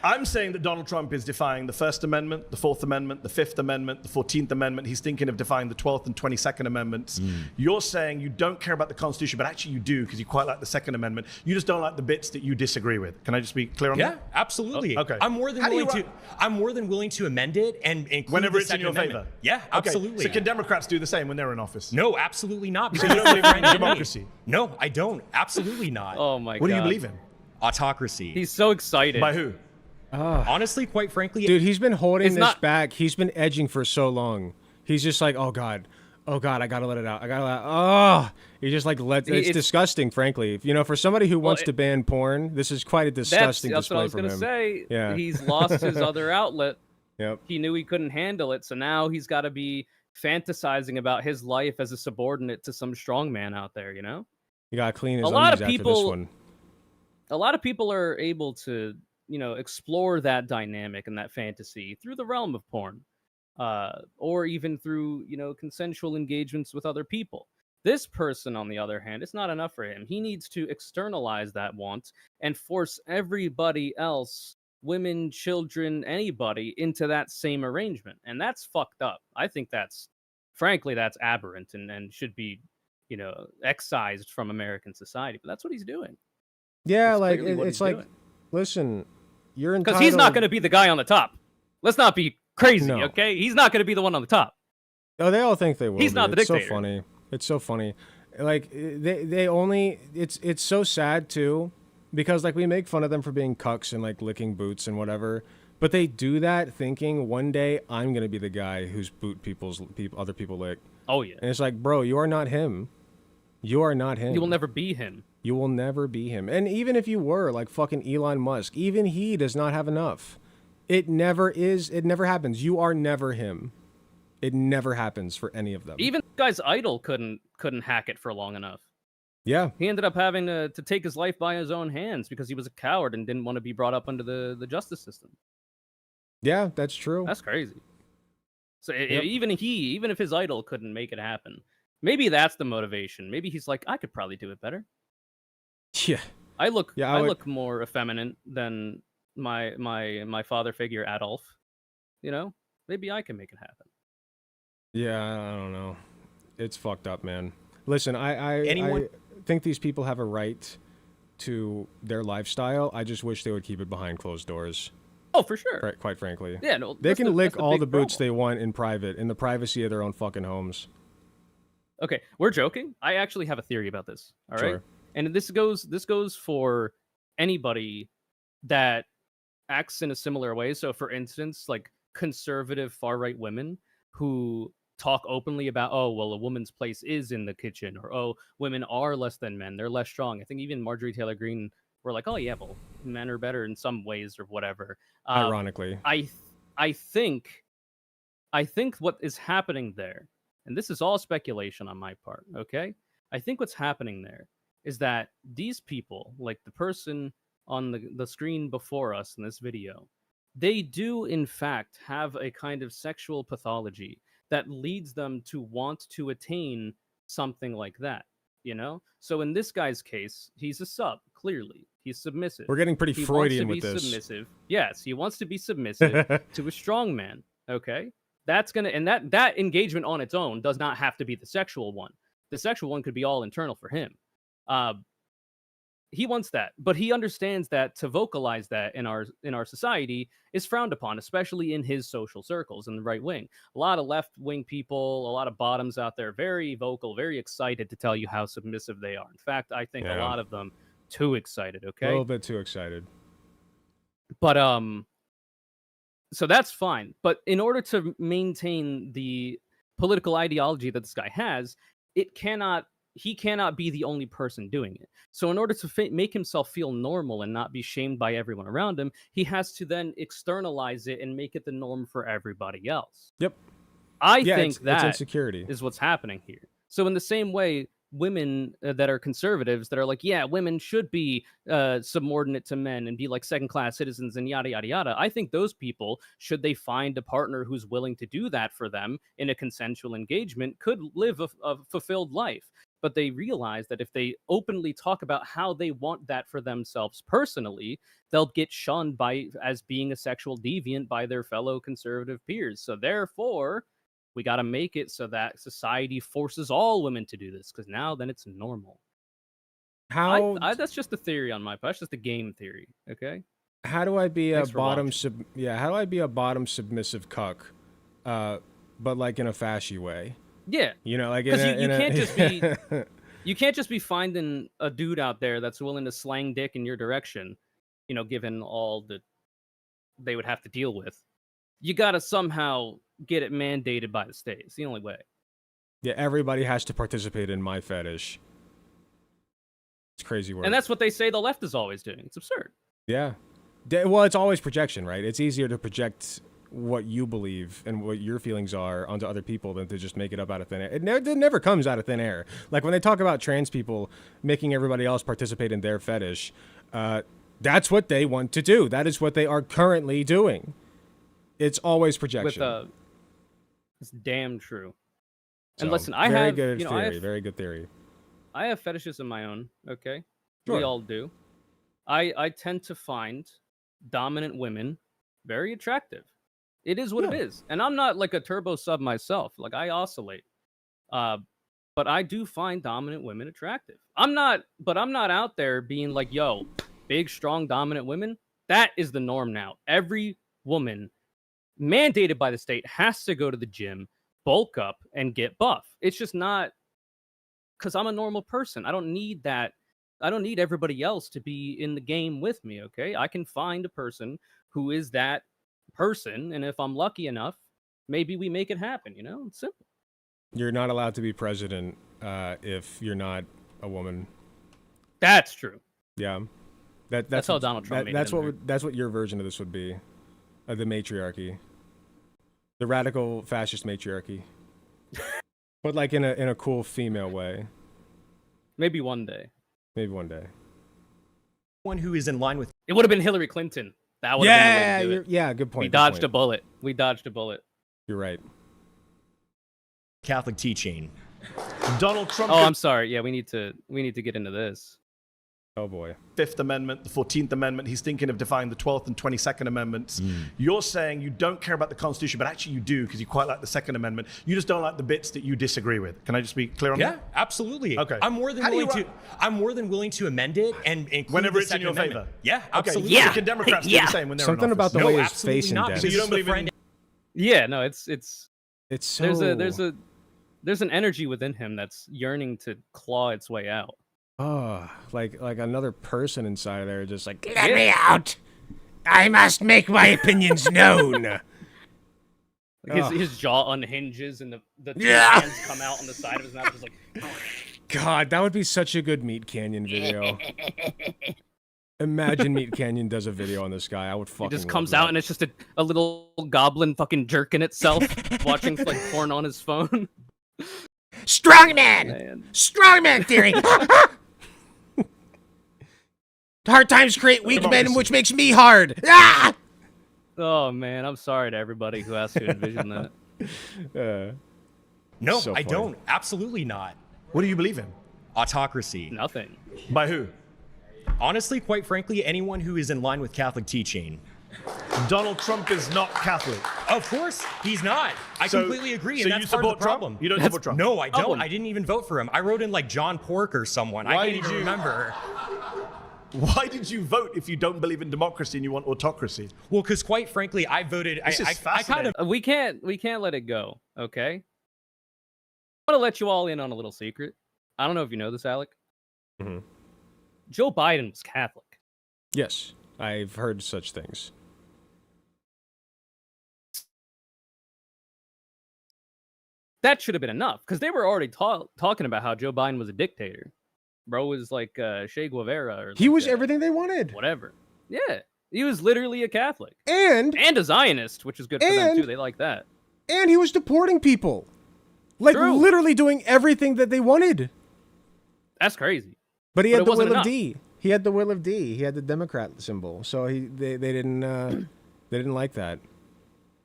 I'm saying that Donald Trump is defying the First Amendment, the Fourth Amendment, the Fifth Amendment, the 14th Amendment. He's thinking of defying the 12th and 22nd Amendments. You're saying you don't care about the Constitution, but actually you do, because you quite like the Second Amendment. You just don't like the bits that you disagree with. Can I just be clear on that? Yeah, absolutely. Okay. I'm more than willing to amend it and include whenever the it's in Second your Amendment. favor. Yeah, absolutely. Okay. So can Democrats do the same when they're in office? No, absolutely not. Because you don't believe in democracy. No, I don't. Absolutely not. Oh my god. What do you believe in? Autocracy. He's so excited. By who? Honestly, quite frankly, Dude, he's been holding this back. He's been edging for so long. He's just like, oh god, I gotta let it out. He just like it's disgusting, frankly. You know, for somebody who wants to ban porn, this is quite a disgusting That's what I was display gonna from him. say. Yeah. He's lost his other outlet. Yep. He knew he couldn't handle it, so now he's got to be fantasizing about his life as a subordinate to some strongman out there. You know, You gotta clean his a lot of undies after people. this one. A lot of people are able to, explore that dynamic and that fantasy through the realm of porn, or even through, consensual engagements with other people. This person, on the other hand, it's not enough for him. He needs to externalize that want and force everybody else, women, children, anybody, into that same arrangement. And that's fucked up. I think that's aberrant and should be, excised from American society. But that's what he's doing. Yeah, like it's like, listen, you're entitled. Because he's not going to be the guy on the top. Let's not be crazy, No. okay? He's not going to be the one on the top. Oh, they all think they will. He's not the It's dictator. so funny. It's so funny. Like they only. It's so sad too, because like we make fun of them for being cucks and like licking boots and whatever, but they do that thinking one day I'm gonna be the guy whose boot other people lick. Oh yeah. And it's like, bro, you are not him. You are not him. You will never be him. You will never be him. And even if you were, like fucking Elon Musk, even he does not have enough. It never is. It never happens. You are never him. It never happens for any of them. Even the guy's idol couldn't hack it for long enough. Yeah. He ended up having to take his life by his own hands because he was a coward and didn't want to be brought up under the justice system. Yeah, that's true. That's crazy. So even if his idol couldn't make it happen, maybe that's the motivation. Maybe he's like, I could probably do it better. Yeah. I look more effeminate than my father figure Adolf. Maybe I can make it happen. Yeah, I don't know. It's fucked up, man. Listen, I think these people have a right to their lifestyle. I just wish they would keep it behind closed doors. Oh, for sure. Quite frankly. Yeah, no. They can lick all big the boots problem. they want in private, in the privacy of their own fucking homes. Okay, we're joking. I actually have a theory about this. All right, Sure. and this goes for anybody that acts in a similar way. So, for instance, like conservative far right women who talk openly about, oh, well, a woman's place is in the kitchen, or oh, women are less than men, they're less strong. I think even Marjorie Taylor Greene were like, oh yeah, well, men are better in some ways or whatever. Ironically, I think what is happening there, and this is all speculation on my part, okay? I think what's happening there is that these people, like the person on the screen before us in this video, they do in fact have a kind of sexual pathology that leads them to want to attain something like that, you know? So in this guy's case, he's a sub, clearly. He's submissive. We're getting pretty Freudian with this. Submissive. Yes, he wants to be submissive to a strong man, okay? That's gonna, and that engagement on its own does not have to be the sexual one. The sexual one could be all internal for him. He wants that, but he understands that to vocalize that in our society is frowned upon, especially in his social circles in the right wing. A lot of left wing people, a lot of bottoms out there, very vocal, very excited to tell you how submissive they are. In fact, I think a lot of them too excited. Okay, a little bit too excited. But so that's fine. But in order to maintain the political ideology that this guy has, he cannot be the only person doing it. So in order to make himself feel normal and not be shamed by everyone around him, he has to then externalize it and make it the norm for everybody else. Yep. I think it's insecurity is what's happening here. So in the same way, women that are conservatives that are like, yeah, women should be subordinate to men and be like second-class citizens and yada, yada, yada. I think those people, should they find a partner who's willing to do that for them in a consensual engagement, could live a fulfilled life. But they realize that if they openly talk about how they want that for themselves personally, they'll get shunned as being a sexual deviant by their fellow conservative peers. So therefore, we got to make it so that society forces all women to do this, because now then it's normal. That's just a theory on my part. That's just a game theory. Okay. How do I be a bottom how do I be a bottom submissive cuck, but like in a fashy way? Yeah, you know, like because you can't just be finding a dude out there that's willing to slang dick in your direction, you know, given all that they would have to deal with. You got to somehow get it mandated by the state. It's the only way. Yeah, everybody has to participate in my fetish. It's crazy work. And that's what they say the left is always doing. It's absurd. Yeah. Well, it's always projection, right? It's easier to project what you believe and what your feelings are onto other people than to just make it up out of thin air. It never comes out of thin air. Like when they talk about trans people making everybody else participate in their fetish, that's what they want to do. That is what they are currently doing. It's always projection. It's damn true. So, and listen, very good theory. I have fetishes of my own. Okay, sure. We all do. I tend to find dominant women very attractive. It is what it is. And I'm not like a turbo sub myself. Like I oscillate. But I do find dominant women attractive. I'm not out there being like, yo, big, strong, dominant women. That is the norm now. Every woman mandated by the state has to go to the gym, bulk up, and get buff. It's just not, because I'm a normal person. I don't need that. I don't need everybody else to be in the game with me, okay? I can find a person who is that person, and if I'm lucky enough, maybe we make it happen, you know? It's simple. You're not allowed to be president if you're not a woman. That's true. Yeah. That's how Donald Trump made it. That's what your version of this would be. The matriarchy. The radical fascist matriarchy. But like in a cool female way. Maybe one day. One who is in line with... It would have been Hillary Clinton. That would have been the way to do it. Yeah, good point. We dodged a bullet. You're right. Catholic teaching. Donald Trump... Oh, I'm sorry. Yeah, we need to get into this. Oh, boy. Fifth Amendment, the 14th Amendment. He's thinking of defying the 12th and 22nd Amendments. You're saying you don't care about the Constitution, but actually you do because you quite like the Second Amendment. You just don't like the bits that you disagree with. Can I just be clear on that? Yeah, absolutely. Okay. I'm more than willing to amend it and include whenever the it's in your Second Amendment. favor. Yeah, absolutely. Okay. Yeah. Democrats do the same when they're Something in about the way his face indents. So you don't believe in... Yeah, no, it's so... There's an energy within him that's yearning to claw its way out. Oh, like another person inside there just like, let me out. I must make my opinions known. His jaw unhinges and the two hands come out on the side of his mouth, just like. God, that would be such a good Meat Canyon video. Imagine Meat Canyon does a video on this guy. I would fucking. He just comes out and it's just a little goblin fucking jerking itself, watching like porn on his phone. Strongman! Strongman theory! Hard times create weak men, which makes me hard. Ah! Oh man, I'm sorry to everybody who has to envision that. No, So I funny. don't. Absolutely not. What do you believe in? Autocracy. Nothing. By who? Honestly, quite frankly, anyone who is in line with Catholic teaching. Donald Trump is not Catholic. Of course, he's not. I completely agree, and so that's you part of support the problem. Trump? You don't support Trump? No, I don't. I didn't even vote for him. I wrote in like John Pork or someone. I Why can't did even you- remember. Why did you vote if you don't believe in democracy and you want autocracy? Well, because quite frankly, I voted. This is I kind fascinating. of. We can't let it go, okay? I want to let you all in on a little secret. I don't know if you know this, Alec. Mhm. Joe Biden was Catholic. Yes, I've heard such things. That should have been enough, because they were already talking about how Joe Biden was a dictator. Bro was like Che Guevara. Or He like, was everything they wanted. whatever. Yeah, he was literally a Catholic. And a Zionist, which is good for them, too. They like that. And he was deporting people. Like, True. literally doing everything that they wanted. That's crazy. But he But had it the wasn't will of enough. D. He had the will of D. He had the Democrat symbol. So they didn't they didn't like that.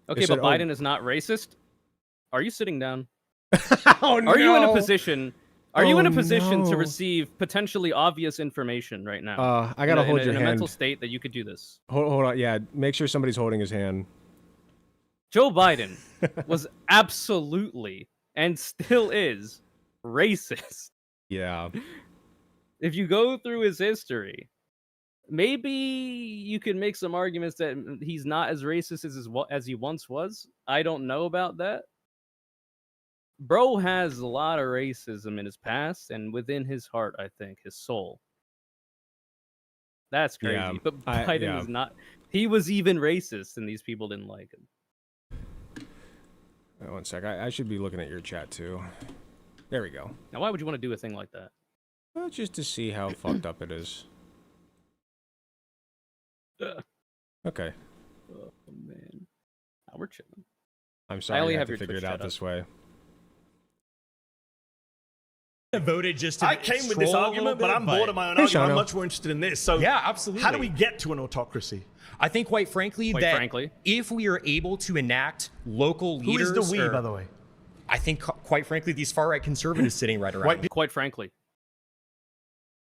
Okay, They said, but Biden is not racist. Are you sitting down? Oh, Are you in a no. position? Are you in a Oh, position to no. receive potentially obvious information right now? I gotta In a- hold in your a hand. mental state that you could do this. Hold on. Yeah, make sure somebody's holding his hand. Joe Biden was absolutely and still is racist. Yeah. If you go through his history, maybe you can make some arguments that he's not as racist as he once was. I don't know about that. Bro has a lot of racism in his past and within his heart, I think, his soul. That's crazy. Yeah, But Biden is not. He was even racist, and these people didn't like him. One sec. I should be looking at your chat too. There we go. Now, why would you want to do a thing like that? Well, just to see how fucked up it is. Okay. Oh man, now we're chilling. I'm sorry. only I have have to your figure it Twitch out chat up. this way. Voted just to I came with this troll a argument, little but bit, I'm bored of my own Hey, argument. I'm Shano. much more interested in this. So Yeah, absolutely. How do we get to an autocracy? I think, quite frankly, if we are able to enact local Who leaders, is the we, or- by the way? I think, quite frankly, these far-right conservatives sitting right around. Quite frankly,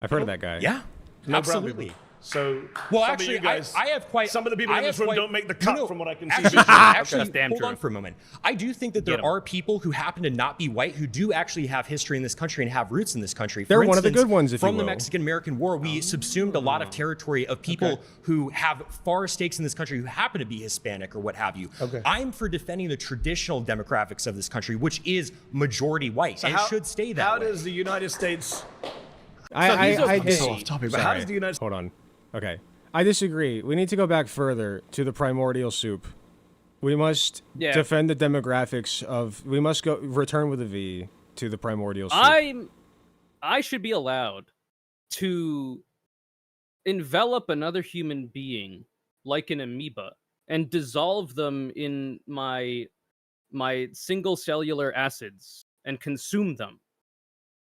I've heard of that guy. Yeah, No absolutely. problem. So, Well, some actually, of you guys, I have quite. some of the people in I this have room quite- don't make the cut No, from what I can actually, see. Actually, That's damn hold true. on for a moment. I do think that Get there 'em. are people who happen to not be white who do actually have history in this country and have roots in this country. They're For one of the instance, good ones, if you from the will. Mexican-American War, we subsumed a lot of territory of people who have far stakes in this country who happen to be Hispanic or what have you. Okay. I'm for defending the traditional demographics of this country, which is majority white and should stay that How way. does the United States? I This is off topic, but how does the United Hold on. Okay. I disagree. We need to go back further to the primordial soup. We must Yeah. defend the demographics of. We must go return with a V to the primordial soup. I should be allowed to envelop another human being like an amoeba and dissolve them in my single cellular acids and consume them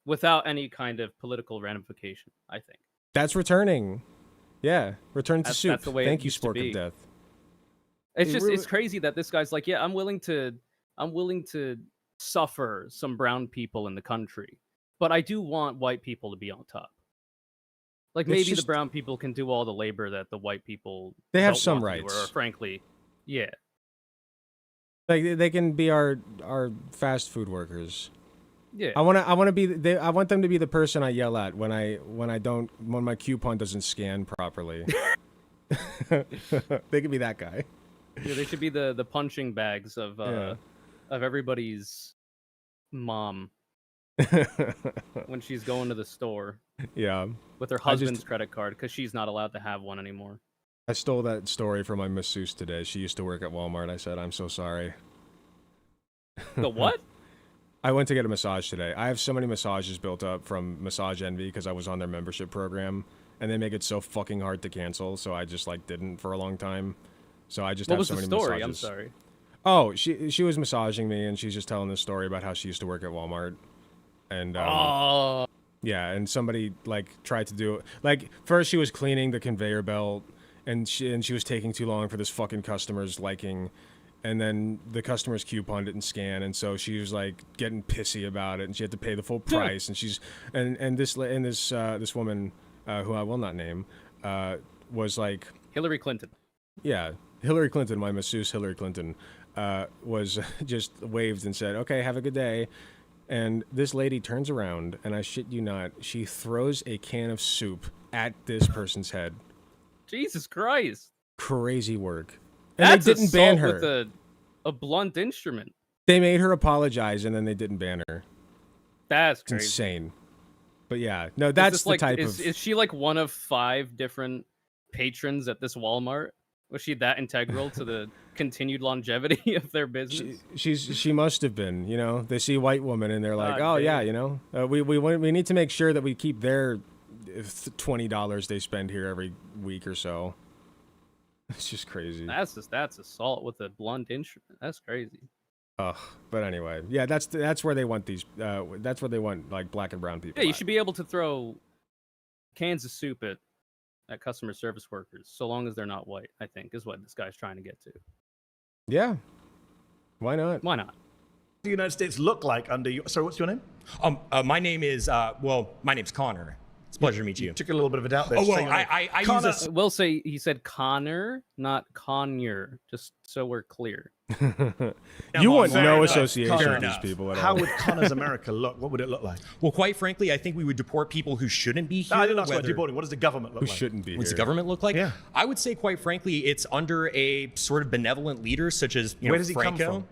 without any kind of political ramification, I think. That's returning. Yeah, return to soup. That's the way it Thank you, used to Spork be. of Death. It's It just really- it's crazy that this guy's like, yeah, I'm willing to suffer some brown people in the country, but I do want white people to be on top. Like It's maybe just- the brown people can do all the labor that the white people They have don't some want to do, rights. or frankly, yeah. Like they can be our fast food workers. Yeah. I want to be I want them to be the person I yell at when my coupon doesn't scan properly. They could be that guy. Yeah, they should be the punching bags of Yeah. everybody's mom when she's going to the store Yeah. with her I husband's just- credit card because she's not allowed to have one anymore. I stole that story from my masseuse today. She used to work at Walmart. I said, "I'm so sorry." The what? I went to get a massage today. I have so many massages built up from Massage Envy because I was on their membership program, and they make it so fucking hard to cancel. So I just like didn't for a long time. So I just What have was so the many story? massages. I'm sorry. Oh, she was massaging me, and she's just telling this story about how she used to work at Walmart, and yeah, and somebody like tried to do it. Like first she was cleaning the conveyor belt, and she was taking too long for this fucking customer's liking. And then the customers couponed it and scan, and so she was like getting pissy about it, and she had to pay the full price. And she's this woman who I will not name was like Hillary Clinton. Yeah, Hillary Clinton, my masseuse Hillary Clinton, was just waved and said, "Okay, have a good day." And this lady turns around, and I shit you not, she throws a can of soup at this person's head. Jesus Christ! Crazy work. And That's they didn't ban her. With a blunt instrument. They made her apologize, and then they didn't ban her. That's crazy. It's insane. But yeah, no, that's the type of... Is she like one of 5 different patrons at this Walmart? Was she that integral to the continued longevity of their business? She must have been. You know, they see white woman, and they're like, oh, yeah, you know, we need to make sure that we keep their $20 they spend here every week or so. It's just crazy. That's assault with a blunt instrument. That's crazy. Ugh. But anyway, yeah, that's where they want these. That's where they want like black and brown people. Yeah, you should be able to throw cans of soup at customer service workers, so long as they're not white. I think is what this guy's trying to get to. Yeah. Why not? Why not? The United States look like under your... Sorry, what's your name? My name is my name's Connor. It's a pleasure to meet you. Took a little bit of a doubt there. Oh, well, I Connor, use this. will say he said Connor, not Conyer, just so we're clear. You want no association with these people at all. How would Connor's America look? What would it look like? Well, quite frankly, I think we would deport people who shouldn't be here. No, I didn't ask about deporting. What does the government look like? Who shouldn't be here. What's the government look like? Yeah. I would say, quite frankly, it's under a sort of benevolent leader, such as Where does he Franco. come from?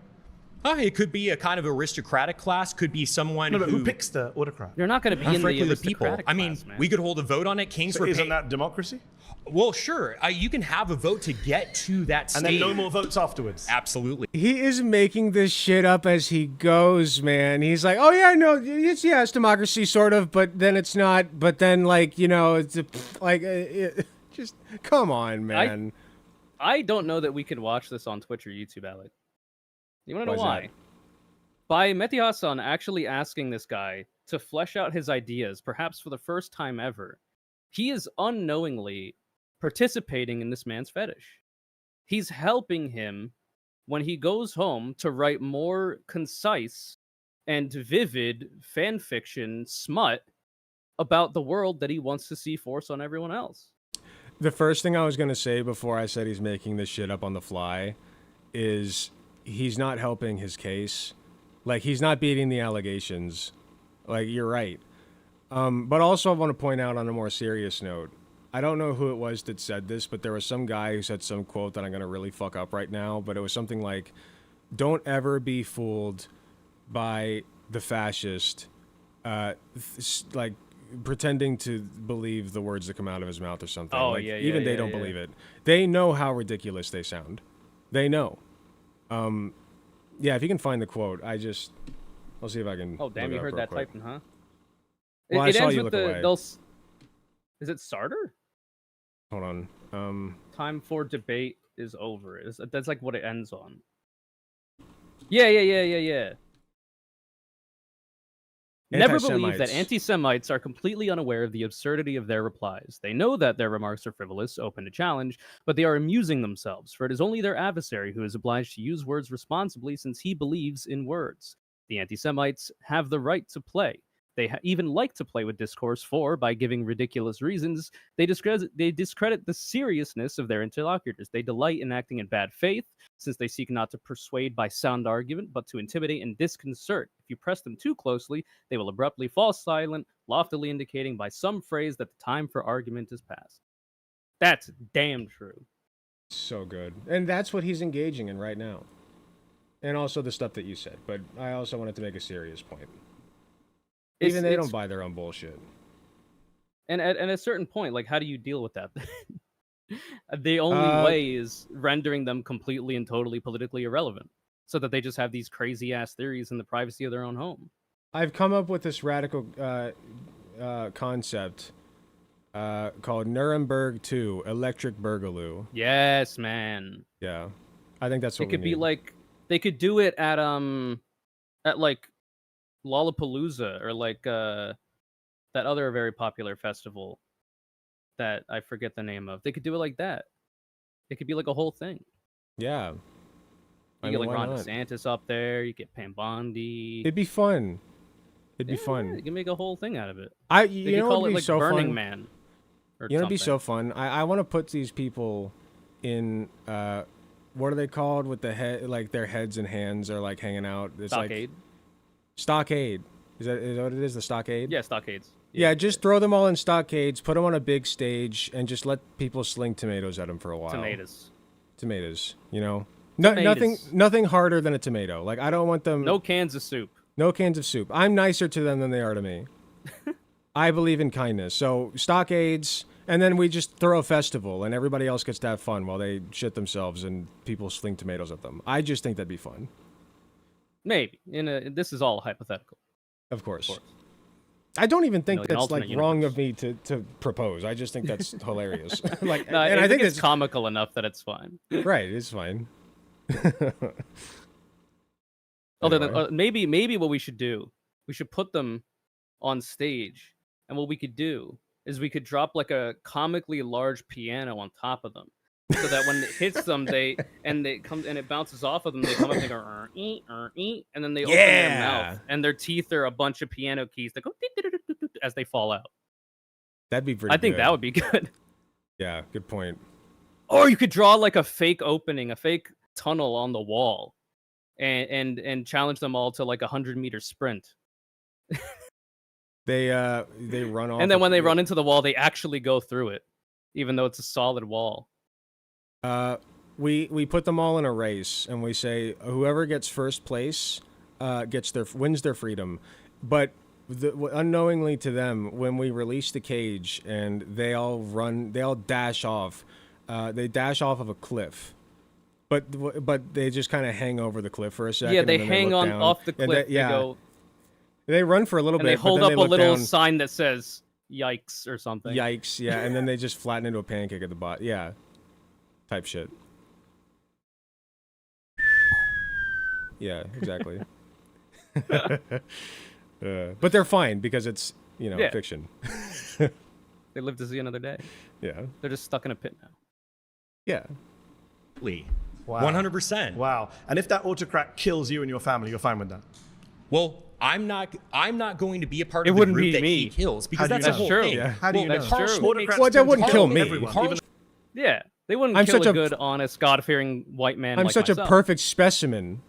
It could be a kind of aristocratic class. Could be someone who picks the autocrat? You're not going to be in frankly, the people. aristocratic I mean, class, man. we could hold a vote on it. Kings So were isn't paid. that democracy? Well, sure. You can have a vote to get to that stage. And then no more votes afterwards. Absolutely. He is making this shit up as he goes, man. He's like, oh yeah, no, it's democracy sort of, but then it's not. But then like, you know, it's just come on, man. I don't know that we can watch this on Twitch or YouTube, Alec. You want to know Why is why? that? By Mehdi Hasan actually asking this guy to flesh out his ideas, perhaps for the first time ever, he is unknowingly participating in this man's fetish. He's helping him when he goes home to write more concise and vivid fan fiction smut about the world that he wants to see force on everyone else. The first thing I was going to say before I said he's making this shit up on the fly is he's not helping his case. Like, he's not beating the allegations. Like, you're right. But also I want to point out on a more serious note, I don't know who it was that said this, but there was some guy who said some quote that I'm going to really fuck up right now, but it was something like, don't ever be fooled by the fascist, like, pretending to believe the words that come out of his mouth or something. Oh, like, yeah, even they don't believe it. They know how ridiculous they sound. They know. Yeah, if you can find the quote, I'll see if I can. Oh, damn, you heard that typing, huh? Well, I saw you look away. Is it Sarter? Hold on. Time for debate is over. That's like what it ends on. Yeah. Never believe that anti-Semites are completely unaware of the absurdity of their replies. They know that their remarks are frivolous, open to challenge, but they are amusing themselves, for it is only their adversary who is obliged to use words responsibly since he believes in words. The anti-Semites have the right to play. They even like to play with discourse, for, by giving ridiculous reasons, they discredit the seriousness of their interlocutors. They delight in acting in bad faith, since they seek not to persuade by sound argument, but to intimidate and disconcert. If you press them too closely, they will abruptly fall silent, loftily indicating by some phrase that the time for argument is past. That's damn true. So good. And that's what he's engaging in right now. And also the stuff that you said. But I also wanted to make a serious point. Even they don't buy their own bullshit. And at a certain point, like, how do you deal with that? The only way is rendering them completely and totally politically irrelevant. so that they just have these crazy ass theories in the privacy of their own home. I've come up with this radical concept called Nuremberg 2, Electric Boogaloo. Yes, man. Yeah, I think that's what it could we be need. like they could do it at like Lollapalooza or like that other very popular festival that I forget the name of. They could do it like that. It could be like a whole thing. Yeah. You get like Ron DeSantis up there. You get Pam Bondi. It'd be fun. It'd be fun. Yeah, you can make a whole thing out of it. You know, call it'd it be like so Burning fun. Man. Or You know, it'd be so something. fun. I want to put these people in what are they called with the head? Like their heads and hands are like hanging out. It's Stockade. Like, stockade. Is that what it is? The stockade? Yeah, stockades. Yeah, just throw them all in stockades, put them on a big stage, and just let people sling tomatoes at them for a while. Tomatoes. You know, nothing harder than a tomato. Like I don't want them. No cans of soup. No cans of soup. I'm nicer to them than they are to me. I believe in kindness. So stockades, and then we just throw a festival, and everybody else gets to have fun while they shit themselves and people sling tomatoes at them. I just think that'd be fun. Maybe. This is all hypothetical. Of course. I don't even think like an that's like alternate wrong of me to propose. I just think that's hilarious. Like, No, and I think it's it's comical enough that it's fine. right. It's fine. Other than maybe what we should do, we should put them on stage, and what we could do is we could drop like a comically large piano on top of them, so that when it hits them, it bounces off of them. They come up and they go and then they open their mouth, and their teeth are a bunch of piano keys that go as they fall out. That'd be pretty. I think good. that would be good. Yeah, good point. Or you could draw like a fake opening, a fake tunnel on the wall, and challenge them all to like 100-meter sprint. They run off, And then when they run into the wall, they actually go through it, even though it's a solid wall. We put them all in a race, and we say whoever gets first place wins their freedom. But unknowingly to them, when we release the cage and they all dash off. They dash off of a cliff, but they just kind of hang over the cliff for a second. Yeah, they and then hang look on down, off the cliff. They, yeah, they go. They run for a little and bit. They hold but then up they a look little down, sign that says "Yikes" or something. Yikes! Yeah, and then they just flatten into a pancake at the bottom. Yeah, type shit. Yeah, exactly. But they're fine because it's fiction. They live to see another day. Yeah. They're just stuck in a pit now. Yeah. Wow. 100%. Wow. And if that autocrat kills you and your family, you're fine with that? Well, I'm not going to be a part of the group that he kills because that's the whole thing. Yeah. How do you know? Well, that wouldn't kill me. Yeah, they wouldn't I'm kill such a good, honest, God-fearing white man. I'm like such myself. a perfect specimen,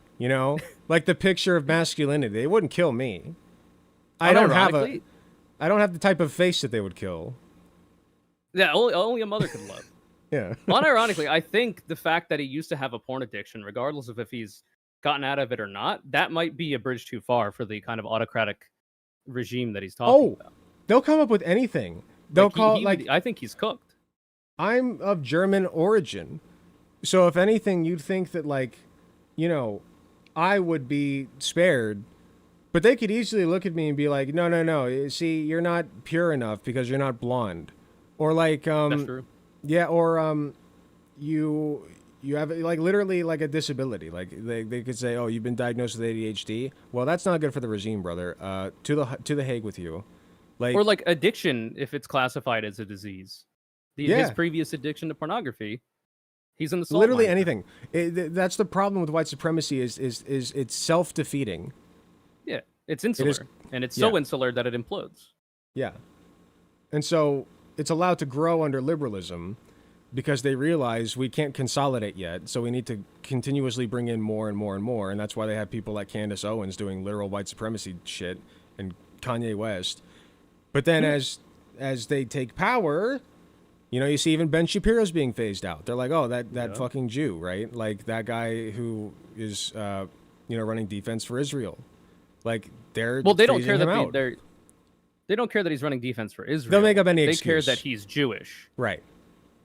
like the picture of masculinity. They wouldn't kill me. I don't have the type of face that they would kill. Yeah, only a mother could love. Yeah. Unironically, I think the fact that he used to have a porn addiction, regardless of if he's gotten out of it or not, that might be a bridge too far for the kind of autocratic regime that he's talking about. They'll come up with anything. They'll I think he's cooked. I'm of German origin, so if anything, you'd think that I would be spared. But they could easily look at me and be like, no. See, you're not pure enough because you're not blonde. Or That's true. Yeah, or you have literally a disability. Like they could say, oh, you've been diagnosed with ADHD. Well, that's not good for the regime, brother. To the Hague with you. Or addiction, if it's classified as a disease. His previous addiction to pornography, he's in the salt literally mine. anything. That's the problem with white supremacy is it's self-defeating. Yeah, it's insular, and it's so insular that it implodes. Yeah, and so it's allowed to grow under liberalism because they realize we can't consolidate yet, so we need to continuously bring in more and more and more, and that's why they have people like Candace Owens doing literal white supremacy shit and Kanye West. But then as they take power, you see even Ben Shapiro's being phased out. They're like, oh, that fucking Jew, right? Like that guy who is running defense for Israel. Like they don't care that they don't care that he's running defense for Israel. They'll make up any They excuse. care that he's Jewish. Right.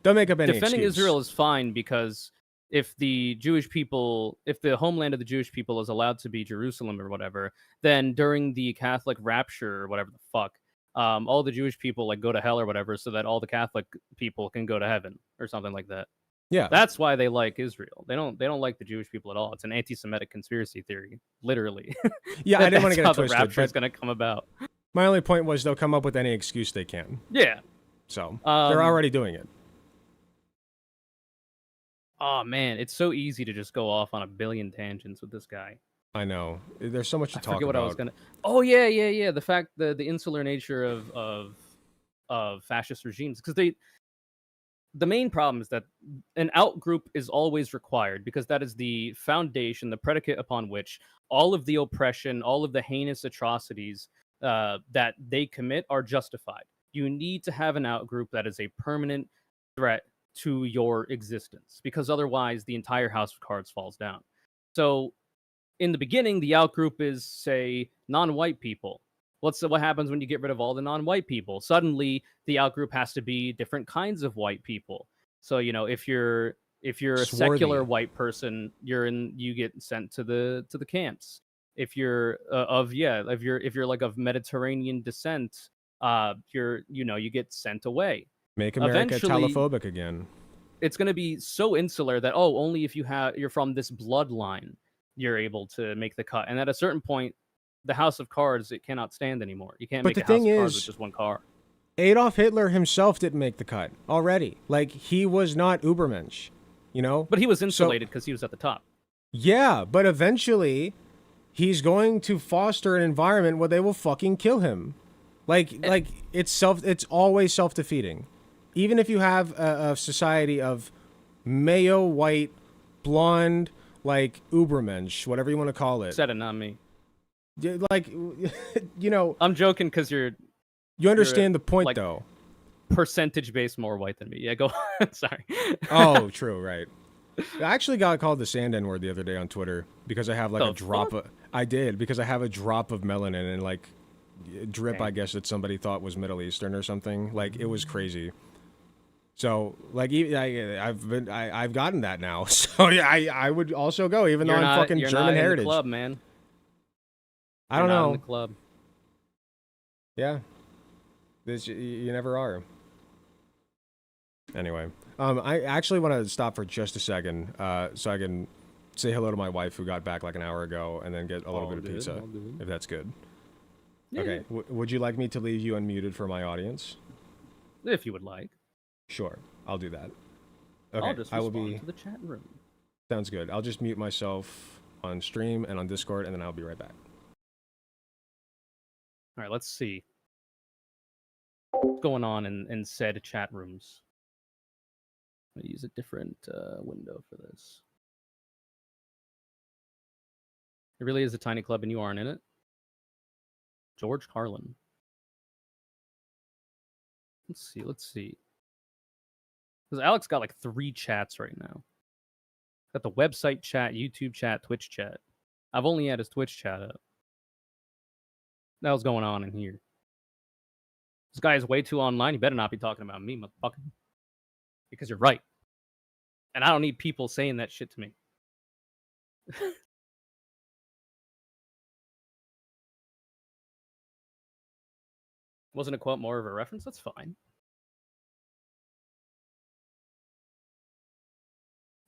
They'll make up any Defending excuse. Israel is fine because if the Jewish people, if the homeland of the Jewish people is allowed to be Jerusalem or whatever, then during the Catholic rapture or whatever the fuck, all the Jewish people like go to hell or whatever, so that all the Catholic people can go to heaven or something like that. Yeah, that's why they like Israel. They don't like the Jewish people at all. It's an anti-Semitic conspiracy theory, literally. Yeah, I didn't want to get it how twisted. The rapture is but going to come about. My only point was they'll come up with any excuse they can. Yeah. So they're already doing it. Oh man, it's so easy to just go off on a billion tangents with this guy. I know. There's so much to talk forget what about. I was gonna. Oh yeah. The fact the insular nature of fascist regimes, because the main problem is that an out group is always required, because that is the foundation, the predicate upon which all of the oppression, all of the heinous atrocities that they commit are justified. You need to have an out group that is a permanent threat to your existence, because otherwise the entire house of cards falls down. So in the beginning, the out group is, say, non-white people. What happens when you get rid of all the non-white people? Suddenly, the out group has to be different kinds of white people. So, you know, if you're a secular white person, you get sent to the camps. If you're if you're like of Mediterranean descent, you get sent away. Make America telephobic again. It's going to be so insular that only if you're from this bloodline, you're able to make the cut. And at a certain point, the House of Cards, it cannot stand anymore. You can't make a House of Cards with just one car. Adolf Hitler himself didn't make the cut already. Like, he was not Ubermensch, you know? But he was insulated because he was at the top. Yeah, but eventually he's going to foster an environment where they will fucking kill him. Like it's always self-defeating. Even if you have a society of mayo white, blonde, like Ubermensch, whatever you want to call it. Said it, not me. Like, you know, I'm joking because you understand the point, though. Percentage based more white than me. Yeah, go on. Sorry. Oh, true, right. I actually got called the sand N-word the other day on Twitter because I have like a drop of. I did because I have a drop of melanin and like drip. I guess that somebody thought was Middle Eastern or something. Like, it was crazy. So like I've gotten that now. So yeah, I would also go even though I'm fucking German heritage. You're not in the club, man. I don't know. In the club. Yeah. You never are. Anyway, I actually want to stop for just a second, so I can say hello to my wife who got back like an hour ago, and then get a little bit of pizza, if that's good. Yeah, okay. Yeah. Would you like me to leave you unmuted for my audience? If you would like. Sure, I'll do that. Okay, I'll just respond to the chat room. Sounds good. I'll just mute myself on stream and on Discord, and then I'll be right back. All right, let's see what's going on in said chat rooms. I'm gonna use a different window for this. It really is a tiny club, and you aren't in it. George Carlin. Let's see. Because Alex got like 3 chats right now. Got the website chat, YouTube chat, Twitch chat. I've only had his Twitch chat up. What the hell's going on in here? This guy is way too online. You better not be talking about me, motherfucker. Because you're right. And I don't need people saying that shit to me. Wasn't a quote more of a reference? That's fine.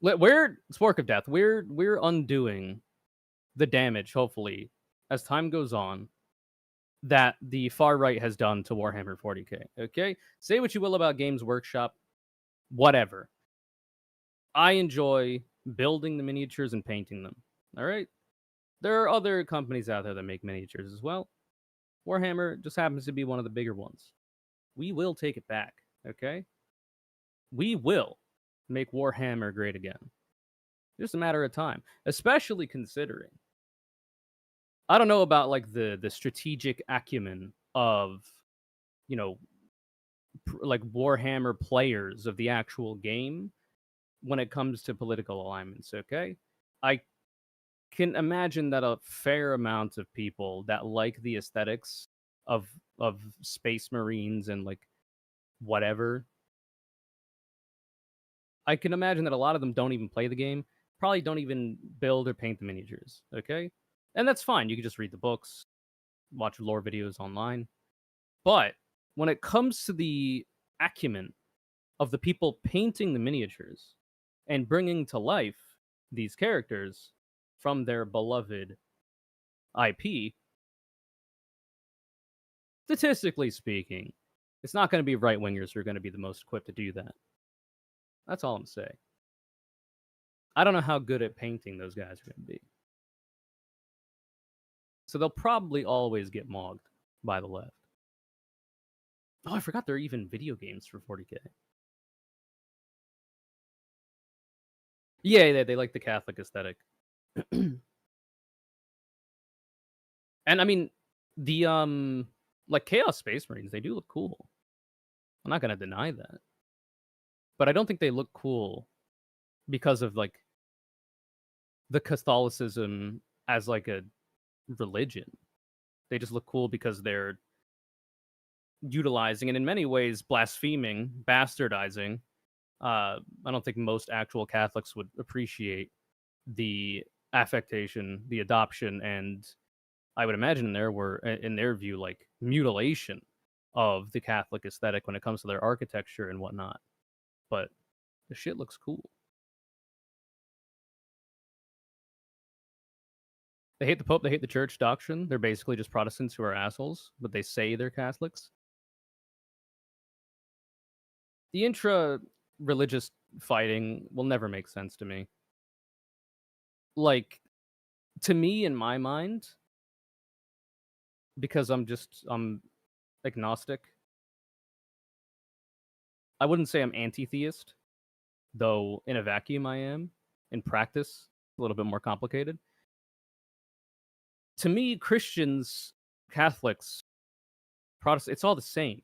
Spork of Death, we're undoing the damage, hopefully, as time goes on, that the far right has done to Warhammer 40k. Okay? Say what you will about Games Workshop, whatever. I enjoy building the miniatures and painting them. All right? There are other companies out there that make miniatures as well. Warhammer just happens to be one of the bigger ones. We will take it back, okay? We will make Warhammer great again. Just a matter of time, especially considering I don't know about like the strategic acumen of, you know, like Warhammer players of the actual game when it comes to political alignments, okay? I can imagine that a fair amount of people that like the aesthetics of Space Marines and like whatever I can imagine that a lot of them don't even play the game, probably don't even build or paint the miniatures, okay? And that's fine. You can just read the books, watch lore videos online. But when it comes to the acumen of the people painting the miniatures and bringing to life these characters from their beloved IP, statistically speaking, it's not going to be right-wingers who are going to be the most equipped to do that. That's all I'm saying. I don't know how good at painting those guys are going to be. So they'll probably always get mogged by the left. Oh, I forgot there are even video games for 40K. Yeah, they like the Catholic aesthetic. And I mean, the like Chaos Space Marines, they do look cool. I'm not gonna deny that. But I don't think they look cool because of like the Catholicism as like a religion. They just look cool because they're utilizing and in many ways blaspheming, bastardizing. I don't think most actual Catholics would appreciate the affectation, the adoption, and I would imagine in their view, like mutilation of the Catholic aesthetic when it comes to their architecture and whatnot. But the shit looks cool. They hate the Pope, they hate the church doctrine. They're basically just Protestants who are assholes, but they say they're Catholics. The intra-religious fighting will never make sense to me. Like, to me, in my mind, because I'm agnostic, I wouldn't say I'm anti-theist, though in a vacuum I am. In practice, a little bit more complicated. To me, Christians, Catholics, Protestants, it's all the same.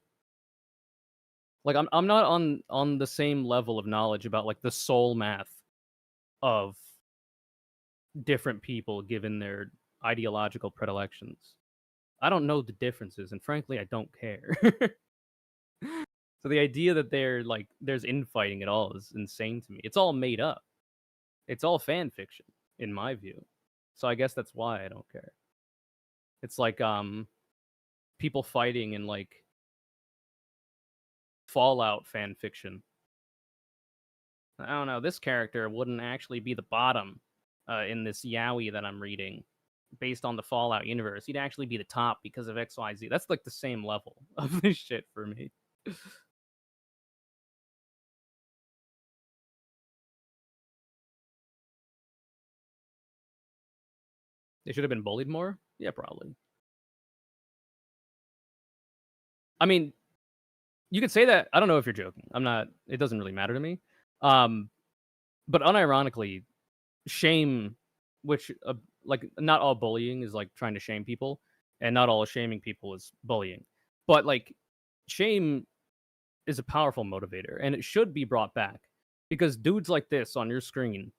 Like I'm not on the same level of knowledge about like the soul math of different people given their ideological predilections. I don't know the differences, and frankly, I don't care. So the idea that there's infighting at all is insane to me. It's all made up. It's all fan fiction, in my view. So I guess that's why I don't care. It's like people fighting in like Fallout fan fiction. I don't know, this character wouldn't actually be the bottom in this yaoi that I'm reading based on the Fallout universe. He'd actually be the top because of XYZ. That's like the same level of this shit for me. They should have been bullied more? Yeah, probably. I mean, you could say that. I don't know if you're joking. I'm not. It doesn't really matter to me. But unironically, shame, which like not all bullying is like trying to shame people, and not all shaming people is bullying. But like, shame is a powerful motivator, and it should be brought back because dudes like this on your screen.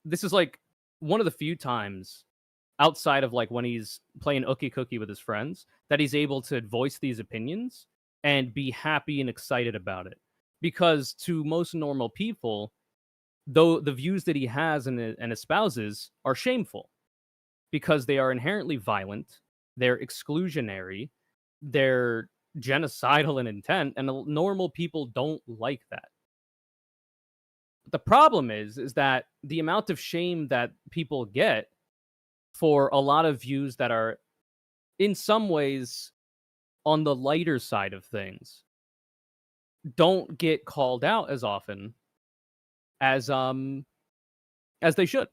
This is like one of the few times outside of like when he's playing Ookie Cookie with his friends that he's able to voice these opinions and be happy and excited about it. Because to most normal people, though the views that he has and espouses are shameful because they are inherently violent, they're exclusionary, they're genocidal in intent, and normal people don't like that. But the problem is that the amount of shame that people get for a lot of views that are in some ways on the lighter side of things don't get called out as often as they should.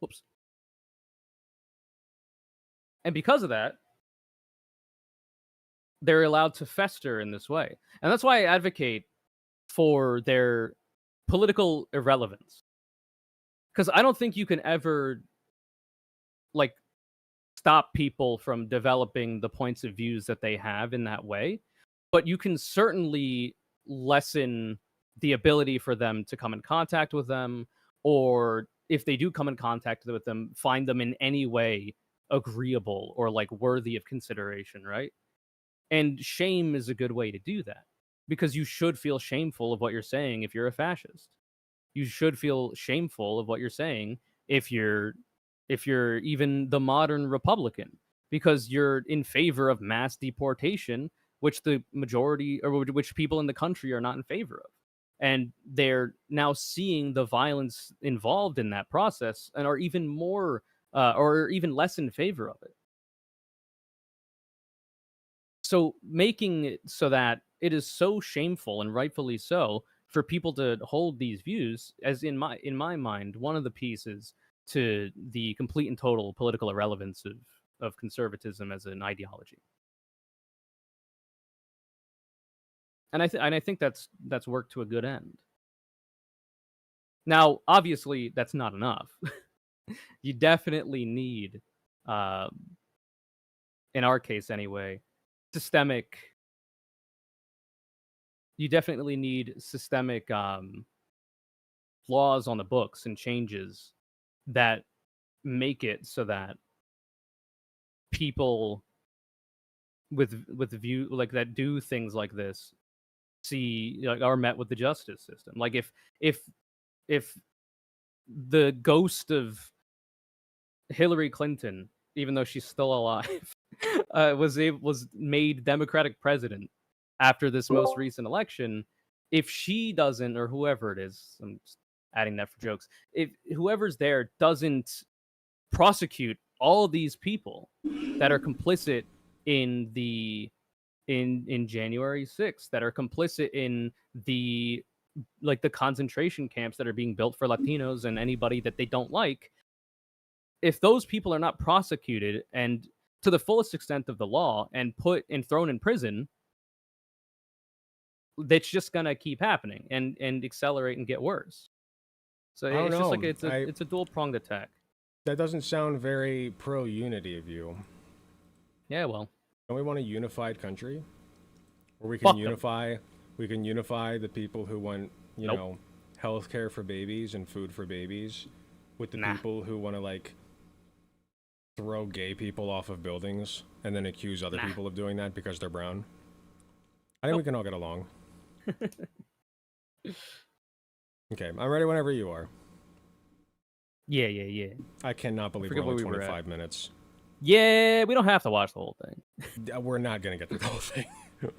Whoops. And because of that, they're allowed to fester in this way. And that's why I advocate for their political irrelevance. Because I don't think you can ever like stop people from developing the points of views that they have in that way, but you can certainly lessen the ability for them to come in contact with them, or if they do come in contact with them, find them in any way agreeable or like worthy of consideration, right? And shame is a good way to do that. because you should feel shameful of what you're saying if you're a fascist. You should feel shameful of what you're saying if you're even the modern Republican, because you're in favor of mass deportation, which the majority or which people in the country are not in favor of. And they're now seeing the violence involved in that process and are even more or even less in favor of it. So making it so that it is so shameful, and rightfully so, for people to hold these views, as in my mind, one of the pieces to the complete and total political irrelevance of conservatism as an ideology. And I think that's worked to a good end. Now, obviously, that's not enough. You definitely need, in our case anyway, you definitely need systemic laws on the books and changes that make it so that people with the view like that do things like this are met with the justice system. Like if the ghost of Hillary Clinton, even though she's still alive, was made Democratic president after this most recent election, if she doesn't, or whoever it is, I'm just adding that for jokes, if whoever's there doesn't prosecute all of these people that are complicit in January 6th, that are complicit in the concentration camps that are being built for Latinos and anybody that they don't like, if those people are not prosecuted and to the fullest extent of the law and thrown in prison, that's just gonna keep happening and accelerate and get worse. So it's just like it's a dual-pronged attack. That doesn't sound very pro-unity of you. Yeah, well, don't we want a unified country where we can unify the people who want health care for babies and food for babies with the people who want to throw gay people off of buildings and then accuse other people of doing that because they're brown? I think we can all get along. Okay, I'm ready whenever you are. Yeah. I cannot believe we're only 25 minutes. Yeah, we don't have to watch the whole thing. We're not going to get through the whole thing.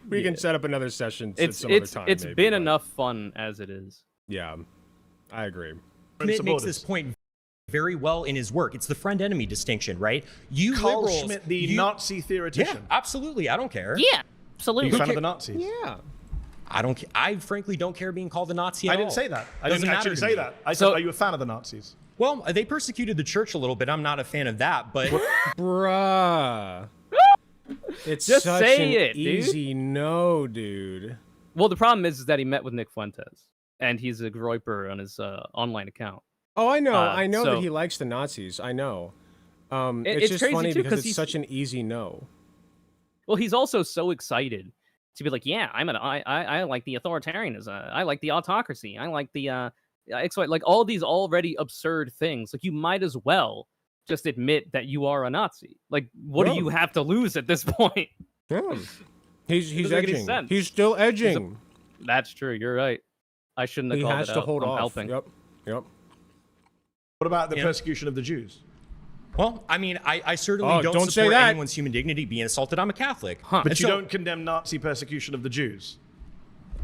We can set up another session some other time. It's been enough fun as it is. Yeah, I agree. Schmidt makes this point very well in his work. It's the friend-enemy distinction, right? You Carl liberals, Schmitt, the Nazi theoretician. Yeah, absolutely. I don't care. Yeah, absolutely. Are you a fan of the Nazis? Yeah. I frankly don't care being called a Nazi at all. I didn't say that. I didn't actually say that. I said, are you a fan of the Nazis? Well, they persecuted the church a little bit. I'm not a fan of that, but... Bruh. It's just such say an easy no, dude. Well, the problem is that he met with Nick Fuentes, and he's a groiper on his online account. Oh, I know. I know that he likes the Nazis. I know. It's just funny because it's such an easy no. Well, he's also so excited to be like, yeah, I like the authoritarianism. I like the autocracy. I like the like all these already absurd things. Like, you might as well just admit that you are a Nazi. Like, what do you have to lose at this point? Yeah. He's edging. He's still edging. That's true. You're right. I shouldn't have called it out. He has to hold off. Helping. Yep. What about the persecution of the Jews? Well, I mean, I certainly don't support anyone's human dignity being assaulted. I'm a Catholic. But you don't condemn Nazi persecution of the Jews?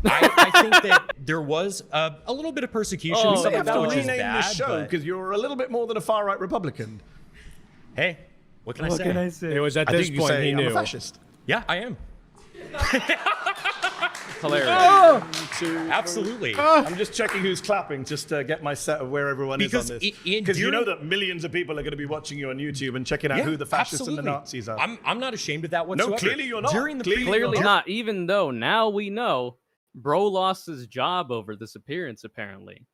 I think that there was a little bit of persecution. You have to rename this show because you're a little bit more than a far-right Republican. Hey, what can I say? It was at this point he knew. I'm a fascist. Yeah, I am. Hilarious. Absolutely. I'm just checking who's clapping just to get my set of where everyone is on this. Because you know that millions of people are going to be watching you on YouTube and checking out who the fascists and the Nazis are. I'm not ashamed of that whatsoever. No, clearly you're not. Clearly not, even though now we know Bro lost his job over this appearance, apparently.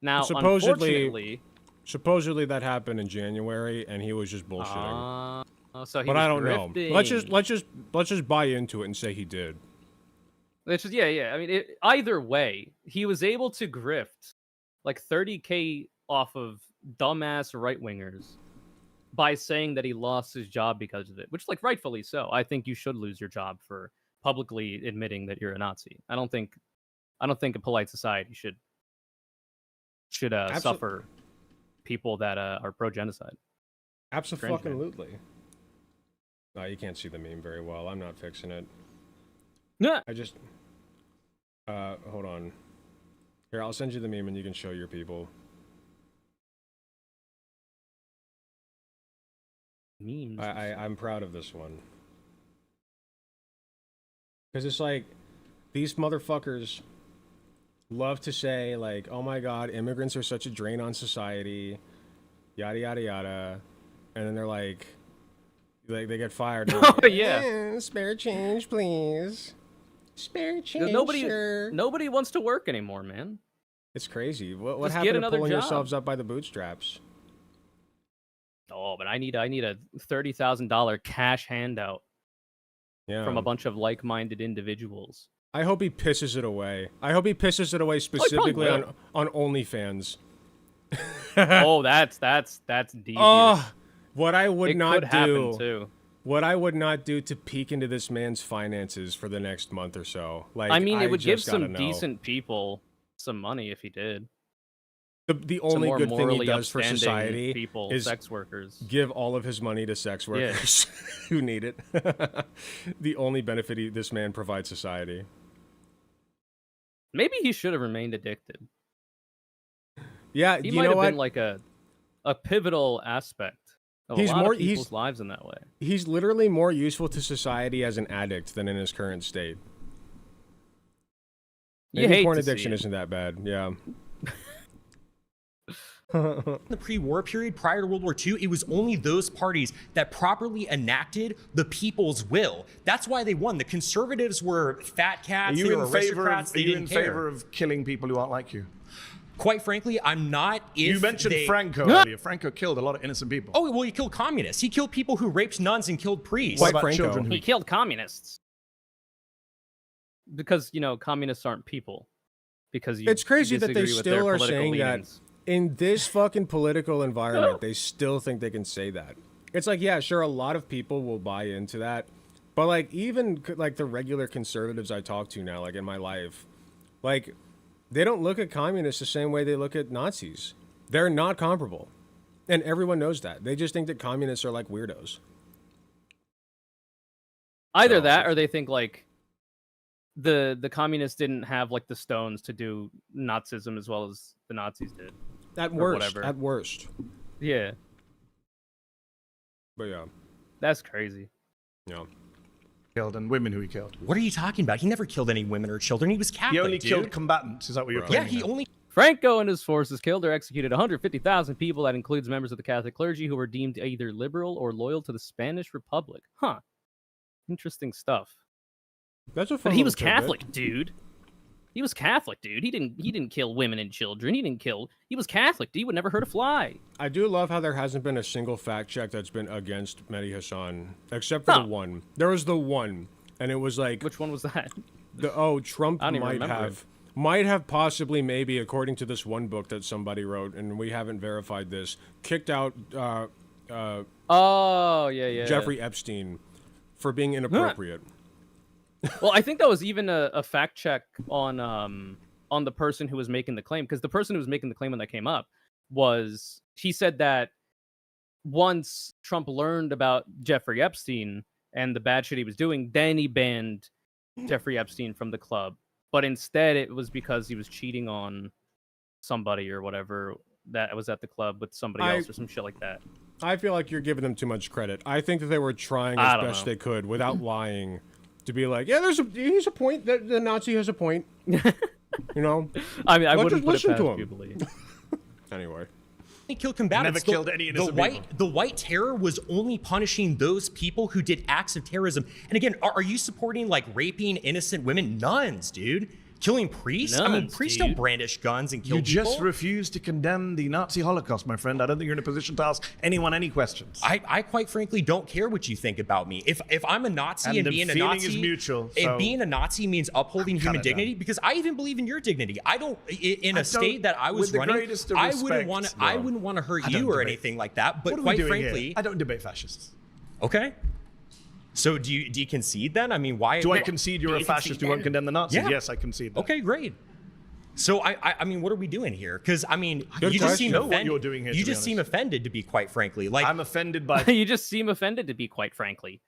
Now, unfortunately... Supposedly that happened in January, and he was just bullshitting. So he but was I don't grifting. know. Let's just buy into it and say he did. It's just, yeah. I mean, either way, he was able to grift like 30K off of dumbass right-wingers by saying that he lost his job because of it, which, like, rightfully so. I think you should lose your job for publicly admitting that you're a Nazi. I don't think a polite society should suffer people that are pro-genocide. Absolutely. No, you can't see the meme very well. I'm not fixing it. Yeah. I just hold on. Here, I'll send you the meme and you can show your people. Memes. I'm proud of this one. Because it's like, these motherfuckers love to say, like, oh my god, immigrants are such a drain on society, yada yada yada, and then they're like they get fired. Oh like, yeah. Spare change, please. Spare change. Nobody wants to work anymore, man. It's crazy. What Just happened get to another pulling job. yourselves up by the bootstraps? Oh, but I need a $30,000 cash handout from a bunch of like-minded individuals. I hope he pisses it away. I hope he pisses it away specifically on OnlyFans. Oh, that's devious. Oh, what I would not could happen do. too. What I would not do to peek into this man's finances for the next month or so. Like, I mean, it would give just gotta some know. decent people some money if he did. The only good thing he does for society people, is sex workers. Give all of his money to sex workers who need it. The only benefit this man provides society. Maybe he should have remained addicted. Yeah, he you might know have what? been like a pivotal aspect of a lot of people's lives in that way. He's literally more useful to society as an addict than in his current state. Maybe porn addiction isn't that bad. Yeah. The pre-war period prior to World War II, it was only those parties that properly enacted the people's will. That's why they won. The conservatives were fat cats. Are They you were in favor aristocrats. of, They are you didn't in care. favor of killing people who aren't like you? Quite frankly, I'm not. If You mentioned they... Franco earlier. Franco killed a lot of innocent people. Oh, well, he killed communists. He killed people who raped nuns and killed priests. What about children? He killed communists because communists aren't people. Because It's crazy that they disagree with their still are political saying leanings. that in this fucking political environment, they still think they can say that. It's like, yeah, sure, a lot of people will buy into that, but like even like the regular conservatives I talk to now, like in my life, like they don't look at communists the same way they look at Nazis. They're not comparable, and everyone knows that. They just think that communists are like weirdos. Either that, or they think like the communists didn't have like the stones to do Nazism as well as the Nazis did. At or worst, whatever. at worst. Yeah, But yeah, that's crazy. yeah. Killed and women who he killed. What are you talking about? He never killed any women or children. He was Catholic, He only dude. killed combatants. Is that what you're Yeah, claiming? he only... Franco and his forces killed or executed 150,000 people. That includes members of the Catholic clergy who were deemed either liberal or loyal to the Spanish Republic. Huh. Interesting stuff. That's a fun But he was little tidbit. Catholic, dude. He was Catholic, dude. He didn't kill women and children. He was Catholic, dude. He would never hurt a fly. I do love how there hasn't been a single fact check that's been against Mehdi Hasan, except for the one. There was the one, and it was like, which one was that? Trump I don't even remember might have possibly, maybe, according to this one book that somebody wrote, and we haven't verified this, kicked out Oh, yeah. Jeffrey Epstein for being inappropriate. Well, I think that was even a fact check on the person who was making the claim, because the person who was making the claim when that came up he said that once Trump learned about Jeffrey Epstein and the bad shit he was doing, then he banned Jeffrey Epstein from the club. But instead, it was because he was cheating on somebody or whatever that was at the club with somebody else or some shit like that. I feel like you're giving them too much credit. I think that they were trying I as don't best know. they could without lying to be like, yeah, he's a point. The Nazi has a point. You know? I mean, I Let's wouldn't just put it listen past to people. him. Anyway. He killed combatants. Never killed any innocent people. The white terror was only punishing those people who did acts of terrorism. And again, are you supporting like raping innocent women? Nuns, dude. Killing priests? I mean, Nuns, priests dude. don't brandish guns and kill You people. just refuse to condemn the Nazi Holocaust, my friend. I don't think you're in a position to ask anyone any questions. I quite frankly don't care what you think about me. If I'm a Nazi and the being a feeling Nazi is mutual, if so being a Nazi means upholding human it down. dignity, because I even believe in your dignity. I don't in I a state that I was with the running. greatest of I respect, wouldn't want to hurt I don't you or debate. anything like that. But What are we quite doing frankly, here? I don't debate fascists. okay. So do you concede then? I mean, why? Do I concede you're a fascist who won't condemn the Nazis? Yeah. Yes, I concede that. Okay, great. So I mean, what are we doing here? Because I mean, Good you just seem question. Know what offended. you're doing here, You to be just seem offended, to be quite frankly. Like I'm offended by. You just seem offended, to be quite frankly.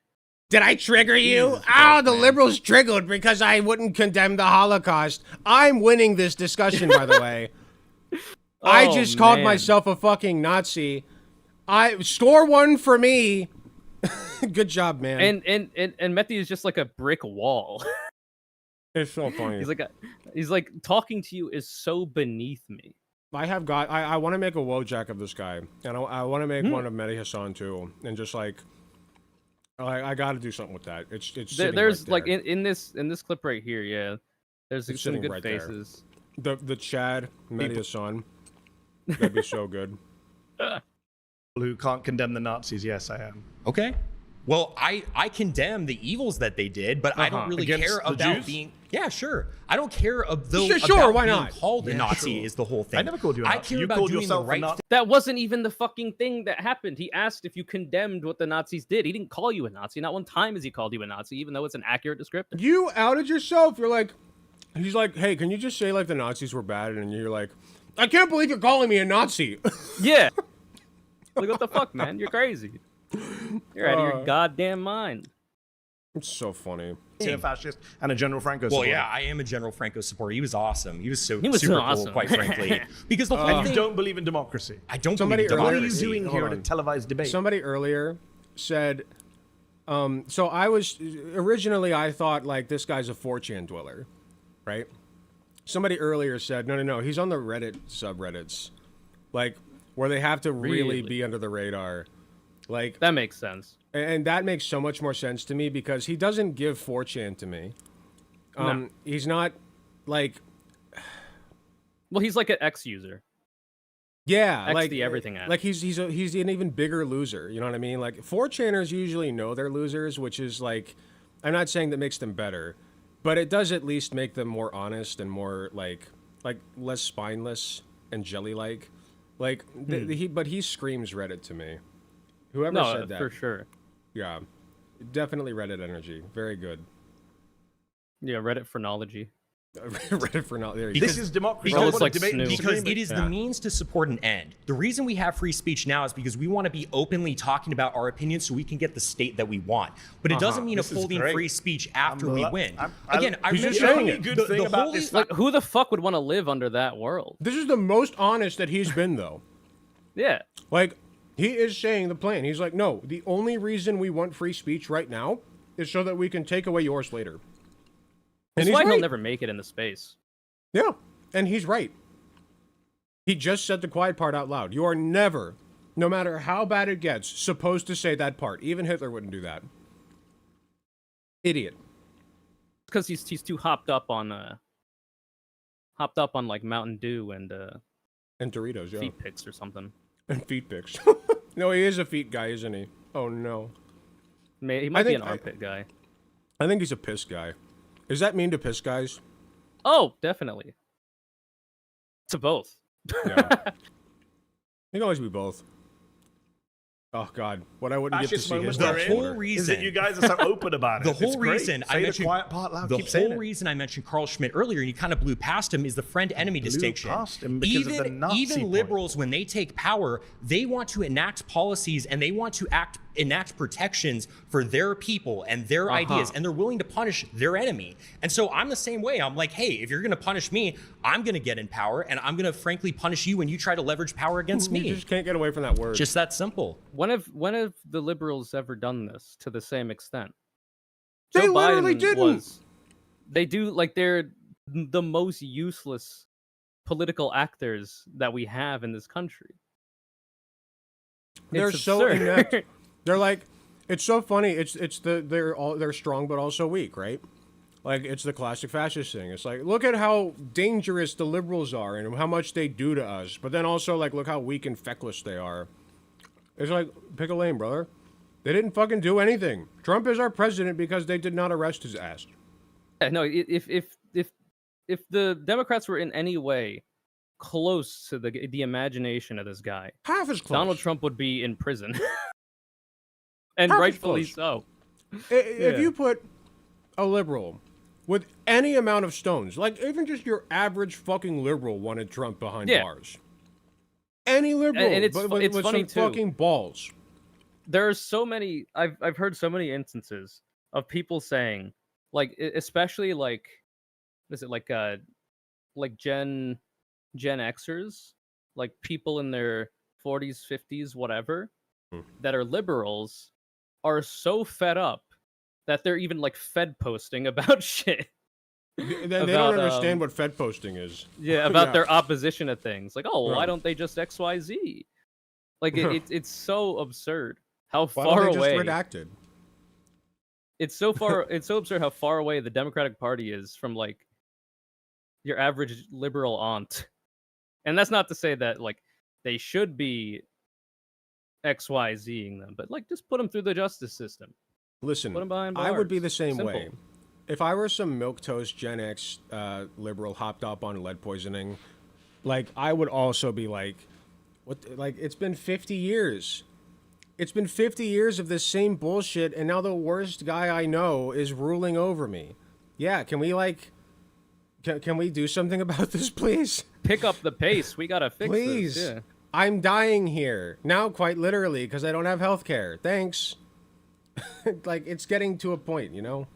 Did I trigger you? The liberals triggered because I wouldn't condemn the Holocaust. I'm winning this discussion, by the way. I just called myself a fucking Nazi. I score one for me. Good job, man. And Mehdi is just like a brick wall. It's so funny. He's like talking to you is so beneath me. I want to make a Wojak of this guy, and I want to make one of Mehdi Hasan too, and just like I got to do something with that. It's there's right there. like in this clip right here, yeah. There's It's some sitting good right faces. there. The Chad Mehdi Hasan, that'd be so good. Who can't condemn the Nazis? Yes, I am. Okay. Well, I condemn the evils that they did, but I don't really Against care the about Jews? being. Yeah, sure. I don't care about why being not? called a Nazi. sure. Is the whole thing. I never called you a I Nazi. care You about called doing the yourself a right Nazi. thing. That wasn't even the fucking thing that happened. He asked if you condemned what the Nazis did. He didn't call you a Nazi. Not one time has he called you a Nazi, even though it's an accurate descriptor. You outed yourself. You're like, he's like, hey, can you just say like the Nazis were bad? And you're like, I can't believe you're calling me a Nazi. Yeah. Like, what the fuck, man? You're crazy. You're out of your goddamn mind. It's so funny. A fascist and a General Franco Well, supporter. yeah, I am a General Franco supporter. He was awesome. He was He was super awesome. cool, quite frankly. Because the whole And thing, you don't believe in democracy. I don't Somebody believe in earlier- What are you democracy. doing here Hold at a on. televised debate? Somebody earlier said, so I was, originally I thought like this guy's a 4chan dweller, right? Somebody earlier said, no, he's on the Reddit subreddits, like where they have to really be under the radar. Like that makes sense. And that makes so much more sense to me because he doesn't give 4chan to me. No. He's not like, Well, he's like an X user. yeah, X like the everything at. like he's an even bigger loser. You know what I mean? Like 4chaners usually know they're losers, which is like, I'm not saying that makes them better, but it does at least make them more honest and more like less spineless and jelly-like. Like but he screams Reddit to me. Whoever said that, for sure. Yeah, definitely Reddit energy. Very good. Yeah, Reddit phrenology. Reddit for not there. This is democracy. Because- I want like to debate and Snoop. Because disagree. it is the means to support an end. The reason we have free speech now is because we want to be openly talking about our opinions so we can get the state that we want. But it doesn't mean This is upholding great. free speech after we win. Again, I he's remember just saying a good thing about this. Like, who the fuck would want to live under that world? This is the most honest that he's been, though. Yeah. Like, he is saying the plan. He's like, no, the only reason we want free speech right now is so that we can take away yours later. And That's he's why right. he'll never make it into space. Yeah, and he's right. He just said the quiet part out loud. You are never, no matter how bad it gets, supposed to say that part. Even Hitler wouldn't do that. Idiot. Because he's too hopped up on like Mountain Dew and Doritos, yeah. feet pics or something. And feet pics. No, he is a feet guy, isn't he? Oh, no. He might be an armpit guy. I think he's a piss guy. Does that mean to piss guys? Oh, definitely. To both. Yeah. He can always be both. Oh God, what I wouldn't get to see his the next whole quarter. reason is that you guys are so open about it. The whole It's great. reason I Say mentioned the quiet part loud. the Keep saying whole it. reason I mentioned Carl Schmitt earlier, and you kind of blew past him, is the friend-enemy distinction. Past him because of the Nazi even point. liberals, when they take power, they want to enact policies and they want to enact protections for their people and their ideas, and they're willing to punish their enemy. And so I'm the same way. I'm like, hey, if you're going to punish me, I'm going to get in power, and I'm going to frankly punish you when you try to leverage power against me. You just can't get away from that word. Just that simple. When have the liberals ever done this to the same extent? They Joe literally Biden didn't. They do, like, they're the most useless political actors that we have in this country. They're It's so absurd. inept. They're like, it's so funny. They're strong but also weak, right? Like it's the classic fascist thing. It's like, look at how dangerous the liberals are and how much they do to us. But then also like, look how weak and feckless they are. It's like, pick a lane, brother. They didn't fucking do anything. Trump is our president because they did not arrest his ass. Yeah, no, if the Democrats were in any way close to the imagination of this guy, half as close, Donald Trump would be in prison. And Half as rightfully close. so. If you put a liberal with any amount of stones, like even just your average fucking liberal wanted Trump behind bars. Any liberal, and it's with funny some too. fucking balls. There are so many. I've heard so many instances of people saying, like, especially like, is it like Gen Xers, like people in their 40s, 50s, whatever, that are liberals, are so fed up that they're even like Fed posting about shit. They don't understand what Fed posting is. Yeah, about their opposition to things. Like, oh, well, why don't they just XYZ? Like, it's so absurd how far away. Just redacted? It's so far. It's so absurd how far away the Democratic Party is from like your average liberal aunt. And that's not to say that like they should be XYZing them, but like just put them through the justice system. Listen, Put them behind I would be bars. the same Simple. way. If I were some milquetoast Gen X liberal hopped up on lead poisoning, like I would also be like, what? Like it's been 50 years. It's been 50 years of this same bullshit, and now the worst guy I know is ruling over me. Yeah, can we like, can we do something about this, please? Pick up the pace. We gotta fix Please. this. Yeah. I'm dying here now, quite literally, because I don't have health care. Thanks. Like it's getting to a point, you know.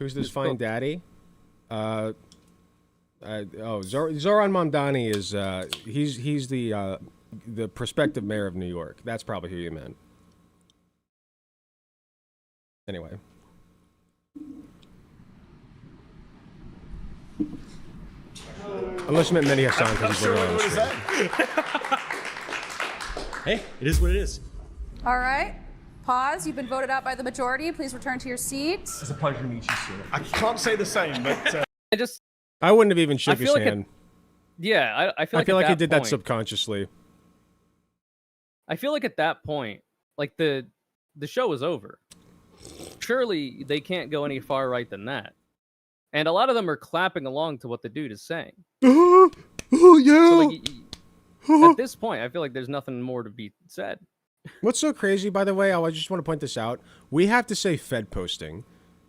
Who's this fine daddy? Zoran Mamdani is he's the prospective mayor of New York. That's probably who you meant. Anyway. Unless you meant Mehdi Hasan because he's literally on the screen. Hey, it is what it is. All right. Pause. You've been voted out by the majority. Please return to your seat. It's a pleasure to meet you, sir. I can't say the same, but I wouldn't have even shook his like hand. I feel like he did that point, subconsciously. I feel like at that point, like the show is over. Surely they can't go any far right than that. And a lot of them are clapping along to what the dude is saying. Oh yeah. So like, at this point, I feel like there's nothing more to be said. What's so crazy, by the way, I just want to point this out. We have to say Fed posting.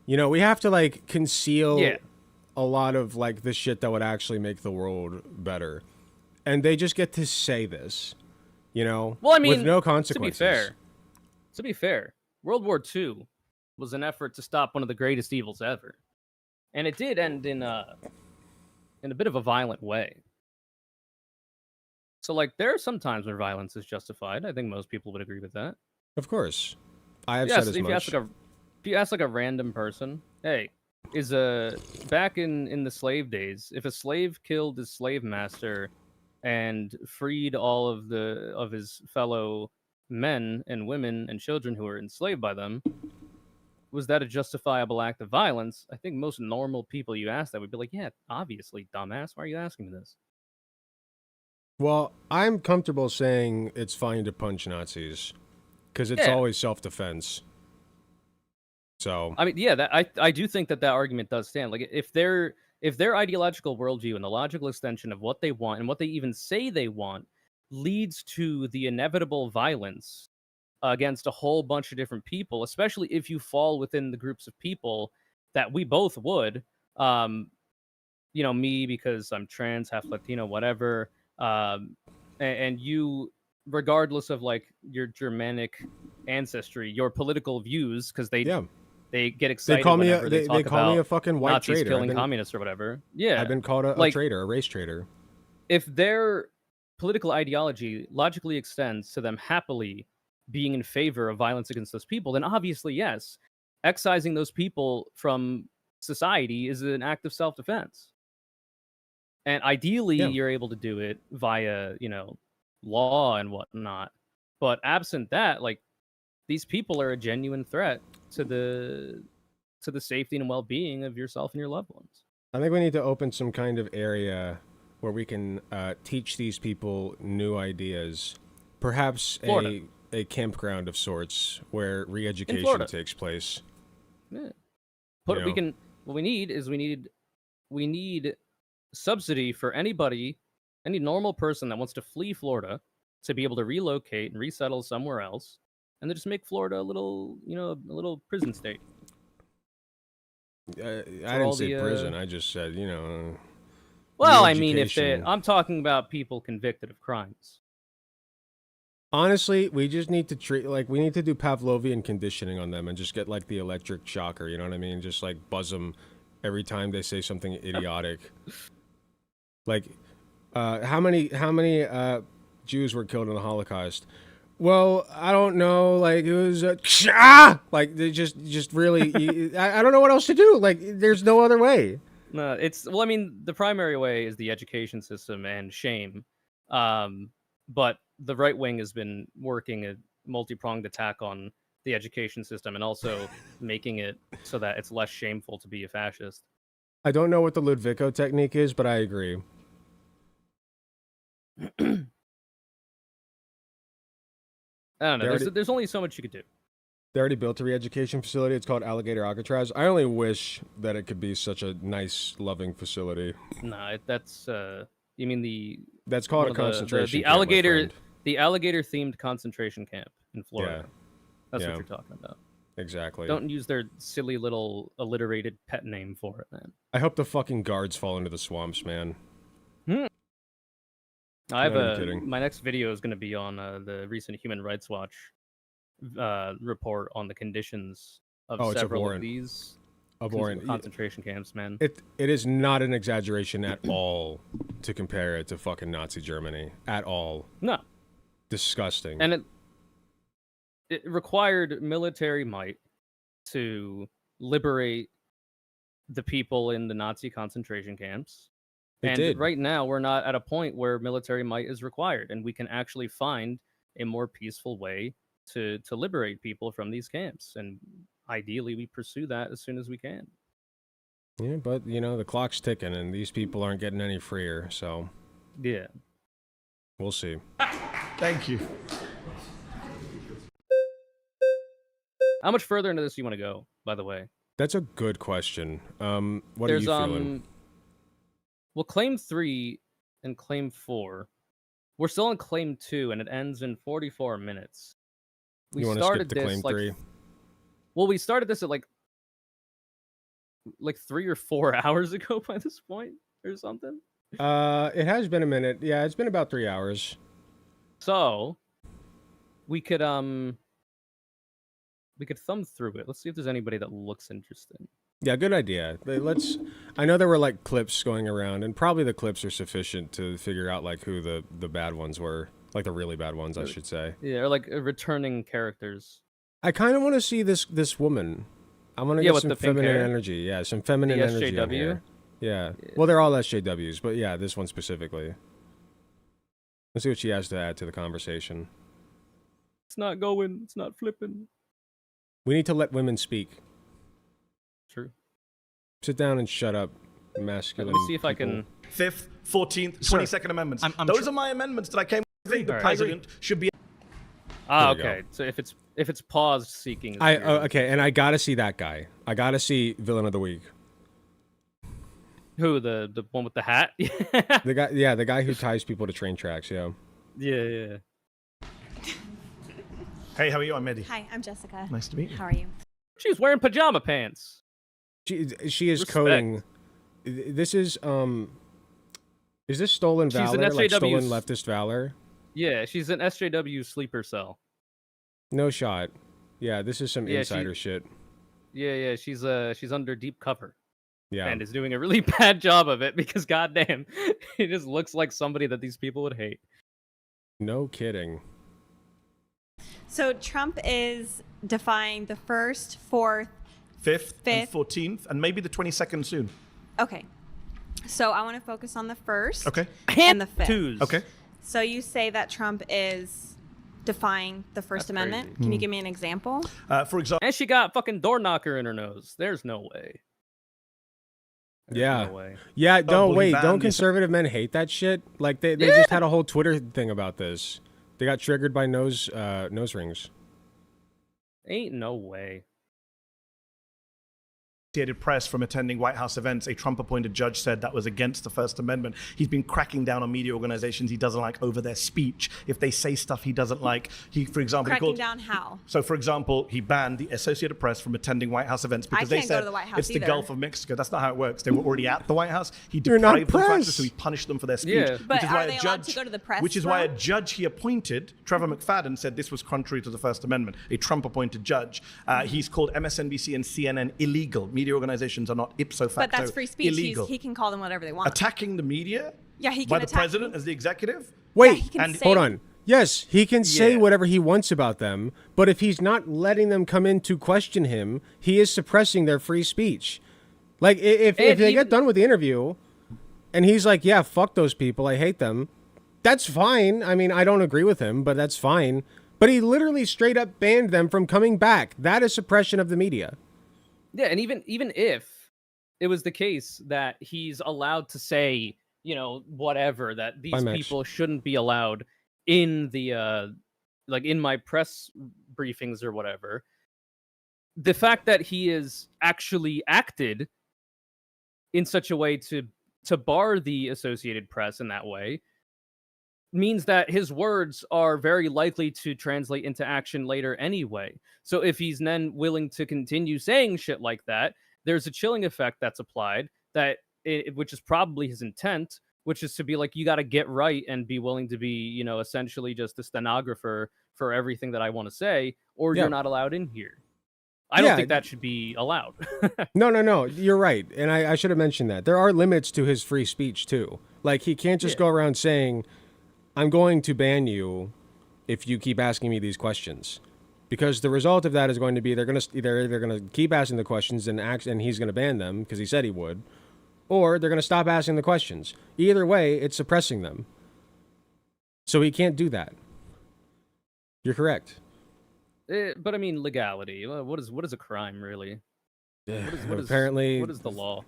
You know, we have to like conceal a lot of like the shit that would actually make the world better. And they just get to say this, you know, well, I mean, with no consequences. To be fair, World War II was an effort to stop one of the greatest evils ever. And it did end in a bit of a violent way. So, like, there are some times where violence is justified. I think most people would agree with that. Of course. I have said as much. If you ask, like, a random person, hey, back in the slave days, if a slave killed his slave master and freed all of his fellow men and women and children who were enslaved by them, was that a justifiable act of violence? I think most normal people you ask that would be like, yeah, obviously, dumbass. Why are you asking me this? Well, I'm comfortable saying it's fine to punch Nazis because it's always self-defense. So I mean, yeah, I do think that argument does stand. Like, if their ideological worldview and the logical extension of what they want and what they even say they want leads to the inevitable violence against a whole bunch of different people, especially if you fall within the groups of people that we both would, you know, me because I'm trans, half Latino, whatever. And you, regardless of like your Germanic ancestry, your political views, because they get excited. They call me they call me a fucking white Nazis traitor. killing communists or whatever. Yeah, I've been called a traitor, a race traitor. If their political ideology logically extends to them happily being in favor of violence against those people, then obviously yes, excising those people from society is an act of self-defense. And ideally, you're able to do it via, you know, law and whatnot. But absent that, like, these people are a genuine threat to the safety and well-being of yourself and your loved ones. I think we need to open some kind of area where we can teach these people new ideas. Perhaps a campground of sorts where re-education takes place. Yeah. What we need subsidy for any normal person that wants to flee Florida to be able to relocate and resettle somewhere else and then just make Florida a little, a little prison state. I didn't say prison. I just said, Well, I mean, I'm talking about people convicted of crimes. Honestly, we just need to we need to do Pavlovian conditioning on them and just get like the electric shocker, you know what I mean? Just like buzz them every time they say something idiotic. Like, how many Jews were killed in the Holocaust? Well, I don't know. Like, it was like they just really. I don't know what else to do. Like, there's no other way. No, I mean, the primary way is the education system and shame. But the right wing has been working a multi-pronged attack on the education system and also making it so that it's less shameful to be a fascist. I don't know what the Ludwiko technique is, but I agree. I don't know. There's only so much you could do. They already built a re-education facility. It's called Alligator Alcatraz. I only wish that it could be such a nice, loving facility. No, that's you mean that's called a concentration camp, the alligator themed concentration camp in Florida. Yeah. That's what you're talking about. Exactly. Don't use their silly little alliterated pet name for it, man. I hope the fucking guards fall into the swamps, man. I have my next video is going to be on the recent Human Rights Watch report on the conditions of several of these concentration camps, man. It is not an exaggeration at all to compare it to fucking Nazi Germany at all. No. Disgusting. And it required military might to liberate the people in the Nazi concentration camps. It did. Right now, we're not at a point where military might is required, and we can actually find a more peaceful way to liberate people from these camps. And ideally, we pursue that as soon as we can. Yeah, but, the clock's ticking, and these people aren't getting any freer, so... Yeah. We'll see. Thank you. How much further into this do you want to go, by the way? That's a good question. What are you feeling? Well, Claim 3 and Claim 4, we're still on Claim 2, and it ends in 44 minutes. You want to skip to Claim 3? Well, we started this at like 3 or 4 hours ago by this point, or something. It has been a minute. Yeah, it's been about 3 hours. So, we could thumb through it. Let's see if there's anybody that looks interesting. Yeah, good idea. I know there were like clips going around, and probably the clips are sufficient to figure out like who the bad ones were, like the really bad ones, I should say. Yeah, or like returning characters. I kind of want to see this woman. I want to get some feminine energy. Yeah, some feminine energy on here. Yeah. Well, they're all SJWs, but yeah, this one specifically. Let's see what she has to add to the conversation. It's not going. It's not flipping. We need to let women speak. True. Sit down and shut up, masculine. Let me see if I can. 5th, 14th, 22nd Amendments. Those are my amendments that I came with. I think the president should be. Okay. So if it's paused seeking. Okay, and I gotta see that guy. I gotta see Villain of the Week. Who, the one with the hat? the guy who ties people to train tracks. Yeah. Yeah. Hey, how are you? I'm Mehdi. Hi, I'm Jessica. Nice to meet you. How are you? She's wearing pajama pants. She is coding. This is this stolen valor? Like stolen leftist valor? Yeah, she's an SJW sleeper cell. No shot. Yeah, this is some insider shit. Yeah, she's under deep cover. Yeah. And is doing a really bad job of it because goddamn, it just looks like somebody that these people would hate. No kidding. So Trump is defying the 1st, 4th, 5th, and 14th, and maybe the 22nd soon. Okay. So I want to focus on the 1st okay. and the 5th. Okay. So you say that Trump is defying the First Amendment. Crazy. Can you give me an example? For example, and she got fucking door knocker in her nose. There's no way. No way. Yeah, don't conservative men hate that shit? Like they just had a whole Twitter thing about this. They got triggered by nose rings. Ain't no way. Associated Press from attending White House events. A Trump-appointed judge said that was against the First Amendment. He's been cracking down on media organizations he doesn't like over their speech. If they say stuff he doesn't like, for example, cracking down how? So, for example, he banned the Associated Press from attending White House events because they said it's the Gulf of Mexico. That's not how it works. They were already at the White House. He deprived them of access, so he punished them for their speech. Yeah. But are they allowed to go to the press? Which is why a judge he appointed, Trevor McFadden, said this was contrary to the First Amendment. A Trump-appointed judge. He's called MSNBC and CNN illegal. Media organizations are not ipso facto But that's free speech. illegal. He can call them whatever they want. Attacking the media? Yeah, he can by the attack president as the executive? Wait, he can say- hold on. Yes, he can say whatever he wants about them, but if he's not letting them come in to question him, he is suppressing their free speech. Like, if they get done with the interview, and he's like, yeah, fuck those people, I hate them, that's fine. I mean, I don't agree with him, but that's fine. But he literally straight up banned them from coming back. That is suppression of the media. Yeah, and even if it was the case that he's allowed to say, whatever, that these people shouldn't be allowed in the like in my press briefings or whatever, the fact that he is actually acted in such a way to bar the Associated Press in that way means that his words are very likely to translate into action later anyway. So if he's then willing to continue saying shit like that, there's a chilling effect that's applied which is probably his intent, which is to be like, you got to get right and be willing to be, essentially just a stenographer for everything that I want to say, or you're not allowed in here. I don't think that should be allowed. No. You're right. And I should have mentioned that. There are limits to his free speech, too. Like, he can't just go around saying, I'm going to ban you if you keep asking me these questions. Because the result of that is going to be they're going to keep asking the questions and he's going to ban them because he said he would, or they're going to stop asking the questions. Either way, it's suppressing them. So he can't do that. You're correct. But I mean, legality. What is a crime really? Apparently, what is the law?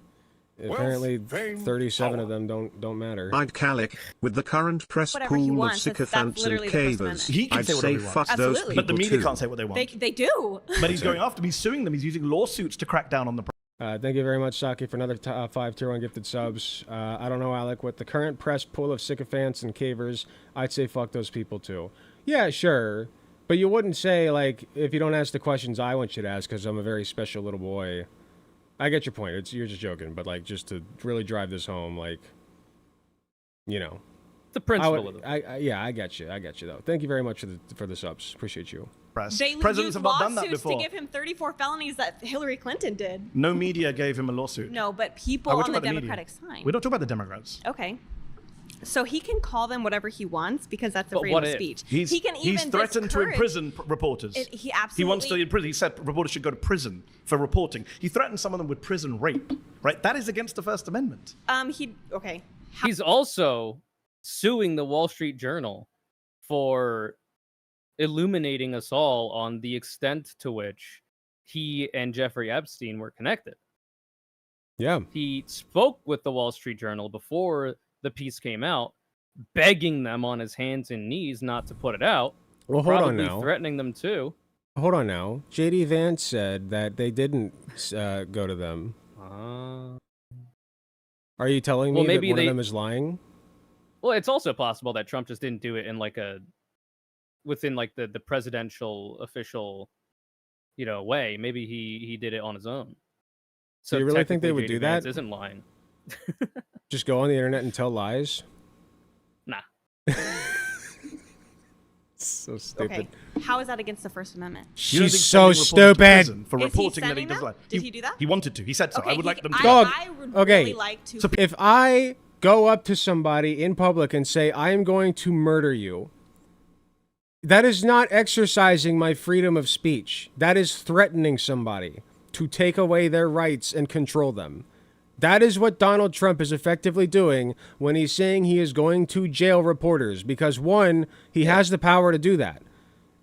Apparently, 37 of them don't matter. I'd Calic, with the current press pool of sycophants and cavers, he can I'd say whatever say he fuck wants. those people But the media too. can't say what they want. They do. But he's going after them. He's suing them. He's using lawsuits to crack down on the press. Thank you very much, Saki, for another 5 tier 1 gifted subs. I don't know, Alec, with the current press pool of sycophants and cavers, I'd say fuck those people too. Yeah, sure. But you wouldn't say, like, if you don't ask the questions I want you to ask because I'm a very special little boy. I get your point. You're just joking, but like just to really drive this home, like, the principle of it. Yeah, I get you. Though. Thank you very much for the subs. Appreciate you. They Presidents have not done that lawsuits before. to give him 34 felonies that Hillary Clinton did. No media gave him a lawsuit. No, but people we're on the talking about Democratic media. side. We don't talk about the Democrats. Okay. So he can call them whatever he wants because that's the freedom of speech. He can even threatened to imprison reporters. He absolutely. He wants to imprison. He said reporters should go to prison for reporting. He threatened some of them with prison rape. Right? That is against the First Amendment. Okay. He's also suing the Wall Street Journal for illuminating us all on the extent to which he and Jeffrey Epstein were connected. Yeah. He spoke with the Wall Street Journal before the piece came out, begging them on his hands and knees not to put it out. Well, hold on probably now. Threatening them too. Hold on now. J.D. Vance said that they didn't go to them. Are you telling me that one of them is lying? Well, it's also possible that Trump just didn't do it in within the presidential official, way. Maybe he did it on his own. So you really think they would do that? Vance isn't lying. Just go on the internet and tell lies? Nah. So stupid. Okay. How is that against the First Amendment? She's so stupid. For reporting that he does lie. Did he do that? He wanted to. He said so. Okay, I would like them to. I would really like to. So if I go up to somebody in public and say, I am going to murder you, that is not exercising my freedom of speech. That is threatening somebody to take away their rights and control them. That is what Donald Trump is effectively doing when he's saying he is going to jail reporters. Because one, he has the power to do that.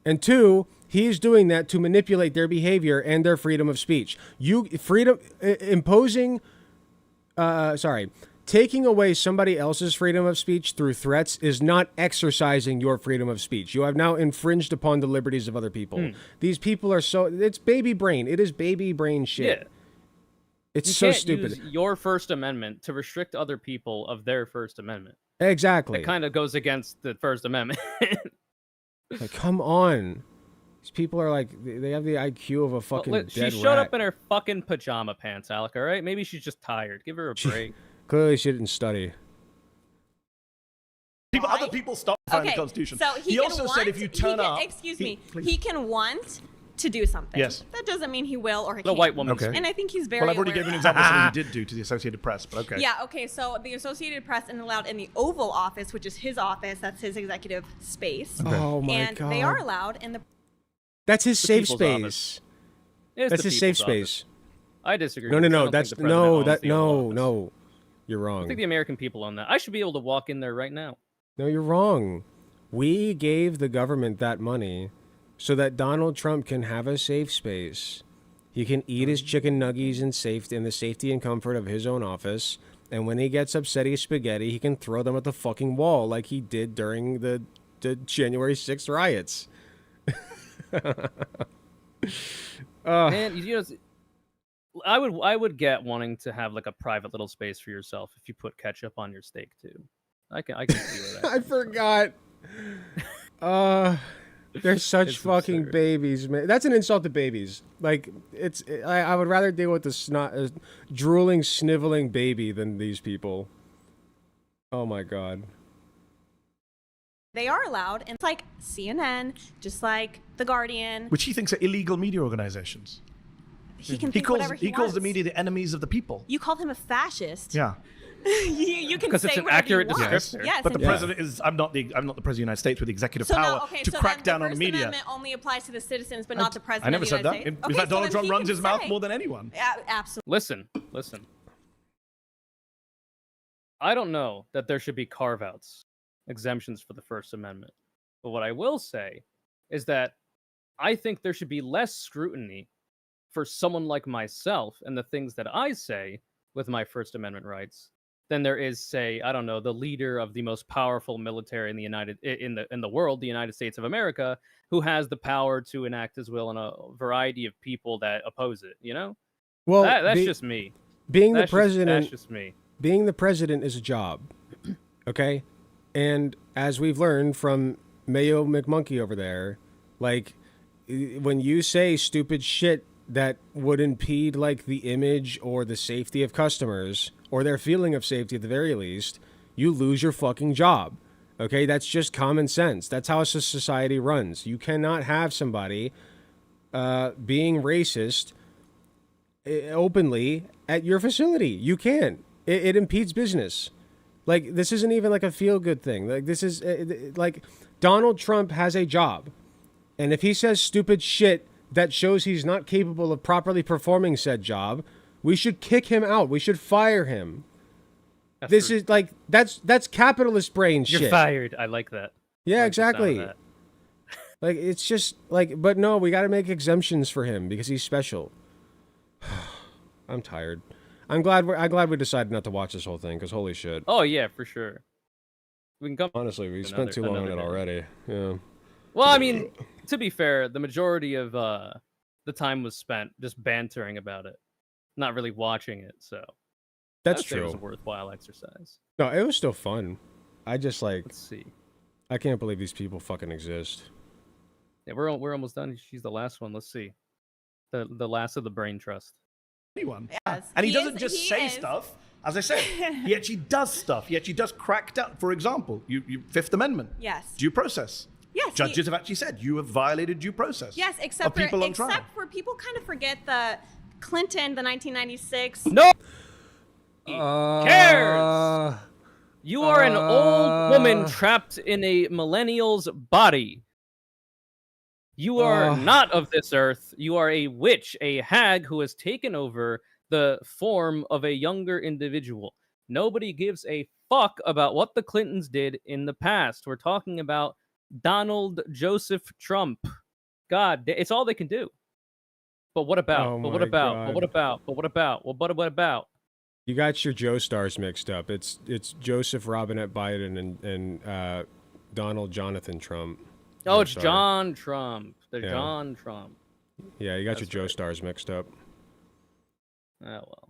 And two, he's doing that to manipulate their behavior and their freedom of speech. Taking away somebody else's freedom of speech through threats is not exercising your freedom of speech. You have now infringed upon the liberties of other people. These people are it's baby brain. It is baby brain shit. Yeah. It's You so can't stupid. use your First Amendment to restrict other people of their First Amendment. Exactly. It kind of goes against the First Amendment. Like, come on. These people are like, they have the IQ of a fucking dead She showed rat. up in her fucking pajama pants, Alec, all right? Maybe she's just tired. Give her a break. Clearly she didn't study. Other people stop fighting the Constitution. So he also said if you turn up... Excuse me. He can want to do something. Yes. That doesn't mean he will or he The can't. white woman. Okay. And I think he's very Well, I've already aware given an of that. example of something he did do to the Associated Press, but okay. Yeah, okay, so the Associated Press isn't allowed in the Oval Office, which is his office. That's his executive space. Okay. Oh, my and God. they are allowed in the... That's his The safe people's space. office. It's That's the his safe people's office. space. I disagree. No, I don't that's think the president owns the Oval Office. no. You're I wrong. think the American people own that. I should be able to walk in there right now. No, you're wrong. We gave the government that money so that Donald Trump can have a safe space. He can eat his chicken nuggies in the safety and comfort of his own office. And when he gets upsetty spaghetti, he can throw them at the fucking wall like he did during the January 6th riots. Man, you know, I would get wanting to have like a private little space for yourself if you put ketchup on your steak too. I can see where that. I forgot. They're such fucking babies, man. That's an insult to babies. Like, I would rather deal with the drooling, sniveling baby than these people. Oh my God. They are allowed, and it's like CNN, just like The Guardian. Which he thinks are illegal media organizations. He can think whatever he calls the wants. media the enemies of the people. You called him a fascist. Yeah. you can Because say it's an whatever accurate you want. descriptor. Yes, But the and- president is. I'm not the president of the United States with the executive So power now, okay, to so crack then down on the First media. Amendment only applies to the citizens, but not the president I never of the said that. United In States. Okay, fact, so Donald then Trump he runs can his mouth say- more than anyone. Yeah, absolutely. Listen. I don't know that there should be carve-outs, exemptions for the First Amendment. But what I will say is that I think there should be less scrutiny for someone like myself and the things that I say with my First Amendment rights than there is, say, I don't know, the leader of the most powerful military in the world, the United States of America, who has the power to enact his will on a variety of people that oppose it. You know, Well, that's just me. Being That's the president, that's just me. Being the president is a job, okay? And as we've learned from Mayo McMonkey over there, like, when you say stupid shit that would impede, like, the image or the safety of customers, or their feeling of safety at the very least, you lose your fucking job, okay? That's just common sense. That's how a society runs. You cannot have somebody being racist openly at your facility. You can't. It impedes business. Like, this isn't even like a feel-good thing. Like, this is like, Donald Trump has a job, and if he says stupid shit that shows he's not capable of properly performing said job, we should kick him out. We should fire him. This is like, that's capitalist brain shit. You're fired. I like that. Yeah, I like the sound of exactly. that. Like, it's just like, but no, we got to make exemptions for him because he's special. I'm tired. I'm glad we decided not to watch this whole thing because holy shit. Oh yeah, for sure. We can come. Honestly, we spent too long on it already. Yeah. Well, I mean, to be fair, the majority of the time was spent just bantering about it, not really watching it. So That's I'd say It was a true. worthwhile exercise. No, it was still fun. I just like. Let's see. I can't believe these people fucking exist. Yeah, we're almost done. She's the last one. Let's see. The last of the brain trust. Anyone. Yes. And he He doesn't is- just he say is. stuff. As I said, he actually does stuff. He actually does crack down. For example, you Fifth Amendment. Yes. Due process. Yes. Judges have actually said you have violated due process. Yes, of except people on for trial. people kind of forget the Clinton, the 1996. No. Cares. You are an old woman trapped in a millennial's body. You are not of this earth. You are a witch, a hag who has taken over the form of a younger individual. Nobody gives a fuck about what the Clintons did in the past. We're talking about Donald Joseph Trump. God, it's all they can do. But what about? Oh but what my about? God. But what about? But what about? Well, what about? You got your Joe stars mixed up. It's Joseph Robinette Biden and Donald Jonathan Trump. Oh, I'm it's sorry. John Trump. The Yeah. John Trump. Yeah, you got That's your Joe stars mixed up. Oh well.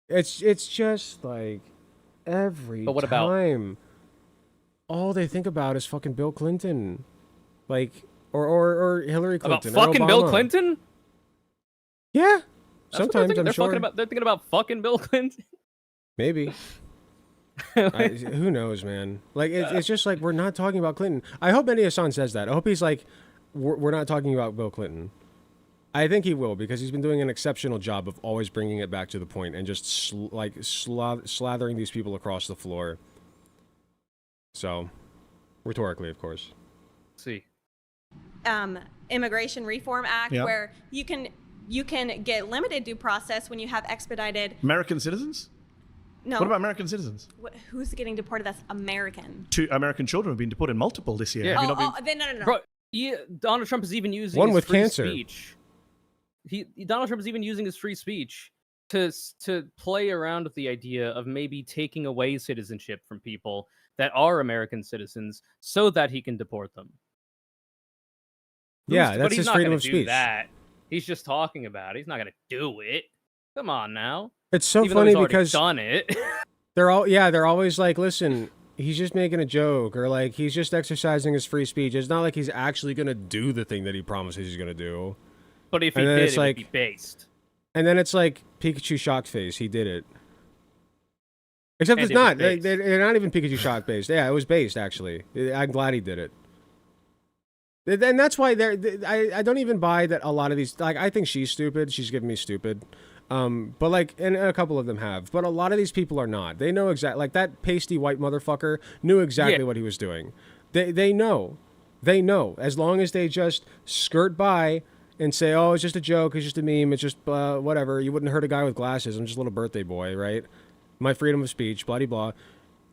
It's just like every But what about- time, all they think about is fucking Bill Clinton, like or Hillary Clinton. About fucking or Bill Obama. Clinton? Yeah, That's what sometimes I'm they're sure. they're thinking about fucking Bill Clinton. Maybe. Who knows, man? Like it's just like we're not talking about Clinton. I hope Mehdi Hasan says that. I hope he's like, we're not talking about Bill Clinton. I think he will, because he's been doing an exceptional job of always bringing it back to the point and just slathering these people across the floor. So, rhetorically, of course. See. Immigration Reform Act, Yeah. where you can get limited due process when you have expedited. American citizens? No. What about American citizens? Who's getting deported? That's American. 2 American children have been deported multiple this year. Yeah. Have you not been- Then no. Bro, Donald Trump is even using One his with free cancer. speech. Donald Trump is even using his free speech to play around with the idea of maybe taking away citizenship from people that are American citizens so that he can deport them. Yeah, But that's he's his not freedom gonna of do speech. That. He's just talking about it. He's not going to do it. Come on now. It's so Even though funny he's already because done it. they're always like, listen, he's just making a joke, or like he's just exercising his free speech. It's not like he's actually gonna do the thing that he promises he's gonna do. But if he And then did, it's it like, would be based. And then it's like Pikachu shock face. He did it. Except And it's it was not. based. They're not even Pikachu shock based. Yeah, it was based actually. I'm glad he did it. And that's why I don't even buy that a lot of these, like, I think she's stupid. She's giving me stupid. But like, and a couple of them have, but a lot of these people are not. They know exactly, like that pasty white motherfucker knew exactly what he was doing. They know. As long as they just skirt by and say, oh, it's just a joke, it's just a meme, it's just whatever. You wouldn't hurt a guy with glasses. I'm just a little birthday boy, right? My freedom of speech, blah, blah.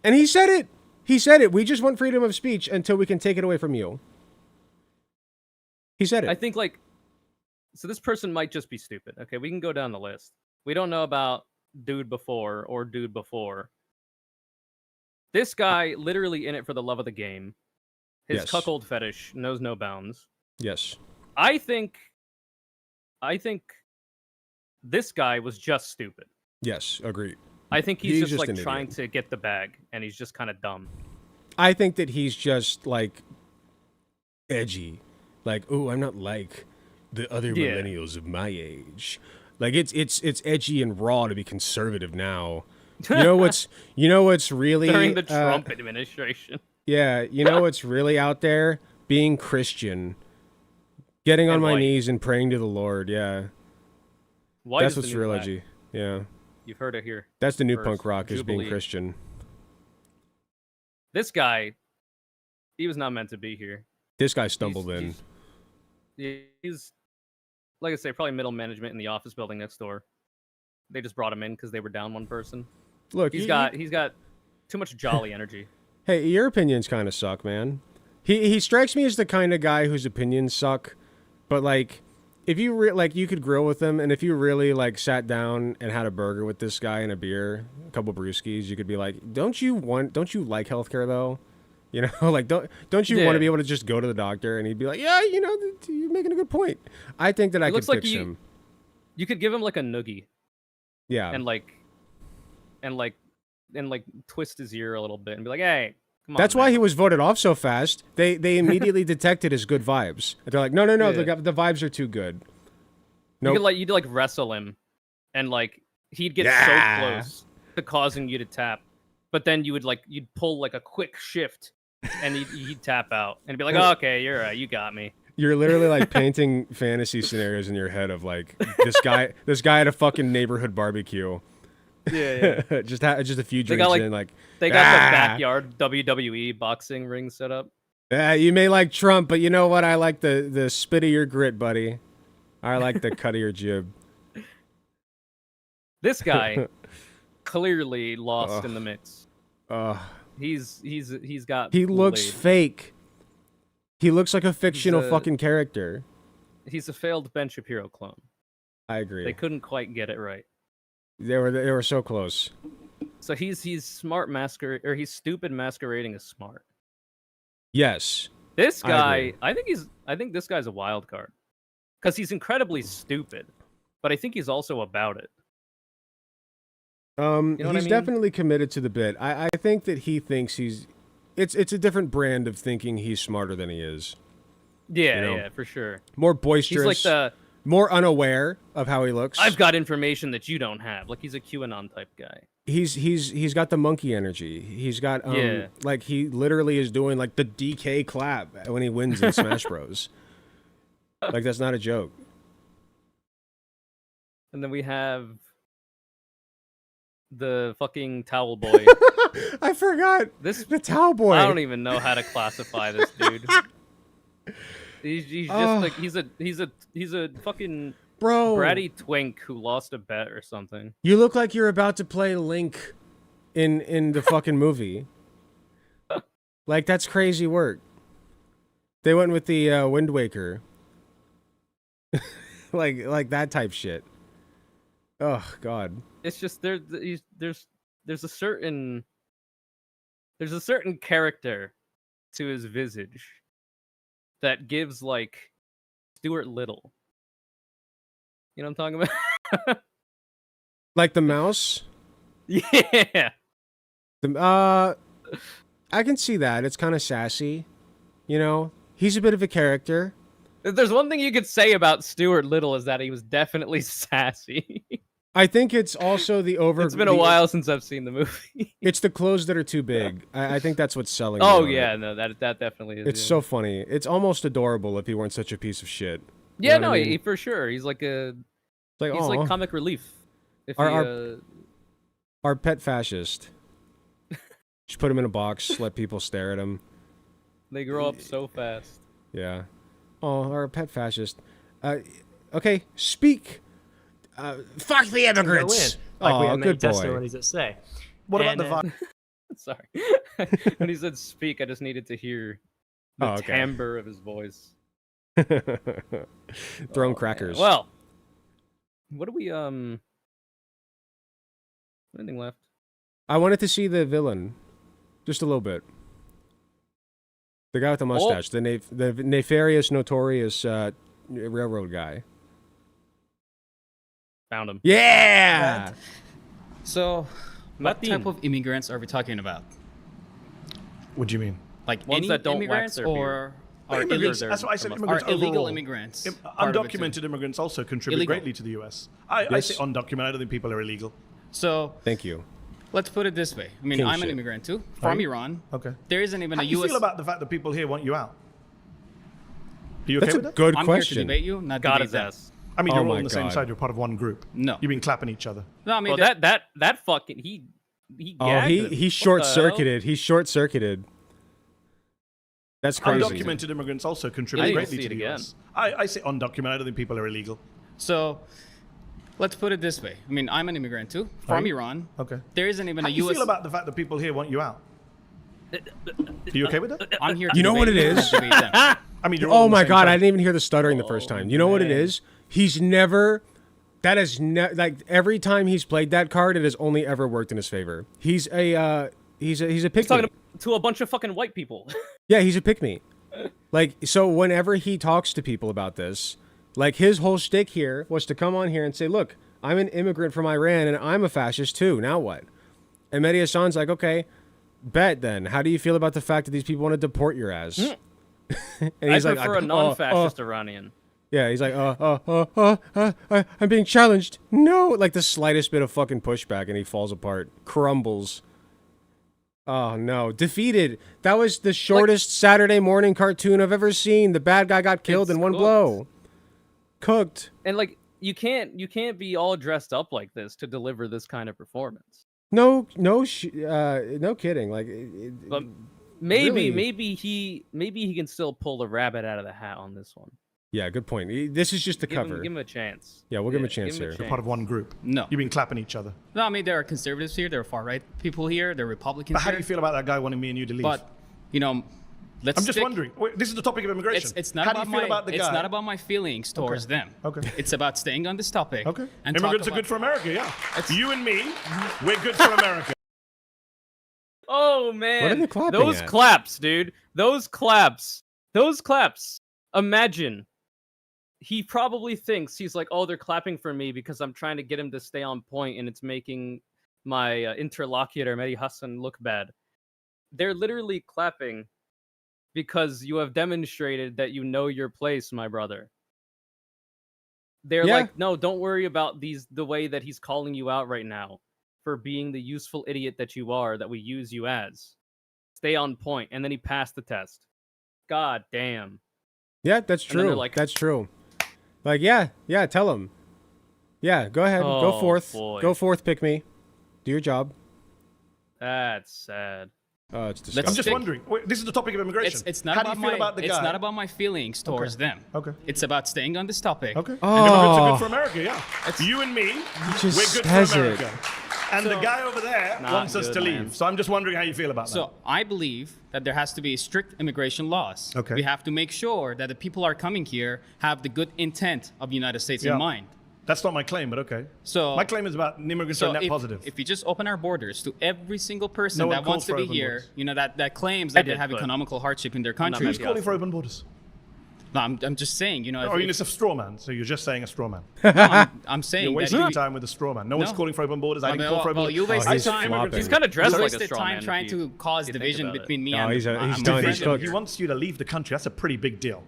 And he said it. He said it. We just want freedom of speech until we can take it away from you. He said it. I think, like, so this person might just be stupid. Okay, we can go down the list. We don't know about dude before or dude before. This guy literally in it for the love of the game. His Yes. cuckold fetish knows no bounds. Yes. I think this guy was just stupid. Yes, agreed. I think he's just like an trying idiot. to get the bag, and he's just kind of dumb. I think that he's just like edgy. Like, oh, I'm not like the other Yeah. millennials of my age. Like it's edgy and raw to be conservative now. You know what's really During the Trump administration. Yeah, you know what's really out there? Being Christian. Getting on And my white. knees and praying to the Lord, yeah. White That's is the what's new real black. edgy. Yeah. You've heard it here. That's the new first. punk rock, is being Jubilee. Christian. This guy, he was not meant to be here. This guy stumbled in. He's, like I say, probably middle management in the office building next door. They just brought him in because they were down one person. Look, he's got too much jolly energy. Hey, your opinions kind of suck, man. He strikes me as the kind of guy whose opinions suck, but like, if you you could grill with him, and if you really like sat down and had a burger with this guy and a beer, a couple brewskis, you could be like, don't you like healthcare though? You know, like don't you want to be able to just go to the doctor? And he'd be like, yeah, you know, you're making a good point. I think that I could looks like fix him. You could give him like a noogie. Yeah. And twist his ear a little bit and be like, hey, come on. That's why he was voted off so fast. They immediately detected his good vibes. They're like, no, Yeah. the vibes are too good. You could you'd wrestle him, and like he'd get so close to causing you to tap, but then you'd pull like a quick shift, and he'd tap out and be like, oh, okay, you're right, you got me. You're literally like painting fantasy scenarios in your head of like this guy at a fucking neighborhood barbecue. Yeah. just a few They drinks got in, like they got the backyard WWE boxing ring set up. You may like Trump, but you know what? I like the spit of your grit, buddy. I like the cut of your jib. This guy clearly lost in the mix. He's got. He looks Kool-Aid. fake. He looks like a fictional a- fucking character. He's a failed Ben Shapiro clone. I agree. They couldn't quite get it right. They were so close. So he's smart he's stupid masquerading as smart. Yes. This I guy, agree. I think this guy's a wild card. Because he's incredibly stupid, but I think he's also about it. He's what I mean? definitely committed to the bit. I think that he thinks it's a different brand of thinking he's smarter than he is. Yeah, you know? yeah, for sure. More boisterous. He's like more unaware of how he looks. I've got information that you don't have. Like he's a QAnon type guy. He's got the monkey energy. He's got like he literally is doing like the DK clap when he wins in Smash Bros. Like that's not a joke. And then we have the fucking towel boy. I forgot the towel boy. I don't even know how to classify this dude. He's just like he's a fucking bratty twink who lost a bet or something. You look like you're about to play Link in the fucking movie. Like that's crazy work. They went with the Wind Waker. like that type shit. Oh God. It's just there's a certain character to his visage that gives like Stuart Little. You know what I'm talking about? Like the mouse? Yeah. I can see that. It's kind of sassy. You know, he's a bit of a character. If there's one thing you could say about Stuart Little is that he was definitely sassy. I think it's also the over. It's been a while since I've seen the movie. It's the clothes that are too big. I think that's what's selling. Oh yeah, no, that definitely is. It's so funny. It's almost adorable if he weren't such a piece of shit. Yeah, no, he, for sure. He's like he's like comic relief. If our pet fascist. Just put him in a box, let people stare at him. They grow up so fast. Yeah. Oh, our pet fascist. Okay, speak. Fuck the immigrants. Like we Oh, have many good boy. testimonies that say. What about the Sorry. When he said speak, I just needed to hear the timbre of his voice. Throwing crackers. Well, what do we anything left? I wanted to see the villain, just a little bit. The guy with the mustache, the nefarious, notorious railroad guy. Found him. Yeah. So, what Martin. type of immigrants are we talking about? What do you mean? Like Ones any that don't immigrants wax their or Well, immigrants, that's what I said. Immigrants are illegal overall. immigrants? part of it too? Undocumented immigrants also contribute Illegal. greatly to the U.S. I say undocumented. I don't think people are illegal. So, thank you. Let's put it this way. I mean, King I'm an shit. immigrant too, Are from you? Iran. Okay. There isn't even How a do you U.S. feel about the fact that people here want you out? Are you okay That's a with that? good I'm question. here to debate you, not God debate his them. ass. I mean, Oh you're all my on the same God. side. You're part of one group. No. You've been clapping each other. No, I mean, Well, that fucking he Oh, gagged him. he What short the hell? circuited. He short circuited. That's crazy. Undocumented immigrants also I contribute didn't greatly see to it the again. U.S. I say undocumented. I don't think people are illegal. So, let's put it this way. I mean, I'm an immigrant too, from you? Iran. Okay. There isn't even How a do you U.S. feel about the fact that people here want you out? Are you okay with that? I'm here to You know what it debate you, is? not debate them. I mean, you're all Oh on the my same God! side. I didn't even hear the stuttering the first time. You know what it is? He's never. That is like every time he's played that card, it has only ever worked in his favor. He's a He's pick talking me. to a bunch of fucking white people. Yeah, he's a pick me. Like, so whenever he talks to people about this, like his whole shtick here was to come on here and say, look, I'm an immigrant from Iran and I'm a fascist too. Now what? And Mehdi Hasan's like, okay, bet then. How do you feel about the fact that these people want to deport your ass? And I prefer a non-fascist Iranian. Yeah, he's like, I'm being challenged. No, like the slightest bit of fucking pushback and he falls apart, crumbles. Oh no, defeated. That was the shortest Saturday morning cartoon I've ever seen. The bad guy got killed in one blow. Cooked. And like you can't be all dressed up like this to deliver this kind of performance. No kidding. Like, But maybe really- he can still pull a rabbit out of the hat on this one. Yeah, good point. This is just the cover. Give him a chance. Yeah, we'll give him a chance here. You're part of one group. No. You've been clapping each other. No, I mean, there are conservatives here, there are far-right people here, there are Republicans But how here. do you feel about that guy wanting me and you to leave? But, you know, let's I'm just stick- wondering. Wait, this is the topic of immigration. It's not how about do you feel about the it's guy? not about my feelings towards them. Okay. It's about staying on this topic. Okay. And Immigrants talk are good for America, yeah. It's- You and me, we're good for America. Oh man, What are they clapping those at? claps, dude. Those claps. Imagine. He probably thinks he's like, oh, they're clapping for me because I'm trying to get him to stay on point, and it's making my interlocutor, Mehdi Hasan, look bad. They're literally clapping because you have demonstrated that you know your place, my brother. They're like, no, don't worry about the way that he's calling you out right now for being the useful idiot that you are, that we use you as. Stay on point. And then he passed the test. God damn. Yeah, that's true. Like, that's true. Like, yeah, tell him. Yeah, go ahead. Go forth. Boy. Go forth, pick me. Do your job. That's sad. Oh, it's disgusting. I'm just wondering. Wait, this is the topic of immigration. It's not How about do you feel about the guy? It's not about my feelings towards them. Okay. It's about staying on this topic. Okay. Oh. And immigrants are good for America, yeah. You and me, we're good for America. And the guy over there wants us to leave. So I'm just wondering how you feel about that. So I believe that there has to be strict immigration laws. Okay. We have to make sure that the people are coming here have the good intent of the United States in mind. That's not my claim, but okay. So my claim is about immigrants are net positive. If we just open our borders to every single person that wants to be here, that claims that they have economical hardship in their country. Who's calling for open borders? No, I'm just saying, it's a straw man, so you're just saying a straw man. No, I'm saying you're wasting your time with a straw man. No one's calling for open borders. I didn't call for open borders. You wasted time. He's kind of dressed like a straw man. Time trying to cause division between me and he's done. He's cooked. He wants you to leave the country. That's a pretty big deal.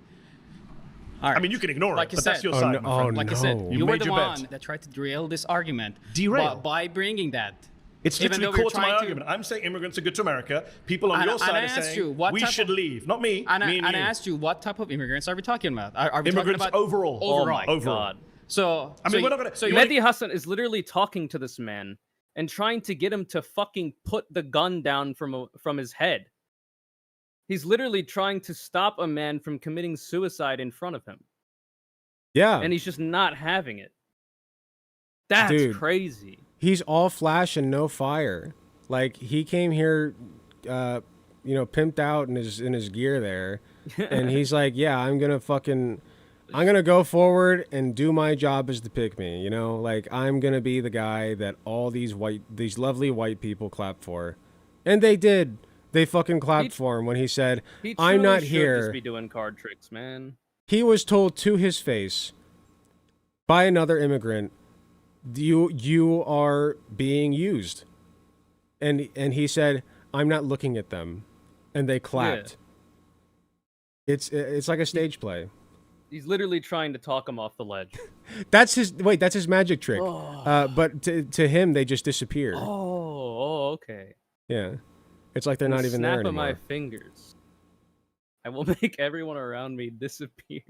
I mean, you can ignore it, but that's your side. Like I said, you were the one that tried to derail this argument. Derail? By bringing that. It's literally core to my argument. I'm saying immigrants are good to America. People on your side are saying we should leave. Not me, me and you. I asked you, what type of immigrants are we talking about? Are we immigrants talking about overall? Oh my God. So, I mean, we're not gonna. So Mehdi Hasan is literally talking to this man and trying to get him to fucking put the gun down from his head. He's literally trying to stop a man from committing suicide in front of him. Yeah. And he's just not having it. That's crazy. He's all flash and no fire. Like, he came here, pimped out in his gear there. And he's like, yeah, I'm going to go forward and do my job as the pick me, Like, I'm going to be the guy that all these lovely white people clap for. And they did. They fucking clapped for him when he said, I'm not here. He should just be doing card tricks, man. He was told to his face by another immigrant, you are being used. And he said, I'm not looking at them. And they clapped. Yeah. It's like a stage play. He's literally trying to talk him off the ledge. That's his magic trick. Oh. But to him, they just disappeared. Oh, okay. Yeah. It's like they're not even there anymore. Snap of my fingers, I will make everyone around me disappear.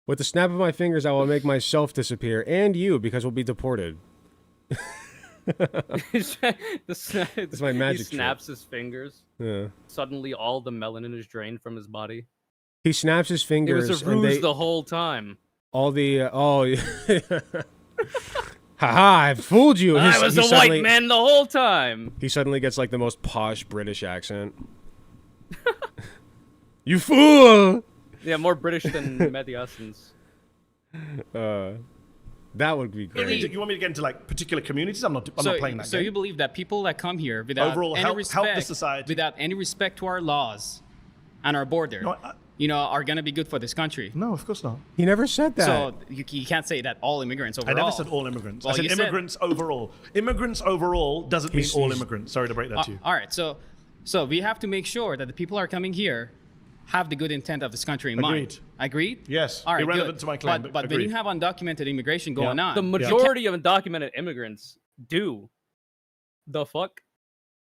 With the snap of my fingers, I will make myself disappear, and you, because we'll be deported. It's my magic He snaps his fingers. Yeah. Suddenly, all the melanin is drained from his body. He snaps his fingers. It was a ruse the whole time. All the haha! I fooled you. I was a white man the whole time. He suddenly gets like the most posh British accent. You fool! Yeah, more British than Mehdi Hasan's. That would be great. You want me to get into like particular communities? I'm not playing that game. So you believe that people that come here without overall any respect, help the society, without any respect to our laws and our border, are going to be good for this country? No, of course not. He never said that. So you can't say that all immigrants overall. I never said all immigrants. I said immigrants overall. Immigrants overall doesn't mean all immigrants. Sorry to break that to you. All right. So we have to make sure that the people who are coming here have the good intent of this country in mind. Agreed? Yes. All right, irrelevant to my claim, but when you have undocumented immigration going on, the majority of undocumented immigrants do. The fuck?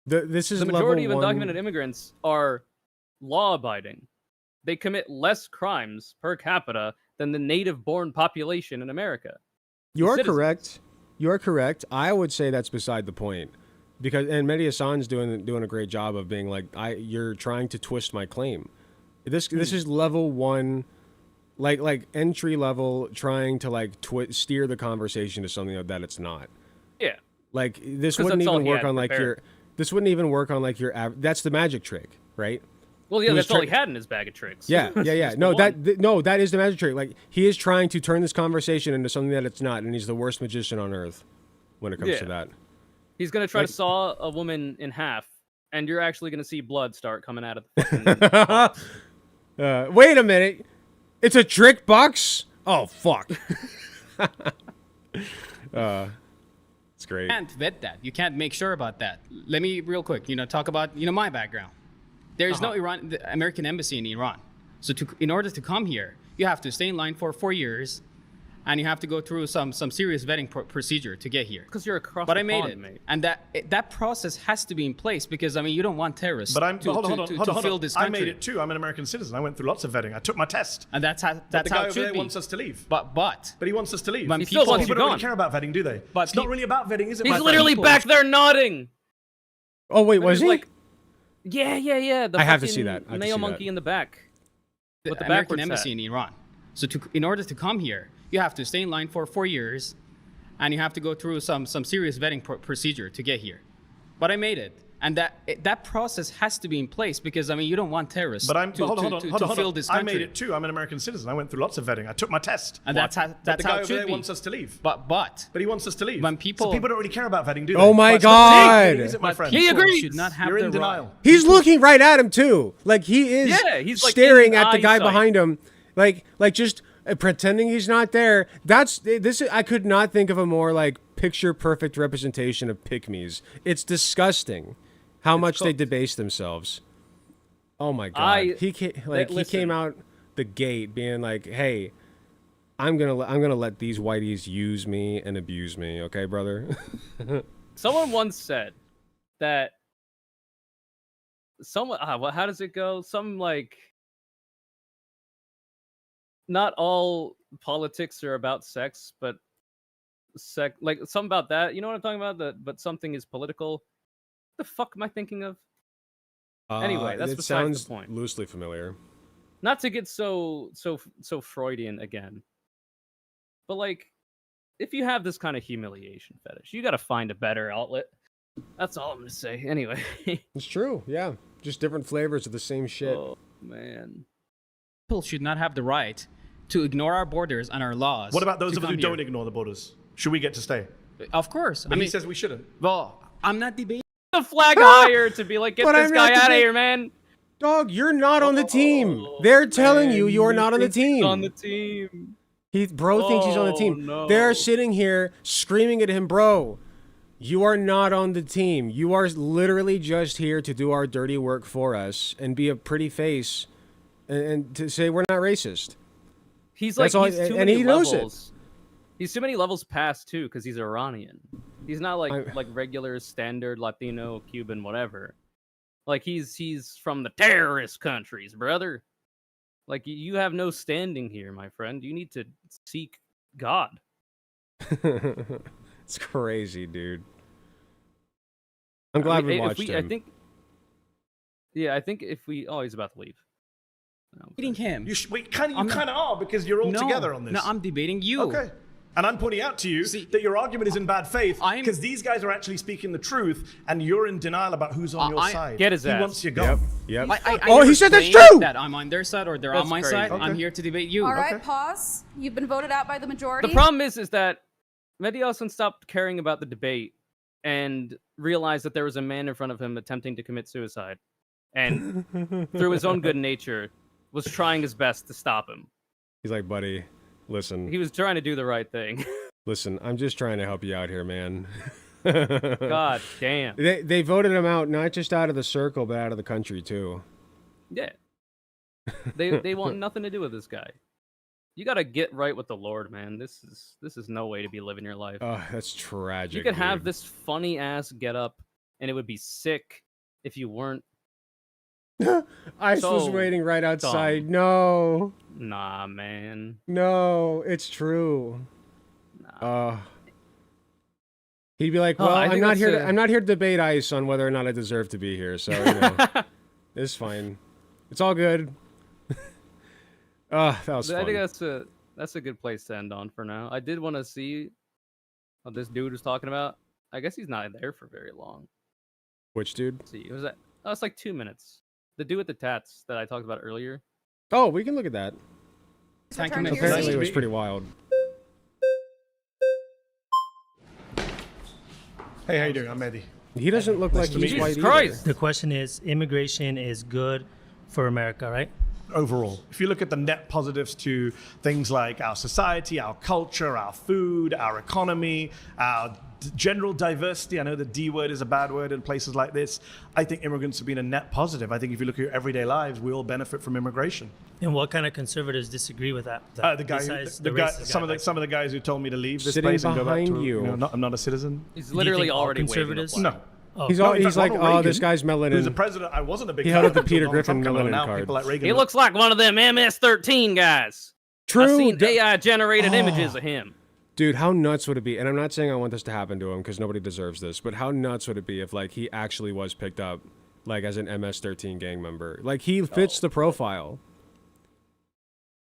The majority of undocumented immigrants are law-abiding. They commit less crimes per capita than the native-born population in America. You are correct. You are correct. I would say that's beside the point, and Mehdi Hasan's doing a great job of being like, you're trying to twist my claim. This is level one, like entry level, trying to like steer the conversation to something that it's not. Yeah. Like this wouldn't even work on like your. This wouldn't even work on like your. That's the magic trick, right? Well, yeah, that's all he had in his bag of tricks. Yeah. No, that is the magic trick. Like he is trying to turn this conversation into something that it's not, and he's the worst magician on earth when it comes to that. He's gonna try to saw a woman in half, and you're actually gonna see blood start coming out of the fucking. Wait a minute, it's a trick box. Oh fuck. It's great. You can't vet that. You can't make sure about that. Let me real quick, talk about, my background. There is no American embassy in Iran. So in order to come here, you have to stay in line for 4 years, and you have to go through some serious vetting procedure to get here. Because you're across but the I made pond, it, mate. and that process has to be in place because you don't want terrorists But to fill this country. I made it too. I'm an American citizen. I went through lots of vetting. I took my test. And that's how the guy it over should there be. wants us to leave. But he wants us to leave. When He people still want people you don't gone. really care about vetting, do they? But it's not really about vetting, is it? He's my literally friend? back there nodding. Oh wait, was he? Like, yeah. The I have to fucking see that. I have to Male see monkey that. in the back. The With the American backwards embassy hat. in Iran. So in order to come here, you have to stay in line for 4 years, and you have to go through some serious vetting procedure to get here. But I made it, and that process has to be in place because you don't want terrorists But I'm to fill this country. I made it too. I'm an American citizen. I went through lots of vetting. I took my test. And that's how the guy it over should there be. wants us to leave. But he wants us to leave. When people so people don't really care about vetting, do they? Oh my But it's not God. vetting, is it, my friend? He agrees. Should not have You're in the right- denial. He's looking right at him too. Like he is he's like staring in at the guy eyesight. behind him, like just pretending he's not there. I could not think of a more like picture perfect representation of pygmies. It's disgusting how much they debase themselves. Oh my God. He came out the gate being like, "Hey, I'm gonna let these whiteys use me and abuse me, okay, brother?" Someone once said that how does it go? Some like not all politics are about sex, but like something about that. You know what I'm talking about? But something is political. What the fuck am I thinking of? Anyway, that's it besides sounds the point. loosely familiar. Not to get so Freudian again, but like, if you have this kind of humiliation fetish, you got to find a better outlet. That's all I'm gonna say. Anyway, It's true. Yeah, just different flavors of the same shit. oh man, people should not have the right to ignore our borders and our laws. What about those to of us who come here. don't ignore the borders? Should we get to stay? Of course. But he says we shouldn't. Well, I'm not debating. the flag higher to be like, get But this I'm guy not out of debate- here, man. Dog, you're not on the team. They're telling you are not on the team. On the team. Bro thinks he's on the team. no. They're sitting here screaming at him, bro. You are not on the team. You are literally just here to do our dirty work for us and be a pretty face and to say we're not racist. He's like, That's all- he's too and many he knows it. levels. He's too many levels past too, because he's Iranian. He's not like regular standard Latino, Cuban, whatever. Like he's from the terrorist countries, brother. Like you have no standing here, my friend. You need to seek God. It's crazy, dude. I'm glad we watched him. I think. Yeah, I think if we. Oh, he's about to leave. Debating him. You kind of are because you're all together on this. No, I'm debating you. Okay. And I'm pointing out to you that your argument is in bad faith because these guys are actually speaking the truth and you're in denial about who's on your side. Get his He ass. wants you gone. Yep. I Oh, never he said that's claimed true! That I'm on their side or they're That's on my crazy. side. Okay. I'm here to debate you. All right, pause. You've been voted out by the majority. The problem is that Mehdi Hasan stopped caring about the debate and realized that there was a man in front of him attempting to commit suicide, and through his own good nature, was trying his best to stop him. He's like, buddy, listen. He was trying to do the right thing. Listen, I'm just trying to help you out here, man. God damn. They voted him out, not just out of the circle, but out of the country too. Yeah. They want nothing to do with this guy. You gotta get right with the Lord, man. This is no way to be living your life. Oh, that's tragic. You could have dude. this funny ass get up, and it would be sick if you weren't. Ice was so waiting right outside. dumb. No. Nah, man. No, it's true. He'd be like, Oh, "Well, I I'm think not that's here. a- I'm not here to debate Ice on whether or not I deserve to be here. So you know, it's fine. It's all good." That was I fun. think that's a good place to end on for now. I did want to see what this dude was talking about. I guess he's not there for very long. Which dude? Let's see, was that? Oh, it's like 2 minutes. The dude with the tats that I talked about earlier. Oh, we can look at that. Thank you, Mr. Apparently, it was Mehdi. pretty wild. Hey, how you doing? I'm Mehdi. He doesn't look like he's white either. The question is, immigration is good for America, right? Overall, if you look at the net positives to things like our society, our culture, our food, our economy, our general diversity. I know the D word is a bad word in places like this. I think immigrants have been a net positive. I think if you look at your everyday lives, we all benefit from immigration. And what kind of conservatives disagree with that? The guy, some of the guys who told me to leave this place and go back to, I'm not a citizen. He's literally already conservatives. No. He's like, oh, this guy's melanin. Who's the president? I wasn't a big He fan held up of the Peter Donald Trump Griffin coming on. melanin Now card. people like Reagan He looks like one of them MS-13 guys. True. I've seen AI-generated images of him. Dude, how nuts would it be? And I'm not saying I want this to happen to him because nobody deserves this, but how nuts would it be if like he actually was picked up like as an MS-13 gang member? Like he fits the profile.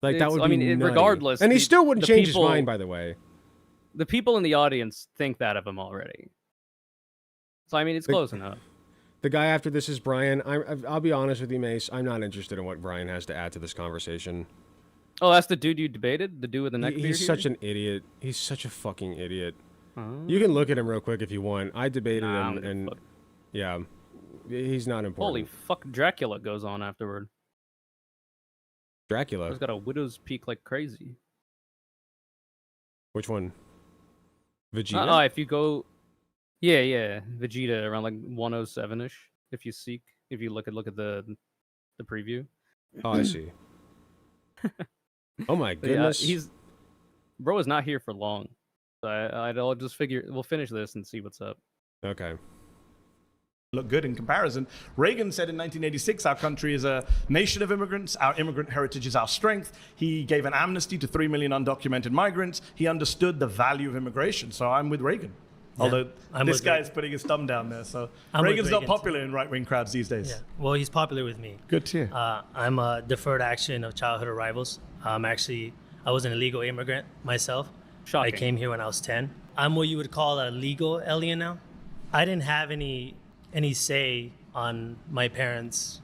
Like that would be nutty. Regardless, and he still wouldn't change people, his mind, by the way. The people in the audience think that of him already. So I mean, it's close enough. The guy after this is Brian. I'll be honest with you, Mace. I'm not interested in what Brian has to add to this conversation. Oh, that's the dude you debated? The dude with the neck beard? He's such an idiot. He's such a fucking idiot. You can look at him real quick if you want. I debated him, and yeah, he's not important. Holy fuck, Dracula goes on afterward. Dracula? He's got a widow's peak like crazy. Which one? Vegeta? If you go... Yeah, Vegeta around like 107-ish. If you look at the preview. Oh, I see. Oh my goodness. Yeah, bro is not here for long. So I'll just figure we'll finish this and see what's up. Okay. Look good in comparison. Reagan said in 1986, our country is a nation of immigrants. Our immigrant heritage is our strength. He gave an amnesty to 3 million undocumented migrants. He understood the value of immigration. So I'm with Reagan. Yeah, although this guy's putting his thumb down there. So Reagan's not popular in right-wing crowds these days. Yeah. Well, he's popular with me. Good to hear. I'm a deferred action of childhood arrivals. I was an illegal immigrant myself. Shocking. I came here when I was 10. I'm what you would call a legal alien now. I didn't have any say on my parents'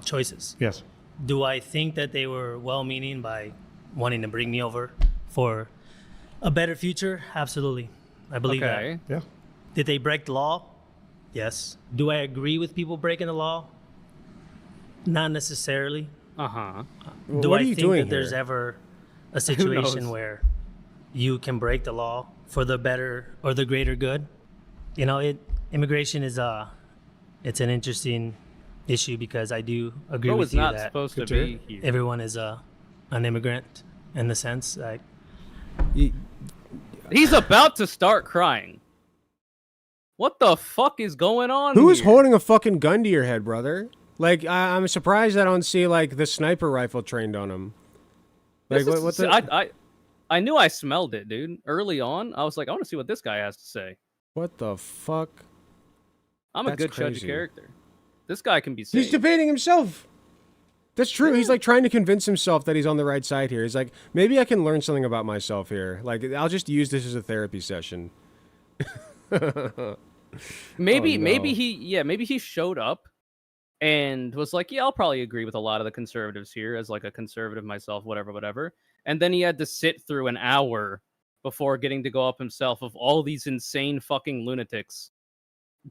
choices. Yes. Do I think that they were well-meaning by wanting to bring me over for a better future? Absolutely. I believe that. Yeah. Did they break the law? Yes. Do I agree with people breaking the law? Not necessarily. Uh-huh. Do I think that there's ever a situation where you can break the law for the better or the greater good? Immigration is it's an interesting issue because I do agree with you not that supposed to be here. Everyone is an immigrant in the sense like he's about to start crying. What the fuck is going on Who's here? holding a fucking gun to your head, brother? Like, I'm surprised I don't see, like, the sniper rifle trained on him. Like, what the... I knew I smelled it, dude. Early on, I was like, I want to see what this guy has to say. What the fuck? I'm a good judge of character. This guy can be saved. He's debating himself. That's true. Yeah. He's like trying to convince himself that he's on the right side here. He's like, maybe I can learn something about myself here. Like, I'll just use this as a therapy session. Maybe he showed up and was like, yeah, I'll probably agree with a lot of the conservatives here as like a conservative myself, whatever. And then he had to sit through an hour before getting to go up himself of all these insane fucking lunatics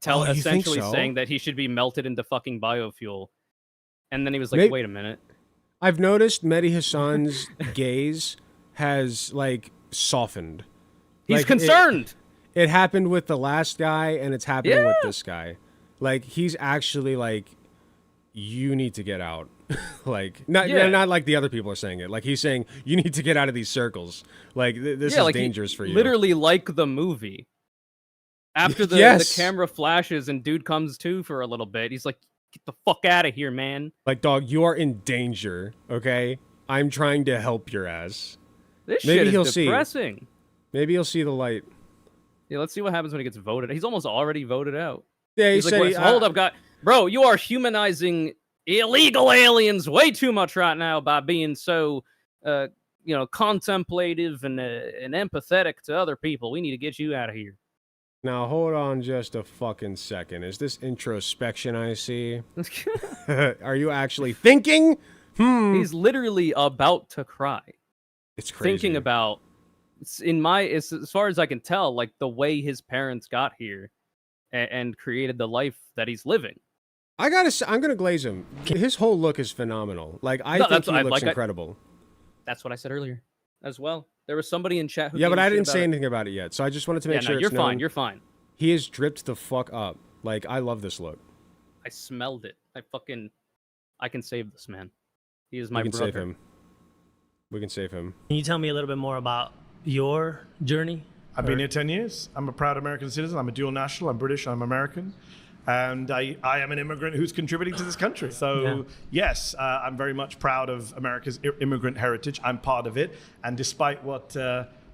essentially saying that he should be melted into fucking biofuel. And then he was like, wait a minute. I've noticed Mehdi Hasan's gaze has like softened. He's concerned. It happened with the last guy and it's happening with this guy. Like he's actually like, you need to get out. Like not like the other people are saying it. Like he's saying you need to get out of these circles. Like this is dangerous for you. Literally like the movie. After the camera flashes and dude comes to for a little bit, he's like, get the fuck out of here, man. Like, dog, you are in danger, okay? I'm trying to help your ass. This shit is depressing. Maybe he'll see the light. Yeah, let's see what happens when he gets voted. He's almost already voted out. Yeah, he's like, hold up, guy. Bro, you are humanizing illegal aliens way too much right now by being so, contemplative and empathetic to other people. We need to get you out of here. Now, hold on just a fucking second. Is this introspection I see? Are you actually thinking? He's literally about to cry. It's crazy. Thinking about, as far as I can tell, like the way his parents got here and created the life that he's living. I'm gonna glaze him. His whole look is phenomenal. Like, I think he looks incredible. That's what I said earlier as well. There was somebody in chat who Yeah, gave but a I shit didn't about say it. anything about it yet, so I just wanted to make Yeah, sure no, it's you're fine. known. You're fine. He is dripped the fuck up. Like, I love this look. I smelled it. I can save this man. He is my We can brother. save him. We can save him. Can you tell me a little bit more about your journey? I've been here 10 years. I'm a proud American citizen. I'm a dual national. I'm British. I'm American. And I am an immigrant who's contributing to this country. So, yes, I'm very much proud of America's immigrant heritage. I'm part of it. And despite what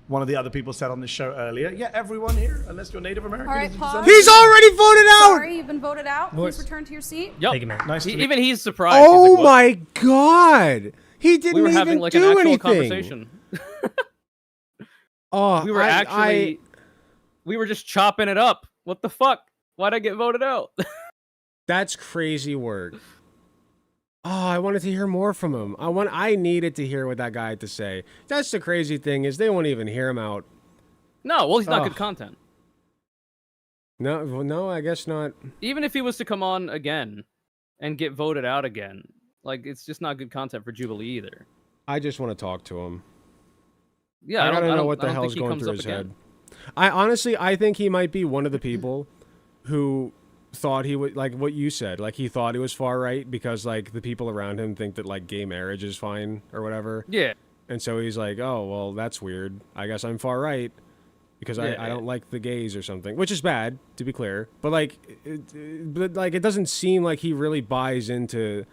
one of the other people said on this show earlier, yeah, everyone here, unless you're Native American. All right, pause. He's already voted out! Sorry, you've been voted out. Please return to your seat. Yep. Thank you, man. Nice to meet Even he's surprised. Oh He's like, "What?" my god! He didn't We were even having like do an actual anything. conversation. Oh, We were we were just chopping it up. What the fuck? Why'd I get voted out? That's crazy work. Oh, I wanted to hear more from him. I needed to hear what that guy had to say. That's the crazy thing is they won't even hear him out. No, well, he's not Ugh. good content. No, well, no, I guess not. Even if he was to come on again and get voted out again, like it's just not good content for Jubilee either. I just want to talk to him. Yeah, I don't- gotta I know don't- what I the don't hell's think he going comes through up his again. head. I think he might be one of the people who thought he would, like what you said, like he thought he was far right because like the people around him think that like gay marriage is fine or whatever. Yeah. And so he's like, oh, well, that's weird. I guess I'm far right because I Yeah. don't like the gays or something, which is bad, to be clear. But like, it doesn't seem like he really buys into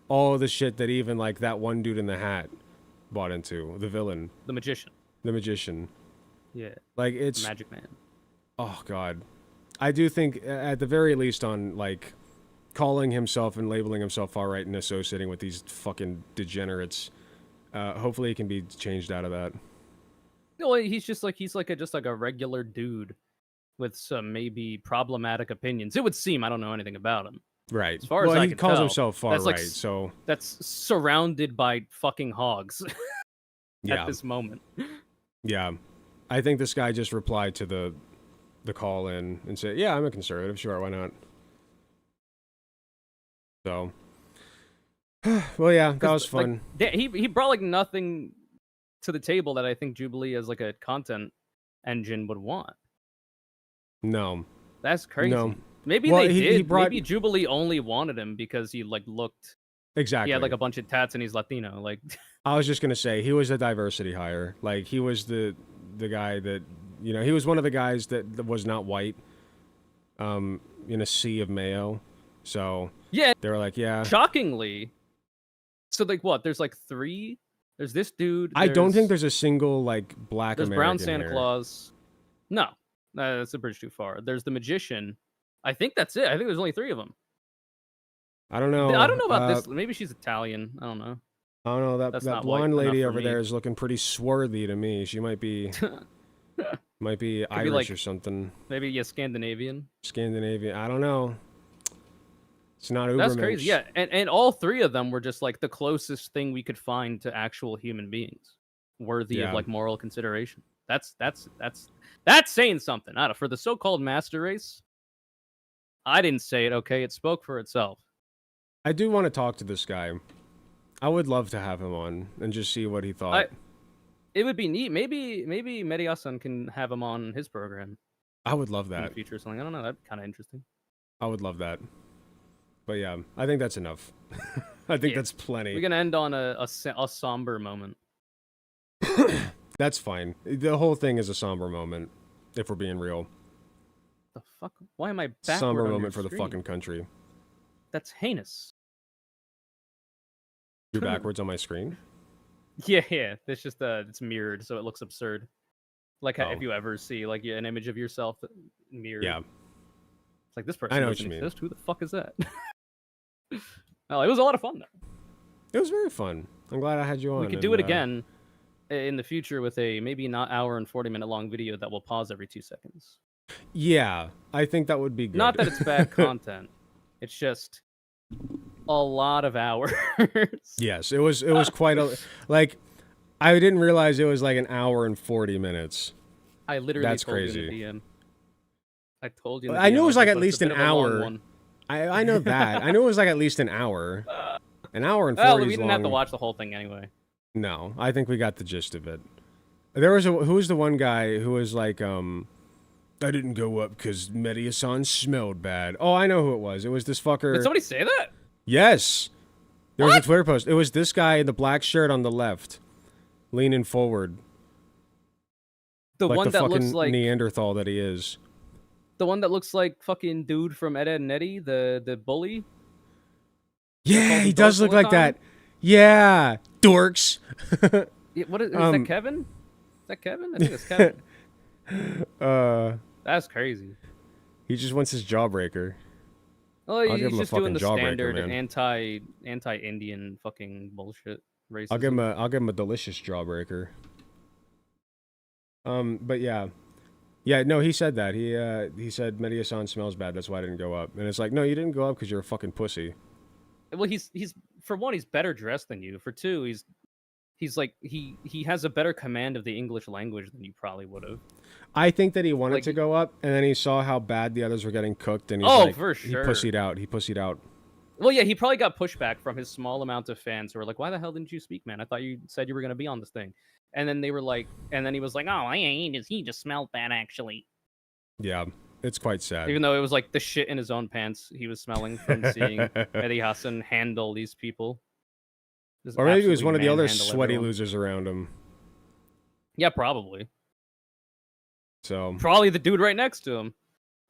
all the shit that even like that one dude in the hat bought into, the villain. The magician. The magician. Yeah. Like it's Magic Man. Oh God, I do think at the very least on like calling himself and labeling himself far right and associating with these fucking degenerates. Hopefully, he can be changed out of that. No, he's just like a regular dude with some maybe problematic opinions. It would seem. I don't know anything about him. Right. As far as well, I he can calls tell, himself far that's like right, so that's surrounded by fucking hogs Yeah. at this moment. yeah. I think this guy just replied to the call in and said, "Yeah, I'm a conservative. Sure, why not?" So, well, yeah, that was fun. Like, he brought like nothing to the table that I think Jubilee as like a content engine would want. No, That's crazy. No. Maybe Well, they he did. brought- Maybe Jubilee only wanted him because he like looked. Exactly. He had like a bunch of tats and he's Latino. Like, I was just gonna say he was a diversity hire. Like he was the guy that he was one of the guys that was not white. In a sea of mayo, so yeah, they were like, yeah. Shockingly, so like what? There's like three. There's this dude. I don't think there's a single like black There's American Brown Santa here. Claus. No, that's a bridge too far. There's the magician. I think that's it. I think there's only three of them. I don't know. I don't know about this. Maybe she's Italian. I don't know. I don't know. That's That not white blonde lady enough for over me. there is looking pretty swarthy to me. She might be Irish like- or something. Maybe Scandinavian. Scandinavian. I don't know. It's not Ubermensch. That's crazy. Yeah, and all three of them were just like the closest thing we could find to actual human beings, worthy Yeah. of like moral consideration. That's saying something. I don't, for the so-called master race. I didn't say it. Okay, it spoke for itself. I do want to talk to this guy. I would love to have him on and just see what he thought. It would be neat. Maybe Mehdi Hasan can have him on his program. I would love In the that. future or something. I don't know. That'd be kind of interesting. I would love that. But yeah, I think that's enough. I think Yeah. that's plenty. We're gonna end on a somber moment. That's fine. The whole thing is a somber moment, if we're being real. The fuck? Why am I backward Somber on your moment for the screen? fucking country. That's heinous. You're backwards on my screen? Yeah. It's just it's mirrored, so it looks absurd. Like how Oh. if you ever see like an image of yourself mirrored. Yeah. It's like this person I know what doesn't you mean. exist. Who the fuck is that? Oh, it was a lot of fun though. It was very fun. I'm glad I had you on. We could do it and, again in the future with a maybe not hour and 40-minute long video that will pause every 2 seconds. Yeah, I think that would be good. Not that it's bad content. It's just a lot of hours. Yes, it was quite a like. I didn't realize it was like an hour and 40 minutes. I literally That's told crazy. you in the DM. I told you. In the I knew DM, it was like but at it's a least an bit of a long hour. one. I know that. I knew it was like at least an hour. An hour and 40 Well, we is didn't long. have to watch the whole thing anyway. No, I think we got the gist of it. Who was the one guy who was like, I didn't go up because Mehdi Hasan smelled bad. Oh, I know who it was. It was this fucker. Did somebody say that? Yes. There was a Twitter post. It was this guy in the black shirt on the left, leaning forward. The like one the that fucking looks like Neanderthal that he is. the one that looks like fucking dude from Ed, Edd n Eddy, the bully. Yeah, he does look like that. Yeah, dorks. Yeah, what is that? Kevin? Is that Kevin? I think it's Kevin. That's crazy. He just wants his jawbreaker. Oh, I'll give he's him a just doing fucking the jawbreaker, standard man. anti-Indian fucking bullshit. Racism. I'll give him a delicious jawbreaker. But yeah. Yeah, no, he said that. He said Mehdi Hasan smells bad, that's why I didn't go up. And it's like, no, you didn't go up because you're a fucking pussy. Well, he's for one, he's better dressed than you. For two, he's like he has a better command of the English language than you probably would have. I think that he wanted to go up, and then he saw how bad the others were getting cooked, and he's like, for sure. He pussied out. Well, yeah, he probably got pushback from his small amount of fans who were like, "Why the hell didn't you speak, man? I thought you said you were going to be on this thing." And then they were like, and then he was like, "Oh, he just smelled bad, actually." Yeah, it's quite sad. Even though it was like the shit in his own pants he was smelling from seeing Mehdi Hasan handle these people. Just Or maybe it was absolutely one of the other manhandle sweaty everyone. losers around him. Yeah, probably. So Probably the dude right next to him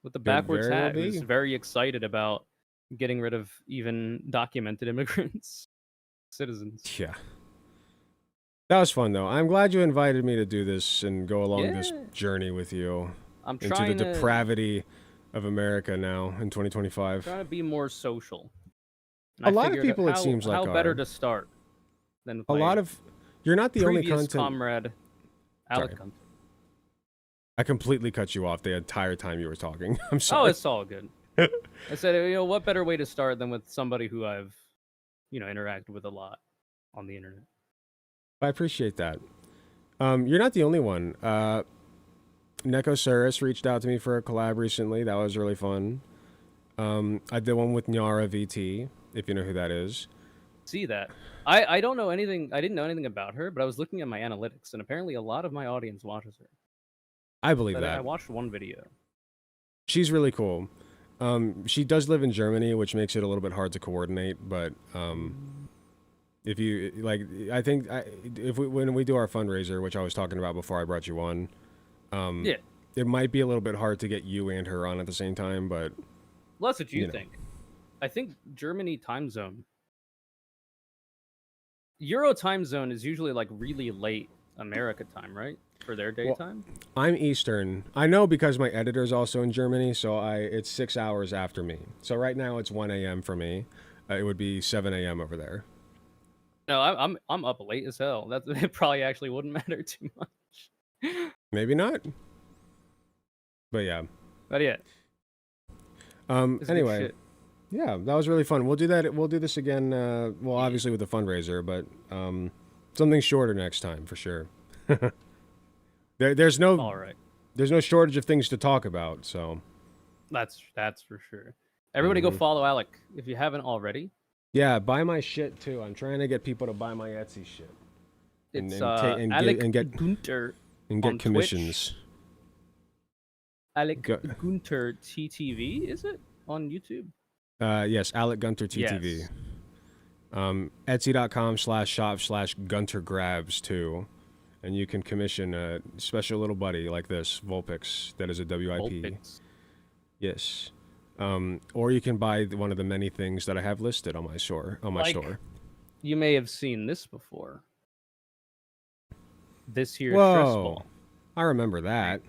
with the Could backwards very well hat who's be. very excited about getting rid of even documented immigrants, citizens. Yeah. That was fun, though. I'm glad you invited me to do this and go along this Yeah. journey with you I'm into trying the to- depravity of America now in 2025. Trying to be more social. And A I lot of figured people, it how- seems like, how better are. to start than with A my lot of... You're not the only previous content... comrade, Alec Sorry. Gunther. I completely cut you off the entire time you were talking. I'm Oh, sorry. it's all good. I said, what better way to start than with somebody who I've, interacted with a lot on the internet. I appreciate that. You're not the only one. Neko Saris reached out to me for a collab recently. That was really fun. I did one with Nyara VT, if you know who that is. See that? I don't know anything. I didn't know anything about her, but I was looking at my analytics, and apparently a lot of my audience watches her. I believe But that. I watched one video. She's really cool. She does live in Germany, which makes it a little bit hard to coordinate. But if you like, I think when we do our fundraiser, which I was talking about before I brought you on, Yeah. it might be a little bit hard to get you and her on at the same time. But Well, that's what you know. think. I think Germany time zone. Euro time zone is usually like really late America time, right? For their daytime. I'm Eastern. I know because my editor's also in Germany, so it's 6 hours after me. So right now it's 1 a.m. for me. It would be 7 a.m. over there. No, I'm up late as hell. It probably actually wouldn't matter too much. Maybe not. But yeah. But yeah. It's good Anyway. shit. Yeah, that was really fun. We'll do that. We'll do this again. Well, obviously with the fundraiser, but something shorter next time for sure. There's no All right. There's no shortage of things to talk about. So That's for sure. Everybody go Mhm. follow Alec if you haven't already. yeah, buy my shit too. I'm trying to get people to buy my Etsy shit. It's and get Gunter and on get commissions. Alec Go- Gunter TTV, is it on YouTube? Yes, Alec Gunter TTV. Yes. Etsy.com/shop/Gunter Grabs too. And you can commission a special little buddy like this, Vulpix, that is a WIP. Vulpix. Yes. Or you can buy one of the many things that I have listed on my store. Store. You may have seen this before. This here Whoa. stress ball. I remember that.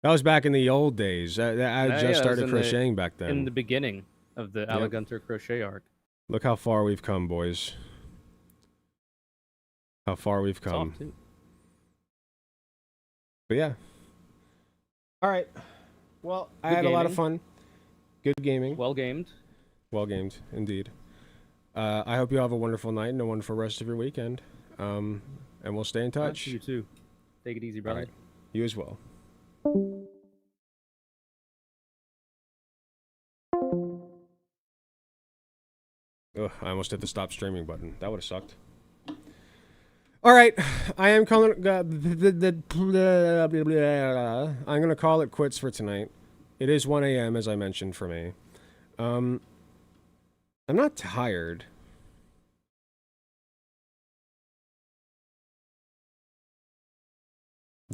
That was back in the old days. I Yeah, just it was started in crocheting back then. In the beginning of the Alec Yep. Gunter crochet arc. Look how far we've come, boys. How far we've It's off, come. too. But yeah. All right. Well, I Good had a lot of gaming. fun. Good gaming. Well gamed. Well gamed, indeed. I hope you have a wonderful night and a wonderful rest of your weekend. And we'll stay in touch. You too. Take it easy, All brother. right. You as well. Ugh, I almost hit the stop streaming button. That would have sucked. All right, I am calling. I'm gonna call it quits for tonight. It is 1 a.m. as I mentioned for me. I'm not tired.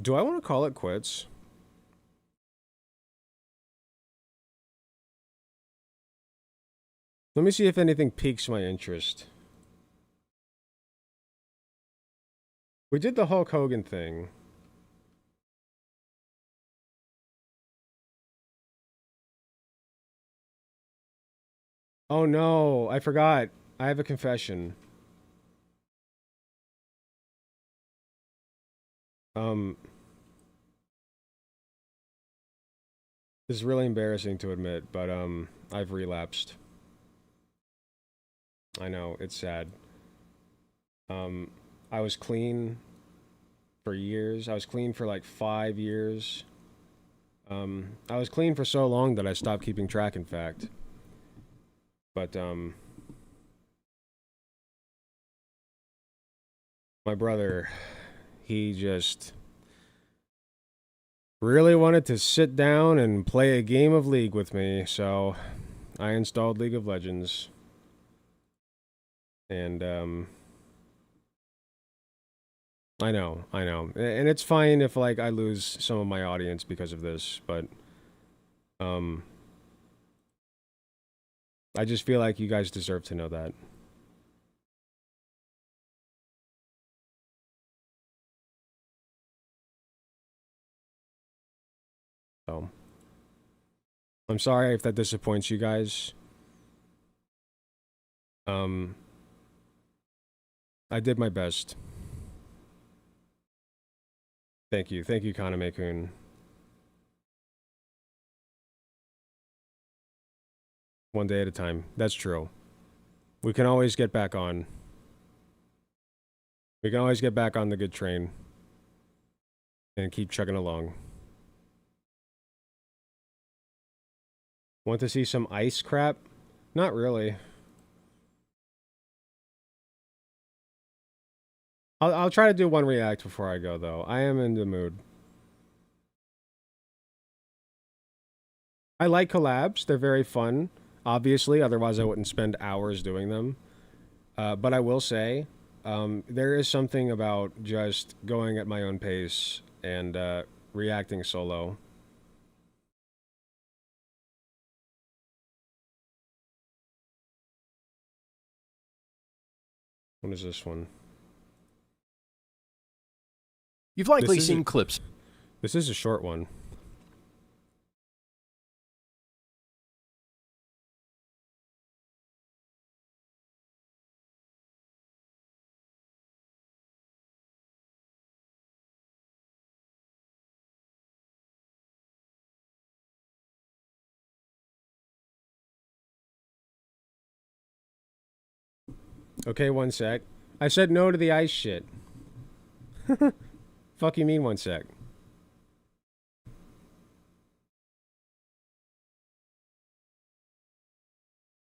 Do I want to call it quits? Let me see if anything piques my interest. We did the Hulk Hogan thing. Oh no, I forgot. I have a confession. This is really embarrassing to admit, but I've relapsed. I know, it's sad. I was clean for years. I was clean for like 5 years. I was clean for so long that I stopped keeping track, in fact. But, my brother, he just really wanted to sit down and play a game of League with me, so I installed League of Legends. And, I know. And it's fine if, like, I lose some of my audience because of this, but, I just feel like you guys deserve to know that. So, I'm sorry if that disappoints you guys. I did my best. Thank you, Kaname-kun. One day at a time. That's true. We can always get back on. We can always get back on the good train. And keep chugging along. Want to see some ice crap? Not really. I'll try to do one react before I go, though. I am in the mood. I like collabs. They're very fun. Obviously, otherwise I wouldn't spend hours doing them. But I will say, there is something about just going at my own pace and reacting solo. What is this one? You've likely seen clips. This is a short one. Okay, one sec. I said no to the ice shit. Fuck you mean one sec?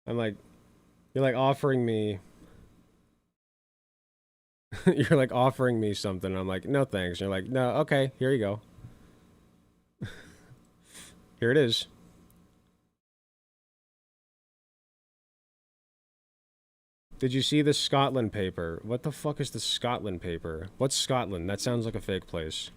I'm like, you're like offering me. You're like offering me something. I'm like, no thanks. You're like, no, okay, here you go. Here it is. Did you see the Scotland paper? What the fuck is the Scotland paper? What's Scotland? That sounds like a fake place.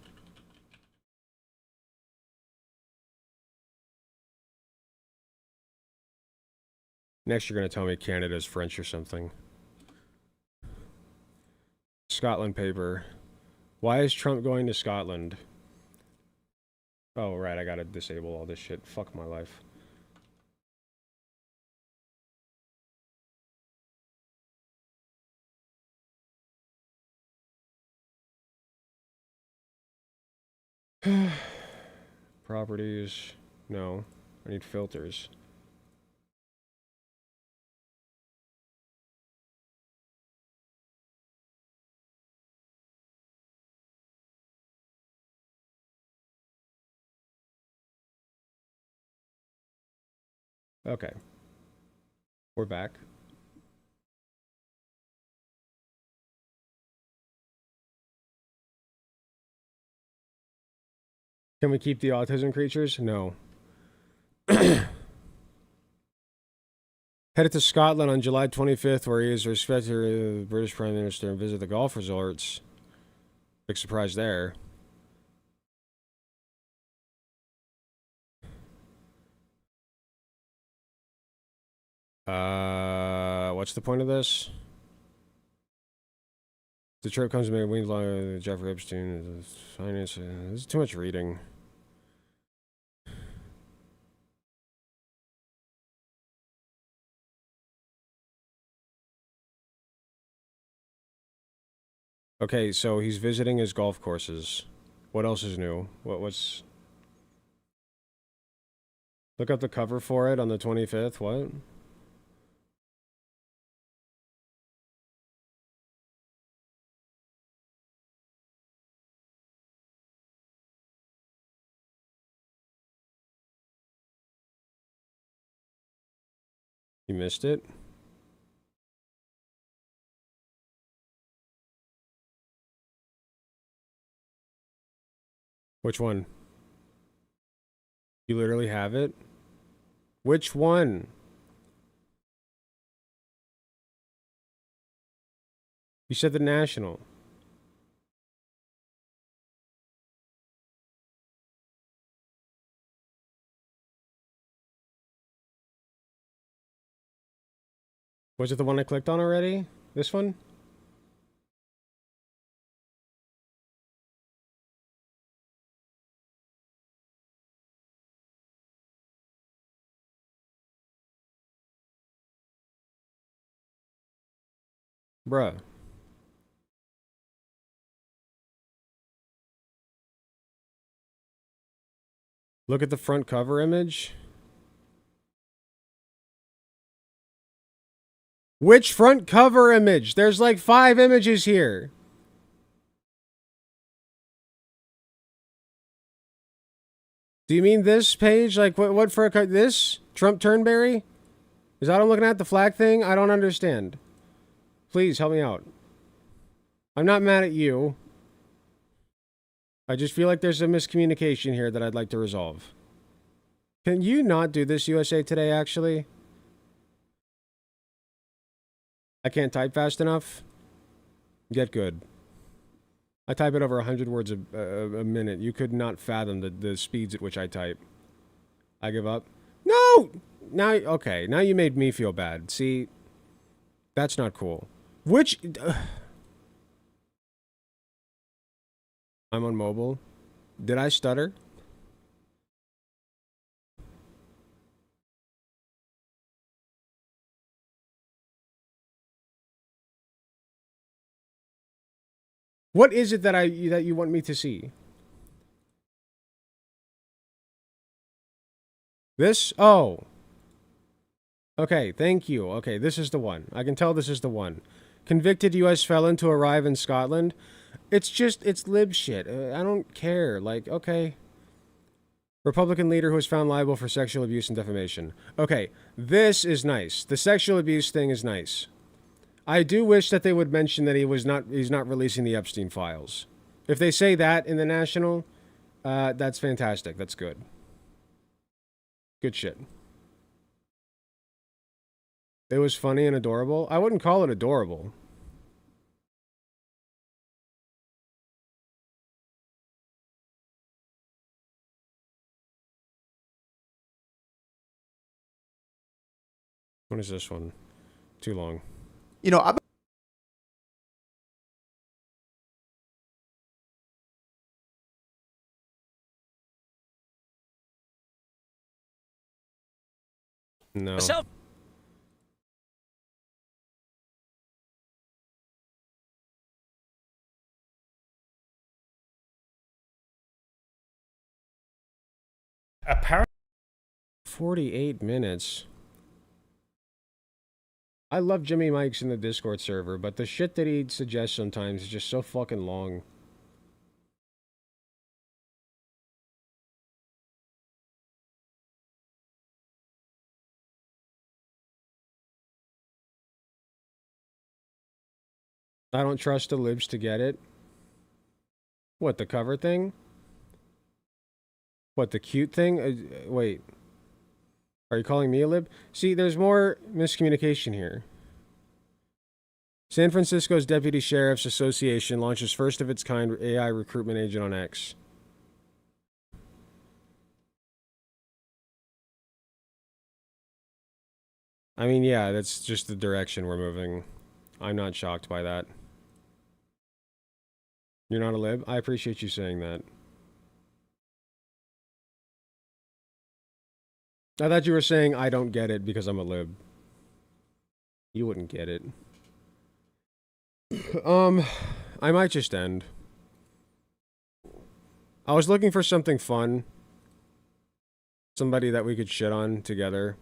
Next you're gonna tell me Canada's French or something. Scotland paper. Why is Trump going to Scotland? Oh, right, I gotta disable all this shit. Fuck my life. Properties. No. I need filters. Okay. We're back. Can we keep the autism creatures? No. Headed to Scotland on July 25th, where he is respected the British Prime Minister and visit the golf resorts. Big surprise there. What's the point of this? The trip comes to me wings long Jeffrey Epstein finance. This is too much reading. Okay, so he's visiting his golf courses. What else is new? What's... Look up the cover for it on the 25th. What? You missed it? Which one? You literally have it? Which one? You said the National. Was it the one I clicked on already? This one? Bruh. Look at the front cover image. Which front cover image? There's like 5 images here. Do you mean this page? Like what for a this? Trump Turnberry? Is that what I'm looking at? The flag thing? I don't understand. Please help me out. I'm not mad at you. I just feel like there's a miscommunication here that I'd like to resolve. Can you not do this, USA Today, actually? I can't type fast enough? Get good. I type at over 100 words a minute. You could not fathom the speeds at which I type. I give up. No! Now, okay, now you made me feel bad. See? That's not cool. Which... I'm on mobile. Did I stutter? What is it that you want me to see? This? Oh. Okay, thank you. Okay, this is the one. I can tell this is the one. Convicted U.S. felon to arrive in Scotland. It's just, it's lib shit. I don't care. Like, okay. Republican leader who was found liable for sexual abuse and defamation. Okay, this is nice. The sexual abuse thing is nice. I do wish that they would mention that he's not releasing the Epstein files. If they say that in the National, that's fantastic. That's good. Good shit. It was funny and adorable. I wouldn't call it adorable. What is this one? Too long. You know, No. Apparently 48 minutes. I love Jimmy Mike's in the Discord server, but the shit that he suggests sometimes is just so fucking long. I don't trust the libs to get it. What, the cover thing? What, the cute thing? Wait. Are you calling me a lib? See, there's more miscommunication here. San Francisco's Deputy Sheriff's Association launches first of its kind AI recruitment agent on X. I mean, yeah, that's just the direction we're moving. I'm not shocked by that. You're not a lib? I appreciate you saying that. I thought you were saying I don't get it because I'm a lib. You wouldn't get it. I might just end. I was looking for something fun. Somebody that we could shit on together.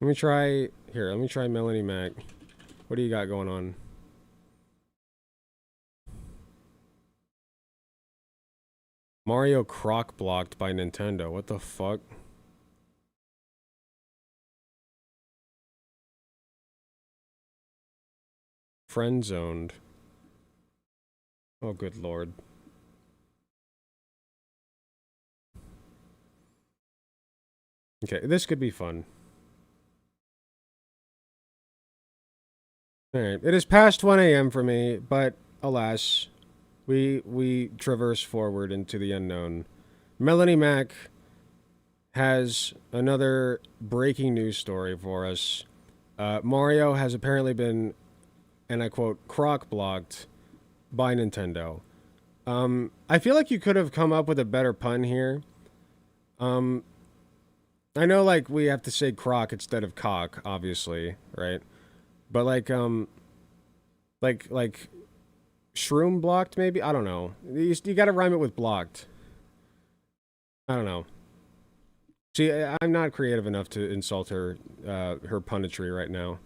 Let me try Melanie Mac. What do you got going on? Mario croc blocked by Nintendo. What the fuck? Friend zoned. Oh, good lord. Okay, this could be fun. Alright, it is past 1 a.m. for me, but alas, we traverse forward into the unknown. Melanie Mac has another breaking news story for us. Mario has apparently been, and I quote, croc blocked by Nintendo. I feel like you could have come up with a better pun here. I know, like, we have to say croc instead of cock, obviously, right? But like shroom blocked, maybe? I don't know. You gotta rhyme it with blocked. I don't know. See, I'm not creative enough to insult her punditry right now.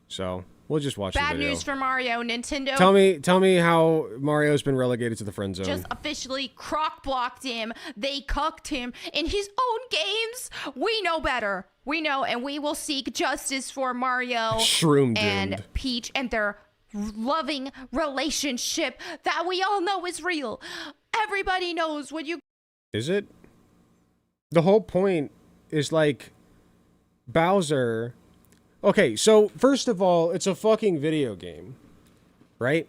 So, we'll just watch the video. Bad news for Mario. Nintendo. Tell me how Mario's been relegated to the friend zone. Just officially croc blocked him. They cucked him in his own games. We know better. We know, and we will seek justice for Mario and Peach and their loving relationship that we all know is real. Everybody knows when you... Is it? The whole point is, like, Bowser... Okay, so, first of all, it's a fucking video game, right?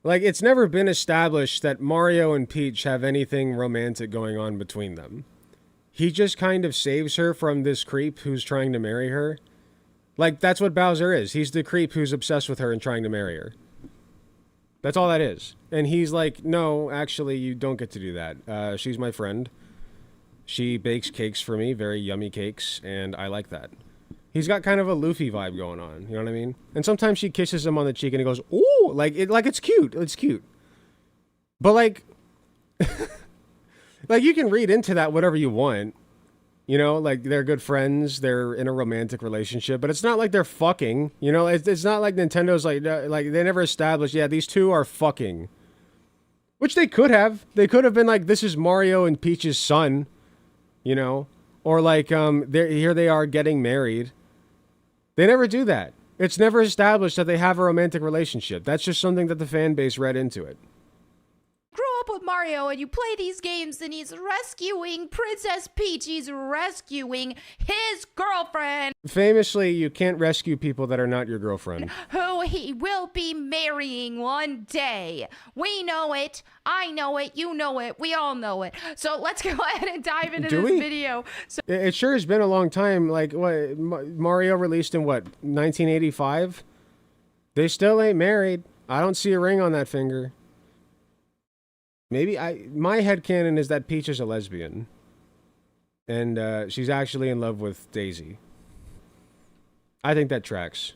Like, it's never been established that Mario and Peach have anything romantic going on between them. He just kind of saves her from this creep who's trying to marry her. Like, that's what Bowser is. He's the creep who's obsessed with her and trying to marry her. That's all that is. And he's like, no, actually, you don't get to do that. She's my friend. She bakes cakes for me, very yummy cakes, and I like that. He's got kind of a Luffy vibe going on, you know what I mean? And sometimes she kisses him on the cheek and he goes, ooh, like it's cute. It's cute. But like like you can read into that whatever you want. You know, like they're good friends, they're in a romantic relationship, but it's not like they're fucking, you know? It's not like Nintendo's like they never established, yeah, these two are fucking. Which they could have. They could have been like, this is Mario and Peach's son, you know? Or like here they are getting married. They never do that. It's never established that they have a romantic relationship. That's just something that the fan base read into it. Grow up with Mario and you play these games and he's rescuing Princess Peach. He's rescuing his girlfriend. Famously, you can't rescue people that are not your girlfriend. Who he will be marrying one day. We know it. I know it. You know it. We all know it. So let's go ahead and dive into this video. So it sure has been a long time. Like, what, Mario released in, what, 1985? They still ain't married. I don't see a ring on that finger. Maybe my headcanon is that Peach is a lesbian. And she's actually in love with Daisy. I think that tracks.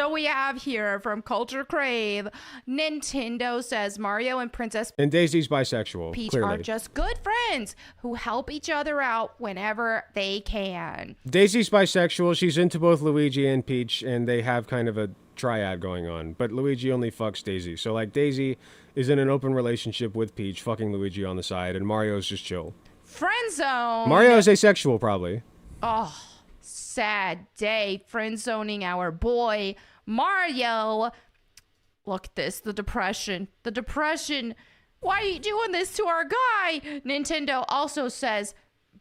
So we have here from Culture Crave, Nintendo says Mario and Princess and Daisy's bisexual. Peach clearly. are just good friends who help each other out whenever they can. Daisy's bisexual. She's into both Luigi and Peach, and they have kind of a triad going on. But Luigi only fucks Daisy. So like Daisy is in an open relationship with Peach, fucking Luigi on the side, and Mario's just chill. Friend zone. Mario is asexual, probably. Oh, sad day. Friend zoning our boy Mario. Look at this. The depression. The depression Why are you doing this to our guy? Nintendo also says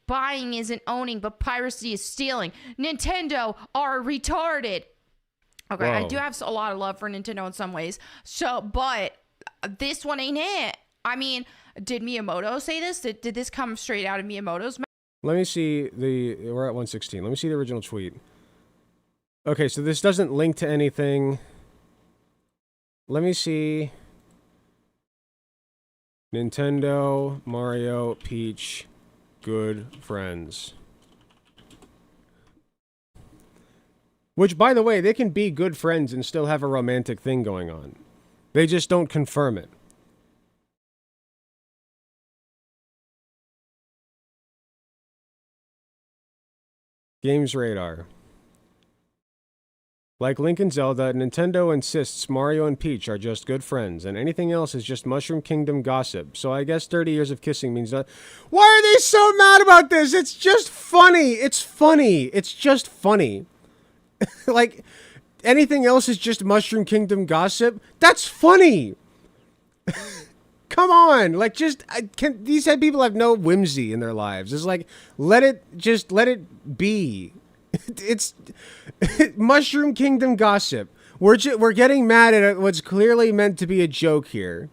buying isn't owning, but piracy is stealing. Nintendo are retarded. Okay, Whoa. I do have a lot of love for Nintendo in some ways. So, but this one ain't it. I mean, did Miyamoto say this? Did this come straight out of Miyamoto's mouth? Let me see we're at 116. Let me see the original tweet. Okay, so this doesn't link to anything. Let me see. Nintendo, Mario, Peach, good friends. Which, by the way, they can be good friends and still have a romantic thing going on. They just don't confirm it. Games Radar. Like Link and Zelda, Nintendo insists Mario and Peach are just good friends, and anything else is just Mushroom Kingdom gossip. So I guess 30 years of kissing means not. Why are they so mad about this? It's just funny. It's funny. It's just funny. Like, anything else is just Mushroom Kingdom gossip? That's funny. Come on. Like, just, these people have no whimsy in their lives. It's like, let it be. It's Mushroom Kingdom gossip. We're getting mad at what's clearly meant to be a joke here.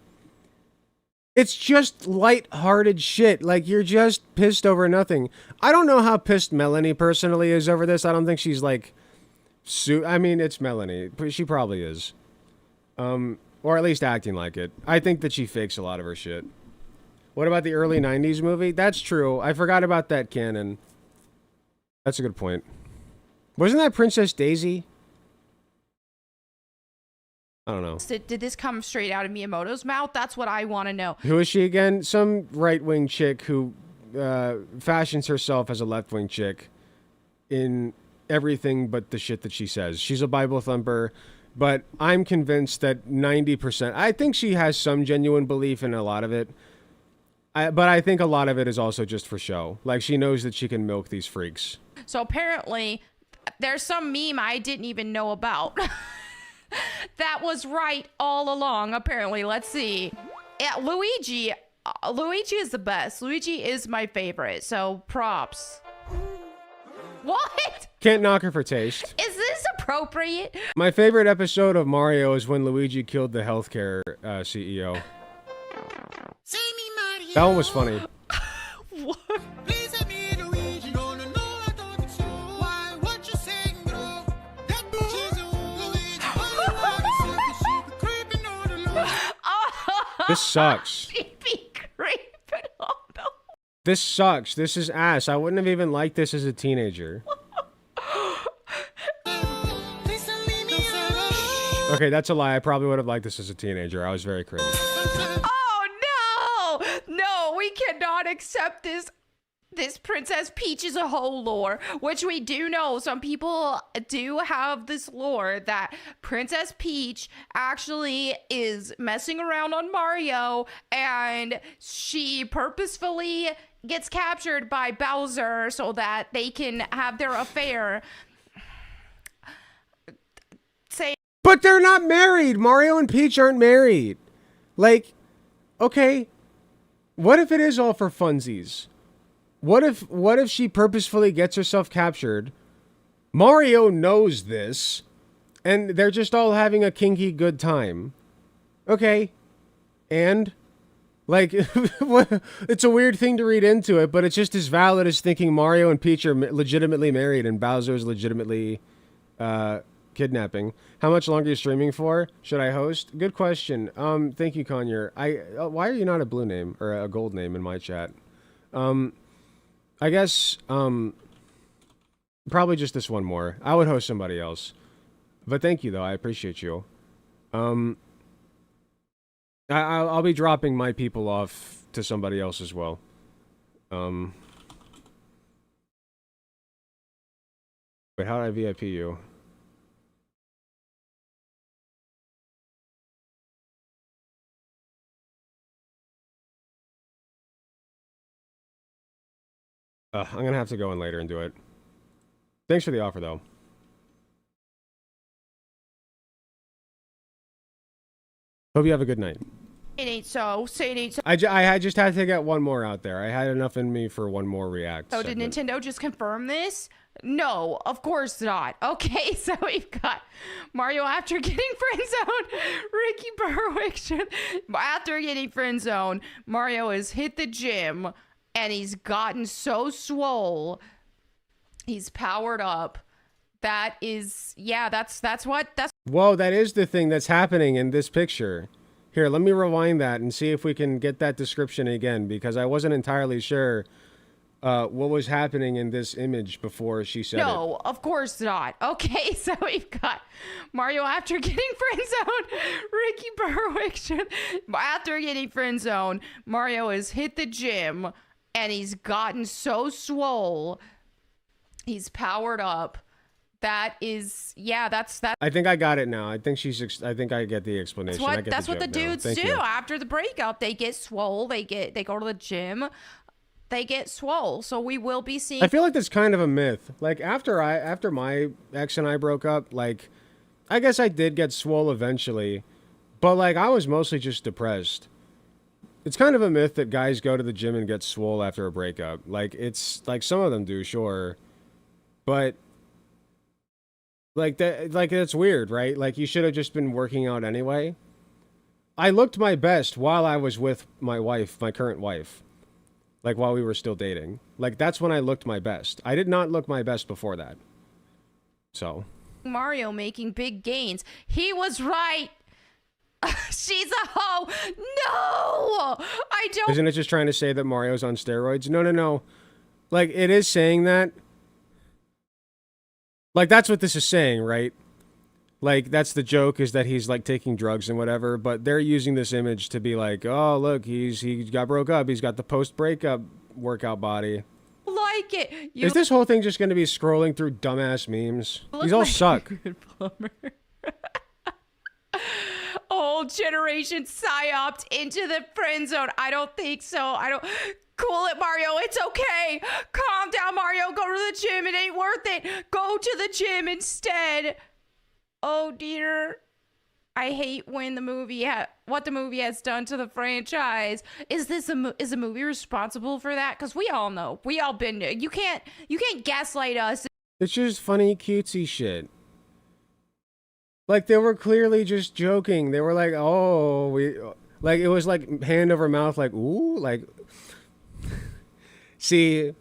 It's just light-hearted shit. Like, you're just pissed over nothing. I don't know how pissed Melanie personally is over this. I don't think she's like... I mean, it's Melanie. She probably is. Or at least acting like it. I think that she fakes a lot of her shit. What about the early 90s movie? That's true. I forgot about that canon. That's a good point. Wasn't that Princess Daisy? I don't know. Did this come straight out of Miyamoto's mouth? That's what I want to know. Who is she again? Some right-wing chick who fashions herself as a left-wing chick in everything but the shit that she says. She's a Bible thumper, but I'm convinced that 90%... I think she has some genuine belief in a lot of it, but I think a lot of it is also just for show. Like, she knows that she can milk these freaks. So apparently, there's some meme I didn't even know about. That was right all along, apparently. Let's see. Yeah, Luigi is the best. Luigi is my favorite, so props. What? Can't knock her for taste. Is this appropriate? My favorite episode of Mario is when Luigi killed the healthcare CEO. That one was funny. What? This sucks. This sucks. This is ass. I wouldn't have even liked this as a teenager. Okay, that's a lie. I probably would have liked this as a teenager. I was very cringe. Oh, no! No, we cannot accept this. This Princess Peach is a whole lore, which we do know. Some people do have this lore that Princess Peach actually is messing around on Mario, and she purposefully gets captured by Bowser so that they can have their affair. But they're not married. Mario and Peach aren't married. Like, okay, what if it is all for funsies? What if she purposefully gets herself captured? Mario knows this, and they're just all having a kinky good time. Okay, and like, it's a weird thing to read into it, but it's just as valid as thinking Mario and Peach are legitimately married and Bowser's legitimately kidnapping. How much longer are you streaming for? Should I host? Good question. Thank you, Conyer. Why are you not a blue name or a gold name in my chat? I guess, probably just this one more. I would host somebody else. But thank you, though. I appreciate you. I'll be dropping my people off to somebody else as well. Wait, how did I VIP you? I'm going to have to go in later and do it. Thanks for the offer, though. Hope you have a good night. It ain't so. Say it ain't so. I just had to get one more out there. I had enough in me for one more react. So did Nintendo just confirm this? No, of course not. Okay, so we've got Mario after getting friend zoned. Ricky Berwick after getting friend zoned. Mario has hit the gym and he's gotten so swole. He's powered up. That is, yeah, that's what. Whoa, that is the thing that's happening in this picture. Here, let me rewind that and see if we can get that description again, because I wasn't entirely sure what was happening in this image before she said it. No, of course not. Okay, so we've got Mario after getting friend zoned. Ricky Berwick after getting friend zoned. Mario has hit the gym and he's gotten so swole. He's powered up. That is, yeah, that's that. I think I got it now. I think I think I get the explanation. That's what the dudes do after the breakup. They get swole. They go to the gym. They get swole. So we will be seeing. I feel like that's kind of a myth. Like after my ex and I broke up, like I guess I did get swole eventually, but like I was mostly just depressed. It's kind of a myth that guys go to the gym and get swole after a breakup. Like it's like some of them do, sure, but. Like that's weird, right? Like you should have just been working out anyway. I looked my best while I was with my wife, my current wife. Like while we were still dating. Like that's when I looked my best. I did not look my best before that. So. Mario making big gains. He was right. She's a hoe. No, I don't. Isn't it just trying to say that Mario's on steroids? No. Like it is saying that. Like, that's what this is saying, right? Like, that's the joke, is that he's, like, taking drugs and whatever, but they're using this image to be like, oh, look, he got broke up, he's got the post-breakup workout body. Like it. Is this whole thing just going to be scrolling through dumbass memes? These all suck. Whole generation psyoped into the friend zone. I don't think so. Cool it, Mario. It's okay. Calm down, Mario. Go to the gym. It ain't worth it. Go to the gym instead. Oh, dear. I hate when what the movie has done to the franchise. Is the movie responsible for that? Because we all know. We all been there. You can't gaslight us. It's just funny, cutesy shit. Like, they were clearly just joking. They were like, oh, like, it was like hand over mouth, like, ooh, like... See,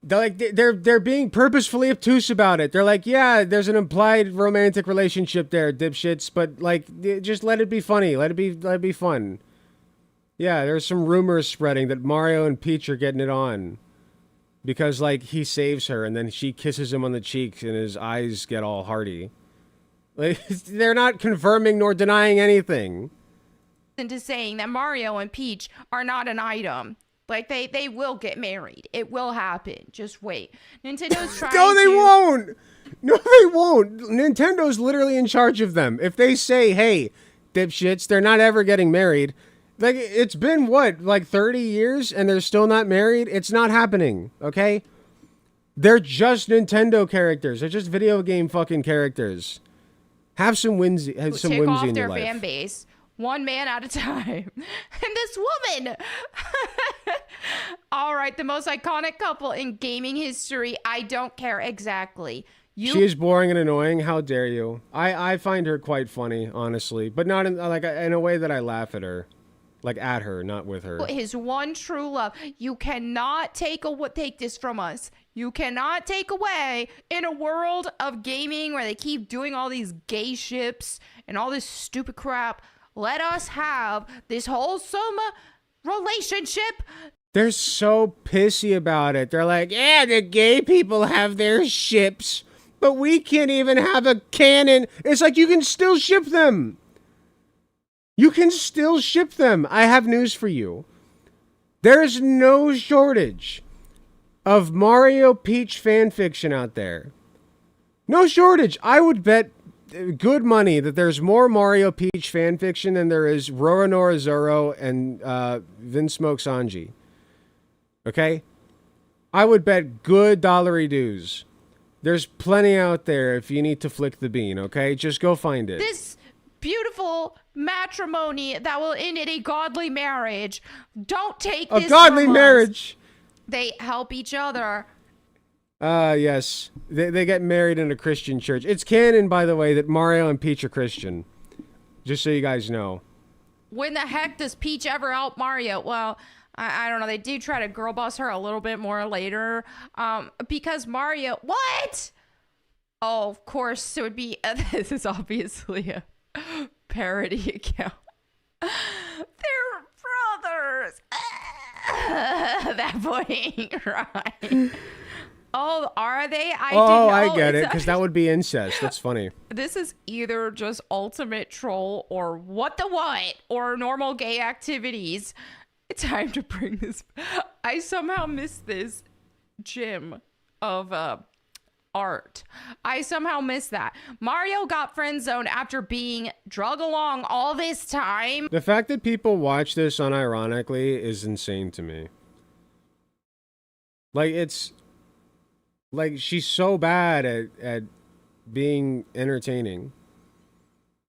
they're being purposefully obtuse about it. They're like, yeah, there's an implied romantic relationship there, dipshits, but like, just let it be funny. Let it be fun. Yeah, there's some rumors spreading that Mario and Peach are getting it on because like he saves her and then she kisses him on the cheeks and his eyes get all hearty. Like, they're not confirming nor denying anything. Into saying that Mario and Peach are not an item. Like, they will get married. It will happen. Just wait. Nintendo's trying No, they won't! No, they won't! Nintendo's literally in charge of them. If they say, hey, dipshits, they're not ever getting married. Like, it's been, what, like 30 years and they're still not married? It's not happening, okay? They're just Nintendo characters. They're just video game fucking characters. Have some whimsy in your life. Take off their fan base. One man at a time. And this woman. All right, the most iconic couple in gaming history. I don't care exactly. She is boring and annoying. How dare you? I find her quite funny, honestly, but not in a way that I laugh at her, like at her, not with her. His one true love. You cannot take this from us. You cannot take away in a world of gaming where they keep doing all these gay ships and all this stupid crap. Let us have this wholesome relationship. They're so pissy about it. They're like, yeah, the gay people have their ships, but we can't even have a canon. It's like, you can still ship them. You can still ship them. I have news for you. There's no shortage of Mario Peach fanfiction out there. No shortage. I would bet good money that there's more Mario Peach fanfiction than there is Roronoa Zoro and Vinsmoke Sanji. Okay? I would bet good dollary dues. There's plenty out there if you need to flick the bean, okay? Just go find it. beautiful matrimony that will end in a godly marriage. Don't take this A godly from us. marriage. They help each other. Yes. They get married in a Christian church. It's canon, by the way, that Mario and Peach are Christian. Just so you guys know. When the heck does Peach ever help Mario? Well, I don't know. They do try to girl boss her a little bit more later. Because Mario... What? Oh, of course, it would be... this is obviously a parody account. They're brothers. That boy ain't right. Oh, are they? I get it, because that would be incest. That's funny. This is either just ultimate troll or what the what or normal gay activities. It's time to bring this. I somehow missed this gym of art. I somehow missed that. Mario got friend zoned after being drug along all this time. The fact that people watch this unironically is insane to me. Like, it's... Like, she's so bad at being entertaining.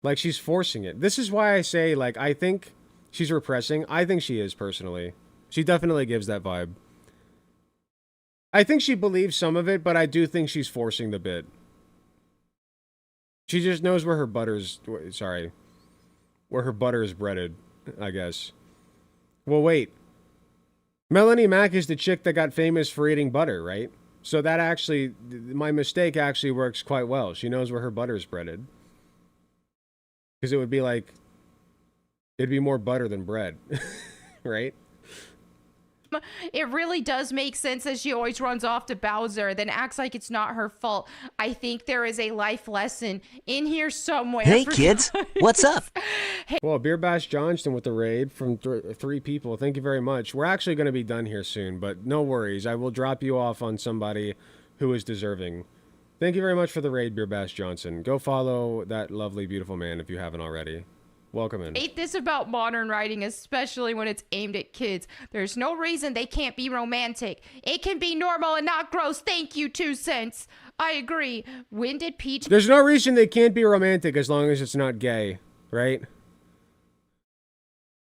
Like, she's forcing it. This is why I say, like, I think she's repressing. I think she is, personally. She definitely gives that vibe. I think she believes some of it, but I do think she's forcing the bit. She just knows where her butter's... Sorry. Where her butter is breaded, I guess. Well, wait. Melanie Mack is the chick that got famous for eating butter, right? So that actually, my mistake actually works quite well. She knows where her butter is breaded. Because it would be like, it'd be more butter than bread, right? It really does make sense that she always runs off to Bowser, then acts like it's not her fault. I think there is a life lesson in here somewhere. Hey, kids, what's up? Well, Beer Bash Johnston with the raid from 3 people. Thank you very much. We're actually going to be done here soon, but no worries. I will drop you off on somebody who is deserving. Thank you very much for the raid, Beer Bash Johnson. Go follow that lovely, beautiful man if you haven't already. Welcome in. Hate this about modern writing, especially when it's aimed at kids. There's no reason they can't be romantic. It can be normal and not gross. Thank you, 2 cents. I agree. When did Peach... There's no reason they can't be romantic as long as it's not gay, right?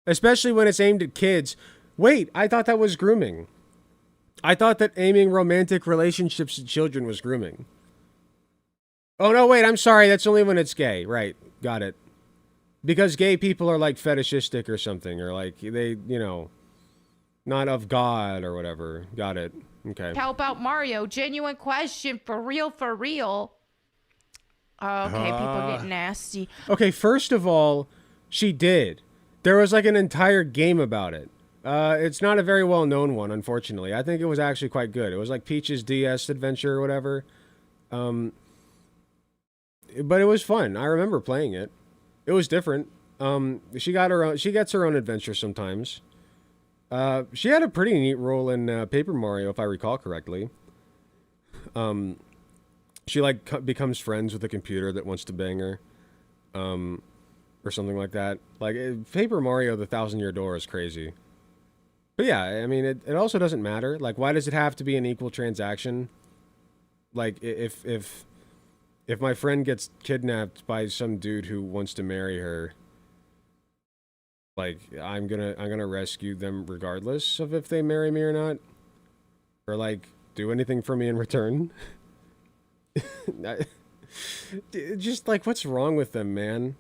Especially when it's aimed at kids. Wait, I thought that was grooming. I thought that aiming romantic relationships at children was grooming. Oh, no, wait, I'm sorry. That's only when it's gay. Right, got it. Because gay people are, like, fetishistic or something, or, like, they, you know, not of God or whatever. Got it. Okay. Help out Mario. Genuine question. For real, for real. Okay, people get nasty. Okay, first of all, she did. There was, like, an entire game about it. It's not a very well-known one, unfortunately. I think it was actually quite good. It was, like, Peach's DS adventure or whatever. But it was fun. I remember playing it. It was different. She gets her own adventure sometimes. She had a pretty neat role in Paper Mario, if I recall correctly. She like becomes friends with a computer that wants to bang her, or something like that. Like Paper Mario: The Thousand-Year Door is crazy. But yeah, I mean, it also doesn't matter. Like, why does it have to be an equal transaction? Like, if my friend gets kidnapped by some dude who wants to marry her, like, I'm gonna rescue them regardless of if they marry me or not, or like do anything for me in return. Just like, what's wrong with them, man?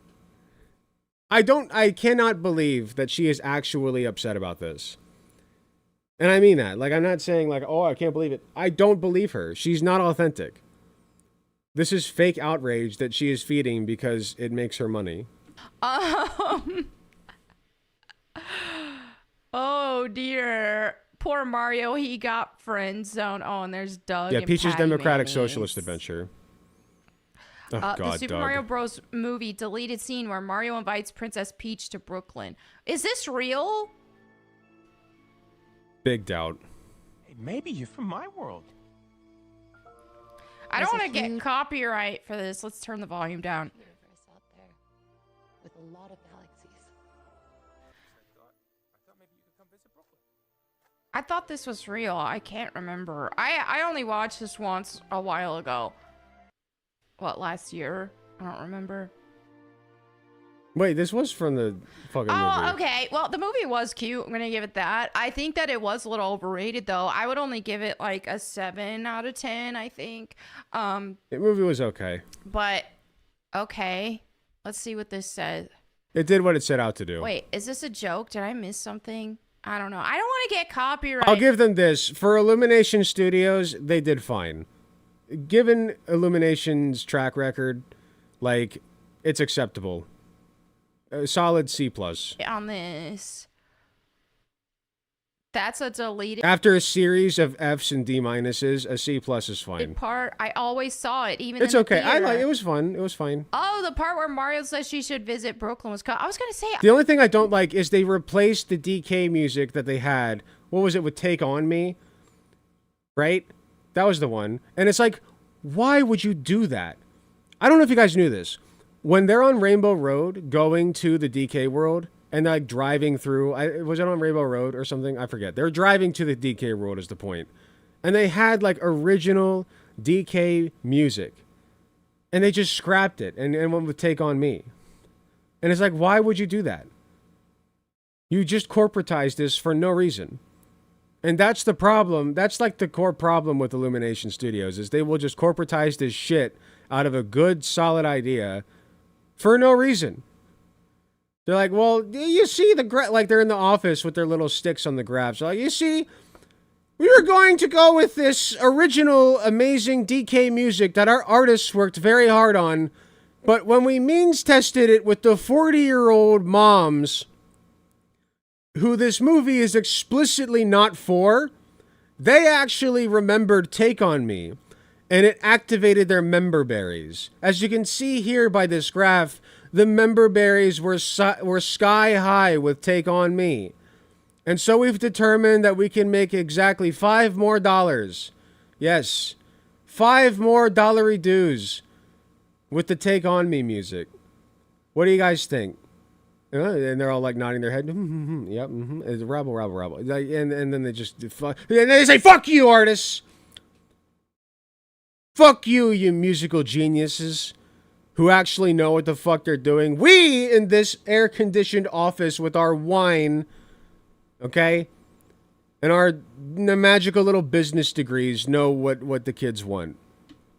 I cannot believe that she is actually upset about this. And I mean that. Like, I'm not saying like, oh, I can't believe it. I don't believe her. She's not authentic. This is fake outrage that she is feeding because it makes her money. Oh dear. Poor Mario, he got friend zone. Oh, and there's Doug. Yeah, and Peach's Patty Democratic Mayonnaise. Socialist Adventure. Oh, God, the Super Doug. Mario Bros. Movie deleted scene where Mario invites Princess Peach to Brooklyn. Is this real? Big doubt. Hey, maybe you're from my world. I don't want to get copyright for this. Let's turn the volume down. Universe out there with a lot of galaxies. I thought this was real. I can't remember. I only watched this once a while ago. What, last year? I don't remember. Wait, this was from the fucking movie. Oh, okay. Well, the movie was cute. I'm gonna give it that. I think that it was a little overrated, though. I would only give it like a 7 out of 10. I think. The movie was okay. But okay, let's see what this says. It did what it set out to do. Wait, is this a joke? Did I miss something? I don't know. I don't want to get copyright. I'll give them this. For Illumination Studios, they did fine. Given Illumination's track record, like, it's acceptable. A solid C+. On this. That's a deleted After a series of Fs and D minuses, a C+ is fine. part. I always saw it, even It's in the okay. I theater. like it. Was fun. It was fine. Oh, the part where Mario says she should visit Brooklyn was. I was gonna say. The only thing I don't like is they replaced the DK music that they had. What was it with Take On Me? Right? That was the one. And it's like, why would you do that? I don't know if you guys knew this. When they're on Rainbow Road going to the DK world and they're like driving through, was it on Rainbow Road or something? I forget. They're driving to the DK world is the point. And they had like original DK music. And they just scrapped it and went with Take On Me. And it's like, why would you do that? You just corporatized this for no reason. And that's the problem. That's like the core problem with Illumination Studios is they will just corporatize this shit out of a good, solid idea for no reason. They're like, well, you see like they're in the office with their little sticks on the graphs. Like, you see, we were going to go with this original, amazing DK music that our artists worked very hard on. But when we means tested it with the 40-year-old moms who this movie is explicitly not for, they actually remembered Take On Me, and it activated their member berries. As you can see here by this graph, the member berries were sky high with Take On Me. And so we've determined that we can make exactly $5 more. Yes, $5 more dollary dues with the Take On Me music. What do you guys think? And they're all like nodding their head. Yep. It's rabble. Like, and then they just and they say, "Fuck you, artists! Fuck you, you musical geniuses who actually know what the fuck they're doing. We in this air-conditioned office with our wine, okay, and our magical little business degrees know what the kids want.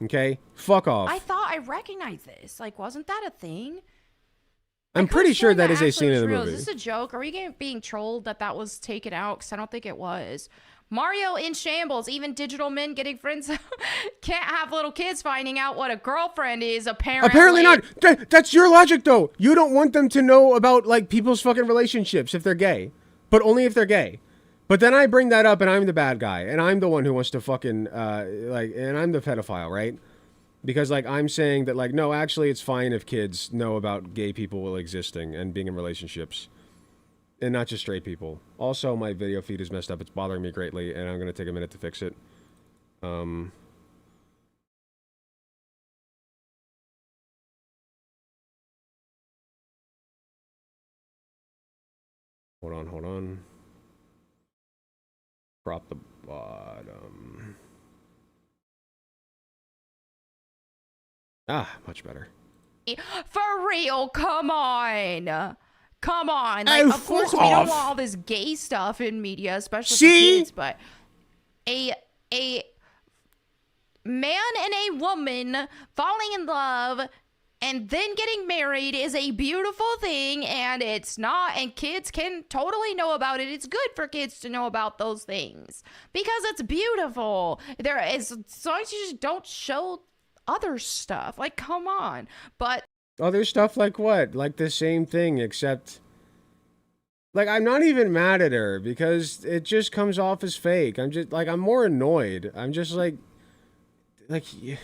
Okay, fuck off." I thought I recognized this. Like, wasn't that a thing? I'm pretty sure that is a scene in the real. movie. Is this a joke? Are we being trolled that was taken out? Because I don't think it was. Mario in shambles. Even digital men getting friends can't have little kids finding out what a girlfriend is, apparently. Apparently not. That's your logic, though. You don't want them to know about, like, people's fucking relationships if they're gay. But only if they're gay. But then I bring that up and I'm the bad guy. And I'm the one who wants to fucking, and I'm the pedophile, right? Because, like, I'm saying that, like, no, actually, it's fine if kids know about gay people existing and being in relationships. And not just straight people. Also, my video feed is messed up. It's bothering me greatly, and I'm going to take a minute to fix it. Hold on. Crop the bottom. Ah, much better. For real, come on. Like, of course, we don't want all this gay stuff in media, especially for kids, but a man and a woman falling in love and then getting married is a beautiful thing, and it's not, and kids can totally know about it. It's good for kids to know about those things because it's beautiful. There is, as long as you just don't show other stuff. Like, come on. But other stuff like what? Like the same thing, except, like, I'm not even mad at her because it just comes off as fake. I'm just, like, I'm more annoyed. I'm just like, yeah.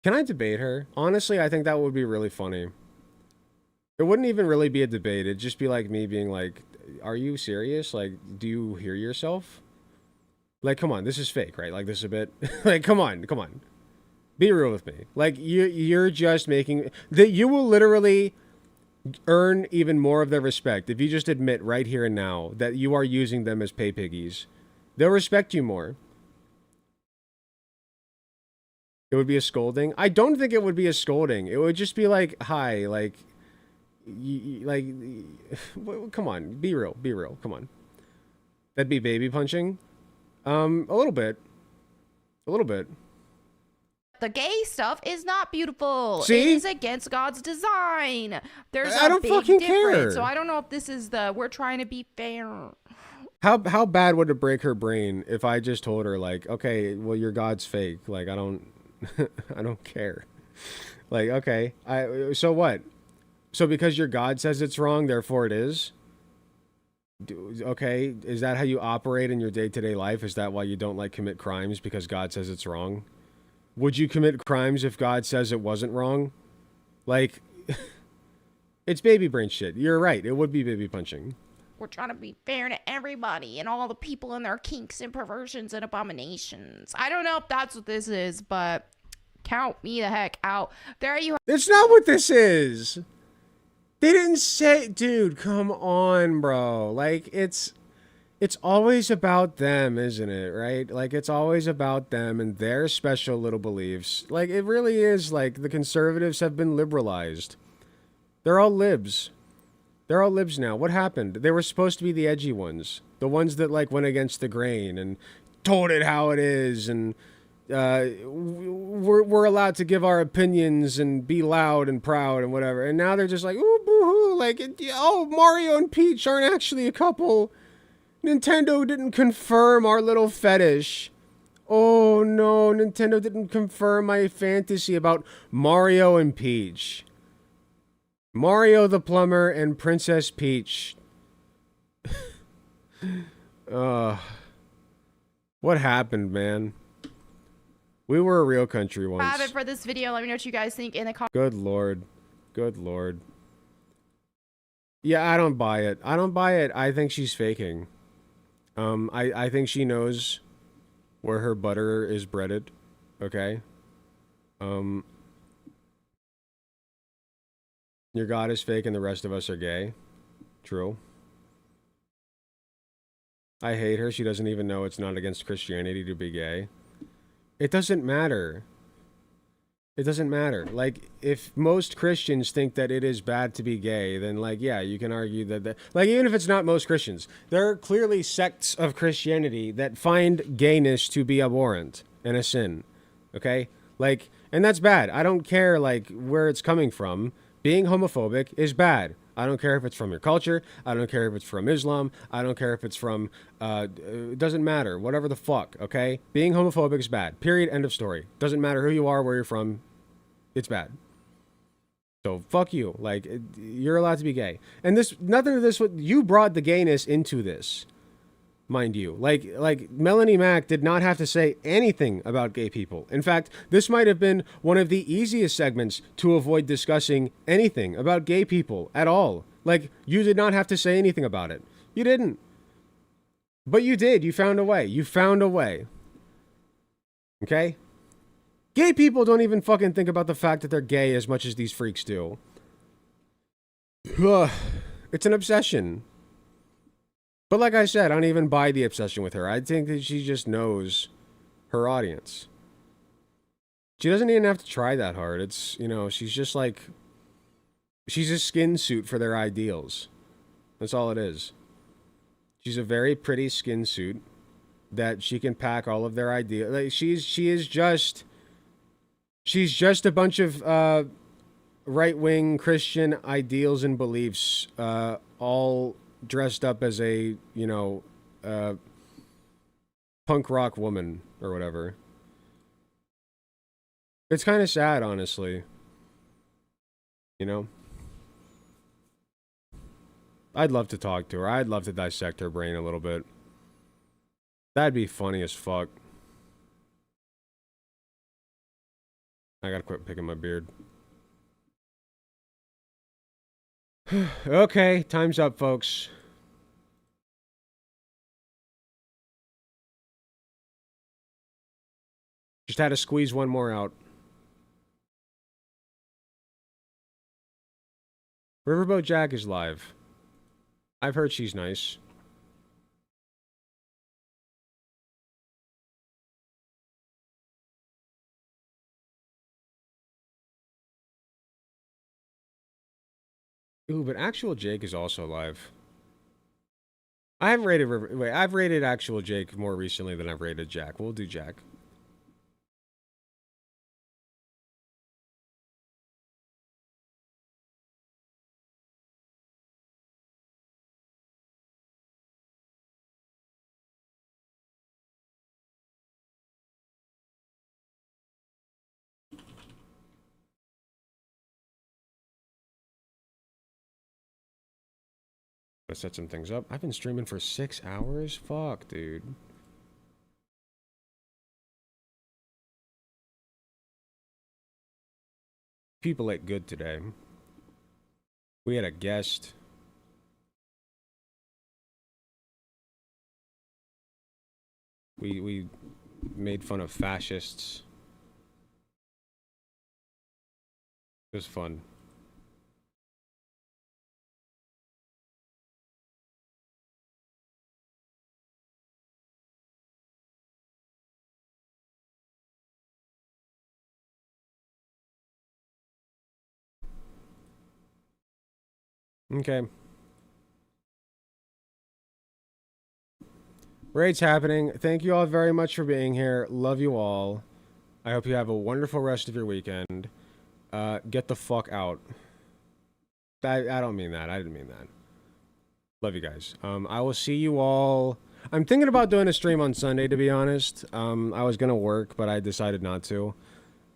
Can I debate her? Honestly, I think that would be really funny. It wouldn't even really be a debate. It'd just be like me being like, are you serious? Like, do you hear yourself? Like, come on, this is fake, right? Like, this is a bit, like, come on. Be real with me. Like, you're just making, that you will literally earn even more of their respect if you just admit right here and now that you are using them as pay piggies. They'll respect you more. It would be a scolding. I don't think it would be a scolding. It would just be like, hi, like, like, come on, be real, come on. That'd be baby punching. A little bit. The gay stuff is not beautiful. See? It is against God's design. There's I a don't big fucking difference. care. So I don't know if this is we're trying to be fair. How bad would it break her brain if I just told her, like, okay, well, your God's fake. Like, I don't I don't care. Like, okay, so what? So because your God says it's wrong, therefore it is? Okay, is that how you operate in your day-to-day life? Is that why you don't, like, commit crimes because God says it's wrong? Would you commit crimes if God says it wasn't wrong? Like, it's baby brain shit. You're right. It would be baby punching. We're trying to be fair to everybody and all the people and their kinks and perversions and abominations. I don't know if that's what this is, but count me the heck out. There you are. It's not what this is. They didn't say, dude, come on, bro. Like, it's always about them, isn't it? Right? Like, it's always about them and their special little beliefs. Like, it really is like the conservatives have been liberalized. They're all libs. They're all libs now. What happened? They were supposed to be the edgy ones. The ones that, like, went against the grain and told it how it is. And we're allowed to give our opinions and be loud and proud and whatever. And now they're just like, ooh, boo-hoo. Like, oh, Mario and Peach aren't actually a couple. Nintendo didn't confirm our little fetish. Oh, no. Nintendo didn't confirm my fantasy about Mario and Peach. Mario the Plumber and Princess Peach. What happened, man? We were a real country once. Have it for this video. Let me know what you guys think in the comments. Good Lord. Good Lord. Yeah, I don't buy it. I think she's faking. I think she knows where her butter is breaded. Okay? Your God is fake and the rest of us are gay. True. I hate her. She doesn't even know it's not against Christianity to be gay. It doesn't matter. It doesn't matter. Like, if most Christians think that it is bad to be gay, then, like, yeah, you can argue that like, even if it's not most Christians, there are clearly sects of Christianity that find gayness to be abhorrent and a sin. Okay? Like, and that's bad. I don't care, like, where it's coming from. Being homophobic is bad. I don't care if it's from your culture. I don't care if it's from Islam. I don't care if it's from, it doesn't matter. Whatever the fuck, okay? Being homophobic is bad. Period. End of story. Doesn't matter who you are, where you're from. It's bad. So, fuck you. Like, you're allowed to be gay. And this, nothing of this, you brought the gayness into this. Mind you. Like Melanie Mack did not have to say anything about gay people. In fact, this might have been one of the easiest segments to avoid discussing anything about gay people at all. Like, you did not have to say anything about it. You didn't. But you did. You found a way. You found a way. Okay? Gay people don't even fucking think about the fact that they're gay as much as these freaks do. It's an obsession. But like I said, I don't even buy the obsession with her. I think that she just knows her audience. She doesn't even have to try that hard. It's, you know, she's just like, she's a skin suit for their ideals. That's all it is. She's a very pretty skin suit that she can pack all of their ideas. Like, she's just a bunch of right-wing Christian ideals and beliefs, all dressed up as a, you know, punk rock woman or whatever. It's kind of sad, honestly. You know? I'd love to talk to her. I'd love to dissect her brain a little bit. That'd be funny as fuck. I gotta quit picking my beard. Okay, time's up, folks. Just had to squeeze one more out. Riverboat Jack is live. I've heard she's nice. Ooh, but actual Jake is also alive. I haven't rated Wait, I've rated actual Jake more recently than I've rated Jack. We'll do Jack. Let's set some things up. I've been streaming for 6 hours? Fuck, dude. People ate good today. We had a guest. We made fun of fascists. It was fun. Okay. Raid's happening. Thank you all very much for being here. Love you all. I hope you have a wonderful rest of your weekend. Get the fuck out. I don't mean that. I didn't mean that. Love you guys. I will see you all. I'm thinking about doing a stream on Sunday, to be honest. I was gonna work, but I decided not to.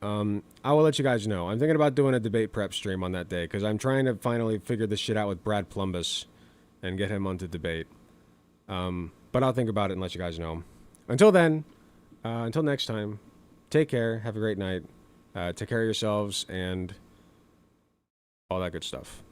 I will let you guys know. I'm thinking about doing a debate prep stream on that day, because I'm trying to finally figure this shit out with Brad Plumbus and get him onto debate. But I'll think about it and let you guys know. Until then, until next time, take care, have a great night, take care of yourselves, and all that good stuff.